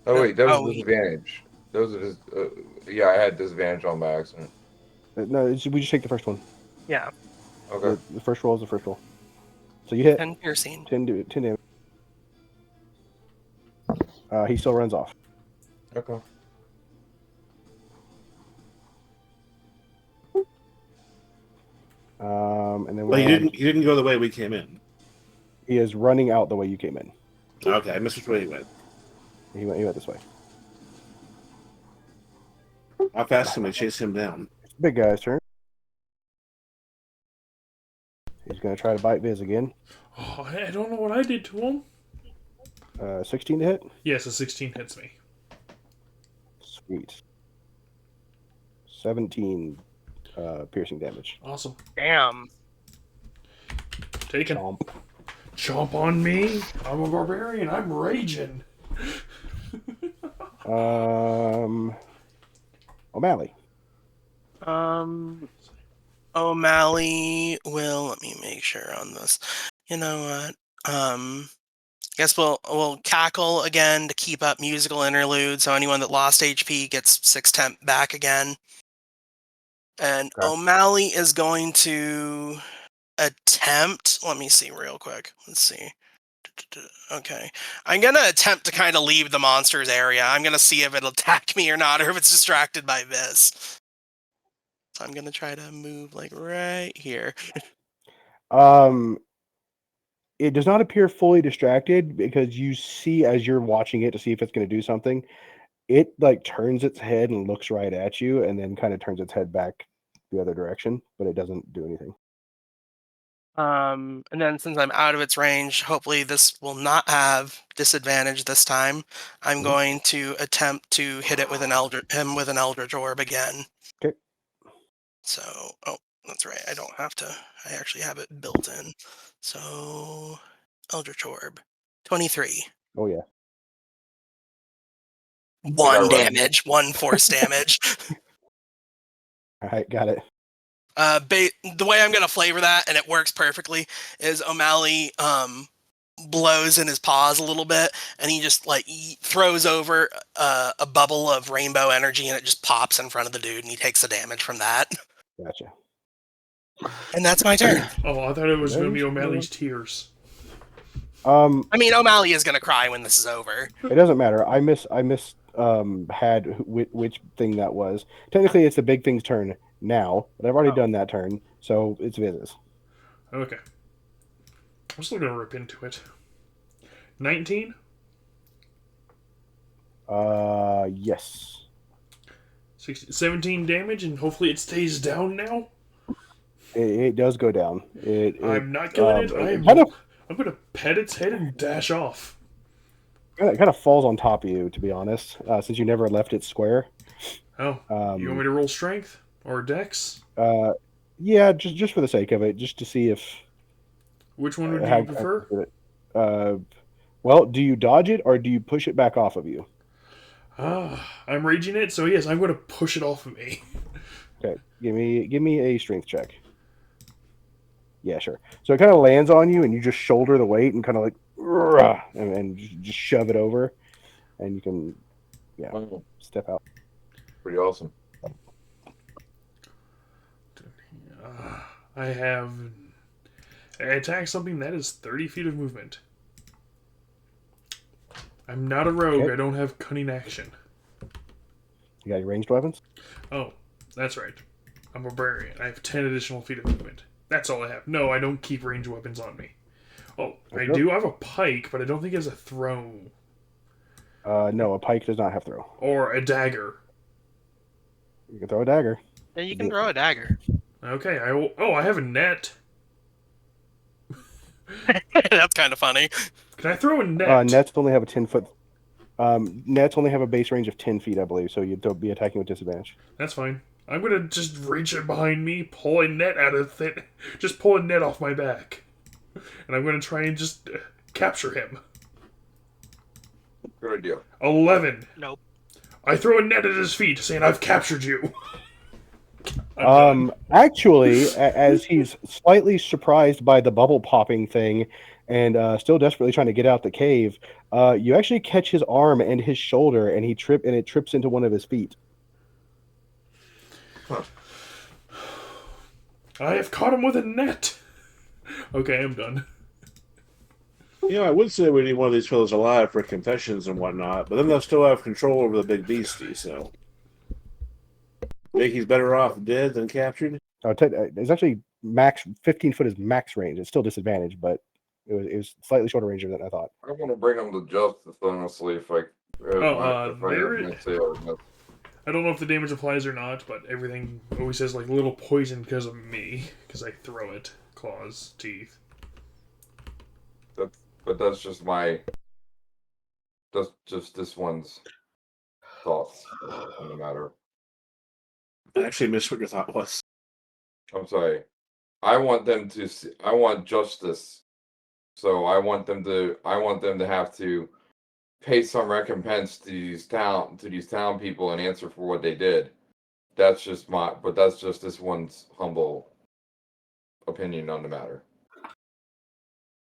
Oh wait, that was Oh, disadvantage. Those are just. Yeah, I had disadvantage on by accident. No. We just take the first one. Yeah. Okay. The first roll is the first roll. So you hit 10 piercing. 10 damage. He still runs off. Okay. And then Well, he didn't go the way we came in. he is running out the way you came in. Okay, I missed which way he went. He went this way. How fast can we chase him down? It's the big guy's turn. He's going to try to bite Viz again. Oh, I don't know what I did to him. 16 to hit. Yes, a 16 hits me. Sweet. 17 piercing damage. Awesome. Damn. Taken. Chomp. Chomp on me. I'm a barbarian. I'm raging. O'Malley. O'Malley will, let me make sure on this. You know what? Guess we'll cackle again to keep up musical interlude. So anyone that lost HP gets 6 temp back again. And Okay. O'Malley is going to attempt. Let me see real quick. Let's see. Okay. I'm going to attempt to kind of leave the monster's area. I'm going to see if it'll attack me or not, or if it's distracted by this. So I'm going to try to move like right here. It does not appear fully distracted because you see as you're watching it to see if it's going to do something, it like turns its head and looks right at you and then kind of turns its head back the other direction, but it doesn't do anything. And then since I'm out of its range, hopefully this will not have disadvantage this time. I'm going to attempt to hit it with an Eldritch Orb again. Okay. So, oh, that's right. I don't have to. I actually have it built in. So, Eldritch Orb. 23. Oh yeah. 1 damage. 1 force damage. All right, got it. The way I'm gonna flavor that, and it works perfectly, is O'Malley blows in his paws a little bit, and he just like throws over a bubble of rainbow energy, and it just pops in front of the dude, and he takes the damage from that. Gotcha. And that's my turn. Oh, I thought it was going to be O'Malley's tears. I mean, O'Malley is gonna cry when this is over. It doesn't matter. I miss had which thing that was. Technically, it's the big thing's turn now, but I've already done that turn, so it's Viz's. Okay. I'm still going to rip into it. 19? Yes. 17 damage, and hopefully it stays down now. It does go down. I'm not killing it. It kind of I'm gonna pet its head and dash off. kind of falls on top of you, to be honest, since you never left it square. Oh, you want me to roll strength or dex? Yeah, just for the sake of it, just to see if Which one would you how prefer? well, do you dodge it or do you push it back off of you? I'm raging it, so yes, I'm going to push it off of me. Okay, give me a strength check. Yeah, sure. So it kind of lands on you, and you just shoulder the weight and kind of like, and just shove it over, and you can, Oh, step out. pretty awesome. I have attack something that is 30 feet of movement. I'm not a rogue. Okay. I don't have cunning action. You got your ranged weapons? Oh, that's right. I'm a barbarian. I have 10 additional feet of movement. That's all I have. No, I don't keep ranged weapons on me. Oh, I do have a pike, but I don't think it has a throw. No, a pike does not have throw. Or a dagger. You can throw a dagger. Yeah, you can throw a dagger. Okay, I will. Oh, I have a net. That's kind of funny. Can I throw a net? Nets only have a 10-foot. Nets only have a base range of 10 feet, I believe, so you'd be attacking with disadvantage. That's fine. I'm gonna just reach it behind me, pull a net out of it, just pull a net off my back, and I'm gonna try and just capture him. Good idea. 11. Nope. I throw a net at his feet, saying, "I've captured you." Actually, as he's slightly surprised by the bubble popping thing, and still desperately trying to get out the cave, you actually catch his arm and his shoulder, and it trips into one of his feet. I have caught him with a net. Okay, I'm done. I would say we need one of these fellows alive for confessions and whatnot, but then they'll still have control over the big beastie, so. Think he's better off dead than captured? It's actually max 15 foot is max range. It's still disadvantage, but it was slightly shorter range than I thought. I want to bring him to justice, honestly, if I. I don't know if the damage applies or not, but everything always has like little poison because of me, because I throw it. Claws, teeth. But that's just my. That's just this one's thoughts on the matter. I actually missed what your thought was. I'm sorry. I want them to. I want justice. So I want them to have to pay some recompense to these town people and answer for what they did. That's just this one's humble opinion on the matter.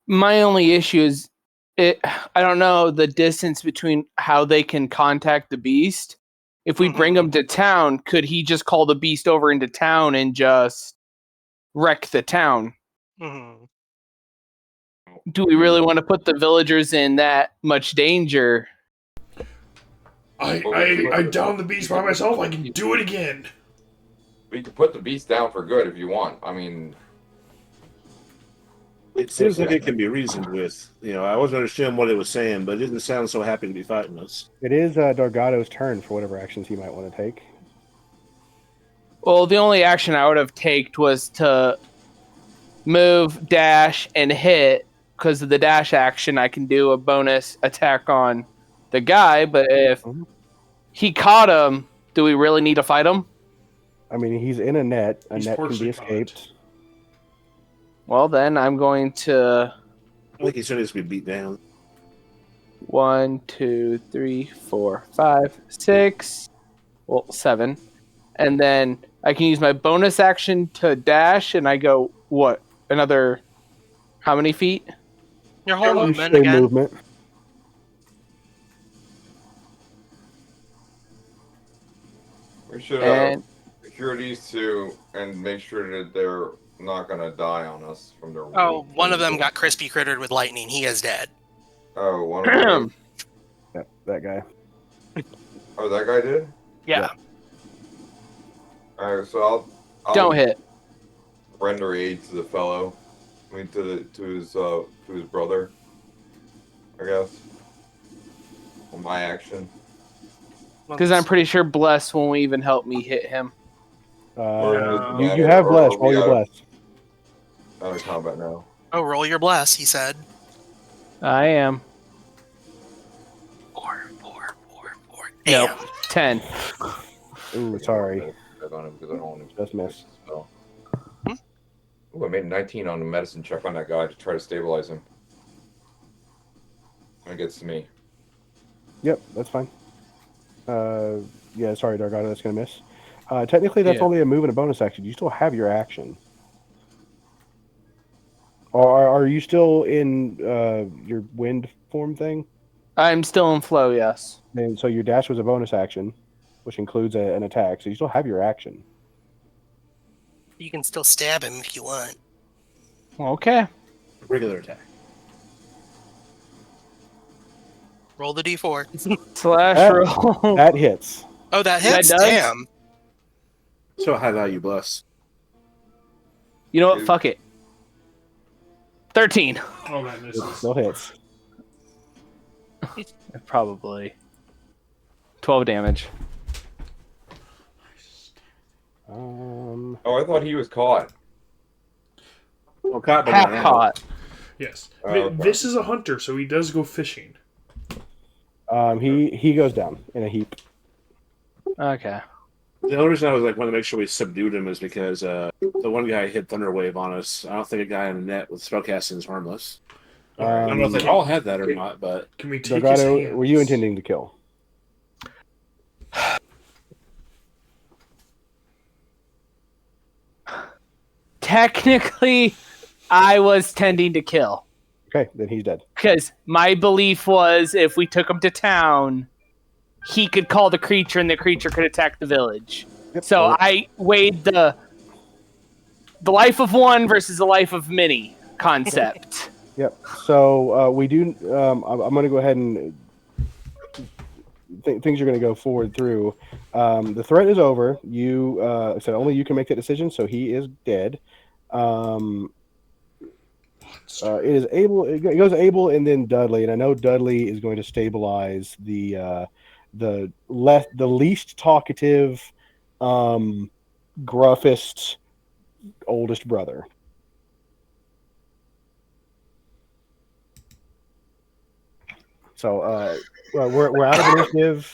My only issue is I don't know the distance between how they can contact the beast. If we bring him to town, could he just call the beast over into town and just wreck the town? Mm-hmm. Do we really want to put the villagers in that much danger? I downed the beast by myself. I can do it again. We could put the beast down for good if you want. I mean, it seems like it can be reasoned with. I wasn't understanding what it was saying, but it didn't sound so happy to be fighting us. It is Dargado's turn for whatever actions he might want to take. Well, the only action I would have taken was to move, dash, and hit. Because of the dash action, I can do a bonus attack on the guy. But if he caught him, do we really need to fight him? I mean, he's in a net. A He's net can be partially escaped. caught. Well, then I'm going to... I think he still needs to be beat down. 1, 2, 3, 4, 5, 6. Well, 7. And then I can use my bonus action to dash, and I go, what? Another... How many feet? Your whole You movement show again. movement. we should And secure these two and make sure that they're not gonna die on us from their. Oh, one of them got crispy crittered with lightning. He is dead. Oh, one of them. Yep, that guy. Oh, that guy did. Yeah. All right, so I'll don't hit. render aid to the fellow. I mean, to his brother. I guess. On my action. Because I'm pretty sure Bless won't even help me hit him. You have blessed. Roll your blessed. Out of combat now. Oh, roll your bless, he said. I am. 4. Nope. Damn. 10. Ooh, sorry. Check on him because I don't want to Just miss. spell. Ooh, I made 19 on the medicine check on that guy to try to stabilize him. When it gets to me. Yep, that's fine. Yeah, sorry, Dargano, that's going to miss. Technically, that's Yeah. only a move and a bonus action. You still have your action. Or are you still in your wind form thing? I'm still in flow, yes. And so your dash was a bonus action, which includes an attack. So you still have your action. You can still stab him if you want. Okay. Regular attack. Roll the d4. Slash That- roll. That hits. Oh, that That hits? does? Damn. So high value bless. You know what? Fuck it. 13. Oh, that misses. Still hits. Probably. 12 damage. Um, Oh, I thought he was caught. Well, caught but Half not out. caught. Yes. Oh, Th- okay. This is a hunter, so he does go fishing. he goes down in a heap. Okay. The only reason I was like want to make sure we subdued him is because the one guy hit Thunderwave on us. I don't think a guy in a net with spellcasting is harmless. I don't know if they all had that or not, but Can we take his Dargano, hands? were you intending to kill? Technically, I was tending to kill. Okay, then he's dead. Because my belief was if we took him to town, he could call the creature and the creature could attack the village. Yep. So I weighed the life of one versus the life of many concept. Yep. So we do. I'm going to go ahead and things are going to go forward through. The threat is over. You said only you can make that decision, so he is dead. It is Abel. It goes Abel and then Dudley, and I know Dudley is going to stabilize the least talkative, gruffest, oldest brother. So we're out of initiative,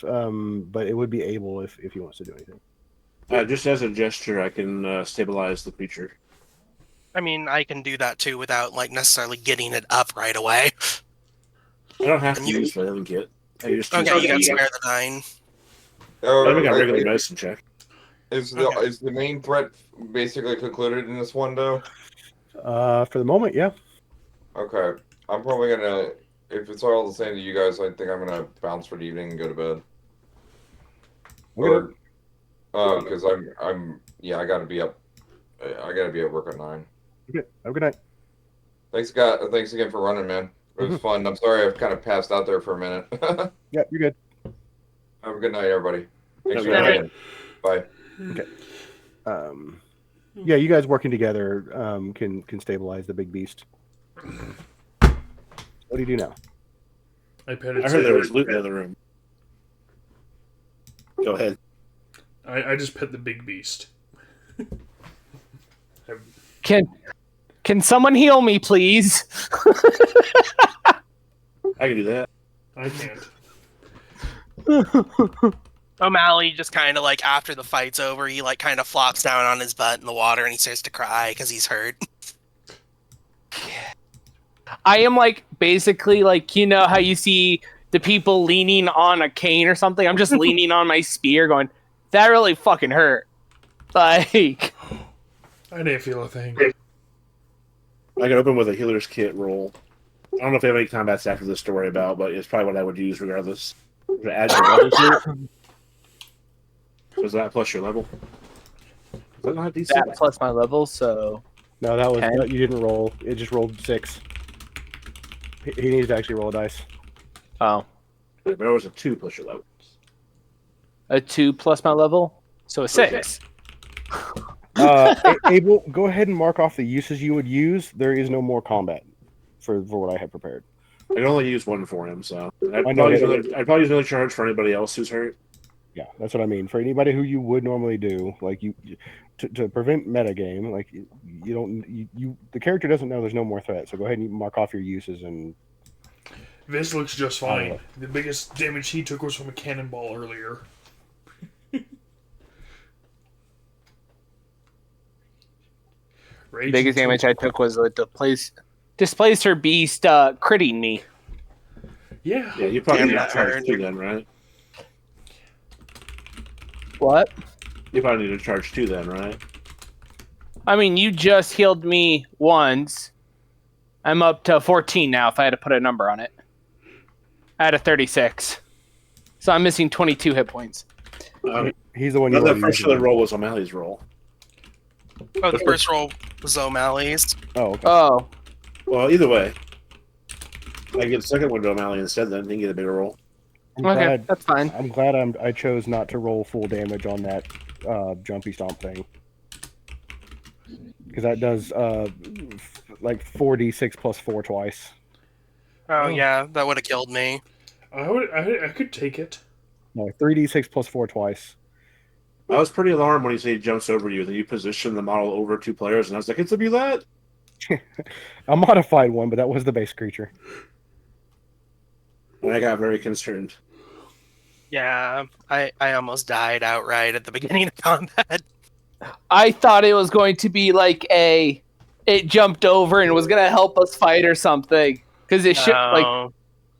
but it would be Abel if he wants to do anything. just as a gesture, I can stabilize the creature. I mean, I can do that too without like necessarily getting it up right away. I don't have to And you- use the healing kit. I just Okay, you got use spare the 9. Oh, I think I I- regular medicine check. is Okay. the main threat basically concluded in this one, though? For the moment, yeah. Okay. I'm probably gonna, if it's all the same to you guys, I think I'm gonna bounce for the evening and go to bed. Okay. Or, because I gotta be up. I gotta be at work at 9. Okay. Have a good night. Thanks, guys. Thanks again for running, man. It was fun. I'm sorry I've kind of passed out there for a minute. Yeah, you're good. Have a good night, everybody. Thanks for Good night. coming. Bye. Yeah, you guys working together can stabilize the big beast. What do you do now? I petted. I heard there was loot in the other room. Go ahead. I just pet the big beast. Can someone heal me, please? I can do that. I can't. O'Malley just kind of like after the fight's over, he like kind of flops down on his butt in the water and he starts to cry because he's hurt. I am like basically like, you know how you see the people leaning on a cane or something? I'm just leaning on my spear going, that really fucking hurt. Like, I didn't feel a thing. I can open with a healer's kit roll. I don't know if they have any combats after this to worry about, but it's probably what I would use regardless. To add your level to it. So is that plus your level? Does that not have DC? that plus my level, so No, that was 10. no, you didn't roll. It just rolled 6. He needs to actually roll a dice. oh, But it was a 2 plus your level. a 2 plus my level, so a 6. Abel, go ahead and mark off the uses you would use. There is no more combat for what I had prepared. I can only use one for him, so I'd I know probably use another charge for anybody else who's hurt. Yeah, that's what I mean. For anybody who you would normally do, like to prevent metagame, like you don't the character doesn't know there's no more threat. So go ahead and mark off your uses and. Viz looks just Oh. fine. The biggest damage he took was from a cannonball earlier. Rage Biggest damage I took was with the Displacer Beast critting me. Yeah. Yeah, you probably Damn, need to that charge hurt. 2 then, right? What? You probably need to charge 2 then, right? I mean, you just healed me once. I'm up to 14 now if I had to put a number on it. I had a 36. So I'm missing 22 hit points. He's the one you No, that already first used. roll was O'Malley's roll. Oh, the first roll was O'Malley's. Oh, okay. Oh, Well, either way, I get the second one to O'Malley instead. Then he can get a bigger roll. I'm okay, glad. that's fine. I'm glad I chose not to roll full damage on that jumpy stomp thing, because that does like 4d6 plus 4 twice. Oh yeah, that would have killed me. I could take it. No, 3d6 plus 4 twice. I was pretty alarmed when he said he jumps over you. Then you position the model over 2 players, and I was like, "It's a Bulette." A modified one, but that was the base creature. And I got very concerned. Yeah, I almost died outright at the beginning of combat. I thought it was going to be like it jumped over and was going to help us fight or something. Because it like No.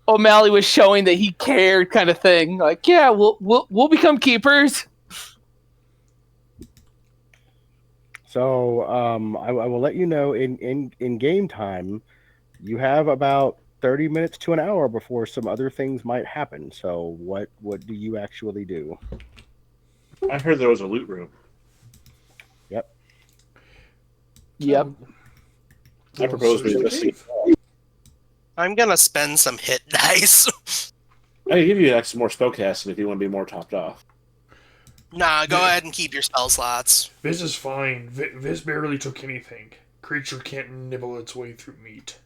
O'Malley was showing that he cared, kind of thing. Like, yeah, we'll become keepers. So I will let you know in game time, you have about 30 minutes to an hour before some other things might happen. So what do you actually do? I heard there was a loot room. Yep. I propose we investigate. I'm gonna spend some hit dice. I can give you some more spellcasting if you want to be more topped off. Nah, go ahead and keep your spell slots. Viz is fine. Viz barely took anything. Creature can't nibble its way through meat.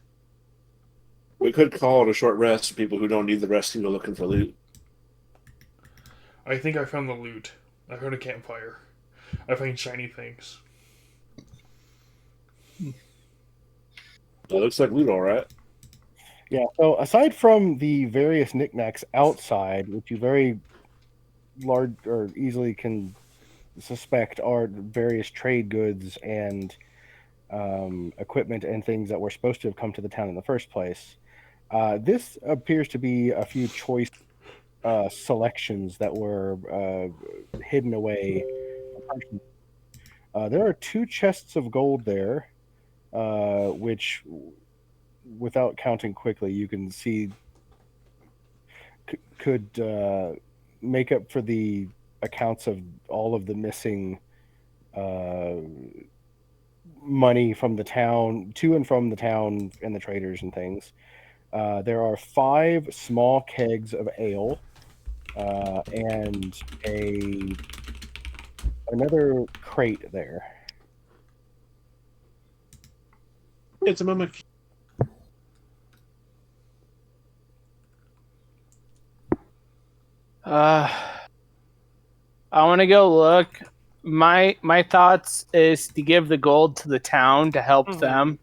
We could call it a short rest for people who don't need the rest and go looking for loot. I think I found the loot. I found a campfire. I find shiny things. It looks like loot, all right. Yeah. So aside from the various knickknacks outside, which you very large or easily can suspect are various trade goods and equipment and things that were supposed to have come to the town in the first place, this appears to be a few choice selections that were hidden away. There are 2 chests of gold there, which, without counting quickly, you can see could make up for the accounts of all of the missing money from the town, to and from the town, and the traders and things. There are 5 small kegs of ale and another crate there. It's a mimic. I want to go look. My thoughts is to give the gold to the town to help Mhm. them.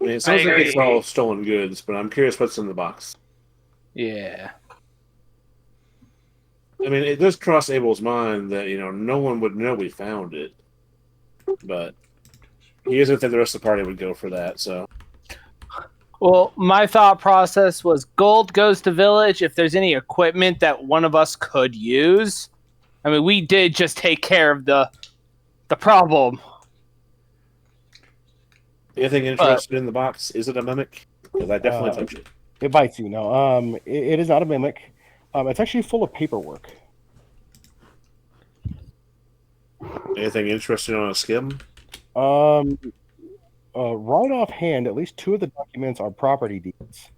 I mean, it sounds like it's agree. all stolen goods, but I'm curious what's in the box. Yeah. I mean, it does cross Abel's mind that, no one would know we found it. But he doesn't think the rest of the party would go for that, so. Well, my thought process was gold goes to village if there's any equipment that one of us could use. I mean, we did just take care of the problem. Anything interested in the box? Is it a mimic? Because I definitely touch it. It bites you. No, it is not a mimic. It's actually full of paperwork. Anything interesting on a skim? Right offhand, at least 2 of the documents are property deeds,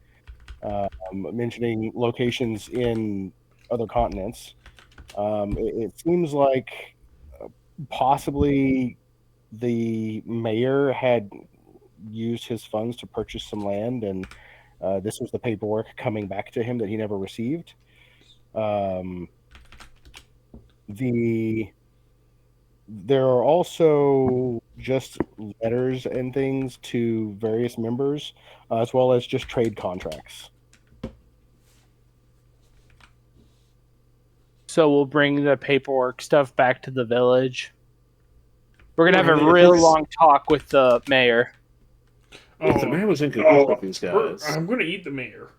mentioning locations in other continents. It seems like possibly the mayor had used his funds to purchase some land, and this was the paperwork coming back to him that he never received. There are also just letters and things to various members, as well as just trade contracts. So we'll bring the paperwork stuff back to the village. We're gonna have I a mean, if real it's- long talk with the mayor. If the mayor was in cahoots with these guys, I'm gonna eat the mayor.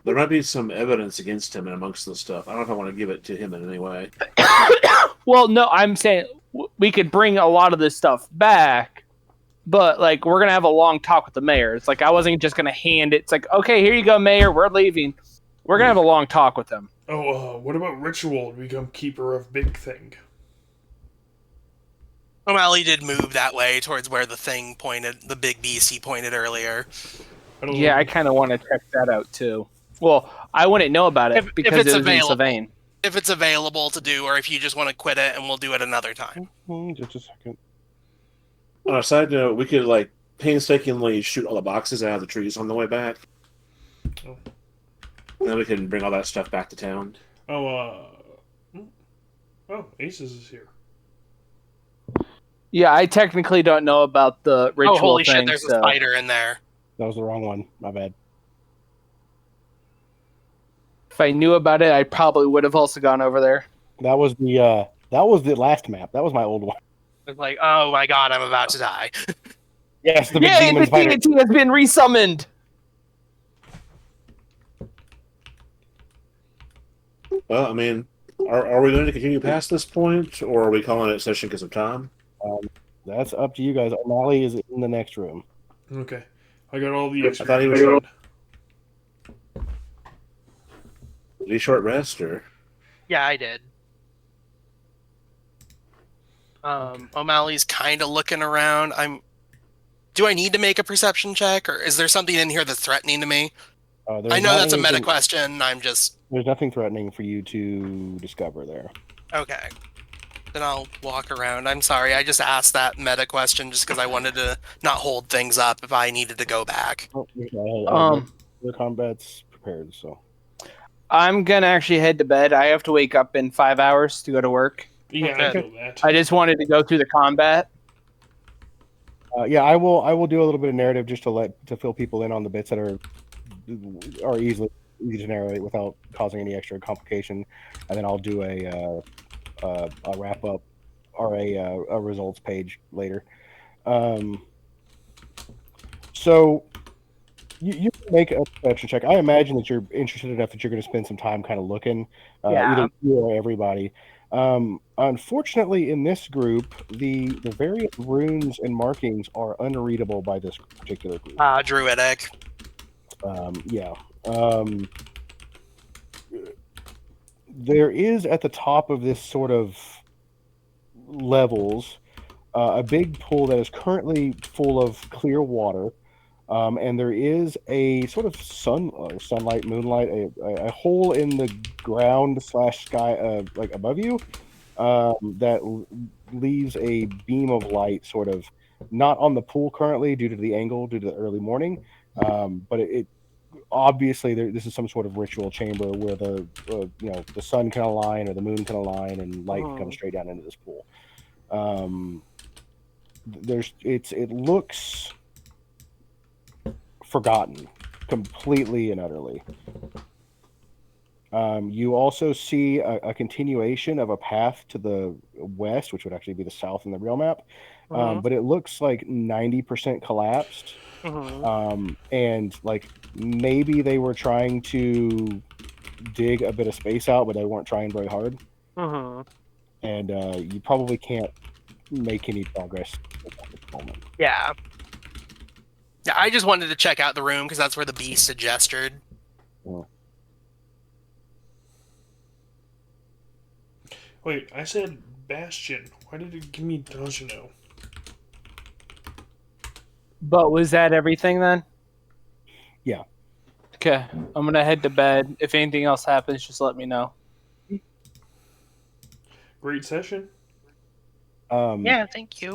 there might be some evidence against him and amongst the stuff. I don't know if I want to give it to him in any way. Well, no, I'm saying we could bring a lot of this stuff back, but like we're gonna have a long talk with the mayor. It's like I wasn't just gonna hand it. It's like, okay, here you go, mayor. We're leaving. We're gonna have a long talk with him. Oh, what about Ritual to become keeper of Big Thing? O'Malley did move that way towards where the thing pointed, the big beast he pointed earlier. Yeah, I kind of want to check that out too. Well, I wouldn't know about it If because it's it was available. in Sylvain. If it's available to do, or if you just want to quit it and we'll do it another time. Just a second. On a side note, we could like painstakingly shoot all the boxes out of the trees on the way back. Oh. And then we can bring all that stuff back to town. Oh, Aces is here. Yeah, I technically don't know about the ritual Oh, holy thing. shit, there's so. a spider in there. That was the wrong one. My bad. If I knew about it, I probably would have also gone over there. That was the last map. That was my old one. It's like, oh my god, I'm about to die. Yes, the big Yay, demon the spider. deity has been resummoned. Well, I mean, are we going to continue past this point, or are we calling it session because of time? That's up to you guys. O'Malley is in the next room. Okay, I got all the. I thought he was extra- Did he short rest, or Yeah, I did. O'Malley's kind of looking around. Do I need to make a perception check, or is there something in here that's threatening to me? There's I know not that's a meta anything- question. I'm just There's nothing threatening for you to discover there. okay. Then I'll walk around. I'm sorry, I just asked that meta question just because I wanted to not hold things up if I needed to go back. Oh, the combat's prepared, so. I'm gonna actually head to bed. I have to wake up in 5 hours to go to work. Yeah, I Okay. know that. I just wanted to go through the combat. Yeah, I will do a little bit of narrative just to fill people in on the bits that are easy to narrate without causing any extra complication, and then I'll do a wrap up or a results page later. So you can make a perception check. I imagine that you're interested enough that you're going to spend some time kind of looking, Yeah. either you or everybody. Unfortunately, in this group, the various runes and markings are unreadable by this particular group. Druidic. Yeah. There is at the top of this sort of levels a big pool that is currently full of clear water, and there is a sort of sunlight, moonlight, a hole in the ground / sky, like above you, that leaves a beam of light, sort of not on the pool currently due to the angle, due to the early morning, but it obviously this is some sort of ritual chamber where the the sun can align or the moon can align and light can come straight down into this pool. It looks forgotten completely and utterly. You also see a continuation of a path to the west, which would actually be the south in the real map, but it looks like 90% collapsed. And like maybe they were trying to dig a bit of space out, but they weren't trying very hard. And you probably can't make any progress at this moment. Yeah. Yeah, I just wanted to check out the room because that's where the beast had gestured. Wait, I said Bastion. Why did it give me Dajano? But was that everything then? Yeah. Okay, I'm gonna head to bed. If anything else happens, just let me know. Great session. Yeah, thank you.